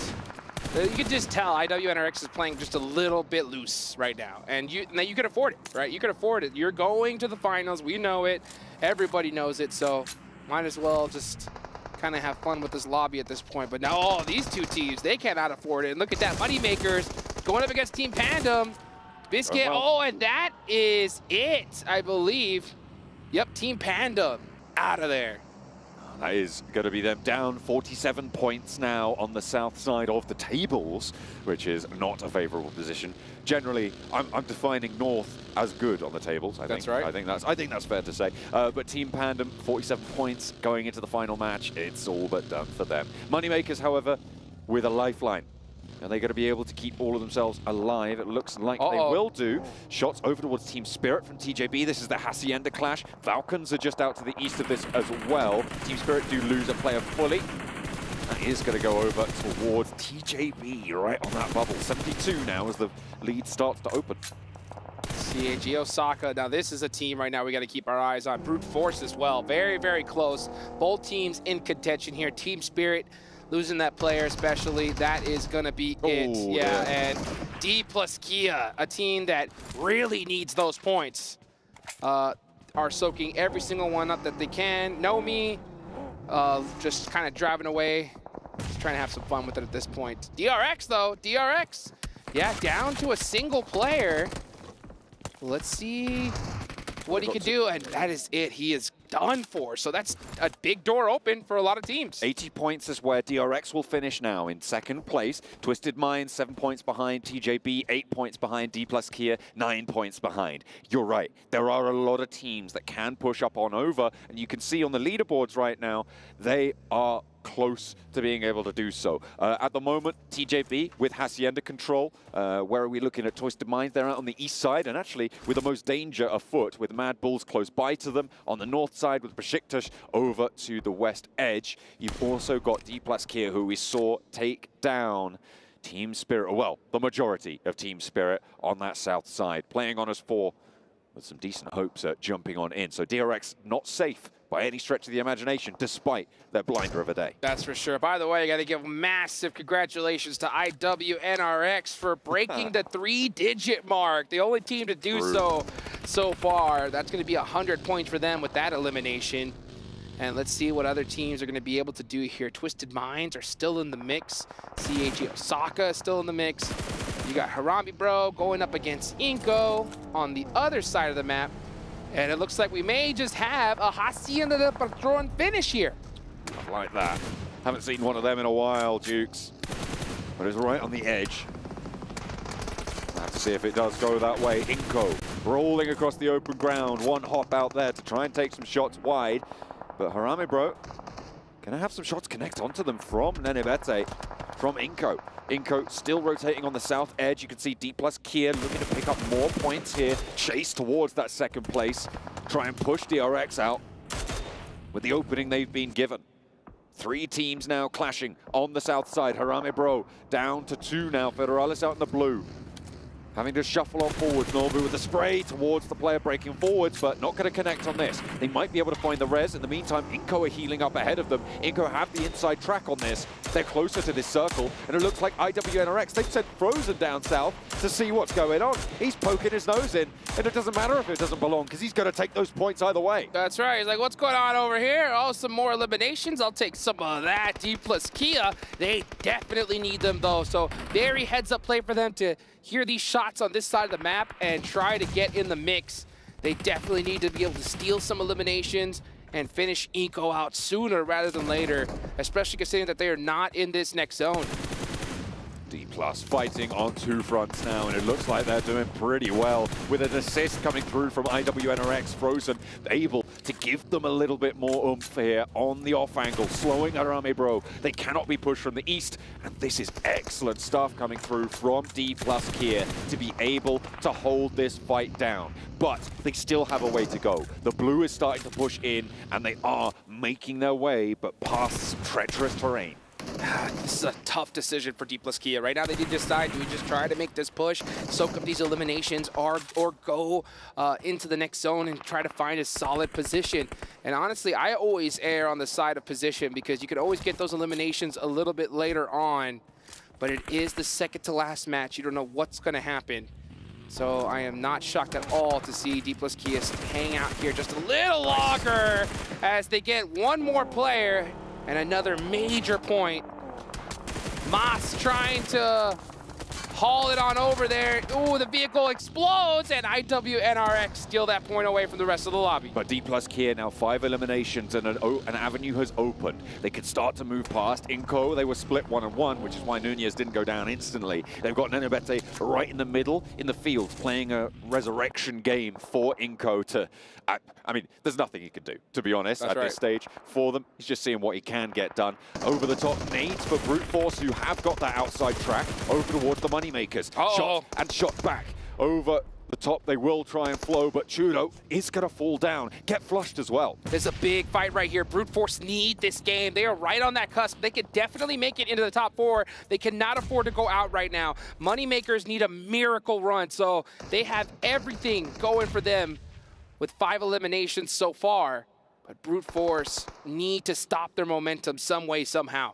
You can just tell IWNRX is playing just a little bit loose right now. And you can afford it, right? You can afford it. You're going to the finals. We know it. Everybody knows it. So might as well just kind of have fun with this lobby at this point. But now, these 2 teams, they cannot afford it. And look at that. Moneymakers going up against Team Pandem. Biscuit, and that is it, I believe. Yep, Team Pandem out of there. That is going to be them down 47 points now on the south side of the tables, which is not a favorable position. Generally, I'm defining north as good on the tables. I think that's right. I think that's fair to say. But Team Pandem, 47 points going into the final match. It's all but done for them. Moneymakers, however, with a lifeline. Are they going to be able to keep all of themselves alive? It looks like they will do. Shots over towards Team Spirit from TJB. This is the Hacienda clash. Falcons are just out to the east of this as well. Team Spirit do lose a player fully. That is going to go over towards TJB right on that bubble. 72 now as the lead starts to open. CAG Osaka. Now this is a team right now we got to keep our eyes on. Brute Force as well. Very, very close. Both teams in contention here. Team Spirit losing that player especially, that is going to be it. Yeah, and D plus Kia, a team that really needs those points, are soaking every single one up that they can. Nomi, just kind of driving away, just trying to have some fun with it at this point. DRX though, DRX, yeah, down to a single player. Let's see what he can do, and that is it. He is done for. So that's a big door open for a lot of teams. 80 points is where DRX will finish now in second place. Twisted Minds 7 points behind TJB, 8 points behind D plus Kia, 9 points behind. You're right. There are a lot of teams that can push up on over, and you can see on the leaderboards right now, they are close to being able to do so. At the moment, TJB with Hacienda control. Where are we looking at Twisted Minds? They're out on the east side, and actually with the most danger afoot, with Mad Bulls close by to them. On the north side with Besiktas over to the west edge. You've also got D plus Kia, who we saw take down Team Spirit, well, the majority of Team Spirit on that south side, playing on as 4 with some decent hopes at jumping on in. So DRX not safe by any stretch of the imagination, despite their blinder of a day. That's for sure. By the way, I got to give massive congratulations to IWNRX for breaking the 3-digit mark. The only team to do so far. That's going to be 100 points for them with that elimination. And let's see what other teams are going to be able to do here. Twisted Minds are still in the mix. CAG Osaka is still in the mix. You got Harami Bro going up against Inko on the other side of the map. And it looks like we may just have a Hacienda de Patron finish here. I like that. Haven't seen one of them in a while, Dukes. But it's right on the edge. We'll have to see if it does go that way. Inko rolling across the open ground. One hop out there to try and take some shots wide. But Harame Bro gonna have some shots connect onto them from Nenebete, from Inko. Inko still rotating on the south edge. You can see D plus Kia looking to pick up more points here. Chase towards that second place. Try and push DRX out with the opening they've been given. 3 teams now clashing on the south side. Harame Bro down to 2 now. Federalis out in the blue. Having to shuffle on forwards. Norbu with the spray towards the player breaking forwards, but not going to connect on this. They might be able to find the res. In the meantime, Inko are healing up ahead of them. Inko have the inside track on this. They're closer to this circle, and it looks like IWNRX, they've sent Frozen down south to see what's going on. He's poking his nose in, and it doesn't matter if it doesn't belong, because he's going to take those points either way. That's right. He's like, what's going on over here? Oh, some more eliminations. I'll take some of that. D plus Kia, they definitely need them, though. So very heads-up play for them to hear these shots on this side of the map and try to get in the mix. They definitely need to be able to steal some eliminations and finish Inko out sooner rather than later, especially considering that they are not in this next zone. D plus fighting on 2 fronts now, and it looks like they're doing pretty well with an assist coming through from IWNRX. Frozen able to give them a little bit more oomph here on the off angle, slowing Harame Bro. They cannot be pushed from the east, and this is excellent stuff coming through from D plus Kia to be able to hold this fight down. But they still have a way to go. The blue is starting to push in, and they are making their way, but past some treacherous terrain. This is a tough decision for D plus Kia. Right now they need to decide, do we just try to make this push, soak up these eliminations, or go into the next zone and try to find a solid position. And honestly, I always err on the side of position because you can always get those eliminations a little bit later on. But it is the second to last match. You don't know what's going to happen. So I am not shocked at all to see D plus Kia hang out here just a little longer as they get one more player. And another major point. Mas trying to haul it on over there. Ooh, the vehicle explodes, and IWNRX steal that point away from the rest of the lobby. But D plus Kia now 5 eliminations, and an avenue has opened. They can start to move past. Inko, they were split 1-1, which is why Nunez didn't go down instantly. They've got Nenebete right in the middle, in the field, playing a resurrection game for Inko to... I mean, there's nothing he can do, to be honest, at this stage for them. He's just seeing what he can get done. Over the top nades for Brute Force, who have got that outside track, over towards the Moneymakers. Shot and shot back. Over the top, they will try and flow, but Chudo is going to fall down, get flushed as well. There's a big fight right here. Brute Force need this game. They are right on that cusp. They could definitely make it into the top 4. They cannot afford to go out right now. Moneymakers need a miracle run, so they have everything going for them with 5 eliminations so far. But Brute Force need to stop their momentum some way, somehow.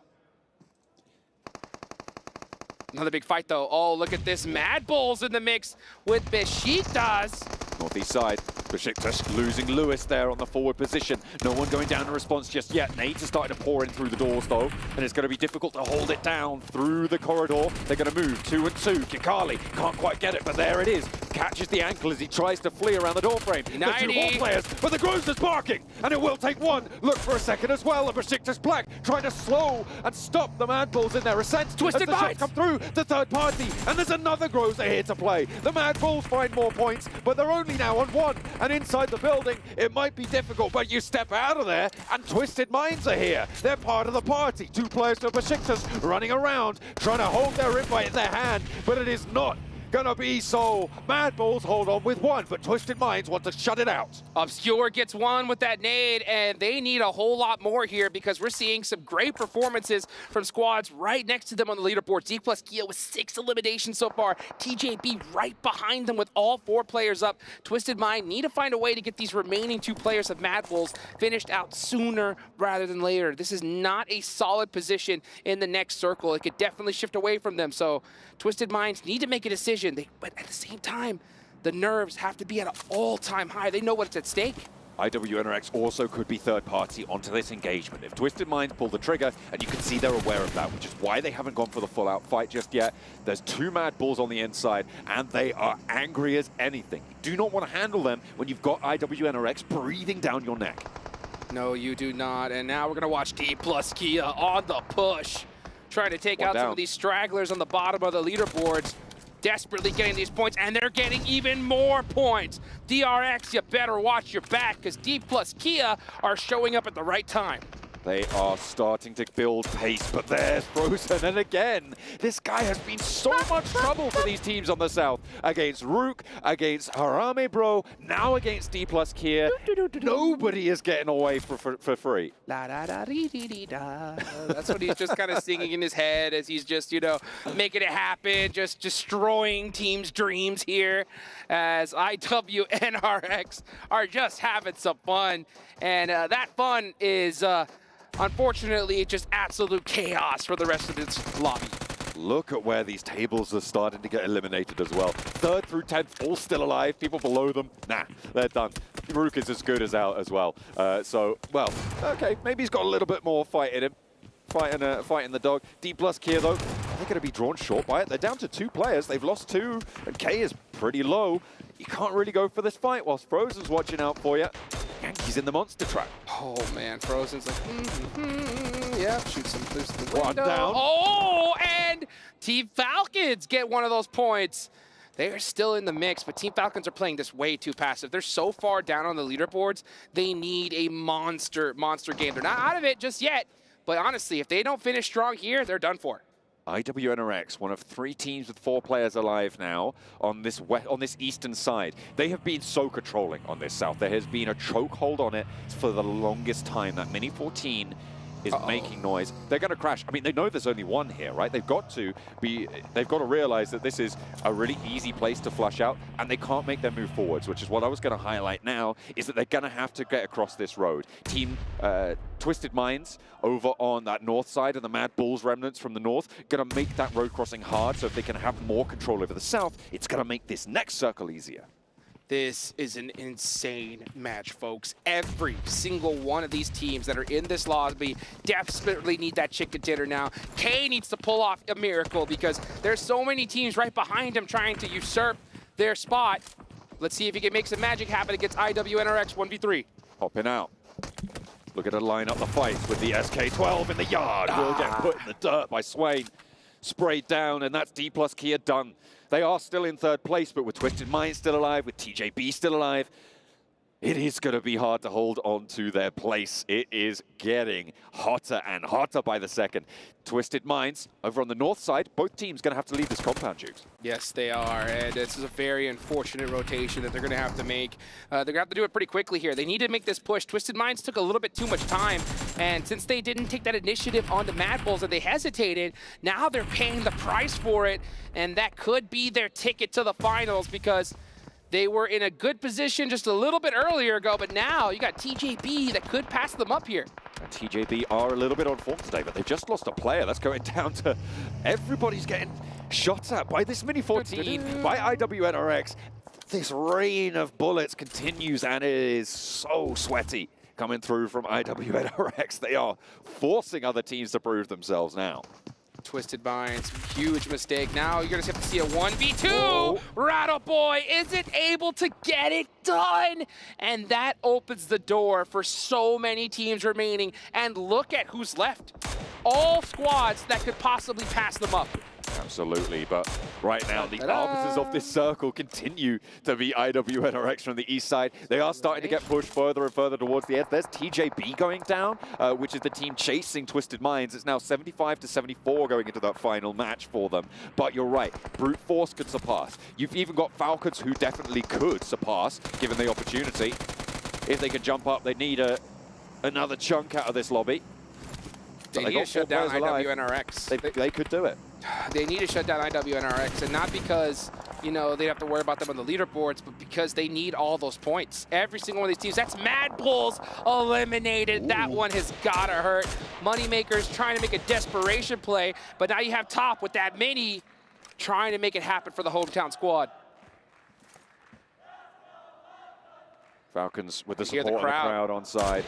Another big fight, though. Oh, look at this. Mad Bulls in the mix with Besiktas. Northeast side, Besiktas losing Lewis there on the forward position. No one going down in response just yet. Nades are starting to pour in through the doors though, and it's going to be difficult to hold it down through the corridor. They're going to move 2 and 2. Kikali can't quite get it, but there it is. Catches the ankle as he tries to flee around the door frame. The 2 more players, but the Groves is barking, and it will take one. Look for a second as well, and Besiktas Black trying to slow and stop the Mad Bulls in their ascent. Twisted as the shots come through the third party, and there's another Groves here to play. The Mad Bulls find more points, but they're only now on 1, and inside the building it might be difficult, but you step out of there and Twisted Minds are here. They're part of the party. 2 players for Besiktas running around trying to hold their invite in their hand, but it is not gonna be so. Mad Bulls hold on with 1, but Twisted Minds want to shut it out. Obscure gets 1 with that nade, and they need a whole lot more here because we're seeing some great performances from squads right next to them on the leaderboard. D plus Kia with 6 eliminations so far. TJB right behind them with all 4 players up. Twisted Mind need to find a way to get these remaining 2 players of Mad Bulls finished out sooner rather than later. This is not a solid position in the next circle. It could definitely shift away from them, so Twisted Minds need to make a decision. But at the same time, the nerves have to be at an all-time high. They know what's at stake. IWNRX also could be third party onto this engagement. If Twisted Minds pull the trigger, and you can see they're aware of that, which is why they haven't gone for the full-out fight just yet. There's 2 Mad Bulls on the inside, and they are angry as anything. You do not want to handle them when you've got IWNRX breathing down your neck. No, you do not. And now we're going to watch D plus Kia on the push, trying to take out some of these stragglers on the bottom of the leaderboards. Desperately getting these points, and they're getting even more points. DRX, you better watch your back, because D plus Kia are showing up at the right time. They are starting to build pace, but there's Frozen, and again, this guy has been so much trouble for these teams on the south. Against Rook, against Harame Bro, now against D plus Kia. Nobody is getting away for free. La da da dee dee dee da. That's what he's just kind of singing in his head as he's just, you know, making it happen, just destroying teams' dreams here as IWNRX are just having some fun. And that fun is, unfortunately, just absolute chaos for the rest of this lobby. Look at where these tables are starting to get eliminated as well. 3rd through 10th, all still alive. People below them, nah, they're done. Rook is as good as out as well. So, well, okay, maybe he's got a little bit more fight in him. Fighting the dog. D plus Kia, though, they're going to be drawn short by it. They're down to 2 players. They've lost 2, and K is pretty low. You can't really go for this fight whilst Frozen's watching out for you. Yankees in the monster trap. Oh, man, Frozen's like, yeah, shoots him through the window. 1 down. Oh, and Team Falcons get 1 of those points. They are still in the mix, but Team Falcons are playing this way too passive. They're so far down on the leaderboards, they need a monster game. They're not out of it just yet, but honestly, if they don't finish strong here, they're done for. IWNRX, one of 3 teams with 4 players alive now on this eastern side. They have been so controlling on this south. There has been a chokehold on it for the longest time. That Mini 14 is making noise. They're going to crash. I mean, they know there's only 1 here, right? They've got to realize that this is a really easy place to flush out, and they can't make their move forwards, which is what I was going to highlight now, is that they're going to have to get across this road. Team Twisted Minds over on that north side, and the Mad Bulls remnants from the north, going to make that road crossing hard, so if they can have more control over the south, it's going to make this next circle easier. This is an insane match, folks. Every single one of these teams that are in this lobby desperately need that chicken dinner now. K needs to pull off a miracle because there's so many teams right behind him trying to usurp their spot. Let's see if he can make some magic happen against IWNRX 1v3. Hopping out. Look at her line up the fights with the SK-12 in the yard. Will get put in the dirt by Swain. Sprayed down, and that's D plus Kia done. They are still in 3rd place, but with Twisted Minds still alive, with TJB still alive, it is going to be hard to hold on to their place. It is getting hotter and hotter by the second. Twisted Minds, over on the north side, both teams going to have to leave this compound, Jukes. Yes, they are, and this is a very unfortunate rotation that they're going to have to make. They're going to have to do it pretty quickly here. They need to make this push. Twisted Minds took a little bit too much time, and since they didn't take that initiative on the Mad Bulls and they hesitated, now they're paying the price for it, and that could be their ticket to the finals because they were in a good position just a little bit earlier ago, but now you got TJB that could pass them up here. And TJB are a little bit on form today, but they just lost a player. That's going down to everybody's getting shot at by this Mini 14, by IWNRX. This rain of bullets continues, and it is so sweaty coming through from IWNRX. They are forcing other teams to prove themselves now. Twisted Minds, huge mistake. Now you're gonna have to see a 1v2. Rattle Boy isn't able to get it done. And that opens the door for so many teams remaining. And look at who's left. All squads that could possibly pass them up. Absolutely, but right now the arbiters of this circle continue to be IWNRX from the east side. They are starting to get pushed further and further towards the edge. There's TJB going down, which is the team chasing Twisted Minds. It's now 75 to 74 going into that final match for them. But you're right, Brute Force could surpass. You've even got Falcons who definitely could surpass, given the opportunity. If they can jump up, they need another chunk out of this lobby. They need to shut down IWNRX. They could do it. They need to shut down IWNRX, and not because, you know, they have to worry about them on the leaderboards, but because they need all those points. Every single one of these teams. That's Mad Bulls eliminated. Ooh. That one has gotta hurt. Moneymakers trying to make a desperation play, but now you have Top with that mini trying to make it happen for the hometown squad. Falcons with the support of the crowd on side.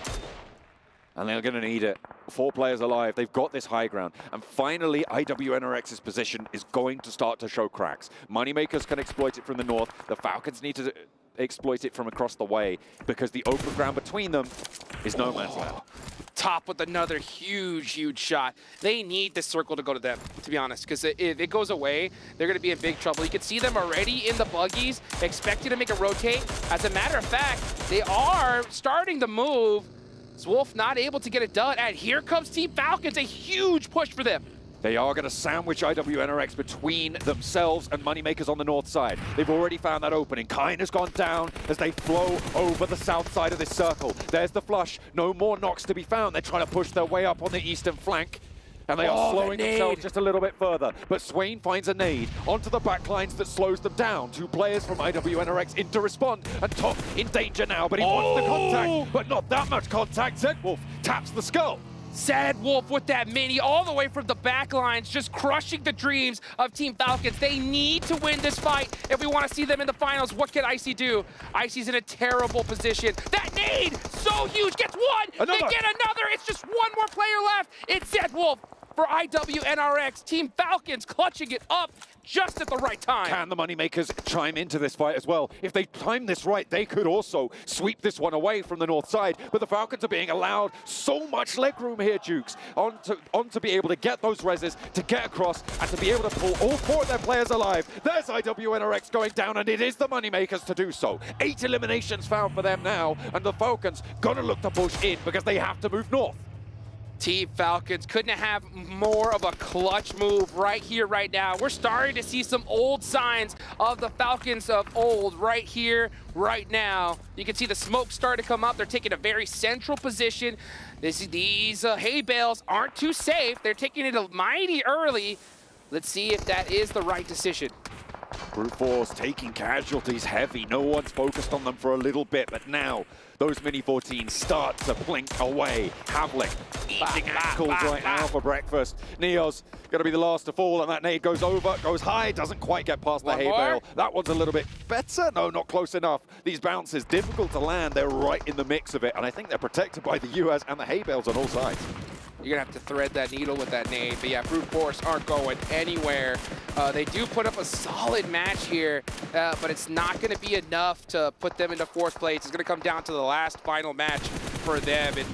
And they're going to need it. 4 players alive. They've got this high ground. And finally, IWNRX's position is going to start to show cracks. Moneymakers can exploit it from the north. The Falcons need to exploit it from across the way because the open ground between them is no man's land. Top with another huge, huge shot. They need this circle to go to them, to be honest, because if it goes away, they're going to be in big trouble. You can see them already in the buggies, expecting to make a rotate. As a matter of fact, they are starting to move. Wolf not able to get it done, and here comes Team Falcons, a huge push for them. They are going to sandwich IWNRX between themselves and Moneymakers on the north side. They've already found that opening. Kine has gone down as they flow over the south side of this circle. There's the flush. No more knocks to be found. They're trying to push their way up on the eastern flank. And they are slowing themselves just a little bit further. But Swain finds a nade onto the backlines that slows them down. 2 players from IWNRX in to respond. And Top in danger now, but he wants the contact. But not that much contact. Zedwolf taps the skull. Zedwolf with that mini all the way from the backlines, just crushing the dreams of Team Falcons. They need to win this fight if we want to see them in the finals. What can Icy do? Icy's in a terrible position. That nade, so huge, gets one. They get another. It's just one more player left. It's Zedwolf for IWNRX. Team Falcons clutching it up just at the right time. Can the Moneymakers chime into this fight as well? If they time this right, they could also sweep this one away from the north side. But the Falcons are being allowed so much leg room here, Jukes, on to be able to get those reses, to get across, and to be able to pull all 4 of their players alive. There's IWNRX going down, and it is the Moneymakers to do so. 8 eliminations found for them now, and the Falcons gonna look to push in because they have to move north. Team Falcons couldn't have more of a clutch move right here, right now. We're starting to see some old signs of the Falcons of old right here, right now. You can see the smoke start to come up. They're taking a very central position. These hay bales aren't too safe. They're taking it mighty early. Let's see if that is the right decision. Brute Force taking casualties heavy. No one's focused on them for a little bit, but now those Mini 14s start to blink away. Havlik eating ankles right now for breakfast. Neo's going to be the last to fall, and that nade goes over, goes high, doesn't quite get past the hay bale. That one's a little bit better. No, not close enough. These bounces, difficult to land. They're right in the mix of it, and I think they're protected by the US and the hay bales on all sides. You're going to have to thread that needle with that nade. But yeah, Brute Force aren't going anywhere. They do put up a solid match here, but it's not going to be enough to put them into 4th place. It's going to come down to the last final match for them. And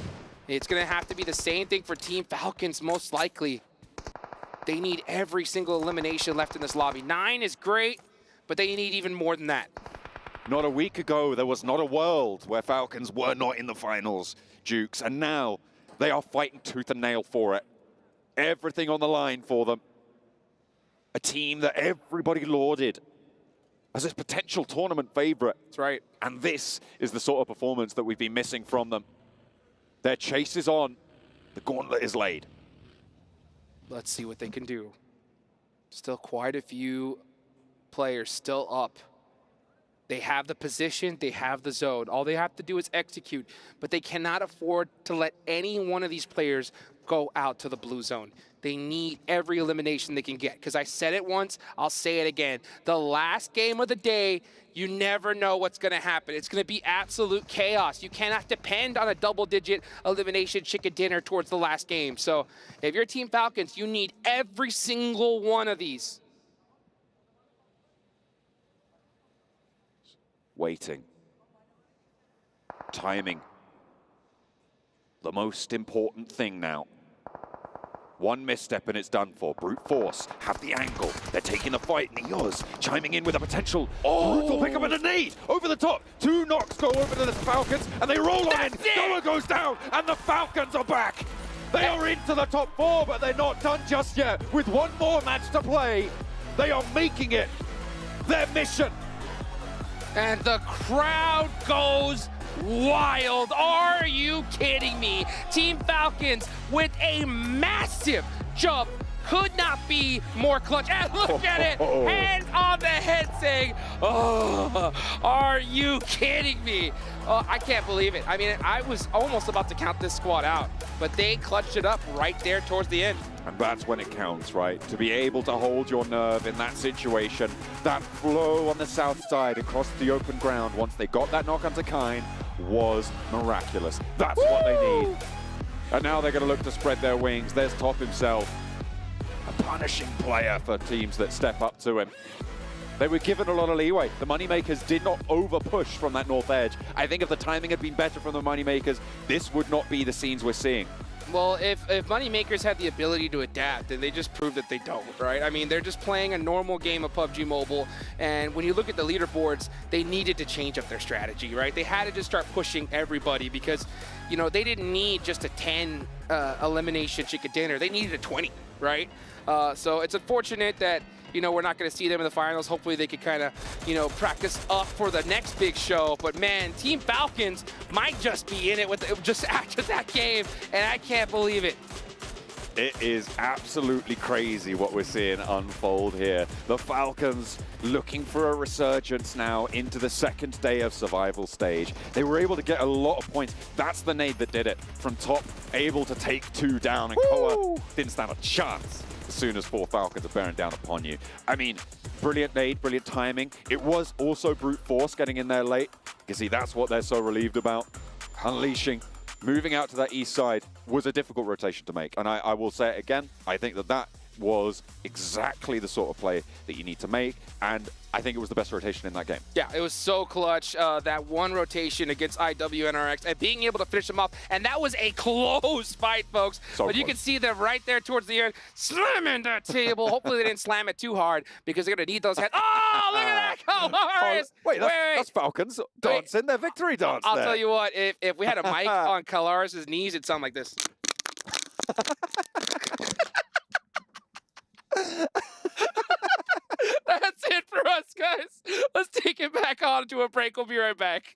it's going to have to be the same thing for Team Falcons, most likely. They need every single elimination left in this lobby. 9 is great, but they need even more than that. Not a week ago, there was not a world where Falcons were not in the finals, Jukes. And now they are fighting tooth and nail for it. Everything on the line for them. A team that everybody lauded as a potential tournament favorite. That's right. And this is the sort of performance that we've been missing from them. Their chase is on. The gauntlet is laid. Let's see what they can do. Still quite a few players still up. They have the position, they have the zone. All they have to do is execute, but they cannot afford to let any one of these players go out to the blue zone. they need every elimination they can get. Because I said it once, I'll say it again. The last game of the day, you never know what's going to happen. It's going to be absolute chaos. You cannot depend on a double-digit elimination chicken dinner towards the last game. So if you're Team Falcons, you need every single one of these. Waiting. Timing. The most important thing now. One misstep and it's done for. Brute Force have the angle. They're taking the fight. Neos chiming in with a potential. Oh, Brute will pick up a nade over the top. 2 knocks go over to the Falcons and they roll on in. Noah goes down and the Falcons are back. They are into the top 4, but they're not done just yet. With one more match to play, they are making it their mission. And the crowd goes wild. Are you kidding me? Team Falcons with a massive jump. Could not be more clutch. And look at it. Hands on the head saying, oh, are you kidding me? I can't believe it. I mean, I was almost about to count this squad out, but they clutched it up right there towards the end. And that's when it counts, right? To be able to hold your nerve in that situation. That flow on the south side across the open ground once they got that knock onto Kine was miraculous. That's what they need. And now they're going to look to spread their wings. There's Top himself. A punishing player for teams that step up to him. They were given a lot of leeway. The Moneymakers did not over-push from that north edge. I think if the timing had been better from the Moneymakers, this would not be the scenes we're seeing. Well, if Moneymakers had the ability to adapt, then they just proved that they don't, right? I mean, they're just playing a normal game of PUBG Mobile, and when you look at the leaderboards, they needed to change up their strategy, right? They had to just start pushing everybody because, you know, they didn't need just a 10 elimination chicken dinner. They needed a 20, right? So it's unfortunate that, you know, we're not going to see them in the finals. Hopefully they could kind of, you know, practice up for the next big show. But man, Team Falcons might just be in it with just after that game, and I can't believe it. It is absolutely crazy what we're seeing unfold here. The Falcons looking for a resurgence now into the second day of survival stage. They were able to get a lot of points. That's the nade that did it. From top, able to take 2 down, and Koa didn't stand a chance as soon as 4 Falcons are bearing down upon you. I mean, brilliant nade, brilliant timing. It was also Brute Force getting in there late. You see, that's what they're so relieved about. Unleashing. Moving out to that east side was a difficult rotation to make. And I will say it again, I think that that was exactly the sort of play that you need to make. And I think it was the best rotation in that game. Yeah, it was so clutch. That one rotation against IWNRX and being able to finish them off. And that was a close fight, folks. So but close. You can see them right there towards the end, slamming that table. Hopefully they didn't slam it too hard because they're going to need those heads. Oh, look at that! Colares! Wait, that's Falcons dancing their victory dance. I'll tell you what, if we had a mic on Colares' knees, it'd sound like this. That's it for us, guys. Let's take it back on to a break. We'll be right back.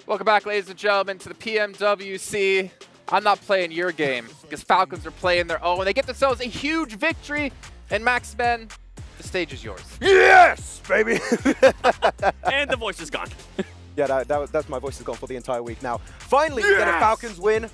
Welcome back, ladies and gentlemen, to the PMWC. I'm not playing your game because Falcons are playing their own. They get themselves a huge victory. And Max-Men, the stage is yours. Yes, baby. And the voice is gone. Yeah, that's my voice is gone for the entire week now. Finally, we get a Falcons win.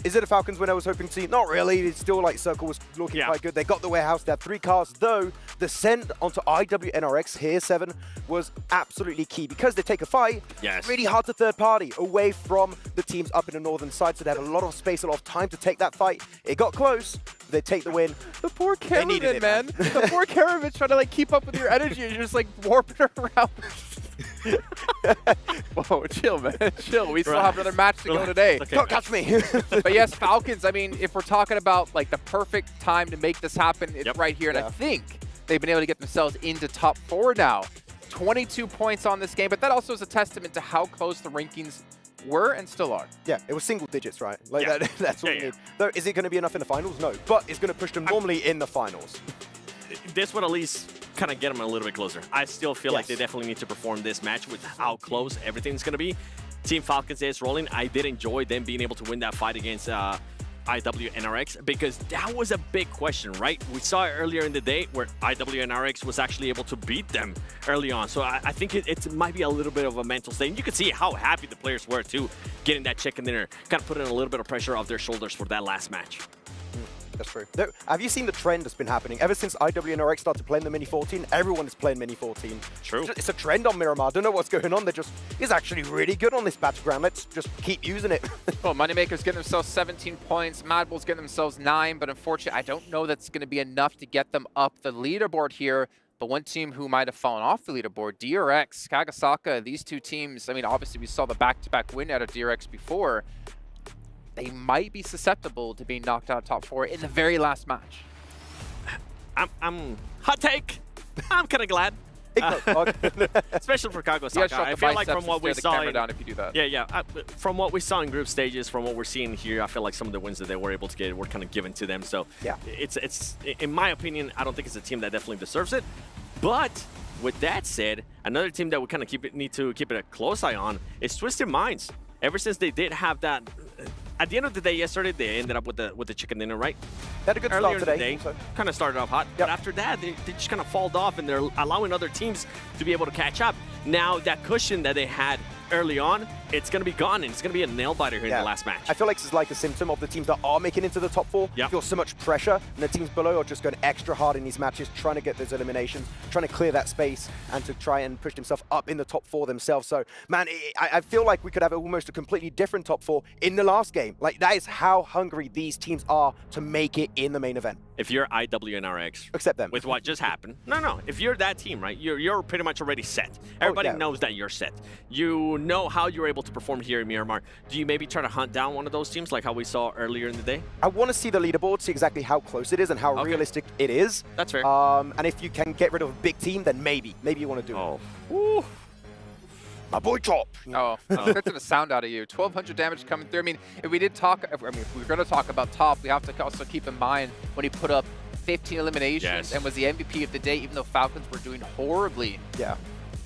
Is it a Falcons win I was hoping to see? Not really. It's still like Circle was looking quite good. They got the warehouse. They had 3 cars, though the send onto IWNRX here, 7, was absolutely key because they take a fight. Yes. Really hard to third party away from the teams up in the northern side, so they had a lot of space, a lot of time to take that fight. It got close. They take the win. The poor cameraman, man. The poor cameraman trying to like keep up with your energy and you're just like warping around. Whoa, chill, man. Chill. We still have another match to go today. Okay. Don't catch me. But yes, Falcons, I mean, if we're talking about like the perfect time to make this happen, it's right here. And I think they've been able to get themselves into top 4 now. 22 points on this game, but that also is a testament to how close the rankings were and still are. Yeah, it was single digits, right? Like that's what we need. Though, is it going to be enough in the finals? No, but it's going to push them normally in the finals. This would at least kind of get them a little bit closer. I still feel like they definitely need to perform this match with how close everything's going to be. Team Falcons is rolling. I did enjoy them being able to win that fight against IWNRX because that was a big question, right? We saw it earlier in the day where IWNRX was actually able to beat them early on. So I think it might be a little bit of a mental state. And you could see how happy the players were too, getting that chicken dinner, kind of putting a little bit of pressure off their shoulders for that last match. That's true. Have you seen the trend that's been happening? Ever since IWNRX started playing the Mini 14, everyone is playing Mini 14. True. It's a trend on Miramar. I don't know what's going on. He's actually really good on this battleground. Let's just keep using it. Well, Moneymaker's getting themselves 17 points. Mad Bull's getting themselves 9, but unfortunately, I don't know that's going to be enough to get them up the leaderboard here. But one team who might have fallen off the leaderboard, DRX, Kagasaka, these two teams, I mean, obviously we saw the back-to-back win out of DRX before. They might be susceptible to being knocked out of top 4 in the very last match. I'm hot take. I'm kind of glad. Especially for Kagasaka. I feel like from what we saw down if you do that. From what we saw in group stages, from what we're seeing here, I feel like some of the wins that they were able to get were kind of given to them. So it's in my opinion, I don't think it's a team that definitely deserves it. But with that said, another team that we kind of need to keep a close eye on is Twisted Minds. Ever since they did have that, at the end of the day yesterday, they ended up with the chicken dinner, right? They had a good Earlier start today. In the day, kind of started off hot, but after that, they just kind of falled off, and they're allowing other teams to be able to catch up. Now, that cushion that they had early on, it's going to be gone, and it's going to be a nail-biter here in the last match. I feel like this is like a symptom of the teams that are making it into the top 4. Feel so much pressure, and the teams below are just going extra hard in these matches, trying to get those eliminations, trying to clear that space, and to try and push themselves up in the top 4 themselves. So, man, I feel like we could have almost a completely different top 4 in the last game. Like, that is how hungry these teams are to make it in the main event. If you're IWNRX, accept them. With what just happened. No. If you're that team, right, you're pretty much already set. Everybody knows that you're set. You know how you're able to perform here in Miramar. Do you maybe try to hunt down one of those teams like how we saw earlier in the day? I want to see the leaderboard, see exactly how close it is and how realistic it is. That's fair. And if you can get rid of a big team, then maybe you want to do it. Ooh. My boy Chop. Oh, expecting a sound out of you. 1,200 damage coming through. I mean, if we did talk, if we're going to talk about Top, we have to also keep in mind when he put up 15 eliminations and was the MVP of the day, even though Falcons were doing horribly. Yeah.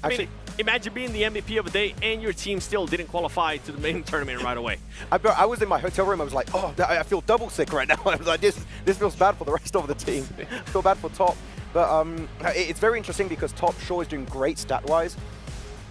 Actually, I mean, imagine being the MVP of the day and your team still didn't qualify to the main tournament right away. I was in my hotel room. I was like, oh, I feel double sick right now. I was like, this feels bad for the rest of the team. I feel bad for Top. But it's very interesting because Top sure is doing great stat-wise.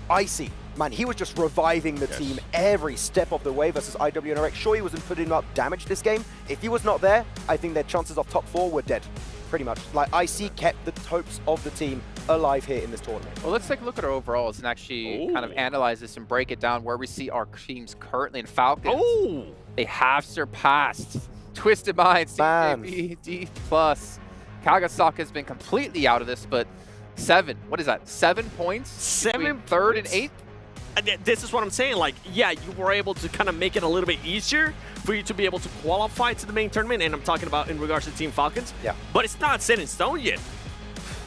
Icy, man, he was just reviving the team every step of the way versus IWNRX. Sure, he wasn't putting up damage this game. If he was not there, I think their chances of top 4 were dead, pretty much. Like, Icy kept the hopes of the team alive here in this tournament. Well, let's take a look at our overalls and actually kind of analyze this and break it down where we see our teams currently in Falcons. They have surpassed Twisted Minds, CJB, D+. Kagasaka has been completely out of this, but 7, what is that, 7 points? 7 3rd and 8th? This is what I'm saying. Like, yeah, you were able to kind of make it a little bit easier for you to be able to qualify to the main tournament, and I'm talking about in regards to Team Falcons. Yeah. But it's not set in stone yet.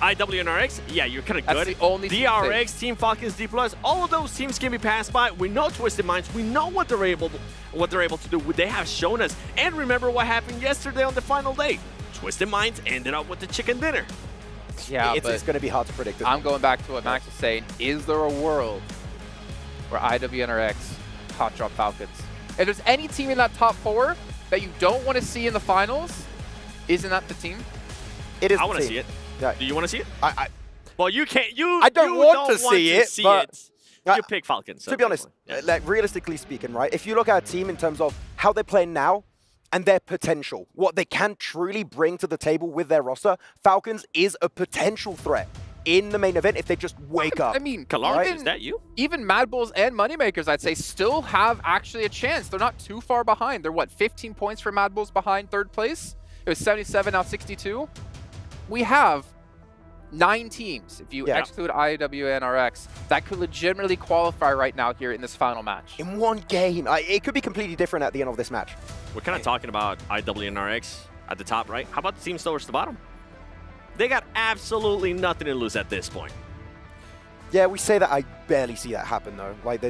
IWNRX, yeah, you're kind of good. That's the only DRX, Team Falcons, D+, all of those teams can be passed by. We know Twisted Minds. We know what they're able to do. They have shown us. And remember what happened yesterday on the final day. Twisted Minds ended up with the chicken dinner. Yeah, it's going to be hard to predict. I'm going back to what Max was saying. Is there a world where IWNRX Hot Drop Falcons. If there's any team in that top 4 that you don't want to see in the finals, isn't that the team? It is. I want to see it. Yeah. Do you want to see it? I well, you can't. I don't want to see it, but you pick Falcons. To be honest, like realistically speaking, right? If you look at a team in terms of how they're playing now and their potential, what they can truly bring to the table with their roster, Falcons is a potential threat in the main event if they just wake up. I mean, Kalaris, is that you? Even Mad Bulls and Moneymakers, I'd say, still have actually a chance. They're not too far behind. They're, what, 15 points for Mad Bulls behind third place? It was 77, now 62. We have 9 teams, if you exclude IW and RX, that could legitimately qualify right now here in this final match. In one game. It could be completely different at the end of this match. We're kind of talking about IW and RX at the top, right? How about the teams towards the bottom? They got absolutely nothing to lose at this point. Yeah, we say that. I barely see that happen, though. Like,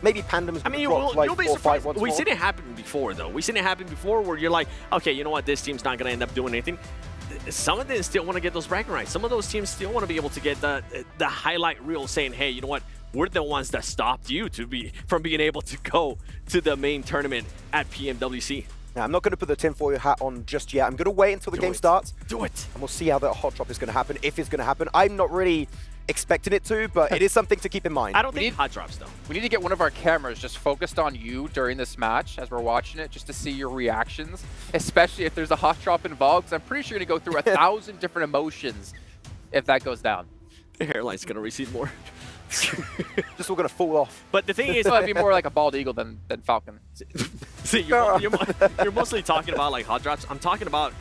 maybe Pandem's I mean, drop, you'll be 4 or 5 surprised. once We've more. seen it happen before, though. We've seen it happen before where you're like, okay, you know what? This team's not going to end up doing anything. Some of them still want to get those bragging rights. Some of those teams still want to be able to get the highlight reel saying, hey, you know what? We're the ones that stopped you from being able to go to the main tournament at PMWC. Now, I'm not going to put the tinfoil hat on just yet. I'm going to wait until the game starts. Do it. And we'll see how the hot drop is going to happen, if it's going to happen. I'm not really expecting it to, but it is something to keep in mind. I don't think hot drops, though. We need to get one of our cameras just focused on you during this match as we're watching it, just to see your reactions, especially if there's a hot drop involved, because I'm pretty sure you're going to go through 1,000 different emotions if that goes down. The hairline's going to recede more. Just all going to fall off. But the thing is, it might be more like a bald eagle than Falcon. See, you're mostly talking about like hot drops. I'm talking about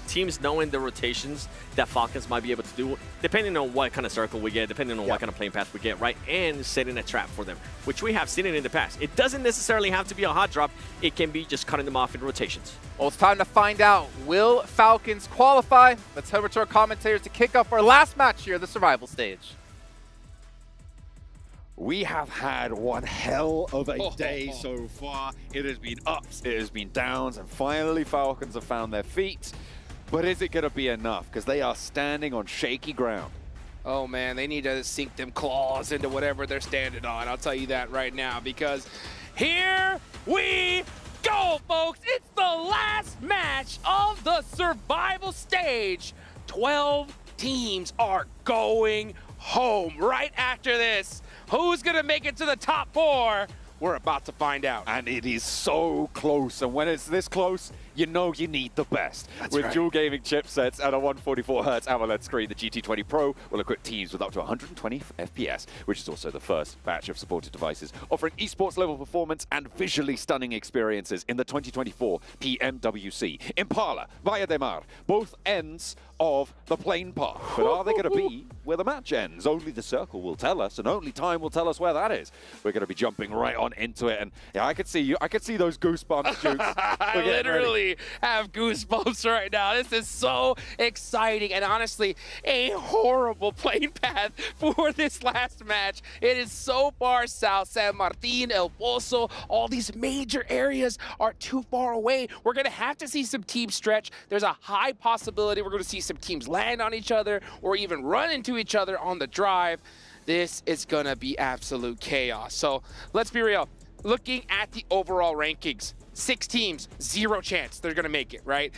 teams knowing the rotations that Falcons might be able to do, depending on what kind of circle we get, depending on what kind of playing path we get, right? And setting a trap for them, which we have seen it in the past. It doesn't necessarily have to be a hot drop. It can be just cutting them off in rotations. Well, it's time to find out. Will Falcons qualify? Let's head over to our commentators to kick off our last match here, the survival stage. We have had one hell of a day so far. It has been ups, it has been downs, and finally Falcons have found their feet. But is it going to be enough? Because they are standing on shaky ground. Oh man, they need to sink them claws into whatever they're standing on. I'll tell you that right now, because here we go, folks. It's the last match of the survival stage. 12 teams are going home right after this. Who's going to make it to the top 4? We're about to find out. And it is so close. And when it's this close, you know you need the best. With dual gaming chipsets and a 144Hz AMOLED screen, the GT20 Pro will equip teams with up to 120 FPS, which is also the first batch of supported devices, offering esports level performance and visually stunning experiences in the 2024 PMWC. Impala, Via de Mar, both ends of the plane path. But are they going to be where the match ends? Only the circle will tell us, and only time will tell us where that is. We're going to be jumping right on into it, and yeah, I could see you. I could see those goosebumps, Jukes. I literally have goosebumps right now. This is so exciting, and honestly, a horrible plane path for this last match. It is so far south. San Martin, El Pozo, all these major areas are too far away. We're going to have to see some teams stretch. There's a high possibility we're going to see some teams land on each other or even run into each other on the drive. This is going to be absolute chaos. So let's be real. Looking at the overall rankings, 6 teams, 0 chance they're going to make it, right?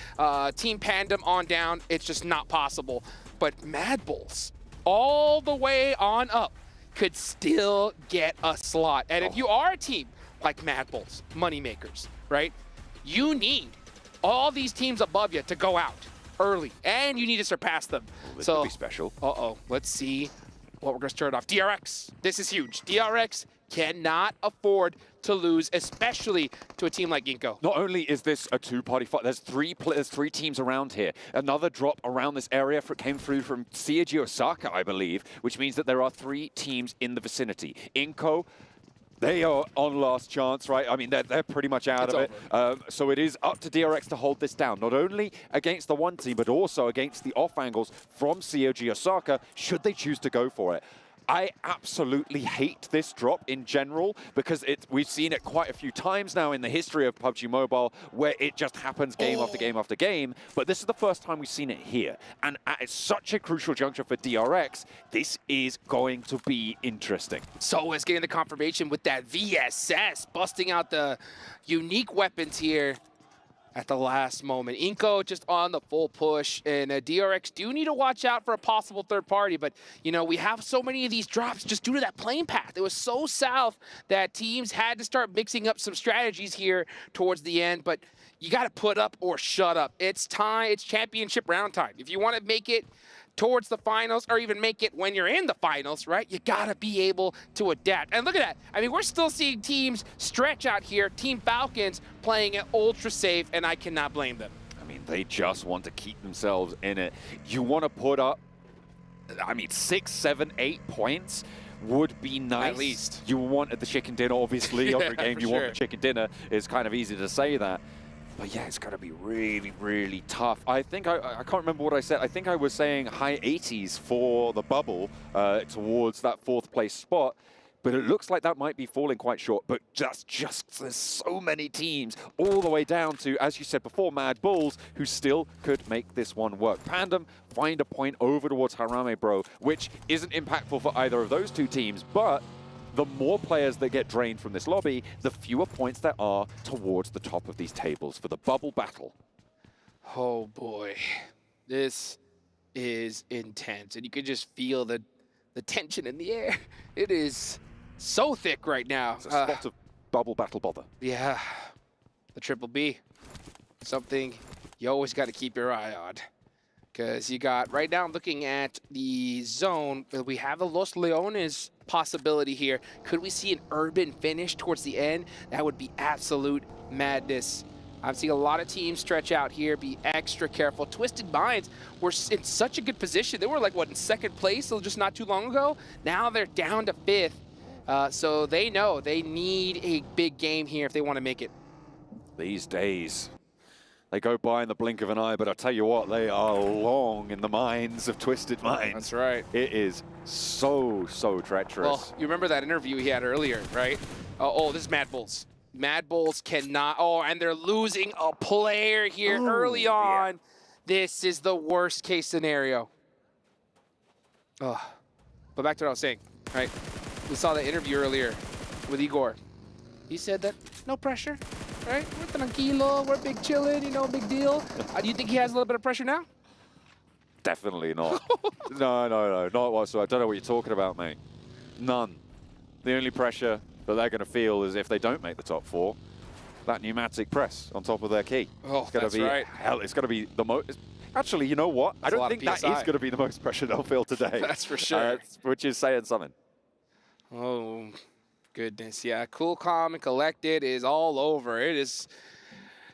Team Pandem on down, it's just not possible. But Mad Bulls, all the way on up, could still get a slot. And if you are a team like Mad Bulls, Moneymakers, right? You need all these teams above you to go out early, and you need to surpass them. This so could be special. Let's see what we're going to start off. DRX, this is huge. DRX cannot afford to lose, especially to a team like Ginkgo. Not only is this a two-party fight, there's three teams around here. Another drop around this area came through from Seiji Osaka, I believe, which means that there are 3 teams in the vicinity. Inco, they are on last chance, right? I mean, they're pretty much out of it. So it is up to DRX to hold this down, not only against the one team, but also against the off angles from COG Osaka, should they choose to go for it. I absolutely hate this drop in general because we've seen it quite a few times now in the history of PUBG Mobile where it just happens game after game after game. But this is the first time we've seen it here. And at such a crucial juncture for DRX, this is going to be interesting. So is getting the confirmation with that VSS, busting out the unique weapons here at the last moment. Inko just on the full push, and DRX do need to watch out for a possible third party, but you know, we have so many of these drops just due to that playing path. It was so south that teams had to start mixing up some strategies here towards the end, but you got to put up or shut up. It's time, it's championship round time. If you want to make it towards the finals or even make it when you're in the finals, right? You gotta be able to adapt. And look at that. I mean, we're still seeing teams stretch out here. Team Falcons playing it ultra safe, and I cannot blame them. I mean, they just want to keep themselves in it. You want to put up, I mean, 6, 7, 8 points would be nice. At least. You want the chicken dinner, obviously. Yeah, Every game you want the chicken dinner. It's kind of easy to say that. But yeah, it's going to be really, really tough. I think, I can't remember what I said. I think I was saying high 80s for the bubble towards that 4th place spot. But it looks like that might be falling quite short. But just there's so many teams all the way down to, as you said before, Mad Bulls, who still could make this one work. Pandem find a point over towards Harame Bro, which isn't impactful for either of those two teams, but the more players that get drained from this lobby, the fewer points there are towards the top of these tables for the bubble battle. Oh boy, this is intense, and you can just feel the tension in the air. It is so thick right now. It's a spot of bubble battle bother. Yeah, the triple B, something you always got to keep your eye on. Because you got, right now I'm looking at the zone, we have a Los Leones possibility here. Could we see an urban finish towards the end? That would be absolute madness. I'm seeing a lot of teams stretch out here, be extra careful. Twisted Minds were in such a good position. They were like, what, in 2nd place just not too long ago? Now they're down to 5th. So they know they need a big game here if they want to make it. These days, they go by in the blink of an eye, but I'll tell you what, they are long in the minds of Twisted Minds. That's right. It is so treacherous. Well, you remember that interview he had earlier, right? Oh, this is Mad Bulls. Mad Bulls cannot, and they're losing a player here early on. Yeah. This is the worst case scenario. But back to what I was saying, right? We saw the interview earlier with Igor. He said that no pressure. Right? We're tranquilo, we're big chillin', you know, big deal. Do you think he has a little bit of pressure now? Definitely not. No, not whatsoever. I don't know what you're talking about, mate. None. The only pressure that they're going to feel is if they don't make the top 4, that pneumatic press on top of their key. Oh, it's gonna that's be, right. Hell, it's going to be the most... Actually, you know what? That's I don't think that is going to be the most pressure they'll feel today. That's for sure. Which is saying something. Oh, goodness. Yeah, cool, calm, and collected is all over. It is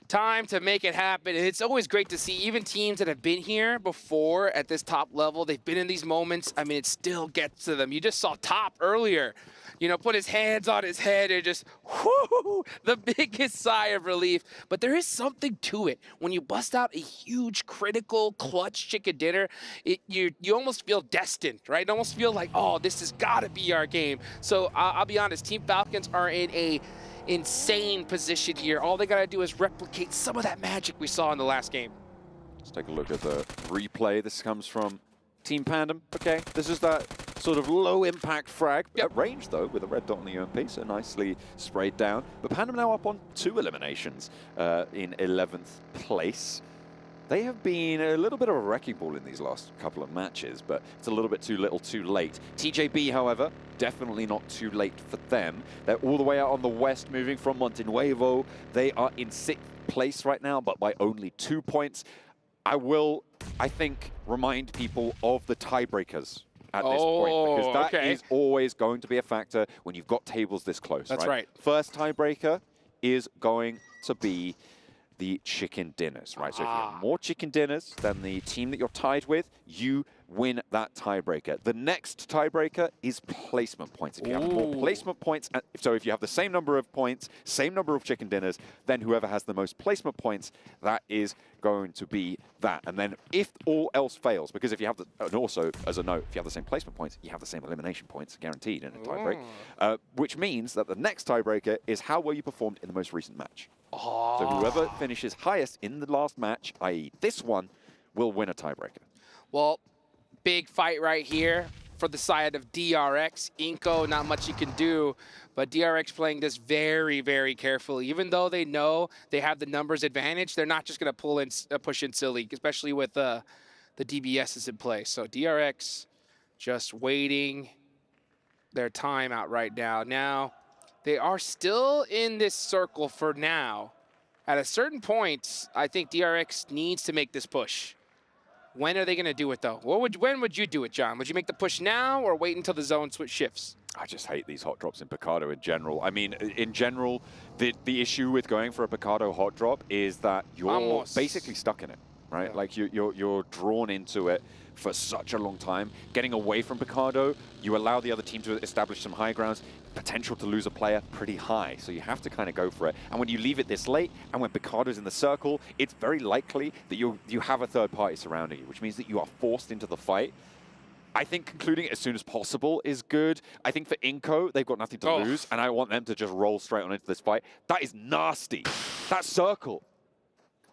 time to make it happen. And it's always great to see even teams that have been here before at this top level. They've been in these moments. I mean, it still gets to them. You just saw Top earlier, you know, put his hands on his head and just, whoo, the biggest sigh of relief. But there is something to it. When you bust out a huge, critical, clutch chicken dinner, you almost feel destined, right? You almost feel like, oh, this has got to be our game. So I'll be honest, Team Falcons are in a insane position here. All they got to do is replicate some of that magic we saw in the last game. Let's take a look at the replay. This comes from Team Pandem. Okay, this is that sort of low impact frag. At range though, with a red dot on the UMP, so nicely sprayed down. But Pandem now up on 2 eliminations in 11th place. They have been a little bit of a wrecking ball in these last couple of matches, but it's a little bit too little too late. TJB, however, definitely not too late for them. They're all the way out on the west, moving from Montenuevo. They are in 6th place right now, but by only 2 points. I will, I think, remind people of the tiebreakers at this point, because that is always going to be a factor when you've got tables this close. That's right. First tiebreaker is going to be the chicken dinners, right? So if you have more chicken dinners than the team that you're tied with, you win that tiebreaker. The next tiebreaker is placement points. If you have more placement points, so if you have the same number of points, same number of chicken dinners, then whoever has the most placement points, that is going to be that. And then if all else fails, because if you have the, and also as a note, if you have the same placement points, you have the same elimination points guaranteed in a tiebreak, which means that the next tiebreaker is how well you performed in the most recent match. So whoever finishes highest in the last match, i.e. this one, will win a tiebreaker. Well, big fight right here for the side of DRX. Inko, not much you can do, but DRX playing this very, very carefully. Even though they know they have the numbers advantage, they're not just going to pull in, push in silly, especially with the DBSs in place. So DRX just waiting their time out right now. Now, they are still in this circle for now. At a certain point, I think DRX needs to make this push. When are they going to do it, though? When would you do it, John? Would you make the push now or wait until the zone switch shifts? I just hate these hot drops in Picado in general. I mean, in general, the issue with going for a Picado hot drop is that you're basically stuck in it, right? Yeah. Like you're drawn into it for such a long time. Getting away from Picado, you allow the other team to establish some high grounds. Potential to lose a player pretty high, so you have to kind of go for it. And when you leave it this late, and when Picado's in the circle, it's very likely that you have a third party surrounding you, which means that you are forced into the fight. I think concluding it as soon as possible is good. I think for Inko, they've got nothing to lose, and I want them to just roll straight on into this fight. That is nasty. That circle.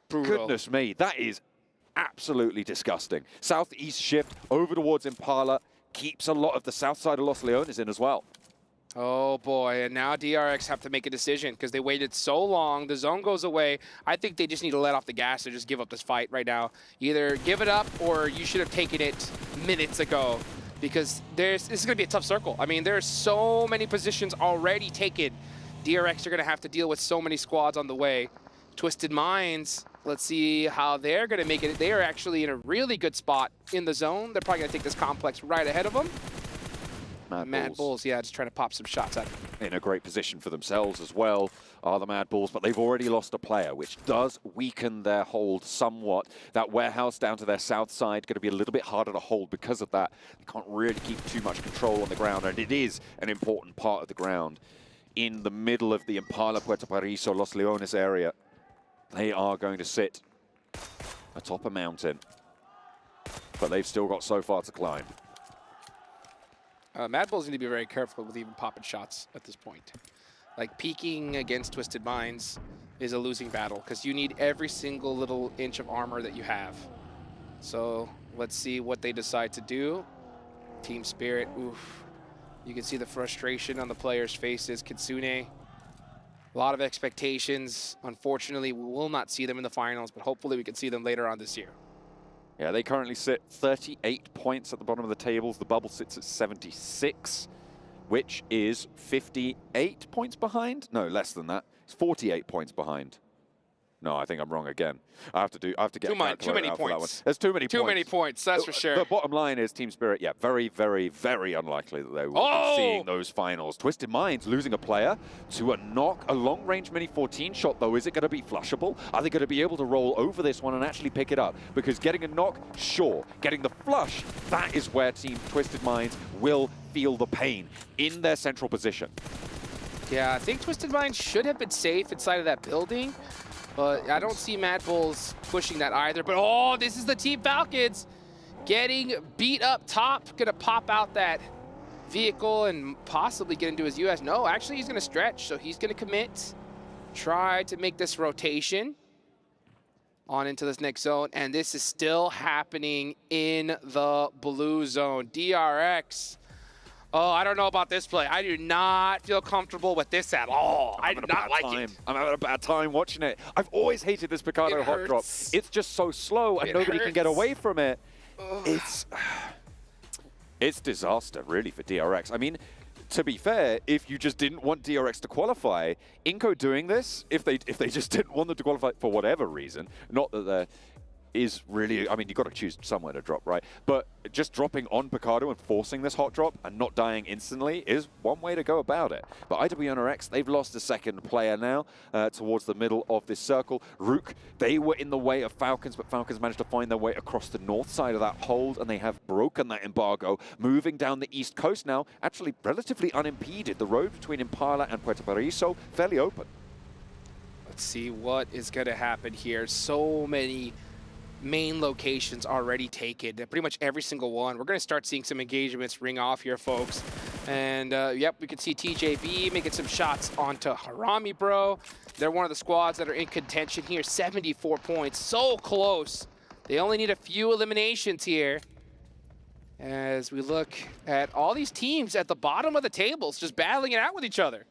Brutal. Goodness me, that is absolutely disgusting. Southeast shift over towards Impala keeps a lot of the south side of Los Leones in as well. Oh boy, and now DRX have to make a decision because they waited so long. The zone goes away. I think they just need to let off the gas and just give up this fight right now. Either give it up or you should have taken it minutes ago because this is going to be a tough circle. I mean, there's so many positions already taken. DRX are going to have to deal with so many squads on the way. Twisted Minds, let's see how they're going to make it. They are actually in a really good spot in the zone. They're probably going to take this complex right ahead of them. Mad Bulls, yeah, just trying to pop some shots at him. In a great position for themselves as well are the Mad Bulls, but they've already lost a player, which does weaken their hold somewhat. That warehouse down to their south side going to be a little bit harder to hold because of that. They can't really keep too much control on the ground, and it is an important part of the ground. In the middle of the Impala, Puerto Paraiso, Los Leones area, they are going to sit atop a mountain, but they've still got so far to climb. Mad Bulls need to be very careful with even popping shots at this point. Like, peeking against Twisted Minds is a losing battle because you need every single little inch of armor that you have. So let's see what they decide to do. Team Spirit, oof. You can see the frustration on the players' faces. Kitsune, a lot of expectations. Unfortunately, we will not see them in the finals, but hopefully we can see them later on this year. Yeah, they currently sit 38 points at the bottom of the tables. The bubble sits at 76, which is 58 points behind. No, less than that. It's 48 points behind. No, I think I'm wrong again. I have to get too many points. That one. There's too many points. Too many points, that's for sure. The bottom line is Team Spirit, yeah, very, very, very unlikely that they will be seeing those finals. Twisted Minds losing a player to a knock, a long-range Mini 14 shot, though. Is it going to be flushable? Are they going to be able to roll over this one and actually pick it up? Because getting a knock, sure. Getting the flush, that is where Team Twisted Minds will feel the pain in their central position. Yeah, I think Twisted Minds should have been safe inside of that building. But I don't see Mad Bulls pushing that either. But, oh, this is the Team Falcons getting beat up top. Going to pop out that vehicle and possibly get into his US. No, actually, he's going to stretch. So he's going to commit, try to make this rotation on into this next zone. And this is still happening in the blue zone. DRX. Oh, I don't know about this play. I do not feel comfortable with this at all. I do not like it. I'm having a bad time watching it. I've always hated this Picado hot drop. It's just so slow and nobody can get away from it. It's disaster, really, for DRX. I mean, to be fair, if you just didn't want DRX to qualify, Inko doing this, if they just didn't want them to qualify for whatever reason, not that they're is really, I mean, you've got to choose somewhere to drop, right? But just dropping on Picardo and forcing this hot drop and not dying instantly is one way to go about it. But IWNRX, they've lost a second player now towards the middle of this circle. Rook, they were in the way of Falcons, but Falcons managed to find their way across the north side of that hold, and they have broken that embargo, moving down the east coast now, actually relatively unimpeded. The road between Impala and Puerto Paraiso, fairly open. Let's see what is going to happen here. So many main locations already taken, pretty much every single one. We're going to start seeing some engagements ring off here, folks. And yep, we can see TJB making some shots onto Harami, bro. They're one of the squads that are in contention here. 74 points, so close. They only need a few eliminations here. As we look at all these teams at the bottom of the tables, just battling it out with each other.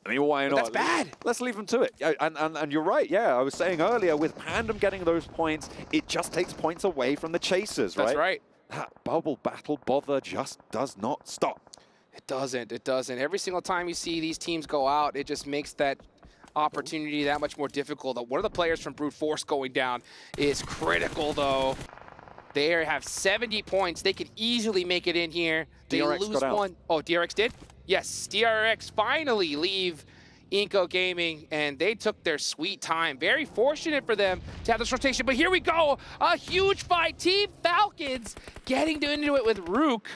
I mean, why not? That's bad. Let's leave them to it. And you're right, yeah. I was saying earlier, with Pandem getting those points, it just takes points away from the chasers, right? That's right. That bubble battle bother just does not stop. It doesn't. It doesn't. Every single time you see these teams go out, it just makes that opportunity that much more difficult. One of the players from Brute Force going down is critical, though. They have 70 points. They could easily make it in here. They DRX lose got out. one. Oh, DRX did? Yes, DRX finally leave Inco Gaming, and they took their sweet time. Very fortunate for them to have this rotation, but here we go. A huge fight. Team Falcons getting into it with Rook.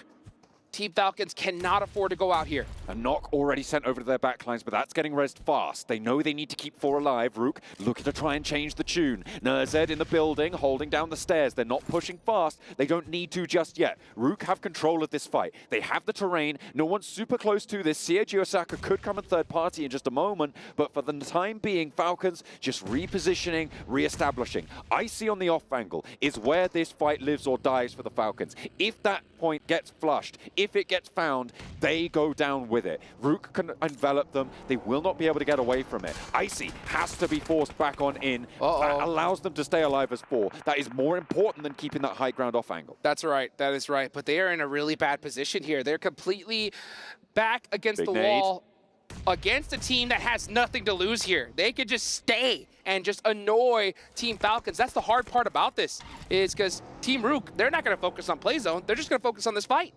Team Falcons cannot afford to go out here. A knock already sent over to their backlines, but that's getting rezzed fast. They know they need to keep 4 alive. Rook looking to try and change the tune. Nerzed in the building, holding down the stairs. They're not pushing fast. They don't need to just yet. Rook have control of this fight. They have the terrain. No one's super close to this. Seiji Osaka could come in third party in just a moment, but for the time being, Falcons just repositioning, re-establishing. Icy on the off angle is where this fight lives or dies for the Falcons. If that point gets flushed, if it gets found, they go down with it. Rook can envelop them. They will not be able to get away from it. Icy has to be forced back on in. That allows them to stay alive as 4. That is more important than keeping that high ground off angle. That's right. That is right. But they are in a really bad position here. They're completely back against Big the nade. wall against a team that has nothing to lose here. They could just stay and just annoy Team Falcons. That's the hard part about this, is because Team Rook, they're not going to focus on play zone. They're just going to focus on this fight.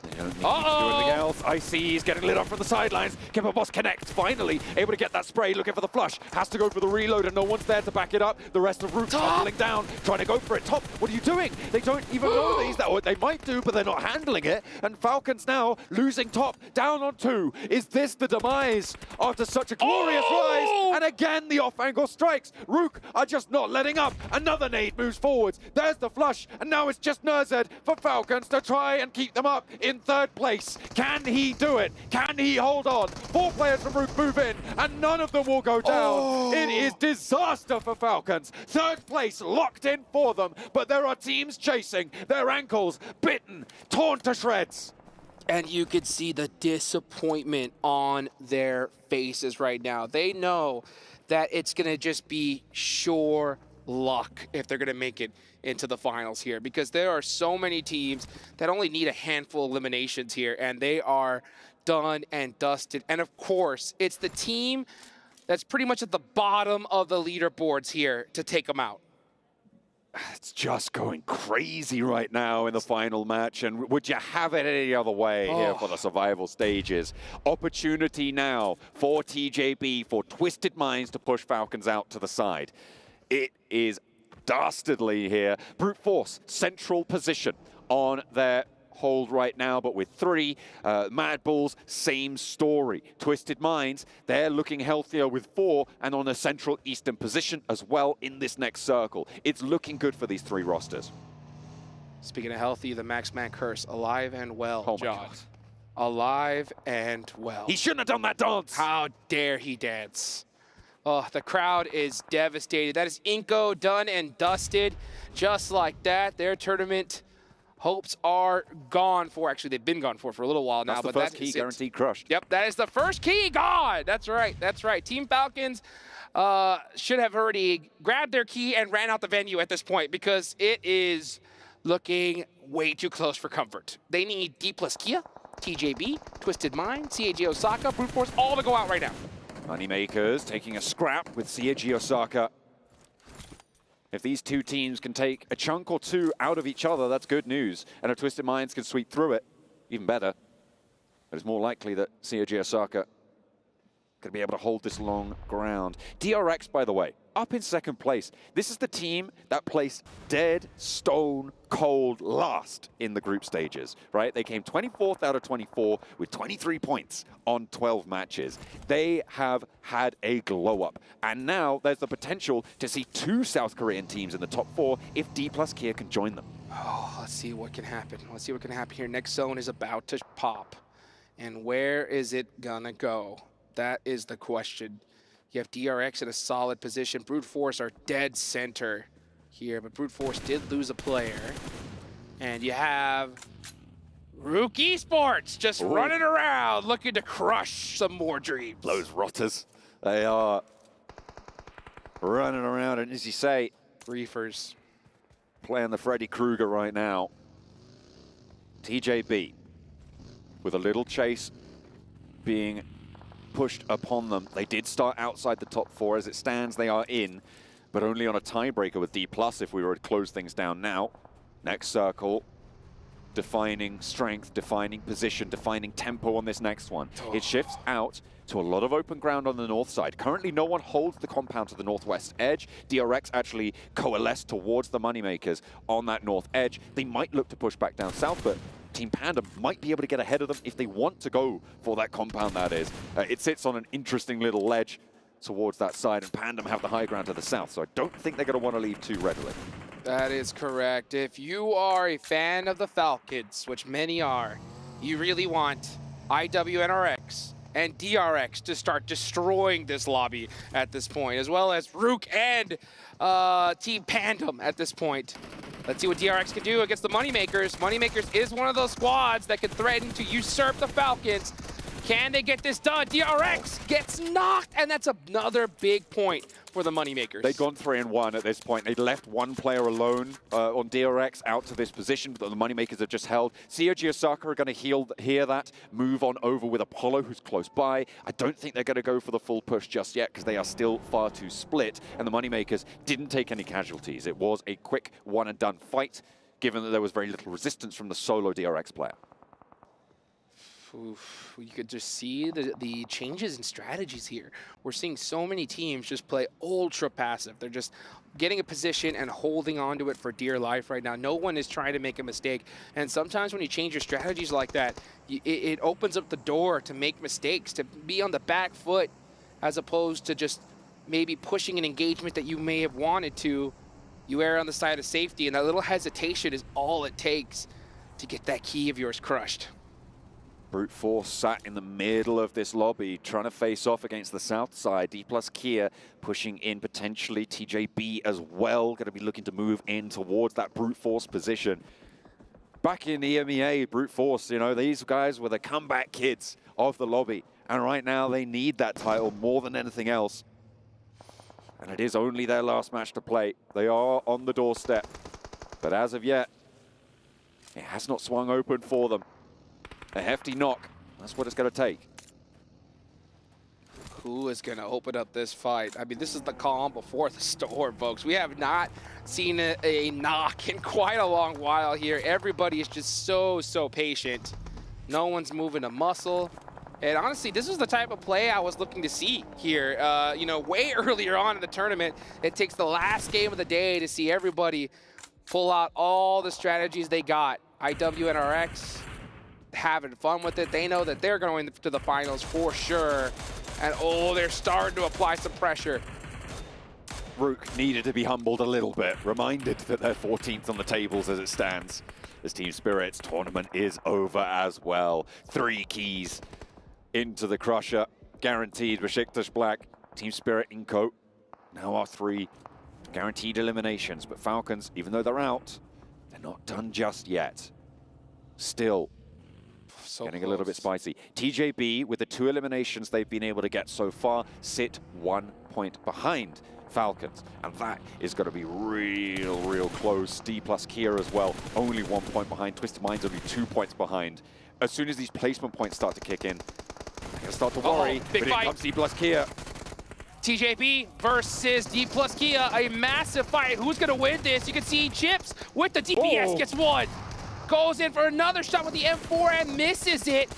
They don't need to do anything else. Icy is getting lit up from the sidelines. Kemba Boss connects, finally able to get that spray, looking for the flush. Has to go for the reload, and no one's there to back it up. The rest of Rook tumbling down, trying to go for it. Top, what are you doing? They don't even know these. Or they might do, but they're not handling it. And Falcons now losing Top, down on 2. Is this the demise after such a glorious rise? And again, the off-angle strikes. Rook are just not letting up. Another nade moves forwards. There's the flush, and now it's just Nerzed for Falcons to try and keep them up in third place. Can he do it? Can he hold on? 4 players from Rook move in, and none of them will go down. It is disaster for Falcons. Third place locked in for them, but there are teams chasing. Their ankles bitten, torn to shreds. And you could see the disappointment on their faces right now. They know that it's going to just be sure luck if they're going to make it into the finals here, because there are so many teams that only need a handful of eliminations here, and they are done and dusted. And of course, it's the team that's pretty much at the bottom of the leaderboards here to take them out. It's just going crazy right now in the final match, and would you have it any other way here for the survival stages? Opportunity now for TJB, for Twisted Minds to push Falcons out to the side. It is dastardly here. Brute Force, central position on their hold right now, but with 3. Mad Bulls, same story. Twisted Minds, they're looking healthier with 4 and on a central eastern position as well in this next circle. It's looking good for these 3 rosters. Speaking of healthy, the Max Man curse, alive and well, John. Alive and well. He shouldn't have done that dance. How dare he dance? Oh, the crowd is devastated. That is Inco done and dusted. Just like that, their tournament hopes are gone for. Actually, they've been gone for a little while now. That's the but first key guaranteed crushed. Yep, that is the first key gone. That's right. That's right. Team Falcons should have already grabbed their key and ran out the venue at this point, because it is looking way too close for comfort. They need D plus Kia, TJB, Twisted Mind, CAG Osaka, Brute Force, all to go out right now. Moneymakers taking a scrap with Seiji Osaka. If these two teams can take a chunk or two out of each other, that's good news. And if Twisted Minds can sweep through it, even better. But it's more likely that COG Osaka going to be able to hold this long ground. DRX, by the way, up in second place. This is the team that placed dead, stone, cold last in the group stages, right? They came 24th out of 24 with 23 points on 12 matches. They have had a glow up. And now there's the potential to see two South Korean teams in the top 4 if D plus Kia can join them. Oh, let's see what can happen. Let's see what can happen here. Next zone is about to pop. And where is it gonna go? That is the question. You have DRX in a solid position. Brute Force are dead center here, but Brute Force did lose a player. And you have Rook Esports just running around, looking to crush some more dreams. Those rotters, they are running around, and as you say, Reefers playing the Freddy Krueger right now. TJB with a little chase being pushed upon them. They did start outside the top 4. As it stands, they are in, but only on a tiebreaker with D+ if we were to close things down now. Next circle, defining strength, defining position, defining tempo on this next one. It shifts out to a lot of open ground on the north side. Currently, no one holds the compound to the northwest edge. DRX actually coalesce towards the Moneymakers on that north edge. They might look to push back down south, but Team Panda might be able to get ahead of them if they want to go for that compound, that is. It sits on an interesting little ledge towards that side, and Pandem have the high ground to the south, so I don't think they're going to want to leave too readily. That is correct. If you are a fan of the Falcons, which many are, you really want IWNRX and DRX to start destroying this lobby at this point, as well as Rook and Team Pandem at this point. Let's see what DRX can do against the Moneymakers. Moneymakers is one of those squads that can threaten to usurp the Falcons. Can they get this done? DRX gets knocked, and that's another big point for the Moneymakers. They've gone 3-1 at this point. They'd left one player alone on DRX out to this position, but the Moneymakers have just held. COG Osaka are going to hear that, move on over with Apollo, who's close by. I don't think they're going to go for the full push just yet because they are still far too split, and the Moneymakers didn't take any casualties. It was a quick one-and-done fight, given that there was very little resistance from the solo DRX player. Oof, you could just see the changes in strategies here. We're seeing so many teams just play ultra passive. They're just getting a position and holding on to it for dear life right now. No one is trying to make a mistake. And sometimes when you change your strategies like that, it opens up the door to make mistakes, to be on the back foot, as opposed to just maybe pushing an engagement that you may have wanted to. You err on the side of safety, and that little hesitation is all it takes to get that key of yours crushed. Brute Force sat in the middle of this lobby, trying to face off against the south side. D+ Kia pushing in potentially. TJB as well, going to be looking to move in towards that Brute Force position. Back in the EMEA, Brute Force, you know, these guys were the comeback kids of the lobby. And right now they need that title more than anything else. And it is only their last match to play. They are on the doorstep. But as of yet, it has not swung open for them. A hefty knock. That's what it's going to take. Who is going to open up this fight? I mean, this is the calm before the storm, folks. We have not seen a knock in quite a long while here. Everybody is just so patient. No one's moving a muscle. And honestly, this is the type of play I was looking to see here. You know, way earlier on in the tournament, it takes the last game of the day to see everybody pull out all the strategies they got. IWNRX having fun with it. They know that they're going to the finals for sure. And oh, they're starting to apply some pressure. Rook needed to be humbled a little bit, reminded that they're 14th on the tables as it stands. This Team Spirit's tournament is over as well. 3 keys into the Crusher, guaranteed. Besiktas Black, Team Spirit Inco. Now our 3 guaranteed eliminations. But Falcons, even though they're out, they're not done just yet. Still getting a little bit spicy. TJB, with the 2 eliminations they've been able to get so far, sit 1 point behind Falcons. And that is going to be real close. D+ Kia as well, only 1 point behind. Twisted Minds only 2 points behind. As soon as these placement points start to kick in, they're going to start to worry. Big but fight. here comes D+ Kia. TJB versus D plus Kia, a massive fight. Who's gonna win this? You can see Chips with the DPS gets one. Goes in for another shot with the M4 and misses it.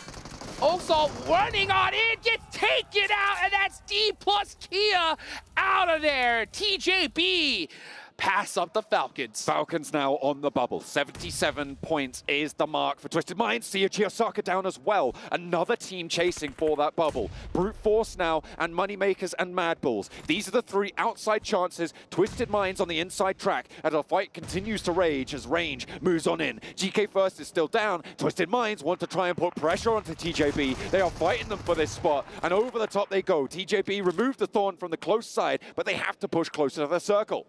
Osalt running on it, gets taken out, and that's D plus Kia out of there. TJB pass up the Falcons. Falcons now on the bubble. 77 points is the mark for Twisted Minds. See Osaka down as well. Another team chasing for that bubble. Brute Force now and Moneymakers and Mad Bulls. These are the three outside chances. Twisted Minds on the inside track as the fight continues to rage as Range moves on in. GK First is still down. Twisted Minds want to try and put pressure onto TJB. They are fighting them for this spot and over the top they go. TJB removed the Thorn from the close side, but they have to push closer to the circle.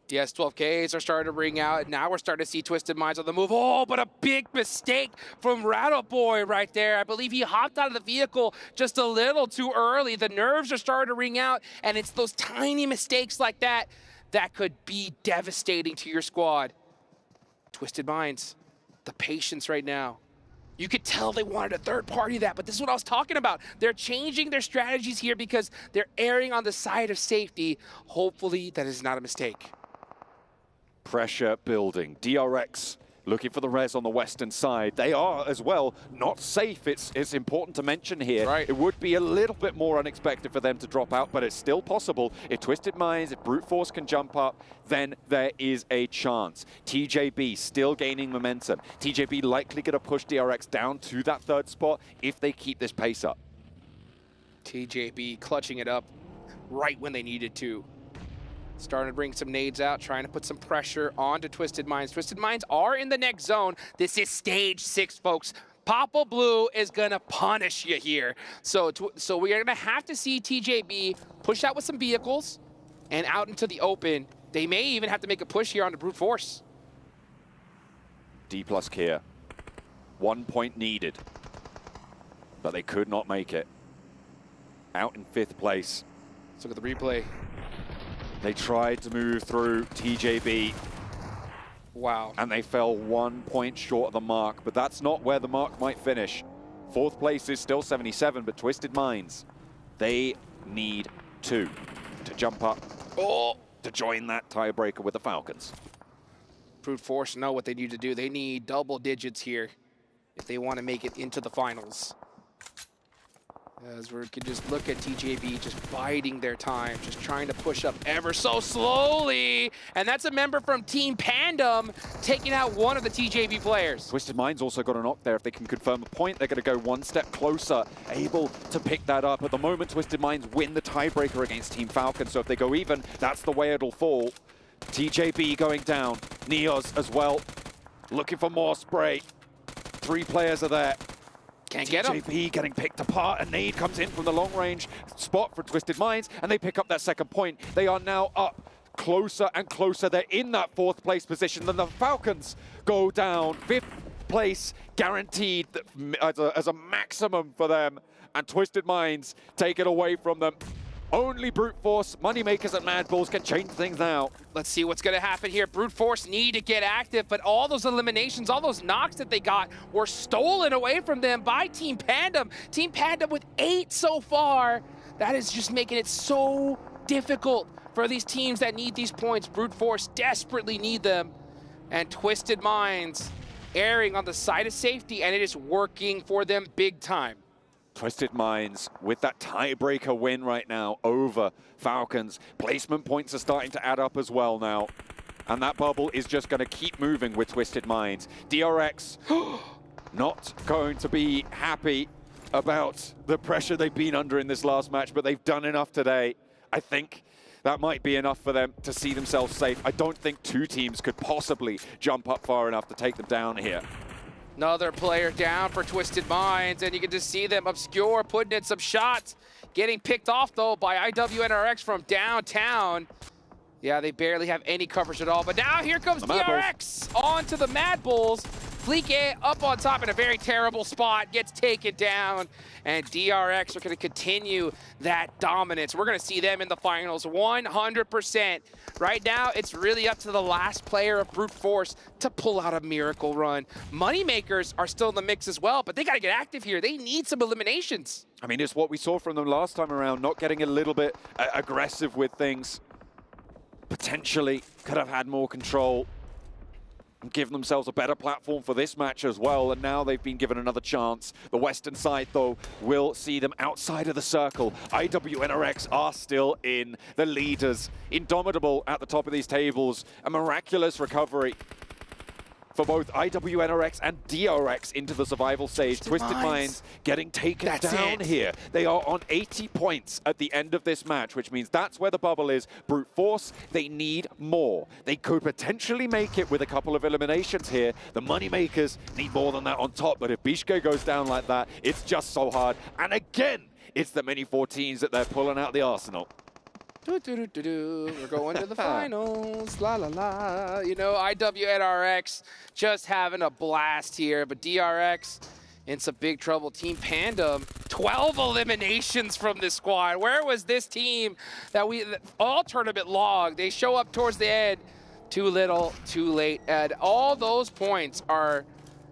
DS12Ks are starting to ring out, and now we're starting to see Twisted Minds on the move. Oh, but a big mistake from Rattleboy right there. I believe he hopped out of the vehicle just a little too early. The nerves are starting to ring out, and it's those tiny mistakes like that that could be devastating to your squad. Twisted Minds, the patience right now. You could tell they wanted a third party that, but this is what I was talking about. They're changing their strategies here because they're erring on the side of safety. Hopefully that is not a mistake. Pressure building. DRX looking for the res on the western side. They are as well not safe. It's important to mention here. Right. It would be a little bit more unexpected for them to drop out, but it's still possible. If Twisted Minds, if Brute Force can jump up, then there is a chance. TJB still gaining momentum. TJB likely going to push DRX down to that third spot if they keep this pace up. TJB clutching it up right when they needed to. Starting to bring some nades out, trying to put some pressure onto Twisted Minds. Twisted Minds are in the next zone. This is stage 6, folks. Papa Blue is gonna punish you here. So we are gonna have to see TJB push out with some vehicles and out into the open. They may even have to make a push here onto Brute Force. D plus Kia. 1 point needed, but they could not make it. Out in 5th place. Let's look at the replay. They tried to move through TJB. Wow. And they fell 1 point short of the mark, but that's not where the mark might finish. 4th place is still 77, but Twisted Minds, they need 2 to jump up to join that tiebreaker with the Falcons. Brute Force know what they need to do. They need double digits here if they want to make it into the finals. As we can just look at TJB just biding their time, just trying to push up ever so slowly. And that's a member from Team Pandem taking out one of the TJB players. Twisted Minds also got a knock there. If they can confirm a point, they're going to go 1 step closer, able to pick that up. At the moment, Twisted Minds win the tiebreaker against Team Falcon. So if they go even, that's the way it'll fall. TJB going down. Neos as well. Looking for more spray. 3 players are there. Can't get him. TJB getting picked apart. A nade comes in from the long range spot for Twisted Minds, and they pick up that 2nd point. They are now up closer and closer. They're in that 4th place position. Then the Falcons go down. 5th place guaranteed as a maximum for them. And Twisted Minds take it away from them. Only Brute Force, Moneymakers, and Mad Bulls can change things now. Let's see what's going to happen here. Brute Force need to get active, but all those eliminations, all those knocks that they got were stolen away from them by Team Pandem. Team Pandem with 8 so far. That is just making it so difficult for these teams that need these points. Brute Force desperately need them. And Twisted Minds erring on the side of safety, and it is working for them big time. Twisted Minds with that tiebreaker win right now over Falcons. Placement points are starting to add up as well now. And that bubble is just going to keep moving with Twisted Minds. DRX not going to be happy about the pressure they've been under in this last match, but they've done enough today. I think that might be enough for them to see themselves safe. I don't think 2 teams could possibly jump up far enough to take them down here. Another player down for Twisted Minds, and you can just see them Obscure putting in some shots. Getting picked off, though, by IWNRX from downtown. Yeah, they barely have any coverage at all, but now here comes DRX onto the Mad Bulls. Fleek up on top in a very terrible spot, gets taken down, and DRX are going to continue that dominance. We're going to see them in the finals 100%. Right now, it's really up to the last player of Brute Force to pull out a miracle run. Moneymakers are still in the mix as well, but they got to get active here. They need some eliminations. I mean, it's what we saw from them last time around, not getting a little bit aggressive with things. Potentially could have had more control and given themselves a better platform for this match as well, and now they've been given another chance. The Western side, though, will see them outside of the circle. IWNRX are still in the leaders. Indomitable at the top of these tables. A miraculous recovery for both IWNRX and DRX into the survival stage. Twisted Minds getting taken down here. They are on 80 points at the end of this match, which means that's where the bubble is. Brute Force, they need more. They could potentially make it with a couple of eliminations here. The Moneymakers need more than that on top, but if Bishke goes down like that, it's just so hard. And again, it's the many 14s that they're pulling out the arsenal. We're going to the finals, la la la. You know, IWNRX just having a blast here, but DRX in some big trouble. Team Pandem, 12 eliminations from this squad. Where was this team that all tournament long? They show up towards the end, too little, too late. And all those points are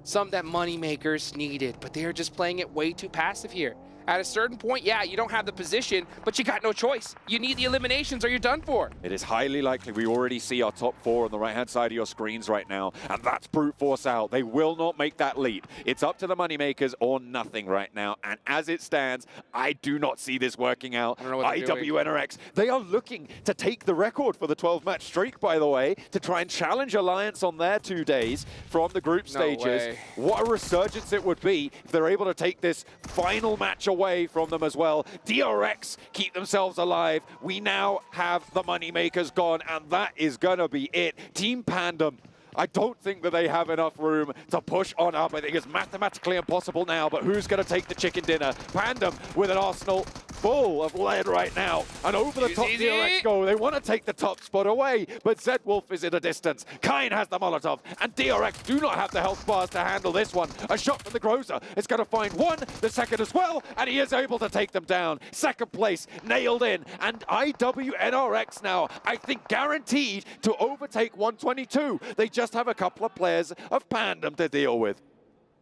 some that Moneymakers needed, but they're just playing it way too passive here. At a certain point, yeah, you don't have the position, but you got no choice. You need the eliminations or you're done for. It is highly likely we already see our top 4 on the right-hand side of your screens right now, and that's Brute Force out. They will not make that leap. It's up to the Moneymakers or nothing right now, and as it stands, I do not see this working out. IWNRX, they are looking to take the record for the 12-match streak, by the way, to try and challenge Alliance on their 2 days from the group stages. Way. What a resurgence it would be if they're able to take this final match away from them as well. DRX keep themselves alive. We now have the Moneymakers gone, and that is gonna be it. Team Pandem, I don't think that they have enough room to push on up. I think it's mathematically impossible now, but who's going to take the chicken dinner? Pandem with an arsenal full of lead right now. And over the top DRX go. They want to take the top spot away, but Zedwolf is in a distance. Kain has the Molotov, and DRX do not have the health bars to handle this one. A shot from the Groza. It's going to find one, the second as well, and he is able to take them down. Second place, nailed in. And IWNRX now, I think, guaranteed to overtake 122. They just have a couple of players of Pandem to deal with.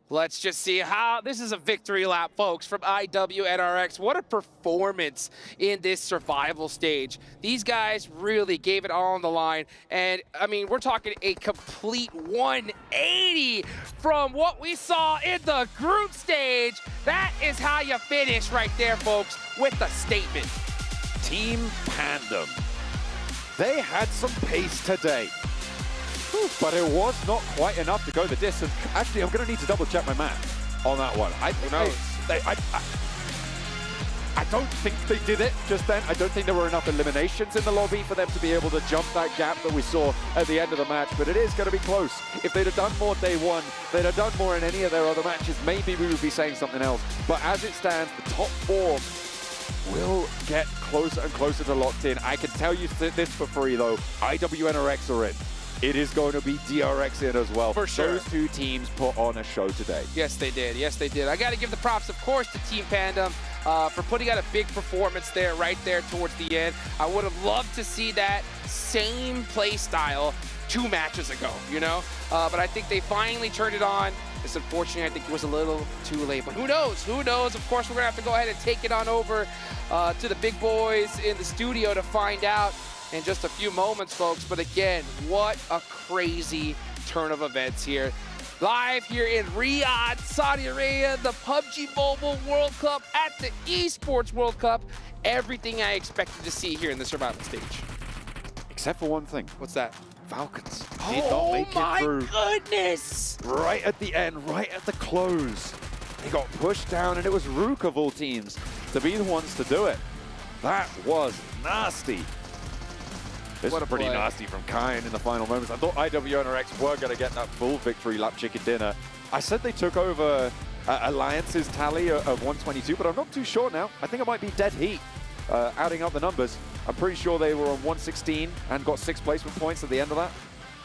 Let's just see how this is a victory lap, folks, from IWNRX. What a performance in this survival stage. These guys really gave it all on the line. And, I mean, we're talking a complete 180 from what we saw in the group stage. That is how you finish right there, folks, with the statement. Team Pandem. They had some pace today, but it was not quite enough to go the distance. Actually, I'm going to need to double check my math on that one. I don't think they did it just then. I don't think there were enough eliminations in the lobby for them to be able to jump that gap that we saw at the end of the match, but it is going to be close. If they'd have done more day one, they'd have done more in any of their other matches, maybe we would be saying something else. But as it stands, the top 4 will get closer and closer to locked in. I can tell you this for free, though. IWNRX are in. It is going to be DRX in as well. For sure. Those 2 teams put on a show today. Yes, they did. Yes, they did. I got to give the props, of course, to Team Pandem for putting out a big performance there, right there towards the end. I would have loved to see that same play style 2 matches ago, you know? But I think they finally turned it on. It's unfortunate. I think it was a little too late, but who knows? Who knows? Of course, we're going to have to go ahead and take it on over to the big boys in the studio to find out in just a few moments, folks. But again, what a crazy turn of events here. Live here in Riyadh, Saudi Arabia, the PUBG Mobile World Cup at the ESPORTS World Cup. Everything I expected to see here in the survival stage. Except for one thing. What's that? Falcons did not make it through. Oh my goodness! Right at the end, right at the close. They got pushed down, and it was Rook of all teams to be the ones to do it. That was nasty. This was pretty nasty from Kain in the final moments. I thought IWNRX were going to get that full victory lap chicken dinner. I said they took over Alliance's tally of 122, but I'm not too sure now. I think it might be dead heat, adding up the numbers. I'm pretty sure they were on 116 and got 6 placement points at the end of that.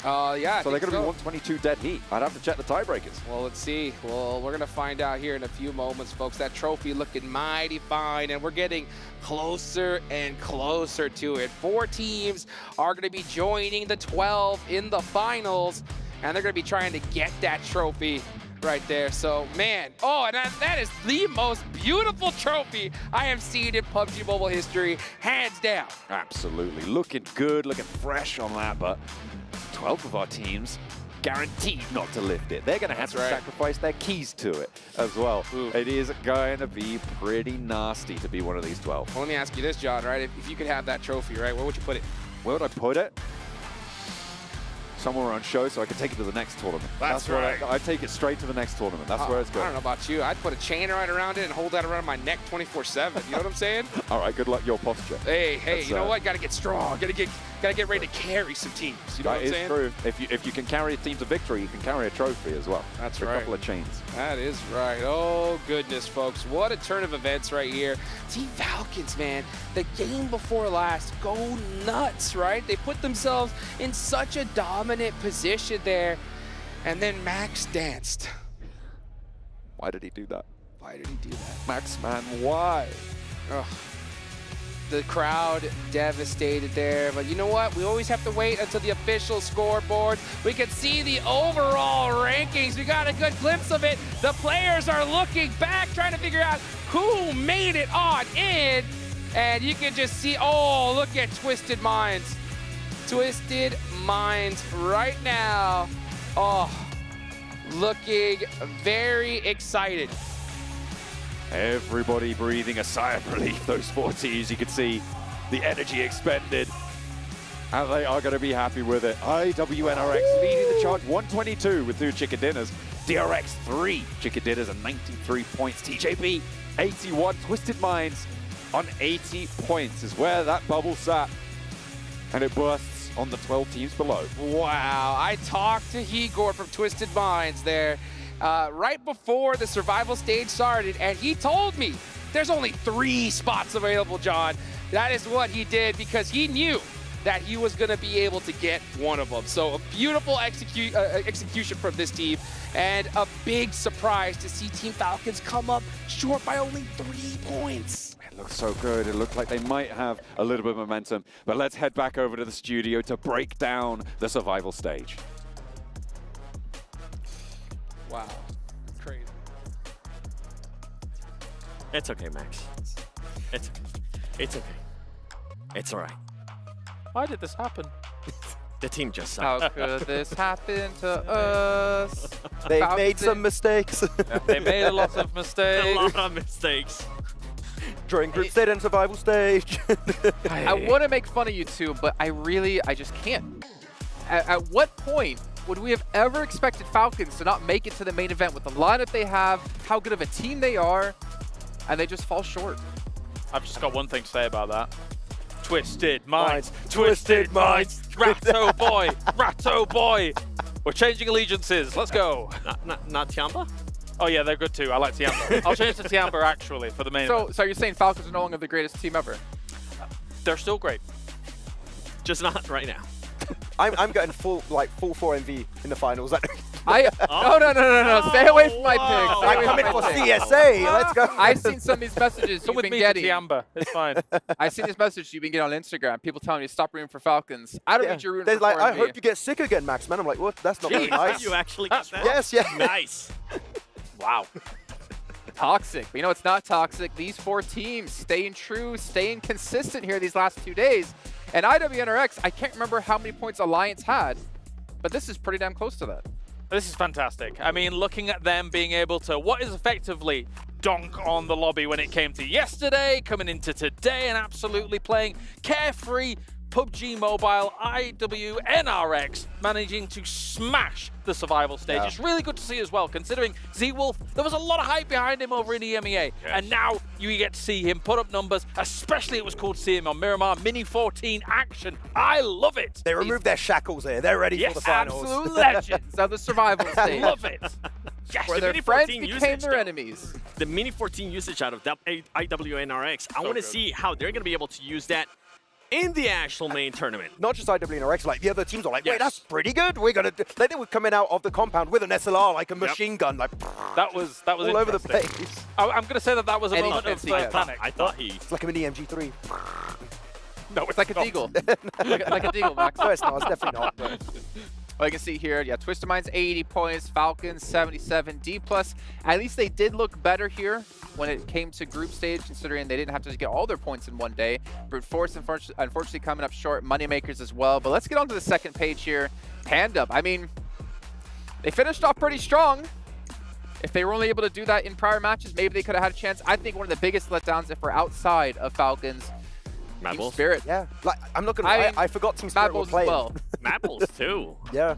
Yeah. So they're going to be so. 122 dead heat. I'd have to check the tiebreakers. Well, let's see. Well, we're going to find out here in a few moments, folks. That trophy looking mighty fine, and we're getting closer and closer to it. 4 teams are going to be joining the 12 in the finals, and they're going to be trying to get that trophy right there. So, man, and that is the most beautiful trophy I have seen in PUBG Mobile history, hands down. Absolutely. Looking good, looking fresh on that, but 12 of our teams guaranteed not to lift it. They're going to have to sacrifice their keys to it as well. It is going to be pretty nasty to be one of these 12. Well, let me ask you this, John, right? If you could have that trophy, right, where would you put it? Where would I put it? Somewhere on show so I can take it to the next tournament. That's right. right. I take it straight to the next tournament. That's where it's going. I don't know about you. I'd put a chain right around it and hold that around my neck 24/7. You know what I'm saying? All right, good luck your posture. Hey, That's, you know what? Got to get strong. Got to get ready to carry some teams. You know what I'm saying? That is true. If you can carry a team to victory, you can carry a trophy as well. That's right. right. A couple of chains. That is right. Oh, goodness, folks. What a turn of events right here. Team Falcons, man, the game before last, go nuts, right? They put themselves in such a dominant position there, and then Max danced. Why did he do that? Why did he do that? Max, man, why? Ugh. The crowd devastated there, but you know what? We always have to wait until the official scoreboard. We can see the overall rankings. We got a good glimpse of it. The players are looking back, trying to figure out who made it on in. And you can just see, oh, look at Twisted Minds. Twisted Minds right now. Oh, looking very excited. Everybody breathing a sigh of relief. Those 4 teams, you can see the energy expended. And they are going to be happy with it. IWNRX leading the charge, 122 with 2 chicken dinners. DRX 3 chicken dinners and 93 points. TJP 81. Twisted Minds on 80 points is where that bubble sat. And it bursts on the 12 teams below. Wow, I talked to Igor from Twisted Minds there right before the survival stage started, and he told me there's only 3 spots available, John. That is what he did because he knew that he was going to be able to get one of them. So a beautiful execution from this team, and a big surprise to see Team Falcons come up short by only 3 points. It looks so good. It looked like they might have a little bit of momentum. But let's head back over to the studio to break down the survival stage. Wow, crazy. It's okay, Max. It's okay. It's all right. Why did this happen? The team just How sucked. could this happen to us? They made some mistakes. They made a lot of mistakes. A lot of mistakes. During group stage and survival stage. I want to make fun of you two, but I just can't. At what point would we have ever expected Falcons to not make it to the main event with the lineup they have, how good of a team they are, and they just fall short? I've just got one thing to say about that. Twisted Minds, Twisted Minds, Ratto boy, Ratto boy. We're changing allegiances, let's go. Not Tiamba? Oh yeah, they're good too, I like Tiamba. I'll change to Tiamba actually for the main event. So you're saying Falcons are no longer the greatest team ever? They're still great. Just not right now. I'm getting full 4 MV in the finals. No, stay away from my picks. I'm coming for CSA. Let's go. I've seen some of these messages you've been getting. Tiamba. It's fine. I've seen these messages you've been getting on Instagram. People telling you to stop rooting for Falcons. I don't think you're rooting for 4MV. I hope you get sick again, Max, man. I'm like, what? That's not very nice. You actually got that? Yes, yeah. Nice. Wow. Toxic. But you know it's not toxic. These 4 teams staying true, staying consistent here these last 2 days. And IWNRX, I can't remember how many points Alliance had, but this is pretty damn close to that. This is fantastic. I mean, looking at them being able to, what is effectively donk on the lobby when it came to yesterday, coming into today, and absolutely playing carefree PUBG Mobile, IWNRX, managing to smash the survival stage. Yeah. It's really good to see as well, considering Z-Wolf, there was a lot of hype behind him over in EMEA, and now you get to see him put up numbers, especially it was cool to see him on Miramar Mini 14 action. I love it. They removed their shackles here. They're ready for the finals. Absolute legends of the survival stage. Love it. Yes, Where the their Mini friends 14 became usage, their though. enemies. The Mini 14 usage out of that IWNRX, I want to see how they're going to be able to use that in the actual main tournament. Not just IWNRX, like the other teams are like, wait, that's pretty good. We're gonna do. Then they were coming out of the compound with an SLR, like a machine gun, like that was all over the place. I'm gonna say that was a moment of panic. I thought he. It's like an EMG3. No, it's like a deagle. like a deagle, Max. No, it's not. It's definitely not. But. Well, you can see here, yeah, Twisted Minds 80 points, Falcons 77, D+. At least they did look better here when it came to group stage, considering they didn't have to get all their points in one day. Brute Force, unfortunately, coming up short. Moneymakers as well. But let's get on to the second page here. Panda, I mean, they finished off pretty strong. If they were only able to do that in prior matches, maybe they could have had a chance. I think one of the biggest letdowns, if we're outside of Falcons, Mad Team Bulls? Spirit. Yeah, like I'm not gonna lie, I forgot Team Spirit was playing. Well. Mad Bulls too. Yeah.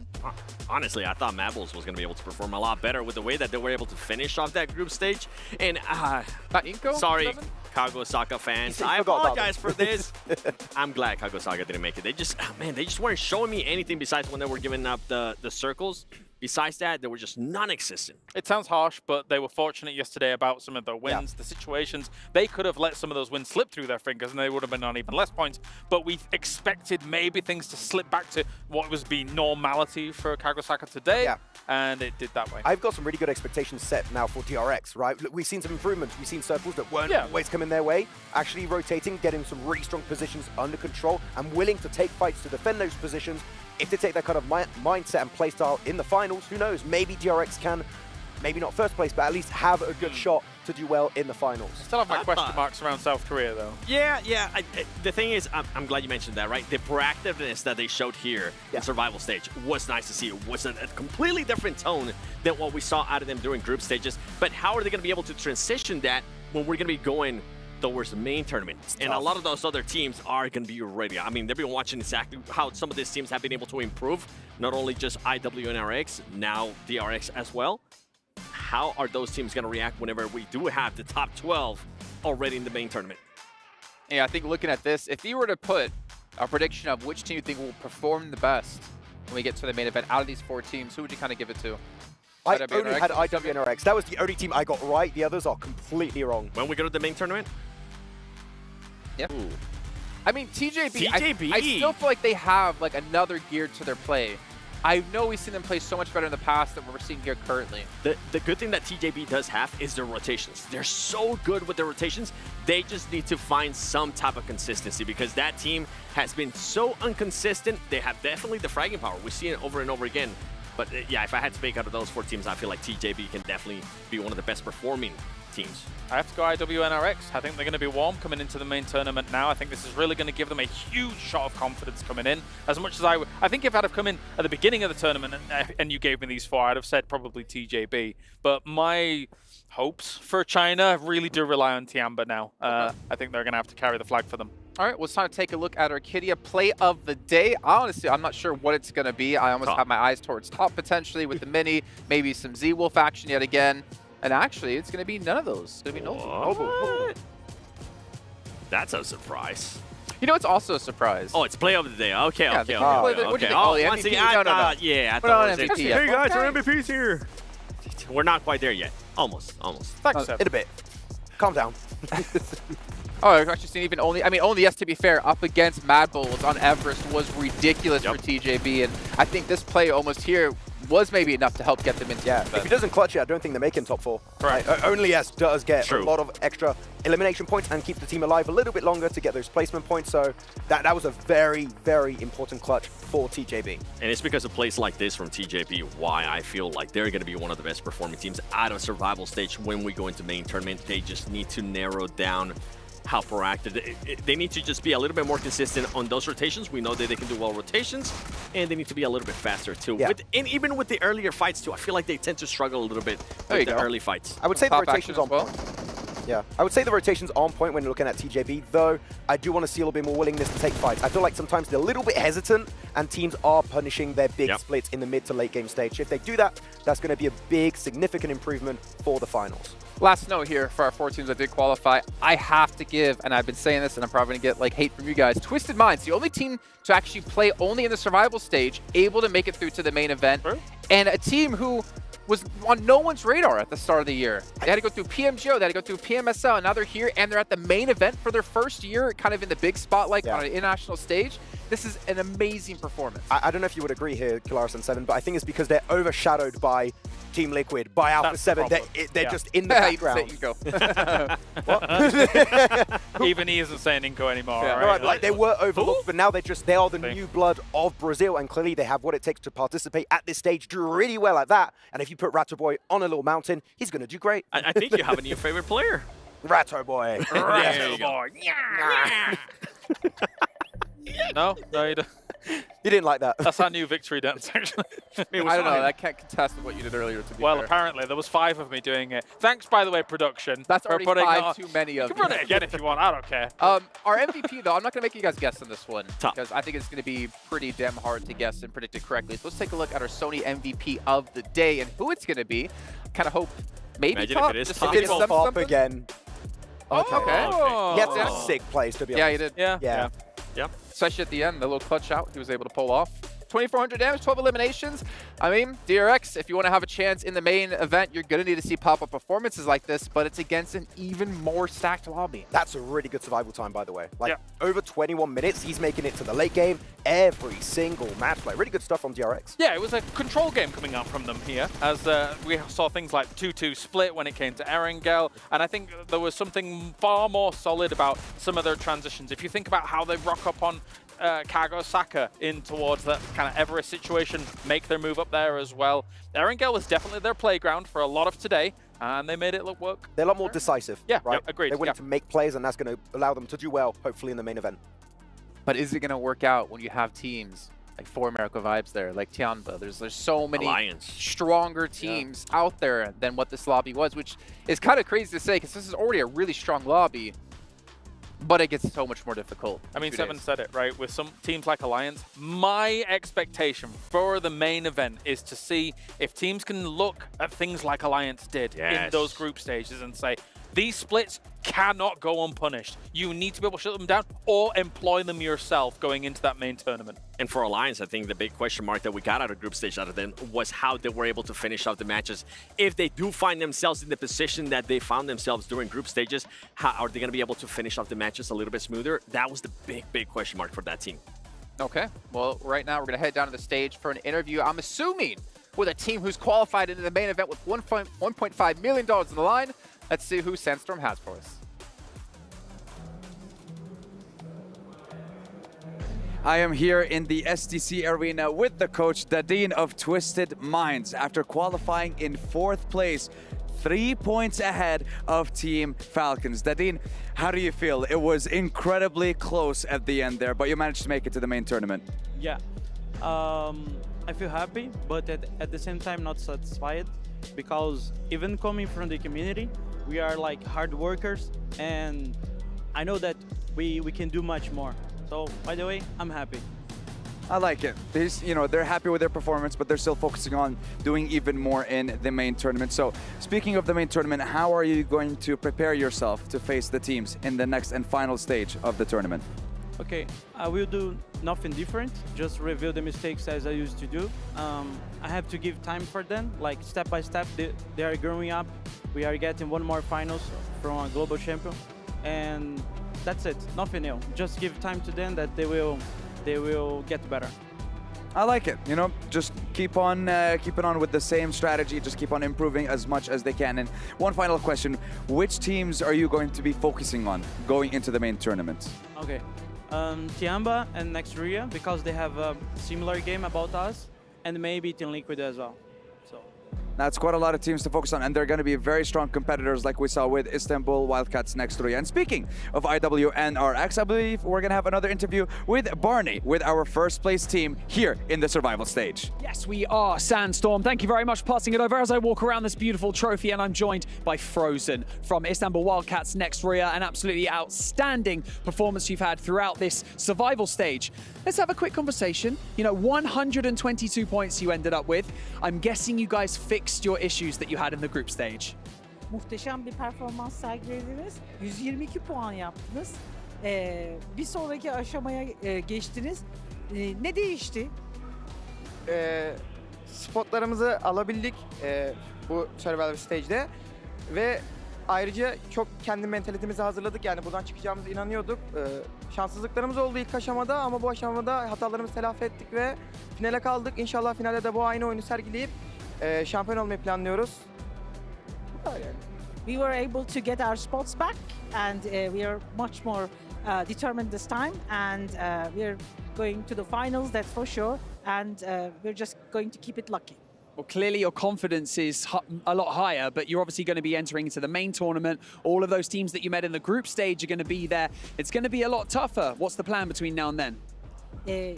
Honestly, I thought Mad Bulls was going to be able to perform a lot better with the way that they were able to finish off that group stage. And Inko? Sorry, Kago Osaka fans. I apologize for this. I'm glad Kago Osaka didn't make it. They just, man, they just weren't showing me anything besides when they were giving up the circles. Besides that, they were just non-existent. It sounds harsh, but they were fortunate yesterday about some of the wins, the situations. They could have let some of those wins slip through their fingers, and they would have been on even less points. But we expected maybe things to slip back to what was the normality for Kagosaka today, and it did that way. I've got some really good expectations set now for DRX, right? We've seen some improvements. We've seen circles that weren't always coming their way, actually rotating, getting some really strong positions under control, and willing to take fights to defend those positions. If they take that kind of mindset and playstyle in the finals, who knows? Maybe DRX can, maybe not first place, but at least have a good shot to do well in the finals. I still have my question marks around South Korea, though. Yeah. The thing is, I'm glad you mentioned that, right? The proactiveness that they showed here in survival stage was nice to see. It was a completely different tone than what we saw out of them during group stages. But how are they going to be able to transition that when we're going to be going towards the main tournament? And a lot of those other teams are going to be ready. I mean, they've been watching exactly how some of these teams have been able to improve, not only just IWNRX, now DRX as well. How are those teams going to react whenever we do have the top 12 already in the main tournament? Yeah, I think looking at this, if you were to put a prediction of which team you think will perform the best when we get to the main event out of these four teams, who would you kind of give it to? I only had IWNRX. That was the only team I got right. The others are completely wrong. When we go to the main tournament? Yep. Ooh. I mean, TJB, I still feel like they have like another gear to their play. I know we've seen them play so much better in the past than what we're seeing here currently. The good thing that TJB does have is their rotations. They're so good with their rotations. They just need to find some type of consistency because that team has been so inconsistent. They have definitely the fragging power. We see it over and over again. But yeah, if I had to pick out of those four teams, I feel like TJB can definitely be one of the best performing teams. I have to go IWNRX. I think they're going to be warm coming into the main tournament now. I think this is really going to give them a huge shot of confidence coming in. As much as I think if I'd have come in at the beginning of the tournament and you gave me these four, I'd have said probably TJB. But my hopes for China really do rely on Tiamba now. I think they're going to have to carry the flag for them. All right, well, it's time to take a look at our Arcadia play of the day. Honestly, I'm not sure what it's going to be. I almost have my eyes towards top potentially with the mini, maybe some Z-Wolf action yet again. And actually, it's going to be none of those. It's going to be Noble. That's a surprise. You know, it's also a surprise. Oh, it's play of the day. Okay, yeah, okay. What'd you think? Oh, once again, I thought it was MVP. Hey guys, our MVP's here. We're not quite there yet. Almost. In a bit. Calm down. Oh, I've actually seen even only, yes, to be fair, up against Mad Bulls on Everest was ridiculous for TJB. And I think this play almost here was maybe enough to help get them into if he doesn't clutch it, I don't think they make him top 4. Right. Only S does get a lot of extra elimination points and keep the team alive a little bit longer to get those placement points. So that was a very, very important clutch for TJB. And it's because of plays like this from TJB why I feel like they're going to be one of the best performing teams out of survival stage when we go into main tournament. They just need to narrow down how proactive. They need to just be a little bit more consistent on those rotations. We know that they can do well rotations, and they need to be a little bit faster too. Yeah. And even with the earlier fights too, I feel like they tend to struggle a little bit with the early fights. I would say the rotations on point. Yeah, I would say the rotations on point when you're looking at TJB, though I do want to see a little bit more willingness to take fights. I feel like sometimes they're a little bit hesitant and teams are punishing their big splits in the mid to late game stage. If they do that, that's going to be a big, significant improvement for the finals. Last note here for our 4 teams that did qualify, I have to give, and I've been saying this and I'm probably going to get like hate from you guys, Twisted Minds, the only team to actually play only in the survival stage, able to make it through to the main event, and a team who was on no one's radar at the start of the year. They had to go through PMGO, they had to go through PMSL, and now they're here, and they're at the main event for their first year, kind of in the big spotlight on an international stage. This is an amazing performance. I don't know if you would agree here, Kalaris and Seven, but I think it's because they're overshadowed by Team Liquid, by Alpha 7. They're just in the background. Even he isn't saying Inco anymore. Yeah. Right? Like they were overlooked, but now they are the new blood of Brazil, and clearly they have what it takes to participate at this stage, do really well at that. And if you put Ratto Boy on a little mountain, he's going to do great. I think you have a new favorite player. Ratto Boy. Ratto Boy. No, you don't. You didn't like that. That's our new victory dance, actually. I don't know. I can't contest with what you did earlier, to be Well, fair. apparently, there was 5 of me doing it. Thanks, by the way, production. That's for already putting 5 too many of you. You can run it again if you want. I don't care. Our MVP, though, I'm not going to make you guys guess on this one because I think it's going to be pretty damn hard to guess and predict it correctly. So let's take a look at our Sony MVP of the day and who it's going to be. Kind of hope maybe Imagine top. if it is just top. to get some Top something. again. Okay. He had a sick place, to be honest. Yeah, he did. Yeah. Yep. Especially at the end, the little clutch out he was able to pull off. 2,400 damage, 12 eliminations. I mean, DRX, if you want to have a chance in the main event, you're going to need to see pop-up performances like this, but it's against an even more stacked lobby. That's a really good survival time, by the way. Like, over 21 minutes, he's making it to the late game every single match play. Really good stuff from DRX. Yeah, it was a control game coming out from them here, as we saw things like 2-2 split when it came to Erangel, and I think there was something far more solid about some of their transitions. If you think about how they rock up on Kago Saka in towards that kind of Everest situation, make their move up there as well. Erangel was definitely their playground for a lot of today, and they made it look work. They're a lot more decisive. Yeah, right? agreed. They're willing to make plays, and that's going to allow them to do well, hopefully, in the main event. But is it going to work out when you have teams like For America Vibes there, like Tianba? There's so many stronger teams out there than what this lobby was, which is kind of crazy to say because this is already a really strong lobby. But it gets so much more difficult. I mean, Seven said it, right? With some teams like Alliance, my expectation for the main event is to see if teams can look at things like Alliance did in those group stages and say, these splits cannot go unpunished. You need to be able to shut them down or employ them yourself going into that main tournament. And for Alliance, I think the big question mark that we got out of group stage out of them was how they were able to finish off the matches. If they do find themselves in the position that they found themselves during group stages, how are they going to be able to finish off the matches a little bit smoother? That was the big question mark for that team. Okay, well, right now we're going to head down to the stage for an interview, I'm assuming, with a team who's qualified into the main event with $1.5 million on the line. Let's see who Sandstorm has for us. I am here in the STC arena with the coach, Dadin of Twisted Minds, after qualifying in 4th place, 3 points ahead of Team Falcons. Dadin, how do you feel? It was incredibly close at the end there, but you managed to make it to the main tournament. Yeah, I feel happy, but at the same time not satisfied, because even coming from the community, we are like hard workers, and I know that we can do much more. So, by the way, I'm happy. I like it. They're happy with their performance, but they're still focusing on doing even more in the main tournament. So, speaking of the main tournament, how are you going to prepare yourself to face the teams in the next and final stage of the tournament? Okay, I will do nothing different, just review the mistakes as I used to do. I have to give time for them, like step by step, they are growing up. We are getting one more finals from a global champion, and that's it, nothing new. Just give time to them that they will get better. I like it, just keep on with the same strategy, just keep on improving as much as they can. And one final question, which teams are you going to be focusing on going into the main tournament? Okay, Tiamba and Nextria, because they have a similar game about us, and maybe Team Liquid as well. That's quite a lot of teams to focus on, and they're going to be very strong competitors like we saw with Istanbul Wildcats next to you. And speaking of IWNRX, I believe we're going to have another interview with Barney, with our first place team here in the survival stage. Yes, we are, Sandstorm. Thank you very much for passing it over as I walk around this beautiful trophy, and I'm joined by Frozen from Istanbul Wildcats next Ria. An absolutely outstanding performance you've had throughout this survival stage. Let's have a quick conversation. 122 points you ended up with. I'm guessing you guys fixed your issues that you had in the group stage. Muhteşem bir performans sergilediniz. 122 puan yaptınız. Bir sonraki aşamaya geçtiniz. Ne değişti? spotlarımızı alabildik bu Survivor Stage'de ve ayrıca çok kendi mentalitemizi hazırladık. Yani buradan çıkacağımıza inanıyorduk. Şanssızlıklarımız oldu ilk aşamada ama bu aşamada hatalarımızı telafi ettik ve finale kaldık. İnşallah finalde de bu aynı oyunu sergileyip şampiyon olmayı planlıyoruz. We were able to get our spots back, and we are much more determined this time, and we are going to the finals, that's for sure, and we're just going to keep it lucky. Well, clearly your confidence is a lot higher, but you're obviously going to be entering into the main tournament. All of those teams that you met in the group stage are going to be there. It's going to be a lot tougher. What's the plan between now and then?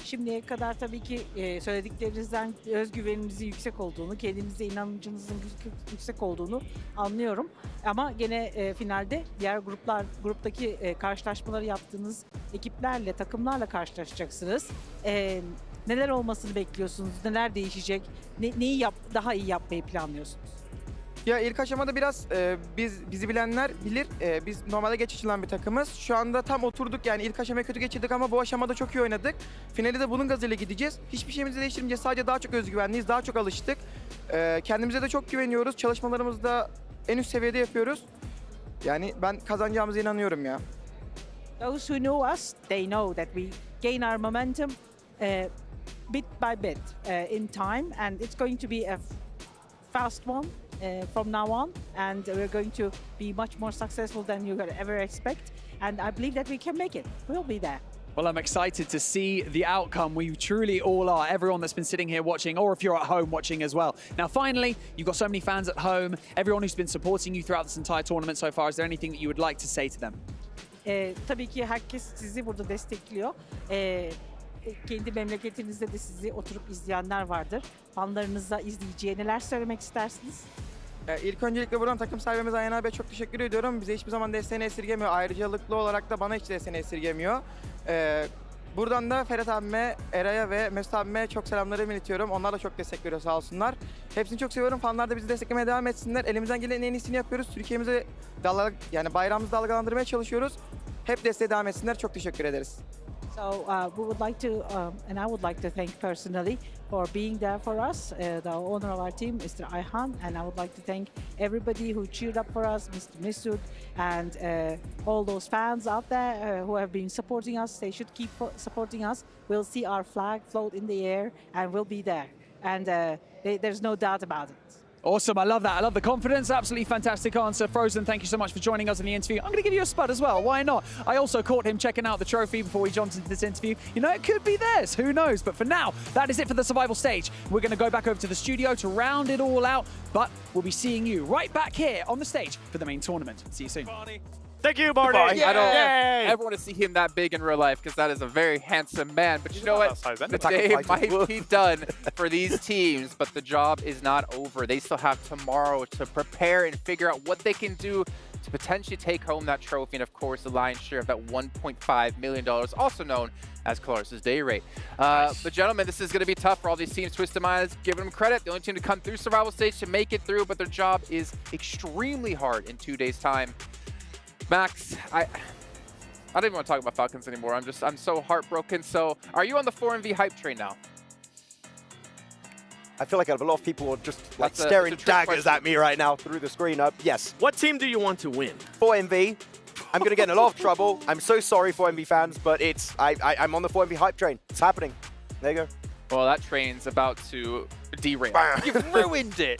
Şimdiye kadar tabii ki söylediklerinizden özgüveninizin yüksek olduğunu, kendinize inancınızın yüksek olduğunu anlıyorum. Ama gene finalde diğer gruptaki karşılaşmaları yaptığınız ekiplerle, takımlarla karşılaşacaksınız. Neler olmasını bekliyorsunuz? Neler değişecek? Neyi daha iyi yapmayı planlıyorsunuz? Ya ilk aşamada biraz bizi bilenler bilir. Biz normalde geç açılan bir takımız. Şu anda tam oturduk, yani ilk aşamayı kötü geçirdik ama bu aşamada çok iyi oynadık. Finali de bunun gazıyla gideceğiz. Hiçbir şeyimizi değiştirmeyeceğiz. Sadece daha çok özgüvenliyiz, daha çok alıştık. Kendimize de çok güveniyoruz. Çalışmalarımızı da en üst seviyede yapıyoruz. Yani ben kazanacağımıza inanıyorum ya. Those who know us, they know that we gain our momentum bit by bit in time, and it's going to be a fast one. From now on, and we're going to be much more successful than you could ever expect, and I believe that we can make it. We'll be there. Well, I'm excited to see the outcome. We truly all are, everyone that's been sitting here watching, or if you're at home watching as well. Now, finally, you've got so many fans at home, everyone who's been supporting you throughout this entire tournament so far. Is there anything that you would like to say to them? Tabii ki herkes sizi burada destekliyor. Kendi memleketinizde de sizi oturup izleyenler vardır. Fanlarınızla izleyiciye neler söylemek istersiniz? İlk öncelikle buradan takım sahibimiz Ayhan abiye çok teşekkür ediyorum. Bize hiçbir zaman desteğini esirgemiyor. Ayrıcalıklı olarak da bana hiç desteğini esirgemiyor. Buradan da Ferhat abime, Eray'a ve Mesut abime çok selamlarımı iletiyorum. Onlar da çok destek veriyor, sağ olsunlar. Hepsini çok seviyorum. Fanlar da bizi desteklemeye devam etsinler. Elimizden gelen en iyisini yapıyoruz. Türkiye'mize yani bayrağımızı dalgalandırmaya çalışıyoruz. Hep desteğe devam etsinler. Çok teşekkür ederiz. So we would like to, and I would like to thank personally for being there for us, the owner of our team, Mr. Ayhan, and I would like to thank everybody who cheered up for us, Mr. Mesut, and all those fans out there who have been supporting us. They should keep supporting us. We'll see our flag float in the air, and we'll be there. And there's no doubt about it. Awesome, I love that. I love the confidence. Absolutely fantastic answer. Frozen, thank you so much for joining us in the interview. I'm going to give you a spud as well. Why not? I also caught him checking out the trophy before we jumped into this interview. You know, it could be theirs. Who knows? But for now, that is it for the survival stage. We're going to go back over to the studio to round it all out. But we'll be seeing you right back here on the stage for the main tournament. See you soon. Thank you, Barney. I don't ever want to see him that big in real life because that is a very handsome man. But you know what? The day might be done for these teams, but the job is not over. They still have tomorrow to prepare and figure out what they can do to potentially take home that trophy and, of course, the lion's share of that $1.5 million, also known as Clarus's day rate. But, gentlemen, this is going to be tough for all these teams. Twisted Minds, giving them credit. The only team to come through survival stage to make it through, but their job is extremely hard in 2 days' time. Max, I don't even want to talk about Falcons anymore. I'm so heartbroken. So, are you on the 4MV hype train now? I feel like a lot of people are just like staring daggers at me right now through the screen. Yes. What team do you want to win? 4MV. I'm going to get in a lot of trouble. I'm so sorry, 4MV fans, but I'm on the 4MV hype train. It's happening. There you go. Well, that train's about to derail. You've ruined it.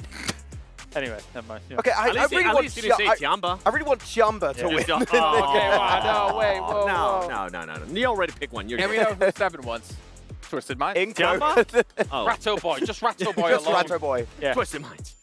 Anyway, never mind. Yeah. Okay, I really want Chiamba to win. Okay, well, no, wait, whoa, No. You already picked one. And we know who 7 wants. Twisted Minds. Chiamba? Oh. Ratto Boy. Just Ratto Boy Just alone. Ratto Boy. Yeah. Twisted Minds.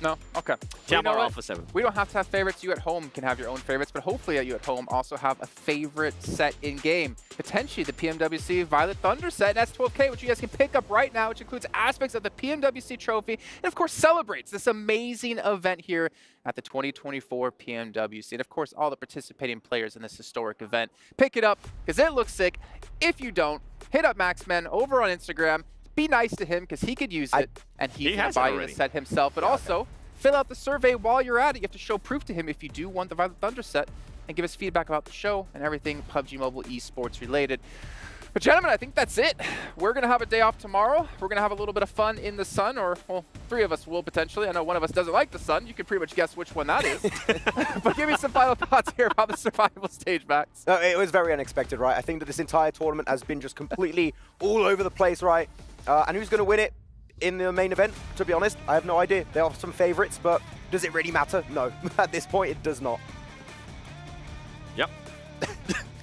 No? Okay. Chiamba Well, Alpha 7. We don't have to have favorites. You at home can have your own favorites, but hopefully you at home also have a favorite set in-game. Potentially the PMWC Violet Thunder set, and S12K, which you guys can pick up right now, which includes aspects of the PMWC trophy, and of course celebrates this amazing event here at the 2024 PMWC. And of course, all the participating players in this historic event. Pick it up, because it looks sick. If you don't, hit up Maxmen over on Instagram. Be nice to him because he could use it, and he can buy you the set himself. But also, fill out the survey while you're at it. You have to show proof to him if you do want the Violet Thunder set, and give us feedback about the show and everything PUBG Mobile esports related. But gentlemen, I think that's it. We're going to have a day off tomorrow. We're going to have a little bit of fun in the sun, or, well, 3 of us will potentially. I know one of us doesn't like the sun. You can pretty much guess which one that is. But give me some final thoughts here about the survival stage, Max. No, it was very unexpected, right? I think that this entire tournament has been just completely all over the place, right? And who's going to win it in the main event? To be honest, I have no idea. There are some favorites, but does it really matter? No. At this point, it does not. Yep.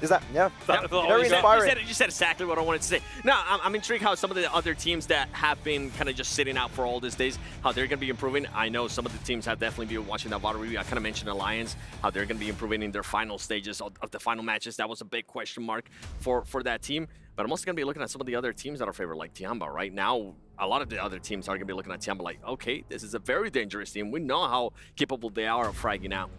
Is that, yeah? Very inspiring. You said exactly what I wanted to say. No, I'm intrigued how some of the other teams that have been kind of just sitting out for all these days, how they're going to be improving. I know some of the teams have definitely been watching that VOD review. I kind of mentioned Alliance, how they're going to be improving in their final stages of the final matches. That was a big question mark for that team. But I'm also going to be looking at some of the other teams that are favored, like Tiamba. Right now, a lot of the other teams are going to be looking at Tiamba like, okay, this is a very dangerous team. We know how capable they are of fragging out.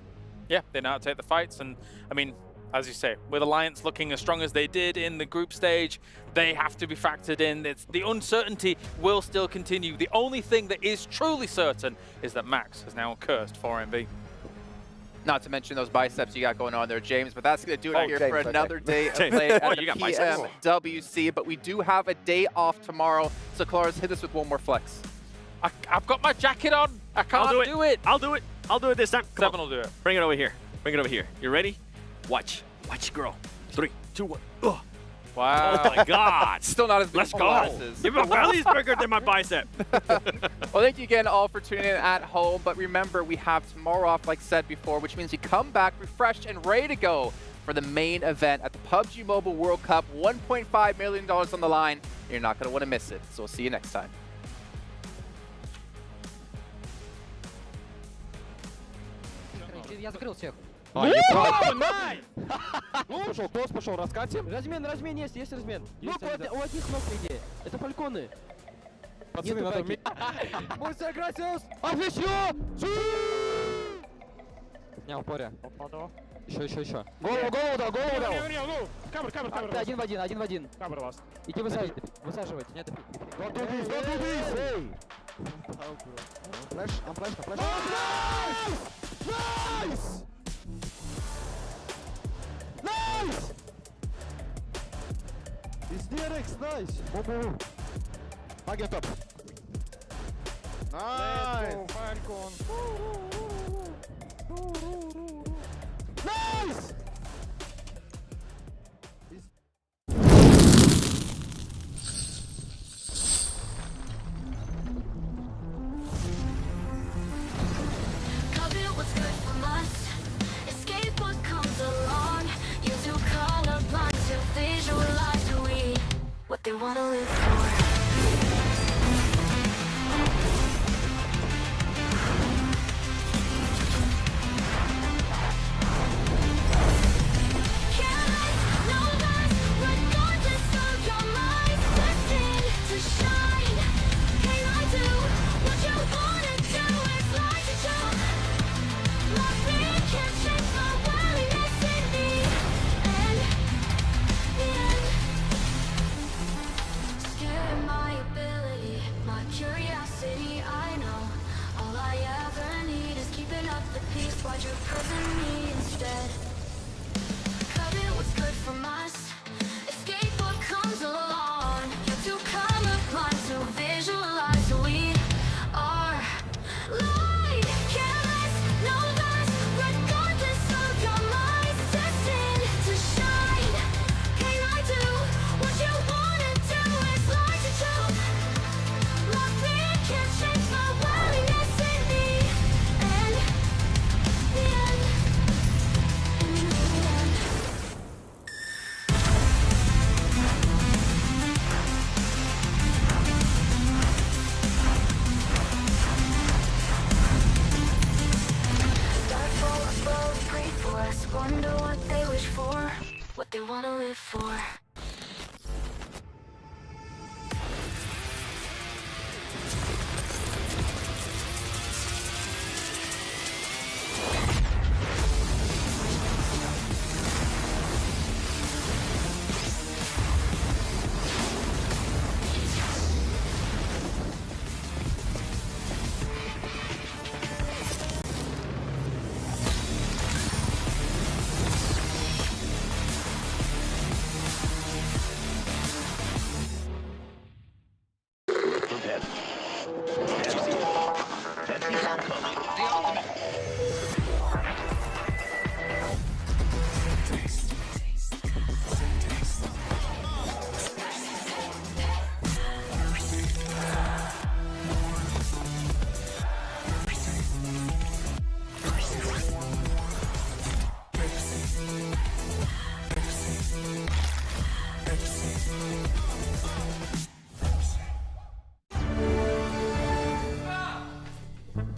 Yeah, they know how to take the fights. And, I mean, as you say, with Alliance looking as strong as they did in the group stage, they have to be factored in. The uncertainty will still continue. The only thing that is truly certain is that Max has now cursed 4MV. Not to mention those biceps you got going on there, James, but that's going to do it here James, for another day of James. play at Oh, the you got biceps? PMWC. But we do have a day off tomorrow. So, Claris, hit us with one more flex. I've got my jacket on. I can't do it. I'll do it. I'll do it this time. Come Seven on. will do it. Bring it over here. Bring it over here. You ready? Watch. Watch it grow. 3, 2, 1. Ugh. Wow. Oh my God. Still not as big Let's as go. Claris's. Give my belly's bigger than my bicep. Well, thank you again all for tuning in at home. But remember, we have tomorrow off, like said before, which means you come back refreshed and ready to go for the main event at the PUBG Mobile World Cup. $1.5 million on the line. You're not going to want to miss it. So we'll see you next time. Я закрыл всех. Пошел, клосс пошел, раскатим. Размен есть размен. Ну, У одних ног иди. Это фальконы. Пацаны, надо уметь. Муся Грасиус! Не, упоря. Еще. Голову дал! Камер. Один в один. Камер вас. Иди высаживать. Нет. Флэш. Найс! Издерекс, найс! Агент топ. Найс! Фалькон. Найс! Covet what's good from us. Escape what comes along. You're too colorblind to visualize who we, what they wanna live for. Why'd you prison me instead? Covet what's good from us. Escape what comes along. You're too colorblind to visualize who we are. Light, careless, no less. Regardless of your mind, destined to shine. Can I do what you wanna do? It's like to choke. My fear can't change my willingness in me. And the end. Starfall above, pray for us. Wonder what they wish for, what they wanna live for.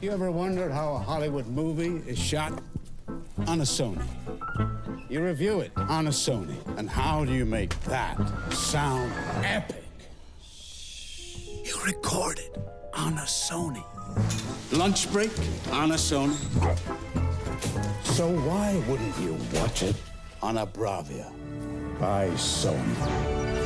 You ever wondered how a Hollywood movie is shot? On a Sony. You review it on a Sony. And how do you make that sound epic? You record it on a Sony. Lunch break on a Sony. So why wouldn't you watch it on a Bravia by Sony?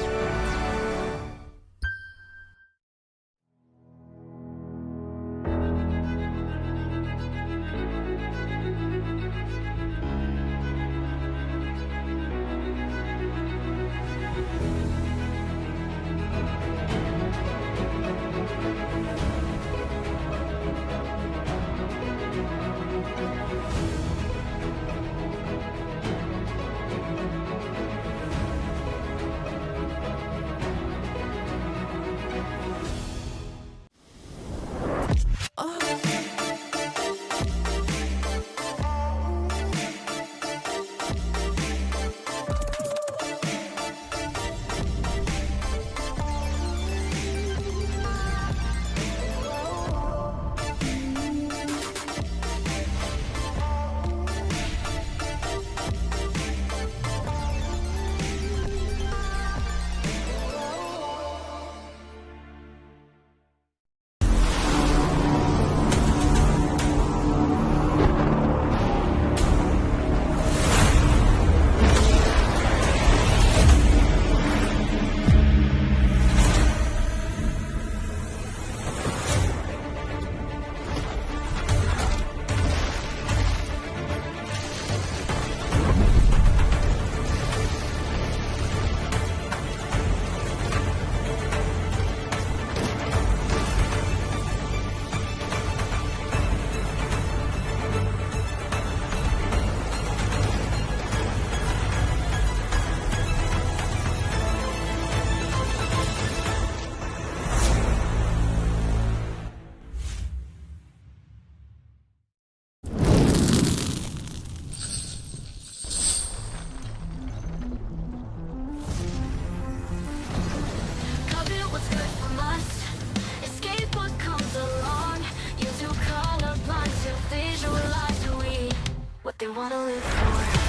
They wanna live for.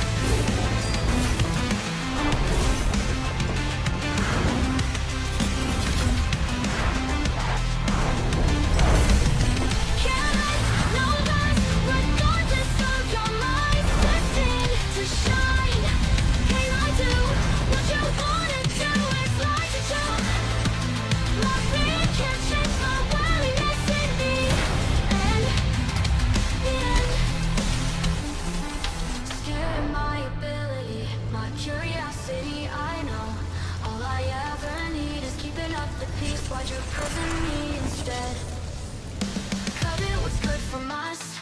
Why'd you present me instead? Covet what's good from us.